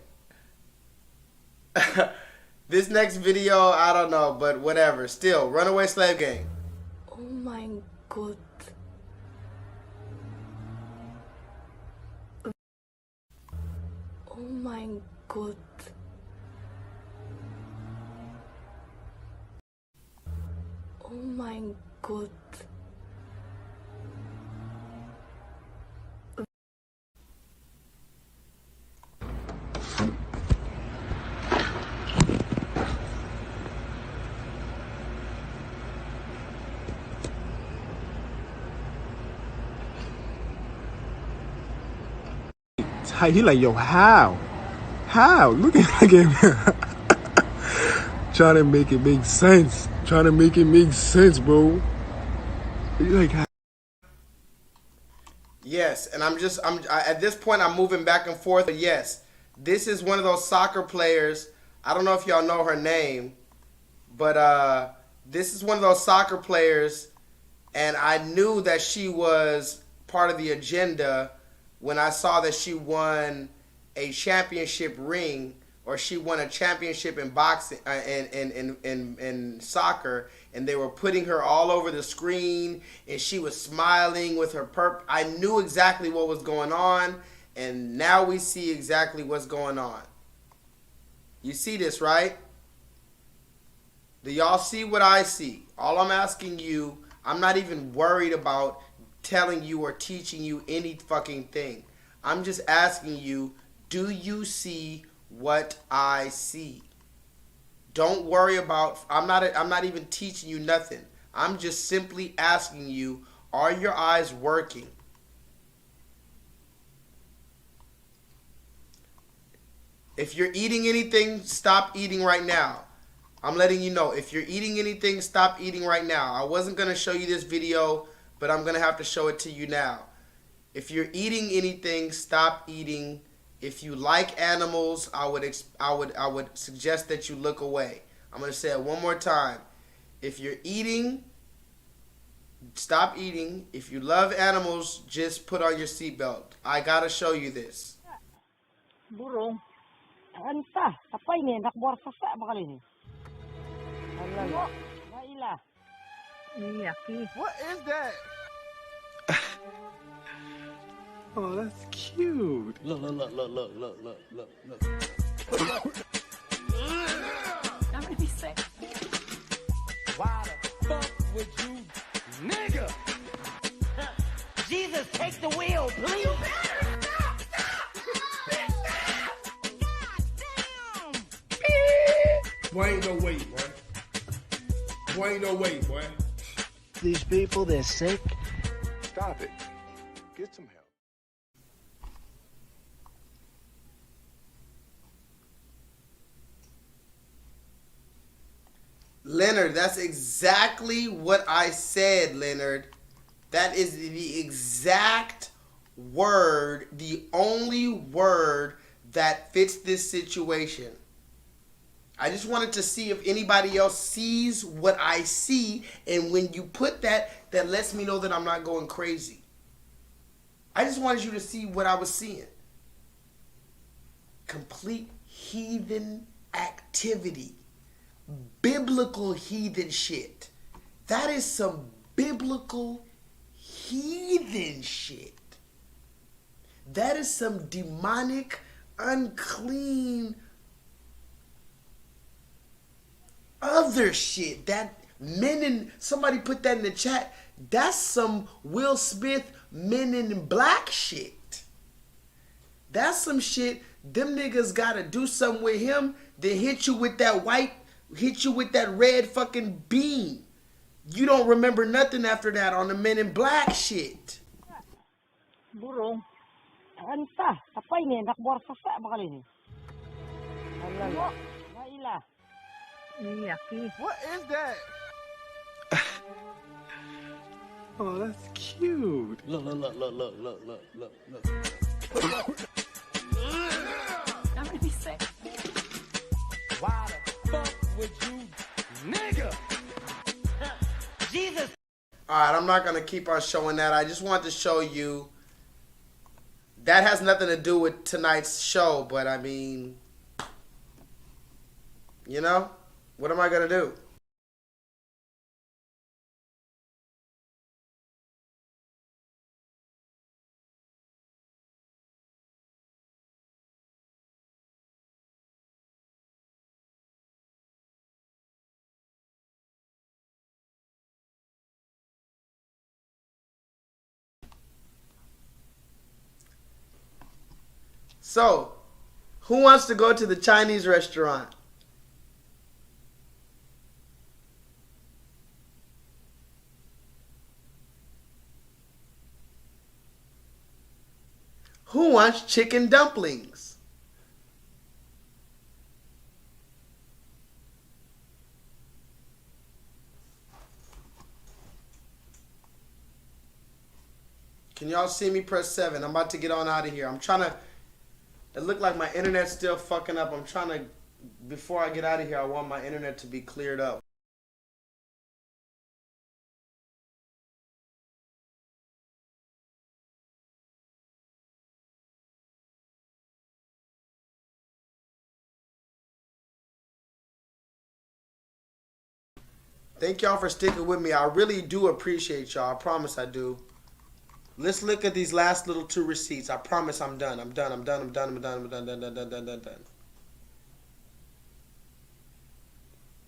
this next video, I don't know, but whatever. Still, Runaway Slave Gang. Oh my God. Oh my God. Oh my God. He like, yo, how? Look at him. Trying to make it make sense. Trying to make it make sense, bro. You like, how? Yes, and I'm at this point I'm moving back and forth. But yes, this is one of those soccer players. I don't know if y'all know her name, but this is one of those soccer players, and I knew that she was part of the agenda when I saw that she won a championship ring, or she won a championship in boxing, in soccer, and they were putting her all over the screen, and she was smiling with her I knew exactly what was going on, and now we see exactly what's going on. You see this, right? Do y'all see what I see? All I'm asking you, I'm not even worried about telling you or teaching you any fucking thing. I'm just asking you, do you see what I see? Don't worry about, I'm not even teaching you nothing. I'm just simply asking you, are your eyes working? If you're eating anything, stop eating right now. I'm letting you know, if you're eating anything, stop eating right now. I wasn't going to show you this video, but I'm going to have to show it to you now. If you're eating anything, stop eating. If you like animals, I would suggest that you look away. I'm going to say it one more time. If you're eating, stop eating. If you love animals, just put on your seatbelt. I got to show you this. Burung. Entah, apa ini? Nak buat sesak apa kali ini? Baiklah. Iya, What is that? Oh, that's cute. Look. I'm gonna be sick. Why the fuck with you, nigga. Jesus, take the wheel, please. Boy, ain't no way, boy. Boy, ain't no way, boy. These people, they're sick. Stop it. Get some help. Leonard, that's exactly what I said, Leonard. That is the exact word, the only word that fits this situation. I just wanted to see if anybody else sees what I see, and when you put that, that lets me know that I'm not going crazy. I just wanted you to see what I was seeing. Complete heathen activity. Biblical heathen shit. That is some biblical heathen shit. That is some demonic, unclean, other shit. That Men in, somebody put that in the chat. That's some Will Smith Men in Black shit. That's some shit. Them niggas gotta do something with him. They hit you with that white, hit you with that red fucking beam. You don't remember nothing after that on the Men in Black shit. Burung. Entah, apa ini? Nak buat sesak kali ini. Allah. Baiklah. Iya, What is that? Oh, that's cute. Look. I'm gonna be sick. Why the fuck would you, nigga? Jesus. Alright, I'm not gonna keep on showing that. I just want to show you. That has nothing to do with tonight's show, but I mean, you know, what am I gonna do? So, who wants to go to the Chinese restaurant? Who wants chicken dumplings? Can y'all see me? Press 7. I'm about to get on out of here. I'm trying to... It looked like my internet's still fucking up. I'm trying to... Before I get out of here, I want my internet to be cleared up. Thank y'all for sticking with me. I really do appreciate y'all. I promise I do. Let's look at these last little 2 receipts. I promise I'm done. I'm done.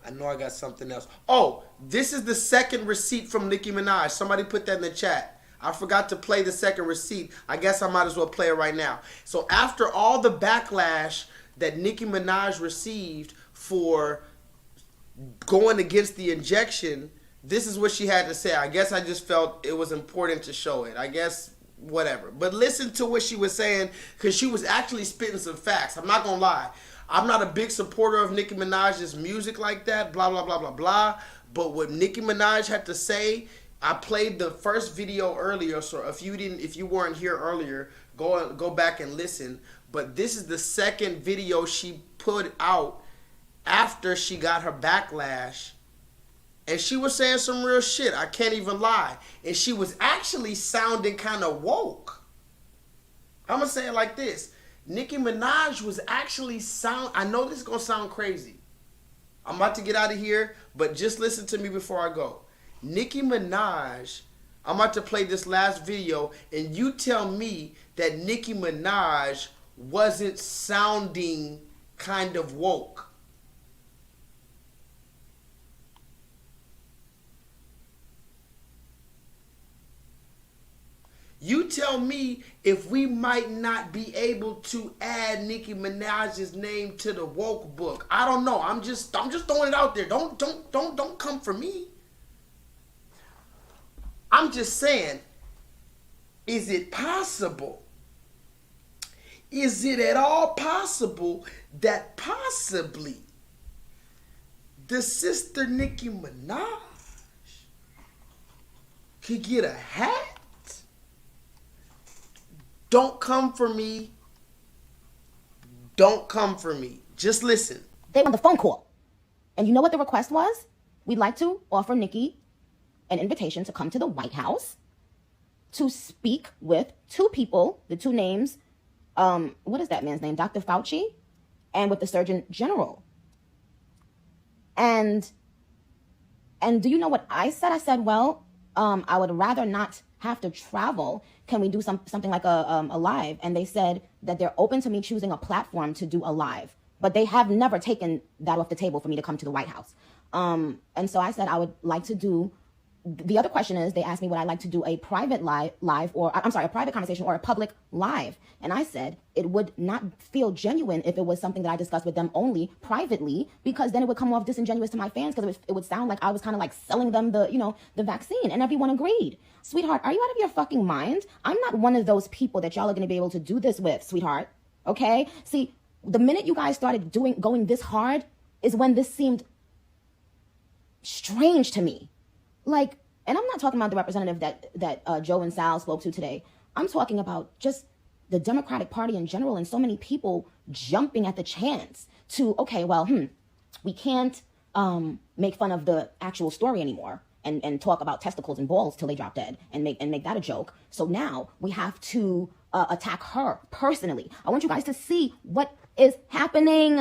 I know I got something else. Oh, this is the second receipt from Nicki Minaj. Somebody put that in the chat. I forgot to play the second receipt. I guess I might as well play it right now. So after all the backlash that Nicki Minaj received for going against the injection, this is what she had to say. I guess I just felt it was important to show it. I guess whatever. But listen to what she was saying, because she was actually spitting some facts. I'm not going to lie. I'm not a big supporter of Nicki Minaj's music like that, blah, blah, blah, blah, blah. But what Nicki Minaj had to say, I played the first video earlier, so if you weren't here earlier, go back and listen. But this is the second video she put out after she got her backlash. And she was saying some real shit. I can't even lie. And she was actually sounding kind of woke. I'm going to say it like this. Nicki Minaj was actually I know this is going to sound crazy. I'm about to get out of here, but just listen to me before I go. Nicki Minaj, I'm about to play this last video, and you tell me that Nicki Minaj wasn't sounding kind of woke. You tell me if we might not be able to add Nicki Minaj's name to the woke book. I don't know. I'm just throwing it out there. Don't come for me. I'm just saying, is it possible? Is it at all possible that possibly the sister Nicki Minaj could get a hat? Don't come for me. Don't come for me. Just listen. They want the phone call. And you know what the request was? We'd like to offer Nicki an invitation to come to the White House to speak with two people, the two names, what is that man's name? Dr. Fauci, and with the Surgeon General. And do you know what I said? I said, well, I would rather not have to travel. Can we do something like a live? And they said that they're open to me choosing a platform to do a live, but they have never taken that off the table for me to come to the White House. And so I said I would like to do. The other question is, they asked me would I like to do a private live, or I'm sorry, a private conversation or a public live. And I said it would not feel genuine if it was something that I discussed with them only privately, because then it would come off disingenuous to my fans, because it would sound like I was kind of like selling them the vaccine. And everyone agreed. Sweetheart, are you out of your fucking mind? I'm not one of those people that y'all are going to be able to do this with, sweetheart. Okay? See, the minute you guys started going this hard is when this seemed strange to me. Like, and I'm not talking about the representative that Joe and Sal spoke to today. I'm talking about just the Democratic Party in general, and so many people jumping at the chance to, okay, well, we can't make fun of the actual story anymore and talk about testicles and balls till they drop dead and make that a joke. So now we have to attack her personally. I want you guys to see what is happening.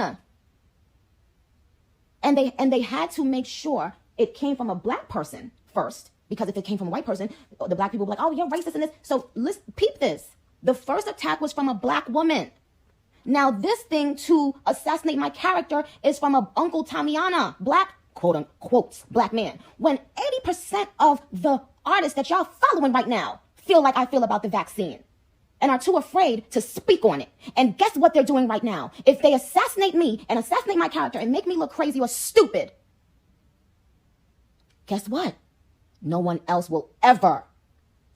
And they had to make sure it came from a black person first, because if it came from a white person, the black people were like, oh, you're racist in this. So let's peep this. The first attack was from a black woman. Now this thing to assassinate my character is from a Uncle Tamiana, black, quote unquote, black man. When 80% of the artists that y'all following right now feel like I feel about the vaccine and are too afraid to speak on it. And guess what they're doing right now? If they assassinate me and assassinate my character and make me look crazy or stupid, guess what? No one else will ever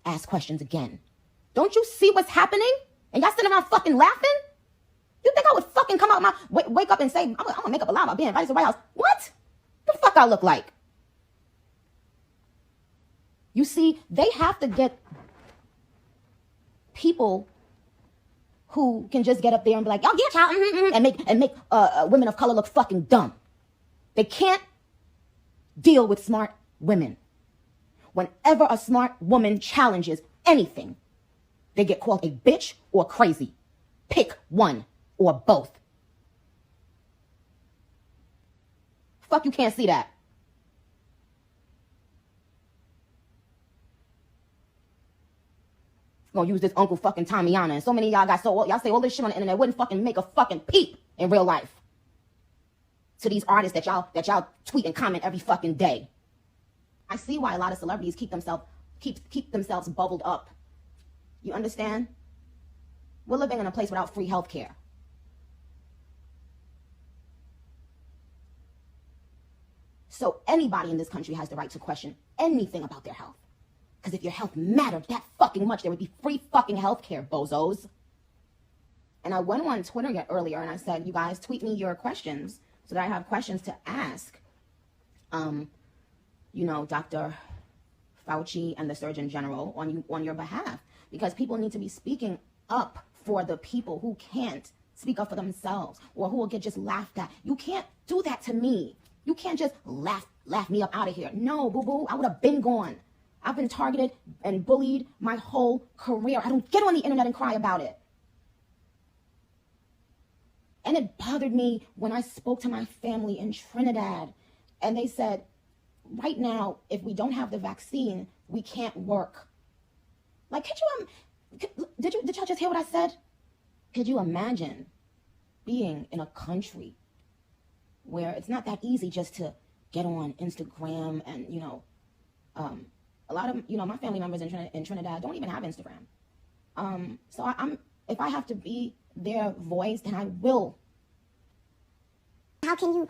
ask questions again. Don't you see what's happening? And y'all sitting around fucking laughing? You think I would fucking come out wake up and say, I'm gonna make up a lie about being invited to the White House? What? The fuck I look like? You see, they have to get people who can just get up there and be like, oh yeah, child, and make women of color look fucking dumb. They can't deal with smart women. Whenever a smart woman challenges anything, they get called a bitch or crazy. Pick one or both. Fuck, you can't see that. Gonna use this Uncle fucking Tamiana, and so many of y'all got y'all say all this shit on the internet, wouldn't fucking make a fucking peep in real life to these artists that y'all tweet and comment every fucking day. I see why a lot of celebrities keep themselves bubbled up. You understand? We're living in a place without free health care. So anybody in this country has the right to question anything about their health. Because if your health mattered that fucking much, there would be free fucking health care, bozos. And I went on Twitter earlier and I said, you guys tweet me your questions so that I have questions to ask. Dr. Fauci and the Surgeon General on your behalf, because people need to be speaking up for the people who can't speak up for themselves or who will get just laughed at. You can't do that to me. You can't just laugh me up out of here. No, boo-boo, I would have been gone. I've been targeted and bullied my whole career. I don't get on the internet and cry about it. And it bothered me when I spoke to my family in Trinidad and they said, right now, if we don't have the vaccine, we can't work. Like, did y'all just hear what I said? Could you imagine being in a country where it's not that easy just to get on Instagram and, a lot of, my family members in Trinidad don't even have Instagram. So if I have to be their voice, then I will. How can you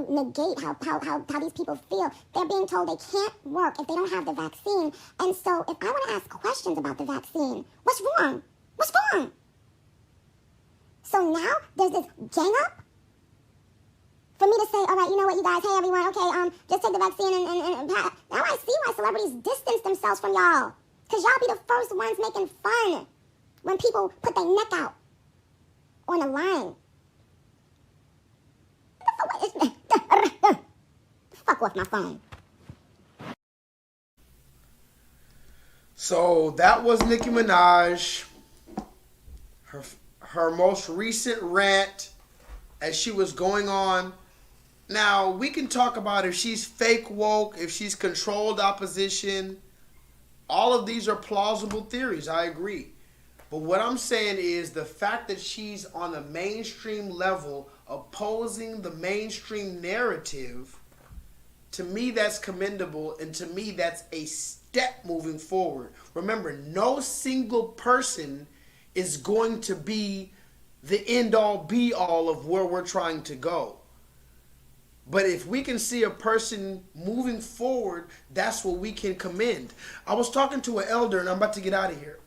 negate how these people feel? They're being told they can't work if they don't have the vaccine. And so if I want to ask questions about the vaccine, what's wrong? What's wrong? So now there's this gang up for me to say, all right, you know what, you guys, hey everyone, okay, just take the vaccine and now I see why celebrities distance themselves from y'all. Because y'all be the first ones making fun when people put their neck out on the line. Fuck off my phone. So that was Nicki Minaj. Her most recent rant as she was going on. Now, we can talk about if she's fake woke, if she's controlled opposition. All of these are plausible theories. I agree. But what I'm saying is the fact that she's on a mainstream level opposing the mainstream narrative, to me that's commendable, and to me that's a step moving forward. Remember, no single person is going to be the end-all be-all of where we're trying to go. But if we can see a person moving forward, that's what we can commend. I was talking to an elder, and I'm about to get out of here.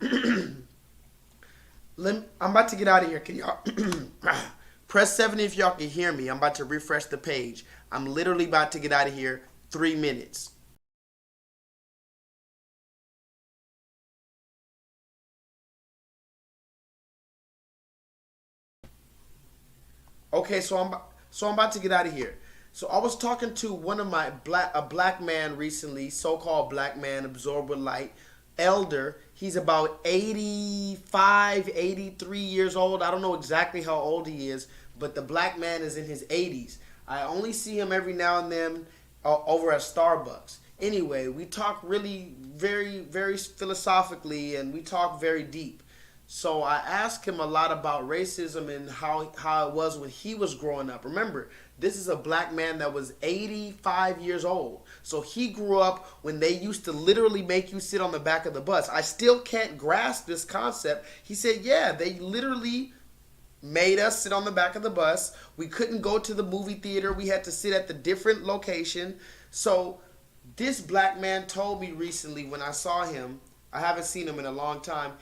I'm about to get out of here. Can y'all press 7 if y'all can hear me? I'm about to refresh the page. I'm literally about to get out of here. 3 minutes. Okay, so I'm about to get out of here. So I was talking to one of my a black man recently, so-called black man, absorbed with light, elder. He's about 85, 83 years old. I don't know exactly how old he is, but the black man is in his 80s. I only see him every now and then over at Starbucks. Anyway, we talk really very, very philosophically, and we talk very deep. So I asked him a lot about racism and how it was when he was growing up. Remember, this is a black man that was 85 years old. So he grew up when they used to literally make you sit on the back of the bus. I still can't grasp this concept. He said, yeah, they literally made us sit on the back of the bus. We couldn't go to the movie theater. We had to sit at the different location. So this black man told me recently when I saw him, I haven't seen him in a long time,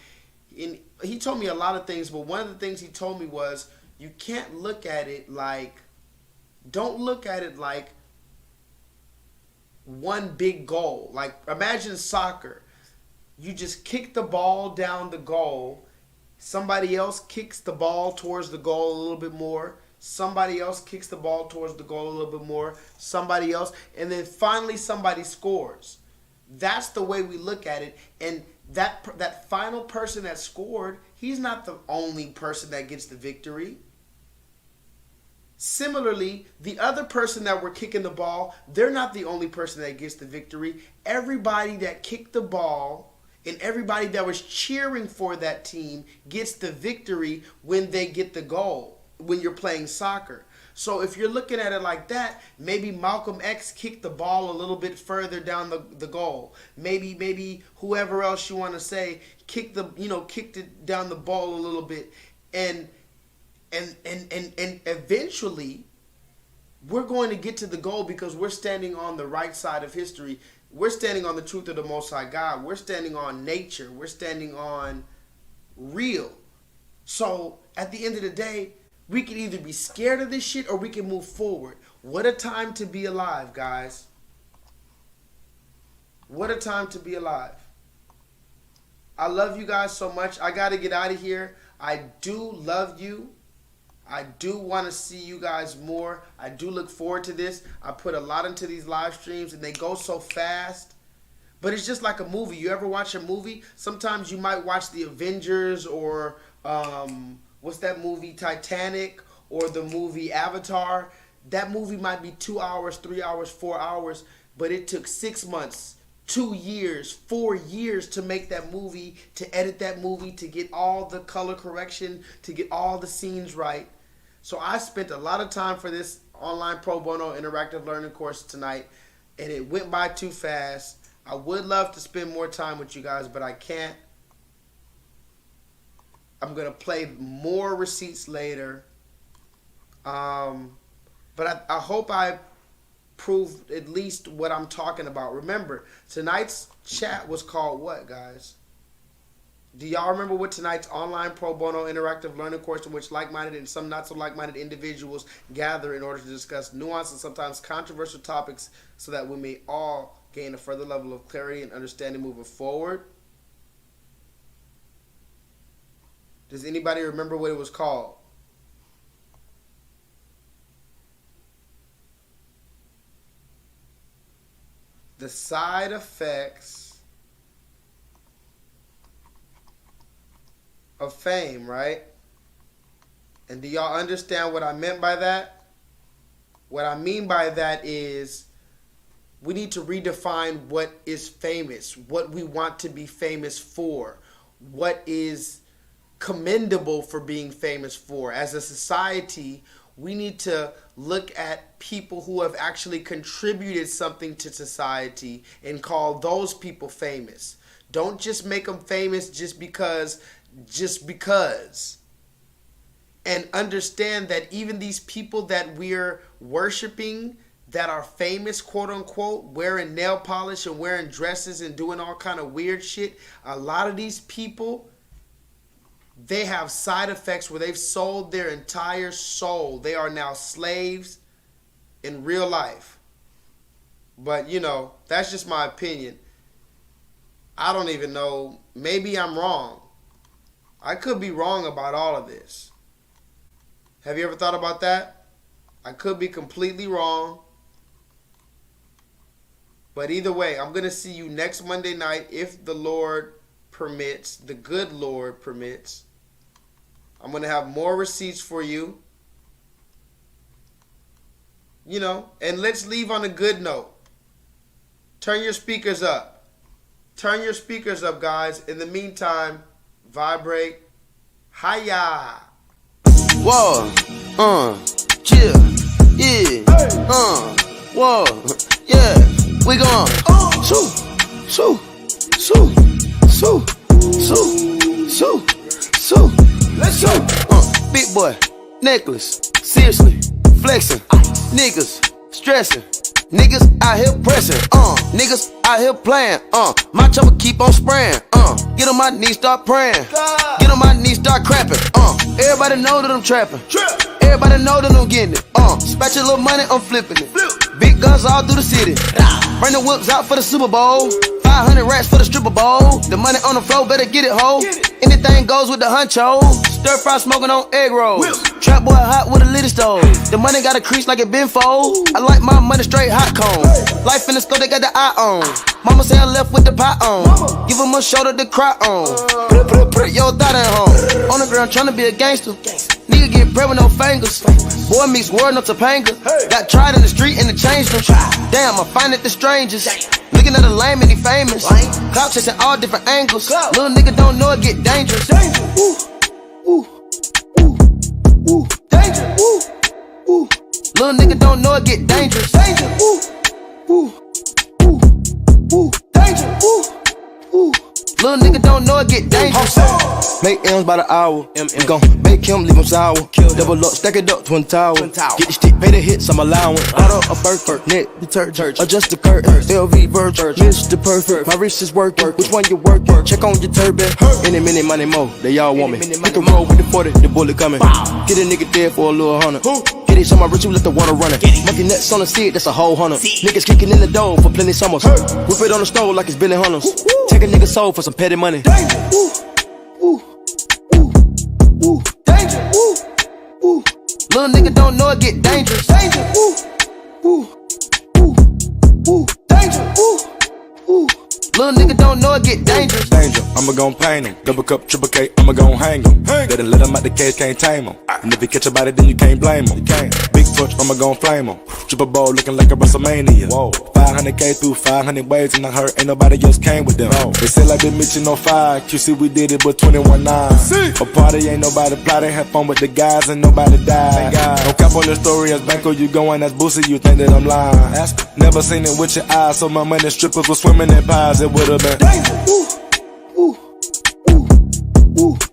and he told me a lot of things, but one of the things he told me was, you can't look at it like, don't look at it like one big goal. Like, imagine soccer. You just kick the ball down the goal. Somebody else kicks the ball towards the goal a little bit more. Somebody else kicks the ball towards the goal a little bit more. Somebody else. And then finally somebody scores. That's the way we look at it. And that final person that scored, he's not the only person that gets the victory. Similarly, the other person that were kicking the ball, they're not the only person that gets the victory. Everybody that kicked the ball and everybody that was cheering for that team gets the victory when they get the goal, when you're playing soccer. So if you're looking at it like that, maybe Malcolm X kicked the ball a little bit further down the goal. Maybe whoever else you want to say kicked it down the ball a little bit, and eventually we're going to get to the goal because we're standing on the right side of history. We're standing on the truth of the Most High God. We're standing on nature. We're standing on real. So at the end of the day, we can either be scared of this shit or we can move forward. What a time to be alive, guys. What a time to be alive. I love you guys so much. I got to get out of here. I do love you. I do want to see you guys more. I do look forward to this. I put a lot into these live streams and they go so fast. But it's just like a movie. You ever watch a movie? Sometimes you might watch The Avengers or what's that movie, Titanic, or the movie Avatar. That movie might be 2 hours, 3 hours, 4 hours, but it took 6 months, 2 years, 4 years to make that movie, to edit that movie, to get all the color correction, to get all the scenes right. So I spent a lot of time for this online pro bono interactive learning course tonight, and it went by too fast. I would love to spend more time with you guys, but I can't. I'm going to play more receipts later. But I hope I proved at least what I'm talking about. Remember, tonight's chat was called what, guys? Do y'all remember what tonight's online pro bono interactive learning course in which like-minded and some not so like-minded individuals gather in order to discuss nuanced and sometimes controversial topics so that we may all gain a further level of clarity and understanding moving forward? Does anybody remember what it was called? The side effects of fame, right? And do y'all understand what I meant by that? What I mean by that is we need to redefine what is famous, what we want to be famous for, what is commendable for being famous for. As a society, we need to look at people who have actually contributed something to society and call those people famous. Don't just make them famous just because. And understand that even these people that we're worshiping that are famous, quote unquote, wearing nail polish and wearing dresses and doing all kind of weird shit, a lot of these people, they have side effects where they've sold their entire soul. They are now slaves in real life. But, you know, that's just my opinion. I don't even know. Maybe I'm wrong. I could be wrong about all of this. Have you ever thought about that? I could be completely wrong. But either way, I'm going to see you next Monday night if the Lord permits, the good Lord permits. I'm going to have more receipts for you. You know, and let's leave on a good note. Turn your speakers up. Turn your speakers up, guys. In the meantime, vibrate. Hiya. Whoa. Chill. Yeah. Whoa. Yeah. We gone. Shoo. Shoo. Shoo. Shoo. Shoo. Shoo. Shoo. Let's go. Big boy. Necklace. Seriously. Flexing. Niggas. Stressing. Niggas out here pressing. Niggas out here playing. My chopper keep on spraying. Get on my knees, start praying. Get on my knees, start crapping. Everybody know that I'm trapping. Everybody know that I'm getting it. Spatch a little money, I'm flipping it. Big guns all through the city. Bring the whips out for the Super Bowl. 500 rats for the stripper bowl. The money on the floor, better get it, ho. Anything goes with the huncho. Stir fry smoking on egg rolls. Trap boy hot with a little stove. The money got a crease like it been fold. I like my money straight hot cone. Life in the store, they got the eye on. Mama say I left with the pot on. Give him a shoulder to cry on. Put your thought at home. On the ground tryna be a gangster. Nigga get bread with no fingers. Boy meets word, no Topanga. Got tried in the street and it changed them. Damn, I find it the strangest. Looking at the lame and he famous. Clout chasing all different angles. Little nigga don't know it get dangerous. Danger. Little nigga don't know it get dangerous. Danger. Little nigga don't know it get dangerous. Make M's by the hour. We gon' make him leave him sour. Double up, stack it up, twin tower. Get the stick, pay the hits, I'm allowing. Auto a Burke, net detergent. Adjust the curtain, LV Virgin, Mr. Perfect. My wrist is working. Which one you working? Check on your turban. Any minute, money more. They all want me. Make a roll with the 40, the bullet coming. Get a nigga dead for a little $100. Get it, so my rich, you let the water run it. Monkey nuts on the seat, that's a whole $100. Niggas kicking in the door for plenty summers. Whip it on the stove like it's Billy Hunters. Take a nigga soul for some petty money. Danger. Danger. Little nigga don't know it get dangerous. Danger. Danger. Little nigga don't know it get dangerous. Danger, I'ma gon' paint him. Double cup, triple K, I'ma gon' hang him. Better let him out the cage, can't tame him. And if you catch a body, then you can't blame him. Big touch, I'ma gon' flame him. Triple bowl looking like a WrestleMania. Whoa. 500K through 500 waves, and I heard ain't nobody else came with them. They say like they mention no 5. QC, we did it, but 21-9. A party ain't nobody plotting, have fun with the guys and nobody died. Don't cap on the story as Banco, you going as Boosie, you think that I'm lying. Never seen it with your eyes, so my money strippers were swimming in pies, it would've been danger.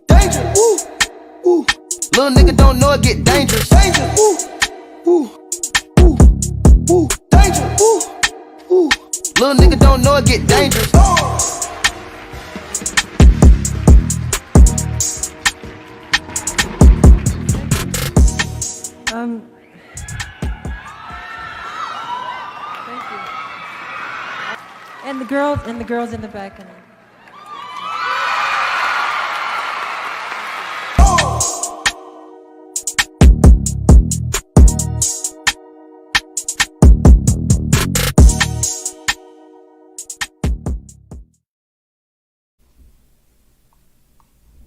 Danger. Little nigga don't know it get dangerous. Danger. Danger. Little nigga don't know it get dangerous. Thank you. And the girls in the back. And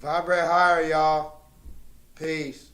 Vibrate higher, y'all. Peace.